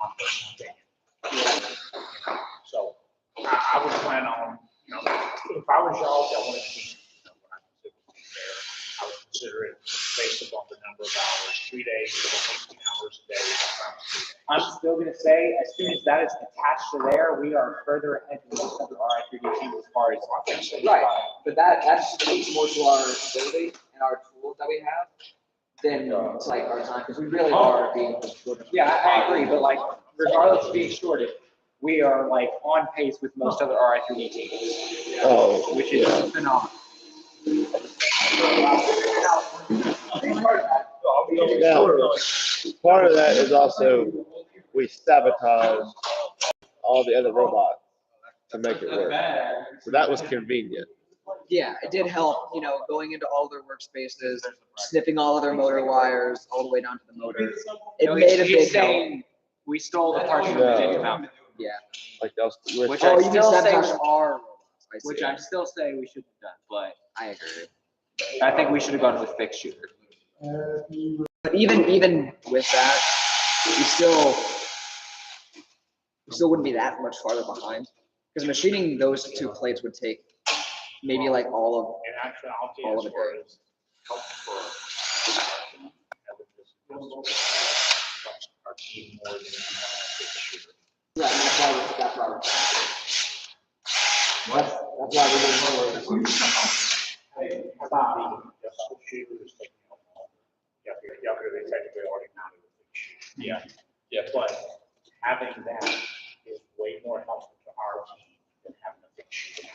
Speaker 5: My personal opinion. So I would plan on, if I was y'all, I wanted to be, what I consider to be fair, I would consider it based upon the number of hours, 3 days, 18 hours a day.
Speaker 8: I'm still gonna say, as soon as that is attached to there, we are further ahead than most of the Ri3D teams as far as.
Speaker 4: Right, but that just speaks more to our ability and our tools that we have than it's like our time, because we really are being short.
Speaker 8: Yeah, I agree, but like, regardless of being shorted, we are like on pace with most other Ri3D teams.
Speaker 13: Oh,
Speaker 8: which is phenomenal.
Speaker 13: Now, part of that is also we sabotage all the other robots to make it work. So that was convenient.
Speaker 4: Yeah, it did help, going into all their workspaces, snipping all of their motor wires all the way down to the motor. It made a big help.
Speaker 8: We stole the parts from
Speaker 13: No.
Speaker 8: Virginia Mountain.
Speaker 4: Yeah.
Speaker 13: Like that was,
Speaker 8: Which
Speaker 4: Oh,
Speaker 8: I
Speaker 4: you can
Speaker 8: still say,
Speaker 4: sabotage our robots. I see.
Speaker 8: which I'm still saying we should have done, but
Speaker 4: I agree.
Speaker 8: I think we should have gone with fixed shooter.
Speaker 4: But even with that, we still wouldn't be that much farther behind. Because machining those two plates would take maybe like all
Speaker 5: In actuality,
Speaker 4: All
Speaker 5: as
Speaker 4: of it
Speaker 5: far
Speaker 4: there.
Speaker 5: as helping our team more than a fixed shooter.
Speaker 4: Right, and that's why we're That's why we're doing more.
Speaker 5: Y'all could have technically already mounted a fixed shooter. Yeah, but having that is way more helpful to our team than having a fixed shooter.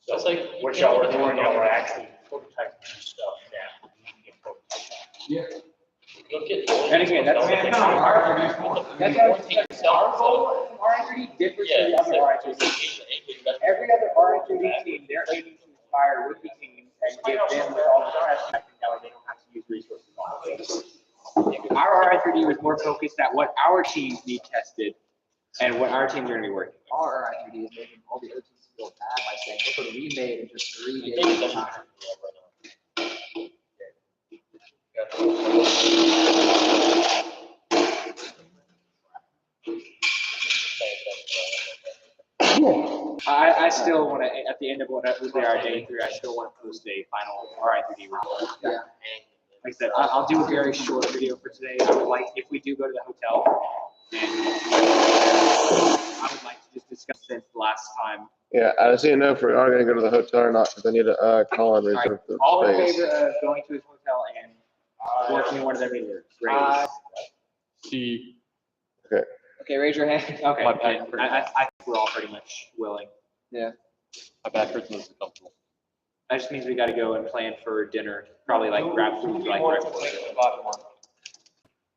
Speaker 5: So
Speaker 2: It's like,
Speaker 5: what y'all are doing, y'all are actually prototyping stuff that we can prototype.
Speaker 2: Look at.
Speaker 8: And again, that's our goal. Ri3D differs from the other Ri3D. Every other Ri3D team, they're aiming to inspire rookie teams and give them with all the testing that they don't have to use resources on. Our Ri3D was more focused at what our teams need tested and what our teams are going to be working with.
Speaker 4: Our Ri3D is making all the other teams feel bad by saying, look what we made in just 3 days.
Speaker 8: I still want to, at the end of what we did our day 3, I still want to post a final Ri3D report.
Speaker 4: Yeah.
Speaker 8: Like I said, I'll do a very short video for today. I would like, if we do go to the hotel, and I would like to just discuss since last time.
Speaker 1: Yeah, I just didn't know if we are gonna go to the hotel or not, because I need to call and reserve the
Speaker 8: All in
Speaker 1: space.
Speaker 8: favor of going to his hotel and working in one of their meeting rooms? Raise.
Speaker 2: See.
Speaker 1: Okay,
Speaker 8: Okay, raise your hand. Okay,
Speaker 2: My back hurts.
Speaker 8: I think we're all pretty much willing.
Speaker 2: My back hurts and it's uncomfortable.
Speaker 8: That just means we gotta go and plan for dinner, probably like grab food like right before.
Speaker 4: I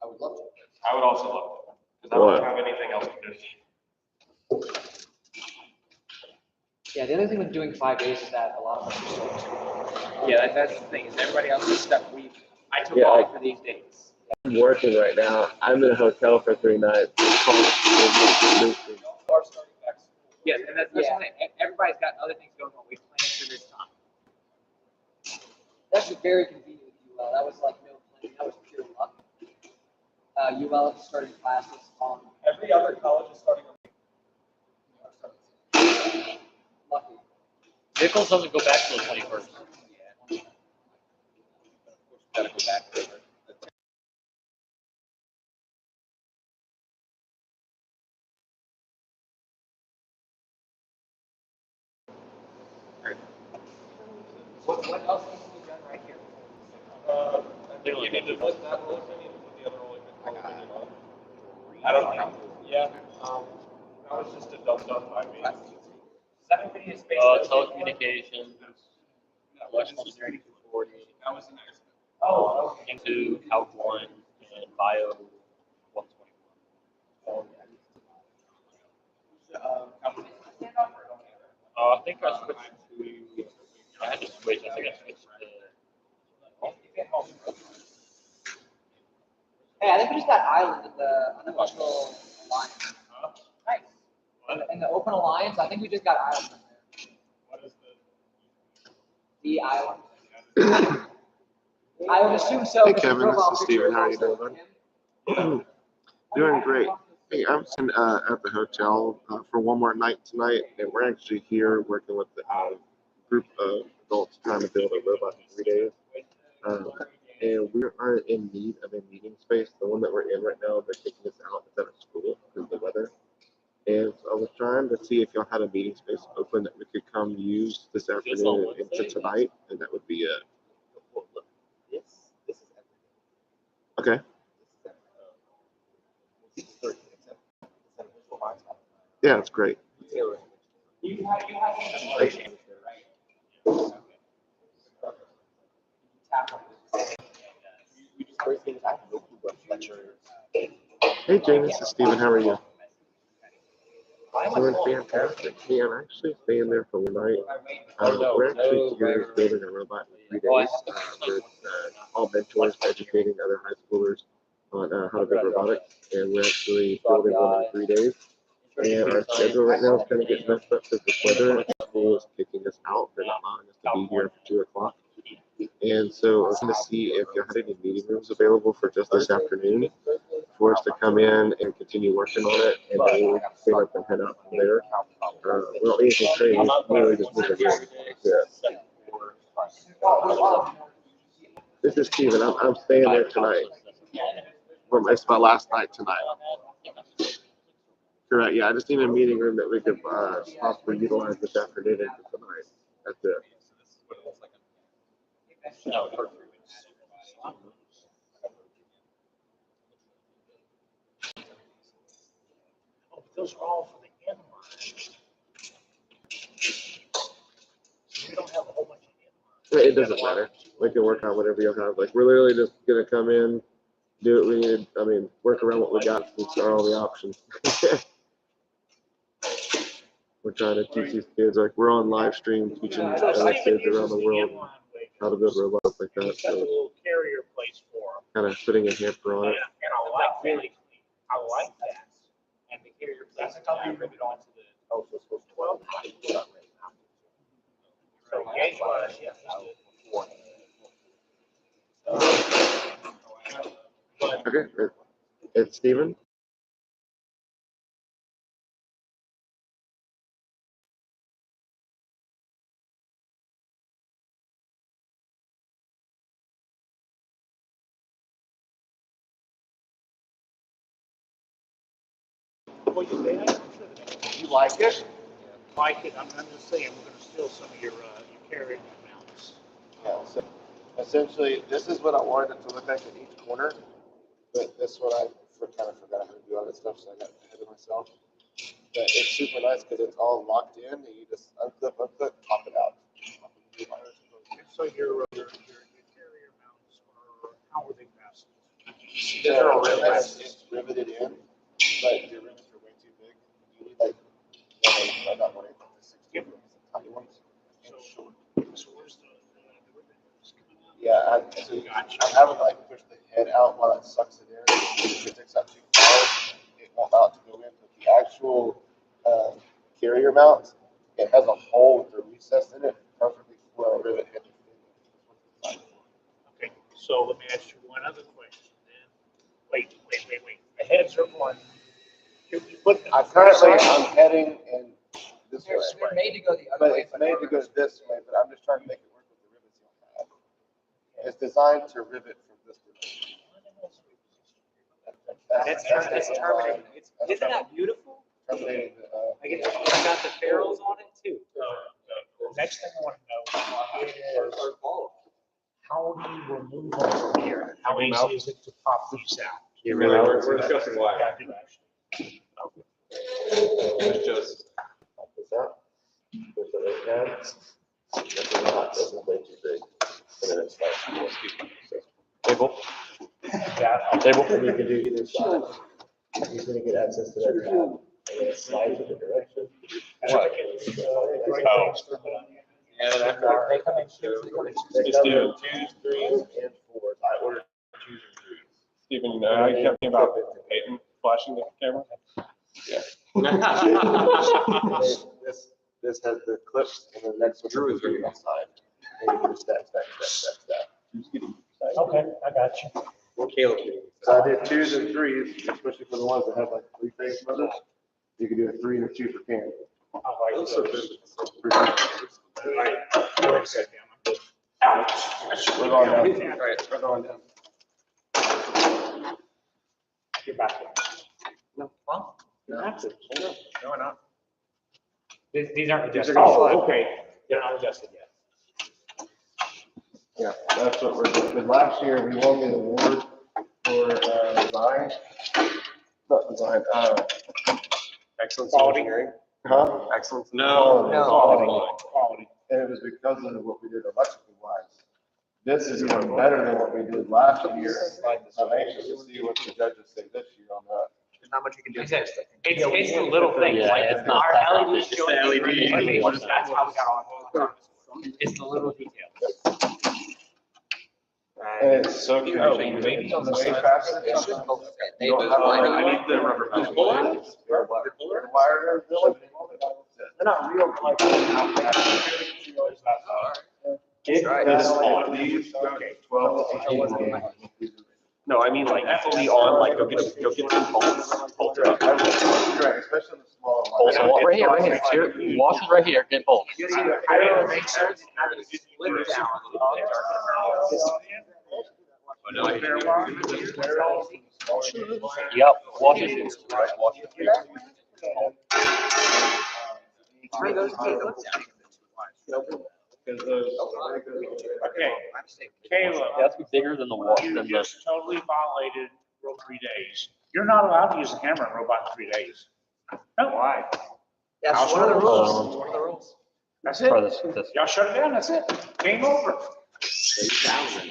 Speaker 4: would love to.
Speaker 7: I would also love to, because I don't have anything else to do.
Speaker 8: Yeah, the other thing with doing 5 days is that a lot of us are still. Yeah, that's the thing, is everybody else is stuck. I took off for these days.
Speaker 13: I'm working right now. I'm in a hotel for 3 nights.
Speaker 8: Yes, and that's the thing. Everybody's got other things going on. We planned for this time.
Speaker 10: That's very convenient with UL. That was like no planning. That was pure luck. UL started classes on.
Speaker 9: Every other college is starting on.
Speaker 10: Lucky.
Speaker 2: Nichols doesn't go back till the 21st.
Speaker 8: Gotta go back to it. What else needs to be done right here?
Speaker 9: I think you need to put that role opinion and put the other role opinion on. I don't know. Yeah. That was just a dumb by me.
Speaker 8: 750 is space.
Speaker 2: Telecommunications, electrical security 40.
Speaker 9: That was the next.
Speaker 2: Oh, into Calc 1 and Bio 121. I think I switched to. I had to switch. I think I switched to.
Speaker 10: Hey, I think we just got Island in the unofficial alliance. Nice. In the open alliance, I think we just got Island in there.
Speaker 9: What is
Speaker 10: The Island. I would assume so.
Speaker 1: Hey
Speaker 10: because the
Speaker 1: Kevin, this
Speaker 10: profile
Speaker 1: is
Speaker 10: picture
Speaker 1: Steven.
Speaker 10: is
Speaker 1: How are you
Speaker 10: also
Speaker 1: doing?
Speaker 10: him.
Speaker 1: Doing great. Hey, I'm at the hotel for one more night tonight, and we're actually here working with the group of adults trying to build a robot in 3 days. And we are in need of a meeting space. The one that we're in right now, they're kicking us out. It's at a school because of the weather. And so I was trying to see if y'all had a meeting space open that we could come use this afternoon into tonight, and that would be it. Okay. Yeah, it's great. Hey James, this is Steven. How are you? Doing fantastic. Hey, I'm actually staying there for one night. We're actually here building a robot in 3 days with all mentors educating other high schoolers on how to build robotics. And we're actually building one in 3 days. And our schedule right now is kind of getting messed up because the weather. The school is kicking us out. They're not allowing us to be here for 2 o'clock. And so I was going to see if you had any meeting rooms available for just this afternoon for us to come in and continue working on it, and then we can clean up and head out from there. We don't need anything crazy, really just need to This is Steven. I'm staying there tonight. Well, it's my last night tonight. Correct. Yeah, I just need a meeting room that we could possibly utilize this afternoon into tonight. That's it.
Speaker 2: No, perfect.
Speaker 5: Those are all for the inline. We don't have a whole bunch of
Speaker 1: It doesn't matter. We can work on whatever you'll have. Like, we're literally just gonna come in, do what we need. I mean, work around what we got since are all the options. We're trying to teach these kids, like, we're on live stream teaching other kids around the world how to build robots like that.
Speaker 5: It's got a
Speaker 1: So
Speaker 5: little carrier place for them.
Speaker 1: kind of putting a hamper on it.
Speaker 5: And I like really clean. I like that. And the carrier place. That's how you rip it onto the. Oh, so it's supposed to. Well, so gauge wise, yeah.
Speaker 1: Okay, it's Steven.
Speaker 5: What you say? You like it? Like it. I'm just saying, we're gonna steal some of your carrier mounts.
Speaker 13: Yeah, so essentially, this is what I wanted it to look like in each corner, but this is what I kind of forgot how to do all this stuff, so I got ahead of myself. But it's super nice because it's all locked in, and you just unclip, pop it out.
Speaker 5: So your interior mounts are, how are they fastened?
Speaker 13: It's riveted in, but your rivets are way too big. You need like one, not one, like the 16 tiny ones.
Speaker 5: So where's the rivet coming out?
Speaker 13: Yeah, I'm having to like push the head out while it sucks it in. If it sticks out too far, it won't mount to go in. But the actual carrier mount, it has a hole with a recess in it, perfectly for a rivet head.
Speaker 5: Okay, so let me ask you one other question then. Wait. The heads are on. You put them.
Speaker 13: I'm heading in this way.
Speaker 4: They're made to go the other
Speaker 13: But
Speaker 4: way.
Speaker 13: it's made to go this way, but I'm just trying to make it work with the rivets you have. It's designed to rivet from this direction.
Speaker 8: That's terminating. Isn't that beautiful?
Speaker 13: Terminating the,
Speaker 8: It's got the ferrules on it too.
Speaker 5: The next thing I want to know is how do you remove them from here? How easy is it to pop these out?
Speaker 9: We're discussing why.
Speaker 13: it's just pop this out. Push the right down. This is not, this is way too big. And then it starts.
Speaker 12: Table.
Speaker 13: Table. You can do either side. He's gonna get access to that tab. And then it slides in the direction.
Speaker 9: What?
Speaker 5: Oh.
Speaker 9: Yeah, then after
Speaker 4: They come in twos, they come in twos.
Speaker 9: Just do 2s, 3s.
Speaker 13: And 4s. I ordered 2s and 3s.
Speaker 9: Stephen, you know how you kept me about Peyton flashing the camera? Yeah.
Speaker 13: This has the clips and the next one is right outside. And you can stack.
Speaker 5: Okay, I got you.
Speaker 9: What Caleb?
Speaker 13: So I did 2s and 3s, especially for the ones that have like 3-phase motors. You can do a 3 and a 2 for can.
Speaker 5: Those are good. All right, go ahead, sit down.
Speaker 13: We're going down.
Speaker 9: All right, we're going down.
Speaker 5: You're back.
Speaker 8: No, well,
Speaker 5: No,
Speaker 9: No, not.
Speaker 8: these aren't
Speaker 5: These
Speaker 8: adjusted.
Speaker 5: are oh, okay. They're not adjusted yet.
Speaker 13: Yeah, that's what we're doing. But last year, we won the award for design. Not design,
Speaker 9: Excellence
Speaker 5: Quality.
Speaker 9: in engineering.
Speaker 13: huh?
Speaker 9: Excellence. No.
Speaker 5: Quality.
Speaker 13: And it was because of what we did electrically wise. This is even better than what we did last year. I'm anxious to see what the judges say this year on that.
Speaker 4: There's not much you can do.
Speaker 8: It's the little things,
Speaker 12: Yeah,
Speaker 8: like
Speaker 12: it's not
Speaker 8: our
Speaker 12: that
Speaker 8: LED
Speaker 12: obvious.
Speaker 8: showing
Speaker 9: It's the LED.
Speaker 8: animations, that's how we got all. It's the little details.
Speaker 13: And it's so confusing.
Speaker 9: maybe
Speaker 13: It's
Speaker 9: on the
Speaker 13: way
Speaker 9: side.
Speaker 13: faster.
Speaker 4: They should both fit. They
Speaker 13: You
Speaker 4: do.
Speaker 13: don't have
Speaker 9: I need the rubber band.
Speaker 13: They're not real, but like.
Speaker 9: This on.
Speaker 5: Okay.
Speaker 13: 12.
Speaker 9: No, I mean like fully on, like go get some bolts. Bolt it up.
Speaker 13: Right, especially the smaller ones.
Speaker 2: So right here. Here, wash it right here, get both.
Speaker 8: I don't make sense. Have it split down.
Speaker 2: Yep, wash it. Right, wash it.
Speaker 4: Three of those two.
Speaker 5: Okay, Caleb,
Speaker 2: That's bigger than the wall,
Speaker 5: you
Speaker 2: than the.
Speaker 5: just totally violated Rule 3 days. You're not allowed to use a camera in Robot in 3 days. No. Why?
Speaker 4: That's one of the rules. One of the rules.
Speaker 5: That's it.
Speaker 2: For this.
Speaker 5: Y'all shut it down, that's it. Game over.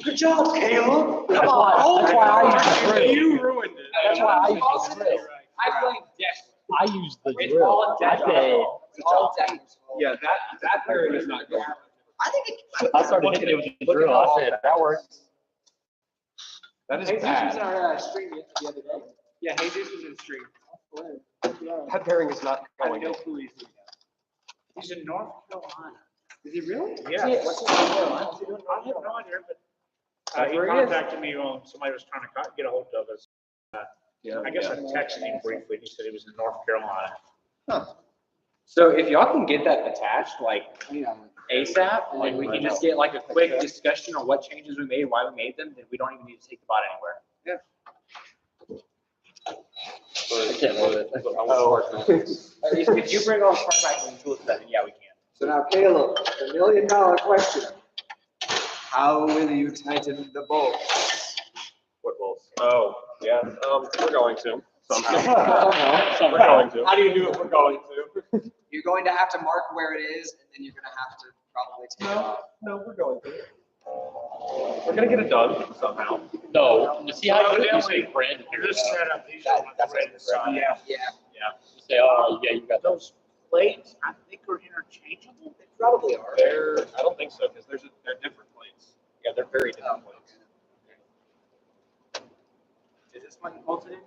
Speaker 5: Good job, Caleb. Come on.
Speaker 8: That's why I use
Speaker 9: You ruined it.
Speaker 8: That's why I use the drill. I blame Dex.
Speaker 2: I use the
Speaker 8: It's
Speaker 2: drill.
Speaker 8: all
Speaker 2: I say,
Speaker 4: It's all technical.
Speaker 9: Yeah, that pairing is not going.
Speaker 4: I think it.
Speaker 2: I started hitting it with the drill. I said, that works.
Speaker 9: That is
Speaker 8: Jesus was
Speaker 9: bad.
Speaker 8: in our stream the other day. Yeah, Jesus was in the stream.
Speaker 9: That pairing is not
Speaker 8: I have
Speaker 9: going.
Speaker 8: no clue he's doing that.
Speaker 5: He's in North Carolina.
Speaker 8: Is he really?
Speaker 5: Yeah.
Speaker 8: What's he doing? What's he doing?
Speaker 5: I have no idea, but he
Speaker 8: Where he is.
Speaker 5: contacted me on, somebody was trying to get a hold of us. I guess I texted him briefly. He said he was in North Carolina.
Speaker 8: So if y'all can get that attached, like ASAP, and then we can just get like a quick discussion on what changes we made, why we made them, then we don't even need to take the bot anywhere.
Speaker 2: I can't move it.
Speaker 8: If you bring all smart back and tools, then yeah, we can.
Speaker 14: So now Caleb, the $1 million question. How will you tighten the bolts?
Speaker 7: Footballs. Oh, yeah, we're going to, somehow.
Speaker 8: Somehow.
Speaker 7: We're going to. How do you do it? We're going to.
Speaker 4: You're going to have to mark where it is, and then you're gonna have to probably take it off.
Speaker 7: No, we're going to. We're gonna get it done somehow.
Speaker 2: No, you see how you say Brandon here?
Speaker 5: This setup, these are
Speaker 4: That's
Speaker 5: ready to sign.
Speaker 4: Yeah.
Speaker 2: Yeah. You say, oh, yeah, you got those.
Speaker 5: Those plates, I think, are interchangeable.
Speaker 4: They probably are.
Speaker 7: I don't think so, because they're different plates. Yeah, they're very different plates.
Speaker 6: Is this one bolted in?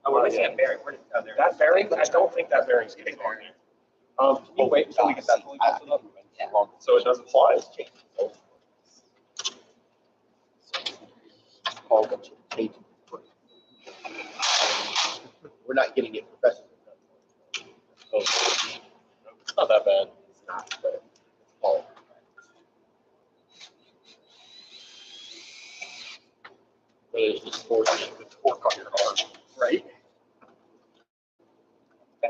Speaker 7: Oh,
Speaker 6: Well, I see a bearing. Where did, oh, there.
Speaker 7: That bearing, I don't think that bearing's getting on there. Can you wait until we get that fully bolted up?
Speaker 4: Yeah.
Speaker 7: So it doesn't fly?
Speaker 13: All got you tape. We're not getting it professional.
Speaker 2: Oh, it's not that bad.
Speaker 13: It's not, but it's all.
Speaker 2: Really, it's just forcing it.
Speaker 7: The torque on your arm.
Speaker 2: Right?
Speaker 7: I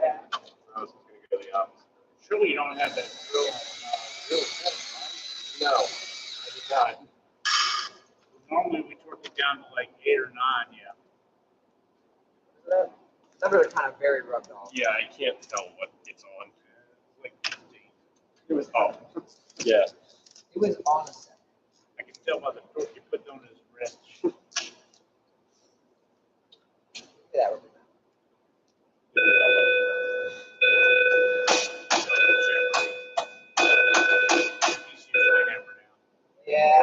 Speaker 7: was gonna go the opposite.
Speaker 5: Surely you don't have that drill.
Speaker 7: No, I did not.
Speaker 5: Normally we torque it down to like 8 or 9, yeah.
Speaker 4: Some are kind of very rubbed off.
Speaker 7: Yeah, I can't tell what it's on.
Speaker 5: Like 15.
Speaker 7: It was off.
Speaker 2: Yeah.
Speaker 4: It was on a set.
Speaker 5: I can tell by the torque you put on his wrist.
Speaker 4: Look at that rubber band. Yeah.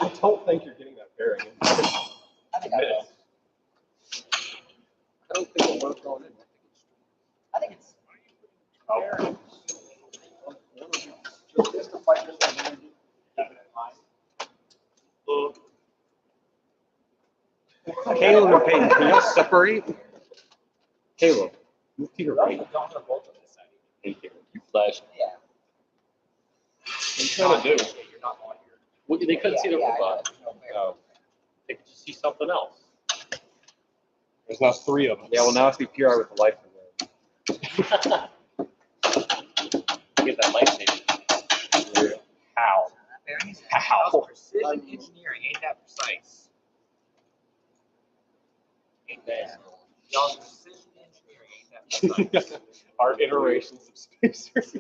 Speaker 7: I don't think you're getting that bearing.
Speaker 4: I think I will.
Speaker 13: I don't think it worked on it.
Speaker 4: I think it's.
Speaker 13: Just to fight this one.
Speaker 12: Caleb and Peyton, can you separate? Caleb, move to your right.
Speaker 6: Don't have both on this side.
Speaker 2: Thank you. You flash.
Speaker 4: Yeah.
Speaker 2: What are you trying to do?
Speaker 6: You're not on here.
Speaker 2: Well, they couldn't see the
Speaker 4: Yeah, I know.
Speaker 2: robot.
Speaker 4: There's no bearing.
Speaker 2: Oh. They could just see something else.
Speaker 12: There's now 3 of them.
Speaker 3: Yeah, well, now it's be PR with the light.
Speaker 2: Get that light saving.
Speaker 12: How?
Speaker 6: That bearing is
Speaker 12: How?
Speaker 6: Y'all's precision engineering ain't that precise. Ain't that? Y'all's precision engineering ain't that precise.
Speaker 7: Our iterations of spacers.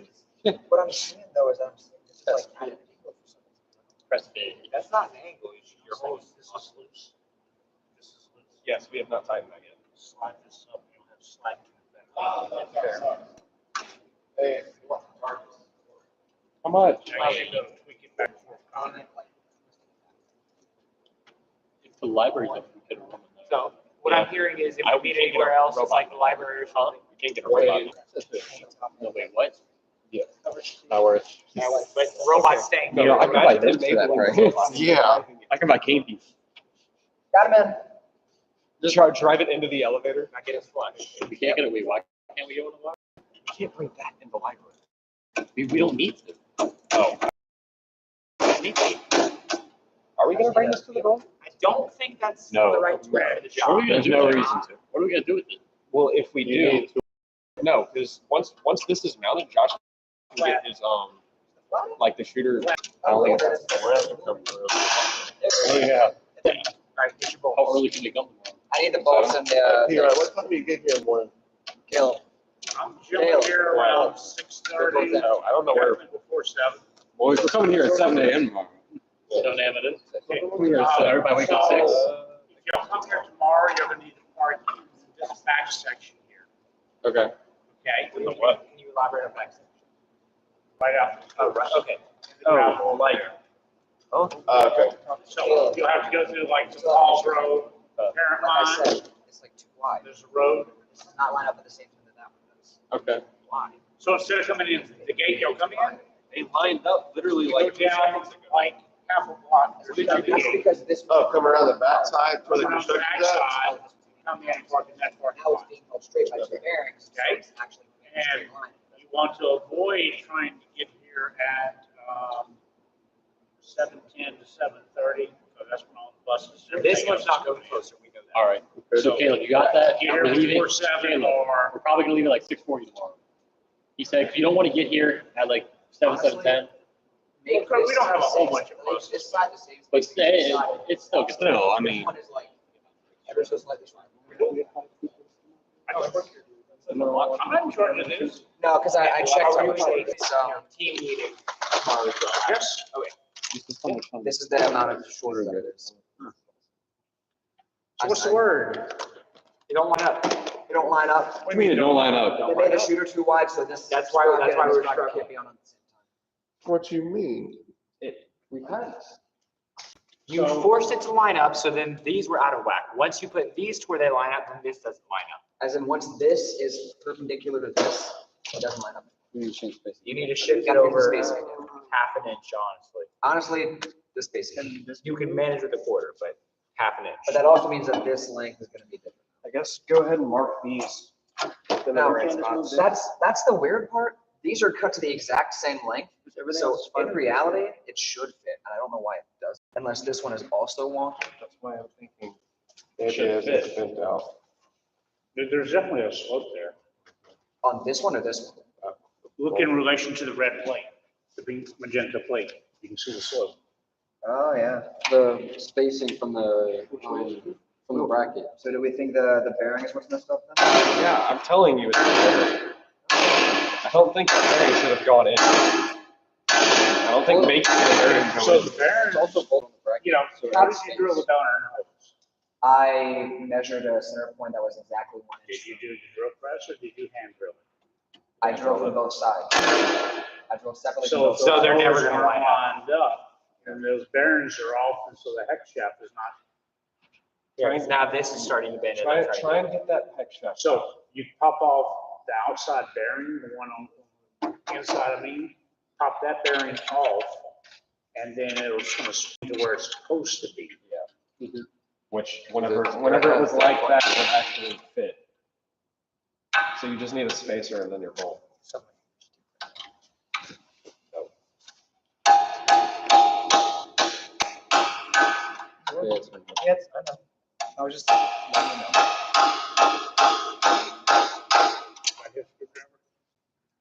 Speaker 4: What I'm seeing though is I'm seeing this like at an angle for some reason.
Speaker 2: Press A.
Speaker 6: That's not an angle. Your whole.
Speaker 5: This is loose. This is loose.
Speaker 7: Yes, we have not tightened that yet.
Speaker 5: Slide this up, you'll have slack in the back.
Speaker 6: Oh,
Speaker 7: Fair.
Speaker 13: Hey, you want the targets?
Speaker 12: How much?
Speaker 5: Now you go tweak it back for
Speaker 4: On it, like,
Speaker 2: If the library's up, we could run that.
Speaker 6: So what I'm hearing is if
Speaker 2: I
Speaker 6: we meet
Speaker 2: can't get
Speaker 6: anywhere
Speaker 2: a
Speaker 6: else, it's
Speaker 2: robot.
Speaker 6: like the library or
Speaker 2: Huh?
Speaker 6: something.
Speaker 2: We can't get a robot. No, wait, what?
Speaker 12: Yeah. Not worth.
Speaker 6: But robots staying.
Speaker 12: You know, I can buy this for that price.
Speaker 13: Yeah.
Speaker 12: I can buy candy.
Speaker 4: got him in.
Speaker 7: Just drive it into the elevator.
Speaker 6: I get it flush.
Speaker 2: We can't get it. Wait, why can't we go in the library?
Speaker 7: We can't bring that in the library.
Speaker 2: We don't need to.
Speaker 7: Oh. Are we gonna bring this to the door?
Speaker 6: I don't think that's
Speaker 12: No.
Speaker 6: the right way for the
Speaker 2: What
Speaker 6: job.
Speaker 2: are we gonna
Speaker 12: There's
Speaker 2: do
Speaker 12: no
Speaker 2: with it?
Speaker 12: reason to.
Speaker 2: What are we gonna do with it?
Speaker 7: Well, if we do, no, because once this is mounted, Josh can get his like the shooter. I don't think it's
Speaker 12: Oh, yeah.
Speaker 6: All right, get your bolts.
Speaker 2: How early can they come tomorrow?
Speaker 4: I need the bolts and the.
Speaker 13: Here, what time do you get here in the morning?
Speaker 4: Caleb.
Speaker 5: I'm jumping here around 6:30.
Speaker 7: No, I don't know where.
Speaker 5: Before 7.
Speaker 12: Boys, we're coming here at 7 a.m. tomorrow.
Speaker 2: Don't have it in.
Speaker 12: We're at
Speaker 2: So
Speaker 12: 7.
Speaker 2: everybody wake up 6.
Speaker 5: If y'all come here tomorrow, you're gonna need to park in this back section here,
Speaker 7: Okay.
Speaker 5: okay?
Speaker 6: Can you elaborate on that?
Speaker 5: Right out.
Speaker 6: Oh, right, okay.
Speaker 5: Oh, gravel later.
Speaker 13: Okay.
Speaker 5: So you'll have to go through like the Falls Road,
Speaker 4: Like I
Speaker 5: Paramount,
Speaker 4: said, it's like too wide.
Speaker 5: there's a road.
Speaker 4: This does not line up at the same time that that one does.
Speaker 7: Okay.
Speaker 6: Why?
Speaker 5: So instead of coming in the gate, you'll come in,
Speaker 7: They lined up literally
Speaker 5: you go
Speaker 7: like 2
Speaker 5: down
Speaker 7: seconds ago.
Speaker 5: like half a block.
Speaker 7: What did you do?
Speaker 4: That's because this.
Speaker 13: Oh, come around the backside for the
Speaker 5: Come around the
Speaker 13: construction job?
Speaker 5: backside, come in and park in that parking
Speaker 4: Now it's
Speaker 5: lot.
Speaker 4: being held straight by two bearings. So
Speaker 5: Okay.
Speaker 4: it's actually in a straight line.
Speaker 5: You want to avoid trying to get here at 7:10 to 7:30, so that's when all the buses.
Speaker 6: This one's not going closer, we know that.
Speaker 2: All right. So Caleb, you got that?
Speaker 5: Here
Speaker 2: We're leaving.
Speaker 5: before 7 or
Speaker 2: We're probably gonna leave at like 6:40 tomorrow. He said, 'cause you don't want to get here at like 7, 7, 10.
Speaker 4: Make
Speaker 5: Well, we
Speaker 4: this
Speaker 5: don't have a
Speaker 4: the
Speaker 5: whole
Speaker 4: same-
Speaker 5: bunch of
Speaker 4: like, this side the same.
Speaker 2: But
Speaker 4: space as this side.
Speaker 2: it's still good.
Speaker 12: Still, I mean,
Speaker 4: This one is like ever so slightly smaller.
Speaker 5: I'm trying to do.
Speaker 4: No, because I checked some mistakes, so.
Speaker 8: Team meeting.
Speaker 5: Yes.
Speaker 8: Okay.
Speaker 4: This is the amount of shorter that it is.
Speaker 5: So what's the word?
Speaker 4: You don't line up. You don't line up.
Speaker 12: what do you mean it don't line up?
Speaker 4: They made the shooter too wide, so this.
Speaker 8: That's why we were
Speaker 4: struggling.
Speaker 8: struggling.
Speaker 4: Can't be on at the same time.
Speaker 13: What you mean?
Speaker 8: You forced it to line up, so then these were out of whack. Once you put these to where they line up, then this doesn't line up.
Speaker 4: As in, once this is perpendicular to this, it doesn't line up.
Speaker 8: You need to shift
Speaker 4: You
Speaker 8: it
Speaker 4: gotta get the
Speaker 8: over
Speaker 4: spacing.
Speaker 8: half an inch, honestly.
Speaker 4: Honestly, this spacing.
Speaker 8: You can manage with a quarter, but half an inch.
Speaker 4: But that also means that this length is gonna be different.
Speaker 12: I guess go ahead and mark these.
Speaker 4: Now, that's the weird part. These are cut to the exact same length. So in reality, it should fit. And I don't know why it doesn't, unless this one is also wonky.
Speaker 12: That's why I'm thinking.
Speaker 13: It is, it's bent out.
Speaker 5: There's definitely a slope there.
Speaker 4: On this one or this one?
Speaker 5: Look in relation to the red plate, the pink magenta plate. You can see the slope.
Speaker 4: Oh, yeah.
Speaker 2: The spacing from the bracket.
Speaker 4: So do we think the bearing is what's messed up then?
Speaker 12: Yeah, I'm telling you, it's the bearing. I don't think the bearing should have gone in. I don't think making the bearing
Speaker 5: So
Speaker 12: go
Speaker 5: the bearing,
Speaker 4: Also both on the bracket.
Speaker 5: you know, how did you drill the bearing holes?
Speaker 4: I measured a center point that was exactly 1
Speaker 5: Did
Speaker 4: inch.
Speaker 5: you do the drill press or did you hand drill it?
Speaker 4: I drove from both sides. I drove separately from
Speaker 5: So,
Speaker 4: both sides.
Speaker 8: So they're never
Speaker 5: those
Speaker 8: gonna
Speaker 5: aren't
Speaker 8: line up.
Speaker 5: lined up, and those bearings are off, and so the hex shaft is not.
Speaker 8: Yeah, 'cause now this is starting to bend.
Speaker 12: Try and get that hex shaft.
Speaker 5: So you pop off the outside bearing, the one on the inside of me, pop that bearing off, and then it's gonna swing to where it's supposed to be.
Speaker 12: Which whenever it was like that, it would actually fit. So you just need a spacer and then your bolt.
Speaker 4: Yes, I know. I was just letting you know.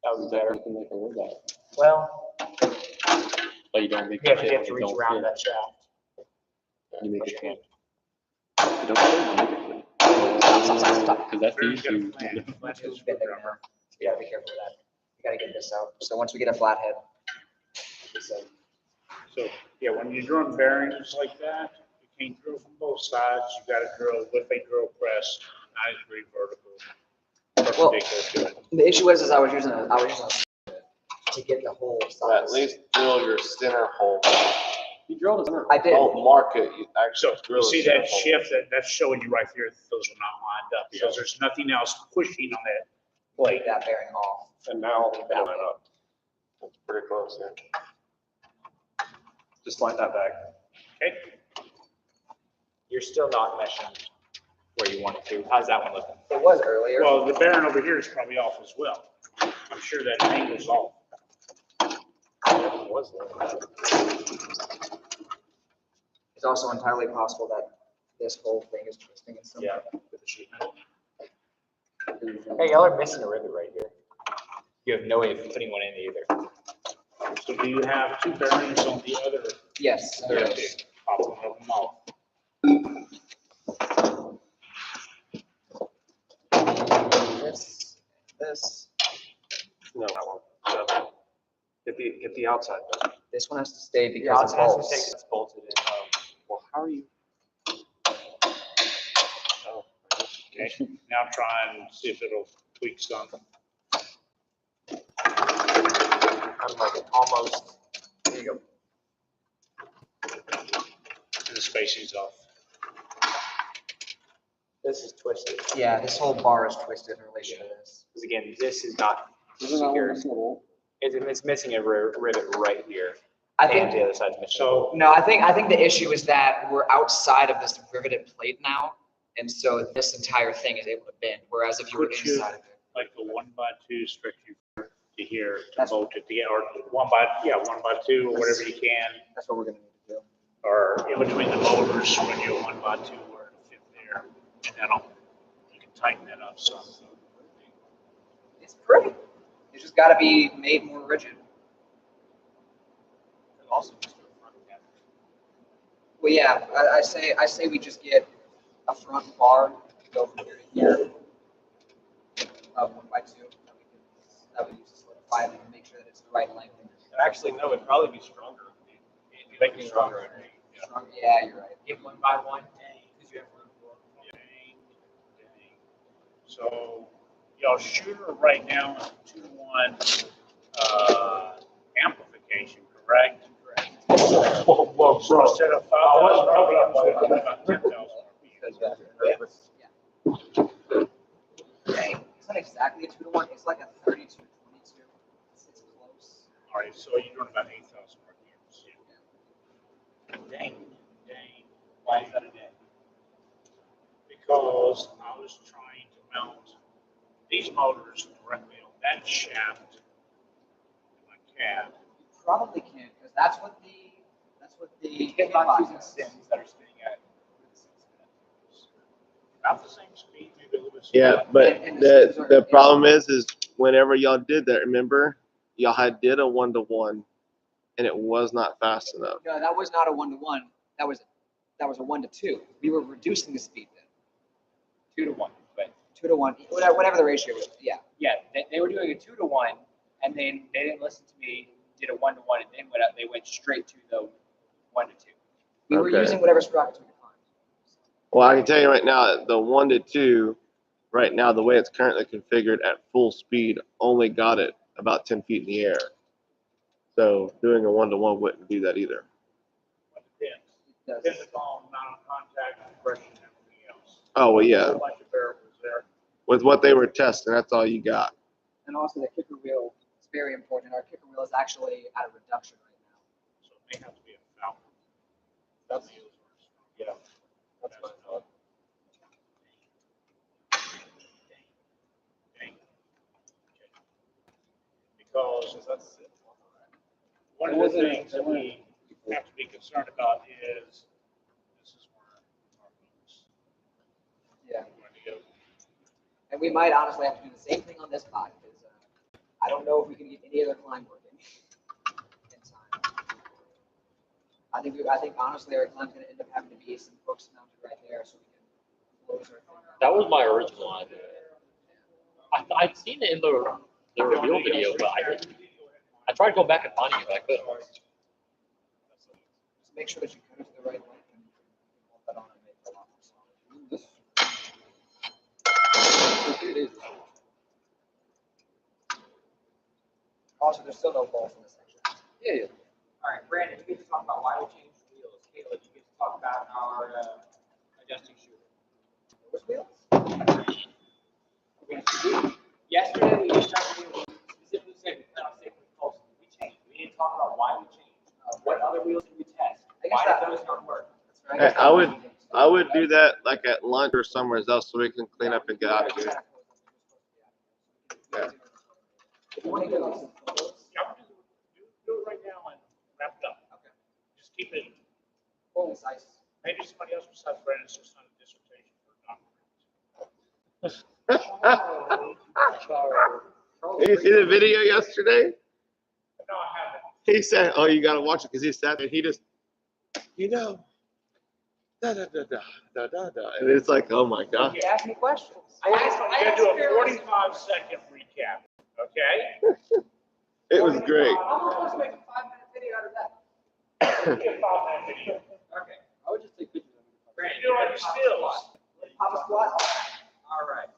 Speaker 8: That was there.
Speaker 2: You can make a wood out.
Speaker 8: Well,
Speaker 2: But you don't make.
Speaker 8: yeah, 'cause you have to reach around that shaft.
Speaker 2: You make it
Speaker 8: Okay.
Speaker 2: You don't make it. Because that's the issue.
Speaker 4: You gotta be careful of that. You gotta get this out. So once we get a flathead.
Speaker 5: So, yeah, when you're drilling bearings like that, you can't drill from both sides, you gotta drill with a drill press, 9-degree vertical.
Speaker 4: Well,
Speaker 5: Perpendicular to it.
Speaker 4: the issue is I was using a to get the whole size.
Speaker 13: At least drill your center hole.
Speaker 2: You drilled a center.
Speaker 4: I did.
Speaker 13: Don't mark it, you actually
Speaker 5: So,
Speaker 13: drill
Speaker 5: you
Speaker 13: a
Speaker 5: see
Speaker 13: center
Speaker 5: that
Speaker 13: hole.
Speaker 5: shift, that's showing you right there, that those are not lined up, because there's nothing else pushing on that plate.
Speaker 4: Take that bearing off.
Speaker 12: And now it'll line up.
Speaker 13: It's pretty close, yeah.
Speaker 12: Just slide that back.
Speaker 5: Okay,
Speaker 8: You're still not meshing where you want it to. How's that one looking?
Speaker 4: It was earlier.
Speaker 5: well, the bearing over here is probably off as well. I'm sure that angle's off.
Speaker 8: It was there.
Speaker 4: It's also entirely possible that this whole thing is twisting in some way.
Speaker 8: Yeah. Hey, y'all are missing a rivet right here. You have no way of putting one in either.
Speaker 5: So do you have two bearings on the other?
Speaker 4: Yes, there
Speaker 5: Yeah,
Speaker 4: is.
Speaker 5: pop one of them off.
Speaker 4: This.
Speaker 12: No, that one. Get the outside though.
Speaker 4: This one has to stay
Speaker 8: The
Speaker 4: because
Speaker 8: outside
Speaker 4: it's
Speaker 8: has to take
Speaker 4: bolts.
Speaker 8: it's bolted in.
Speaker 12: Well, how are you?
Speaker 5: Oh, okay, now try and see if it'll tweak something.
Speaker 8: I'm like almost.
Speaker 4: There you go.
Speaker 5: The spacing's off.
Speaker 8: This is twisted.
Speaker 4: Yeah, this whole bar is twisted in relation to this.
Speaker 8: Because again, this is not secure. It's missing a rivet right here.
Speaker 4: I
Speaker 8: And
Speaker 4: think,
Speaker 8: the other side's missing.
Speaker 5: So,
Speaker 4: no, I think the issue is that we're outside of this riveted plate now. And so this entire thing is able to bend, whereas if you were
Speaker 5: Could you-
Speaker 4: inside of it.
Speaker 5: like a 1x2 stretching to here, to
Speaker 4: That's-
Speaker 5: bolt it together, or 1x2, or whatever you can,
Speaker 4: That's what we're gonna need to do.
Speaker 5: or in between the motors, when you're 1x2, where it'll fit there, and that'll, you can tighten that up some.
Speaker 4: It's pretty. It's just gotta be made more rigid.
Speaker 6: also just do a front cap.
Speaker 4: Well, yeah, I say we just get a front bar to go from here to here. 1x2. That we use to solidify it and make sure that it's the right length.
Speaker 9: Actually, no, it'd probably be stronger. It'd make it stronger. Yeah.
Speaker 4: Strong, yeah, you're right.
Speaker 6: Get 1x1, because you have room for it.
Speaker 5: Dang. So, y'all shooter right now is 2-to-1 amplification, correct? Correct.
Speaker 9: Whoa,
Speaker 5: So instead of 5,000 RPMs, we're talking about 10,000 RPMs.
Speaker 4: Dang, it's not exactly a 2-to-1. It's like a 32-22. It's close.
Speaker 5: All right, so you're doing about 8,000 RPMs. Dang.
Speaker 6: Why is that a day?
Speaker 5: Because I was trying to mount these motors directly on that shaft in my cab.
Speaker 4: You probably can, because that's what the
Speaker 6: Hitbox using
Speaker 4: is.
Speaker 6: sims that are spinning at
Speaker 5: About the same speed, maybe a little bit
Speaker 1: Yeah,
Speaker 5: slower.
Speaker 1: but
Speaker 4: And the
Speaker 1: the
Speaker 4: scissors are-
Speaker 1: problem is whenever y'all did that, remember, y'all did a 1-to-1 and it was not fast enough.
Speaker 4: No, that was not a 1-to-1. That was a 1-to-2. We were reducing the speed then.
Speaker 6: 2-to-1. But
Speaker 4: 2-to-1, whatever the ratio was. Yeah.
Speaker 6: yeah, they were doing a 2-to-1, and then they didn't listen to me, did a 1-to-1, and then they went straight to the 1-to-2.
Speaker 4: We were
Speaker 1: Okay.
Speaker 4: using whatever sprockets we could find.
Speaker 1: Well, I can tell you right now, the 1-to-2, right now, the way it's currently configured at full speed, only got it about 10 feet in the air. So doing a 1-to-1 wouldn't do that either.
Speaker 5: What depends?
Speaker 4: It does.
Speaker 5: Depends on amount of contact, compression, and everything else.
Speaker 1: Oh, well,
Speaker 5: A
Speaker 1: yeah.
Speaker 5: whole bunch of variables there.
Speaker 1: With what they were testing, that's all you got.
Speaker 4: And also the kicker wheel is very important. Our kicker wheel is actually at a reduction right now.
Speaker 5: So it may have to be a Falcon.
Speaker 9: That's, yeah, that's my thought.
Speaker 5: Dang. Okay. Because
Speaker 9: That's it.
Speaker 5: one of the things that we have to be concerned about is this is where our folks
Speaker 4: Yeah.
Speaker 5: are going to go.
Speaker 4: And we might honestly have to do the same thing on this pod because I don't know if we can get any other climb working in time. I think honestly our climb's going to end up having to be some hooks mounted right there so we can close our thing.
Speaker 2: That was my original idea. I'd seen it in the reveal video, but I tried going back and finding it, but I couldn't.
Speaker 4: Just make sure that you cut it to the right length and hold that on and make it a lot more solid. Also, there's still no balls in this section.
Speaker 6: Yeah. All right, Brandon, you get to talk about why we changed wheels. Caleb, you get to talk about our adjusting shooter.
Speaker 4: Which wheels?
Speaker 6: Yesterday, we specifically said we plan on sticking with Colson. We changed. We didn't talk about why we changed. What other wheels did we test? Why did those not work?
Speaker 1: Hey, I would do that like at lunch or somewhere else so we can clean up and get out of here. Yeah.
Speaker 4: If you want to get like some photos,
Speaker 5: Yeah, do it right now and wrap it up.
Speaker 4: okay.
Speaker 5: Just keep it,
Speaker 4: Full size.
Speaker 5: maybe somebody else besides Brandon, it's just not a dissertation for doctorate.
Speaker 1: Did you see the video yesterday?
Speaker 5: No, I haven't.
Speaker 1: He said, "Oh, you got to watch it because he sat there. He just, da da da da da da da," and it's like, oh my god.
Speaker 4: You ask me questions.
Speaker 5: I'm gonna do a 45-second recap, okay?
Speaker 1: It was great.
Speaker 4: I'm almost supposed to make a 5-minute video out of that.
Speaker 5: Be a 5-minute video.
Speaker 6: Okay. I would just take pictures of it.
Speaker 5: Brandon, you do all your stills.
Speaker 4: Pop a squat.
Speaker 6: All right.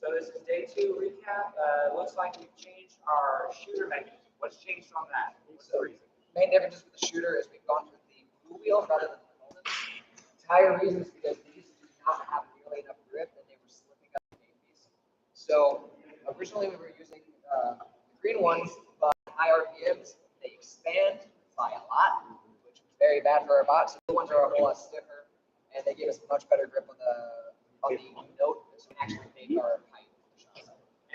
Speaker 6: So this is day 2 recap. Looks like we've changed our shooter mechanism. What's changed on that? What's the reason?
Speaker 4: Main difference with the shooter is we've gone with the blue wheels rather than the components. The entire reason is because these did not have nearly enough grip and they were slipping up the main piece. So originally we were using the green ones, but high RPMs, they expand by a lot, which is very bad for our box. The blue ones are a whole lot stiffer and they give us much better grip on the note, so we can actually make our height.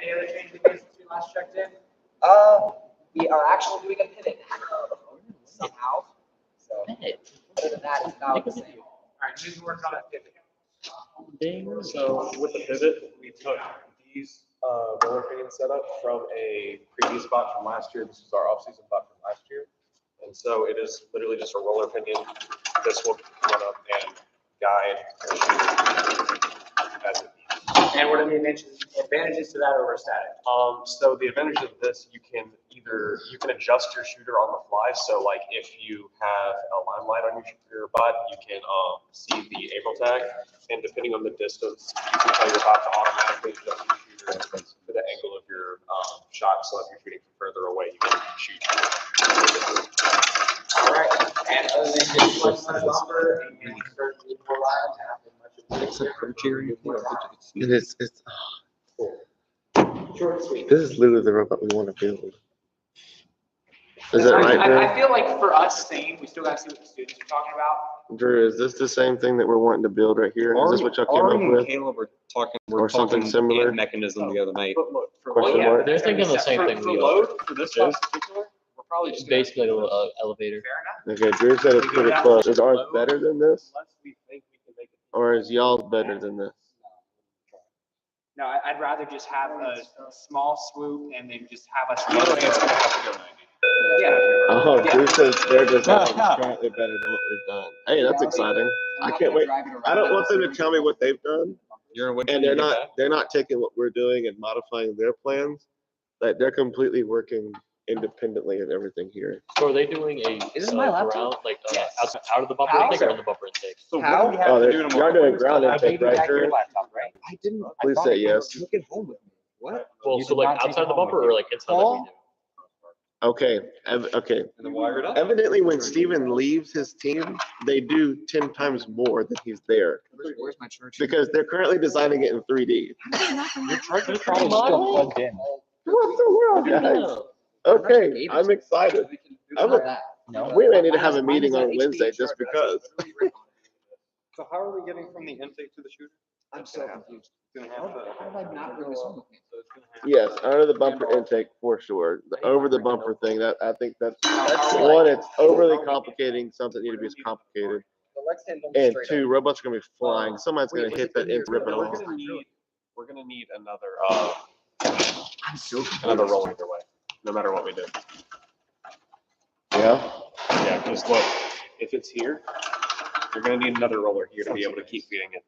Speaker 6: Any other changes since we last checked in?
Speaker 4: We are actually doing a pivot somehow. So other than that, it's about the same.
Speaker 6: All right, who's working on that pivot?
Speaker 3: So with the pivot, we took these
Speaker 7: roller pinion setup from a previous bot from last year. This is our off-season bot from last year. And so it is literally just a roller pinion. This will run up and guide the shooter as it needs.
Speaker 8: And what are the advantages to that over static?
Speaker 7: So the advantage of this, you can adjust your shooter on the fly. So like if you have a limelight on your bot, you can see the April tag, and depending on the distance, you can tell your bot to automatically adjust your shooter to the angle of your shot. So if you're shooting from further away, you can shoot.
Speaker 8: All right. And other than just one bumper and start to move more live,
Speaker 1: It's
Speaker 8: short and sweet.
Speaker 1: this is literally the robot we want to build. Is that right, Drew?
Speaker 8: I feel like for us, same. We still got to see what the students are talking about.
Speaker 1: Drew, is this the same thing that we're wanting to build right here? Is this what y'all came
Speaker 3: Ari
Speaker 1: up
Speaker 3: and
Speaker 1: with?
Speaker 3: Caleb were talking.
Speaker 1: Or something similar?
Speaker 3: Mechanism the other night.
Speaker 7: But look, for
Speaker 1: Question
Speaker 7: load,
Speaker 1: mark?
Speaker 2: They're thinking the same thing
Speaker 7: for
Speaker 2: we are.
Speaker 7: load, for this one in particular, we're probably
Speaker 2: It's
Speaker 7: just gonna
Speaker 2: basically a little elevator.
Speaker 8: Fair enough.
Speaker 1: Okay, Drew said it's pretty close. Is ours better than this?
Speaker 7: unless we think we can make it.
Speaker 1: Or is y'all's better than this?
Speaker 8: No, I'd rather just have a small swoop and then just have us.
Speaker 7: The other way, it's gonna have to go 90.
Speaker 8: Yeah.
Speaker 1: Oh,
Speaker 8: Yeah.
Speaker 1: Drew says they're designing slightly better than what we've done. Hey, that's exciting. I can't wait. I don't want them to tell me what they've done, and they're not taking what we're doing and modifying their plans. Like they're completely working independently of everything here.
Speaker 2: So are they doing a
Speaker 8: Is this my laptop?
Speaker 2: ground, like
Speaker 8: Yes.
Speaker 2: out of the bumper
Speaker 8: How?
Speaker 2: intake or in the bumper intake?
Speaker 7: So
Speaker 8: How?
Speaker 7: what do we have
Speaker 1: Oh,
Speaker 7: to do
Speaker 1: you're
Speaker 7: tomorrow?
Speaker 1: doing ground
Speaker 8: I
Speaker 1: intake,
Speaker 8: gave you
Speaker 1: right,
Speaker 8: back your
Speaker 1: Drew?
Speaker 8: laptop, right?
Speaker 3: I didn't.
Speaker 1: Please say yes.
Speaker 3: Took it home with me. What?
Speaker 2: Well,
Speaker 8: You
Speaker 2: so
Speaker 8: did
Speaker 2: like
Speaker 8: not take
Speaker 2: outside
Speaker 8: it
Speaker 2: the
Speaker 8: home
Speaker 2: bumper
Speaker 8: with
Speaker 2: or
Speaker 8: you.
Speaker 2: like inside like we do?
Speaker 1: Okay, okay.
Speaker 3: And then wire it up.
Speaker 1: Evidently, when Steven leaves his team, they do 10 times more than he's there
Speaker 3: Where's my church?
Speaker 1: because they're currently designing it in 3D.
Speaker 3: Your charger's
Speaker 8: Probably still plugged in.
Speaker 1: What the world, guys? Okay, I'm excited. We may need to have a meeting on Wednesday just because.
Speaker 7: So how are we getting from the intake to the shooter?
Speaker 3: I'm so confused.
Speaker 7: It's gonna have to.
Speaker 3: How did I not bring this home with me?
Speaker 7: So it's gonna have
Speaker 1: Yes, under the bumper intake for sure. The over the bumper thing, that I think that's one, it's overly complicating something that need to be as complicated. And two, robots are gonna be flying. Somebody's gonna hit that and rip it
Speaker 7: We're
Speaker 1: off.
Speaker 7: gonna need another roll either way, no matter what we do.
Speaker 1: Yeah.
Speaker 7: Yeah, because look, if it's here, you're gonna need another roller here to be able to keep feeding it.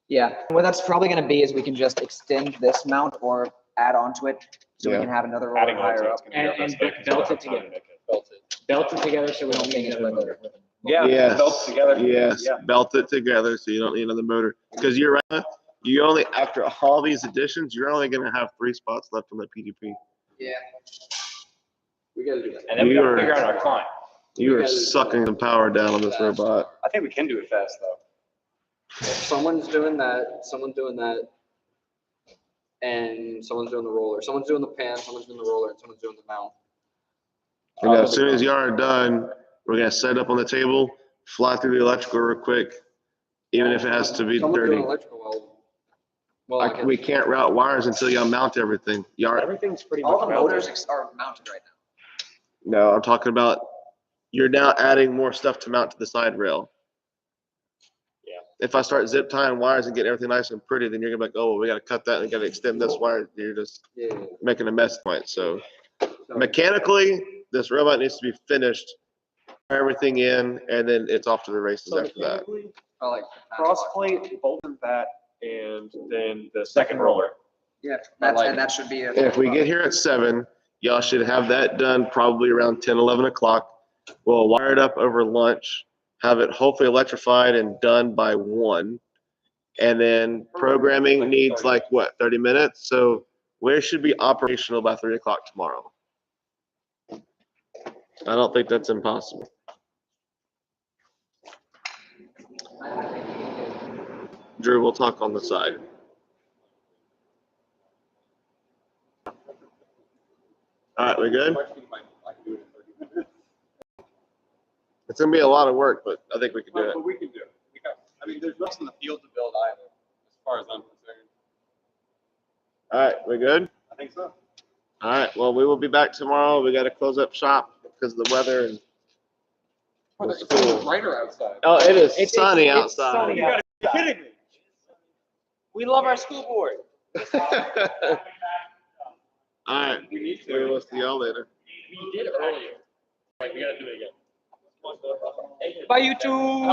Speaker 4: Yeah, what that's probably gonna be is we can just extend this mount or add onto it, so we
Speaker 1: Yeah.
Speaker 4: can have another roller
Speaker 7: Adding on
Speaker 4: higher
Speaker 7: to
Speaker 4: up.
Speaker 7: it's gonna be our
Speaker 8: And-
Speaker 7: best
Speaker 8: and
Speaker 7: bet, 'cause we don't
Speaker 8: belt
Speaker 7: have
Speaker 8: it
Speaker 7: time to
Speaker 8: together.
Speaker 7: make it.
Speaker 8: Belt it together so we don't need another motor.
Speaker 7: Yeah,
Speaker 1: Yes.
Speaker 7: belts together.
Speaker 1: Yes,
Speaker 7: Yeah.
Speaker 1: belt it together so you don't need another motor. Because you're right, you only, after all these additions, you're only gonna have 3 spots left on the PDP.
Speaker 4: Yeah.
Speaker 8: We gotta do that. And then we
Speaker 1: You
Speaker 8: gotta
Speaker 1: are-
Speaker 8: figure out our climb.
Speaker 1: You are sucking the power down on this robot.
Speaker 7: I think we can do it fast though.
Speaker 15: Someone's doing that, and someone's doing the roller. Someone's doing the pan, someone's doing the roller, and someone's doing the mount.
Speaker 1: And as soon as y'all are done, we're gonna set it up on the table, fly through the electrical real quick, even if it has to be
Speaker 15: Someone's doing
Speaker 1: dirty.
Speaker 15: electrical, well,
Speaker 1: We can't route wires until y'all mount everything. Y'all,
Speaker 7: Everything's pretty
Speaker 4: All
Speaker 7: much
Speaker 4: the
Speaker 7: mounted.
Speaker 4: motors are mounted right now.
Speaker 1: no, I'm talking about, you're now adding more stuff to mount to the side rail.
Speaker 7: Yeah.
Speaker 1: If I start zip tying wires and getting everything nice and pretty, then you're gonna be like, oh, well, we gotta cut that and we gotta extend this wire. You're just
Speaker 15: yeah.
Speaker 1: making a mess point. So mechanically, this robot needs to be finished, everything in, and then it's off to the races
Speaker 7: So
Speaker 1: after that.
Speaker 7: mechanically,
Speaker 15: I like
Speaker 7: cross plate, bolt and that, and then the second roller.
Speaker 4: Yeah,
Speaker 15: I like
Speaker 4: and that should be a.
Speaker 1: If we get here at 7, y'all should have that done probably around 10, 11 o'clock. We'll wire it up over lunch, have it hopefully electrified and done by 1. And then programming needs like what, 30 minutes? So we should be operational by 3 o'clock tomorrow. I don't think that's impossible. Drew, we'll talk on the side. All right, we good? It's gonna be a lot of work, but I think we can do it.
Speaker 7: But we can do it. I mean, there's nothing in the field to build either, as far as I'm concerned.
Speaker 1: All right, we good?
Speaker 7: I think so.
Speaker 1: All right, well, we will be back tomorrow. We gotta close up shop because of the weather and the
Speaker 15: It's even
Speaker 1: school.
Speaker 15: brighter outside.
Speaker 1: Oh, it is
Speaker 8: It's
Speaker 1: sunny
Speaker 8: sunny
Speaker 1: outside.
Speaker 8: outside.
Speaker 7: You gotta be kidding me.
Speaker 8: We love our school board.
Speaker 1: All right. We'll see y'all later.
Speaker 2: We did earlier. Like, we gotta do it again.
Speaker 8: Bye, YouTube.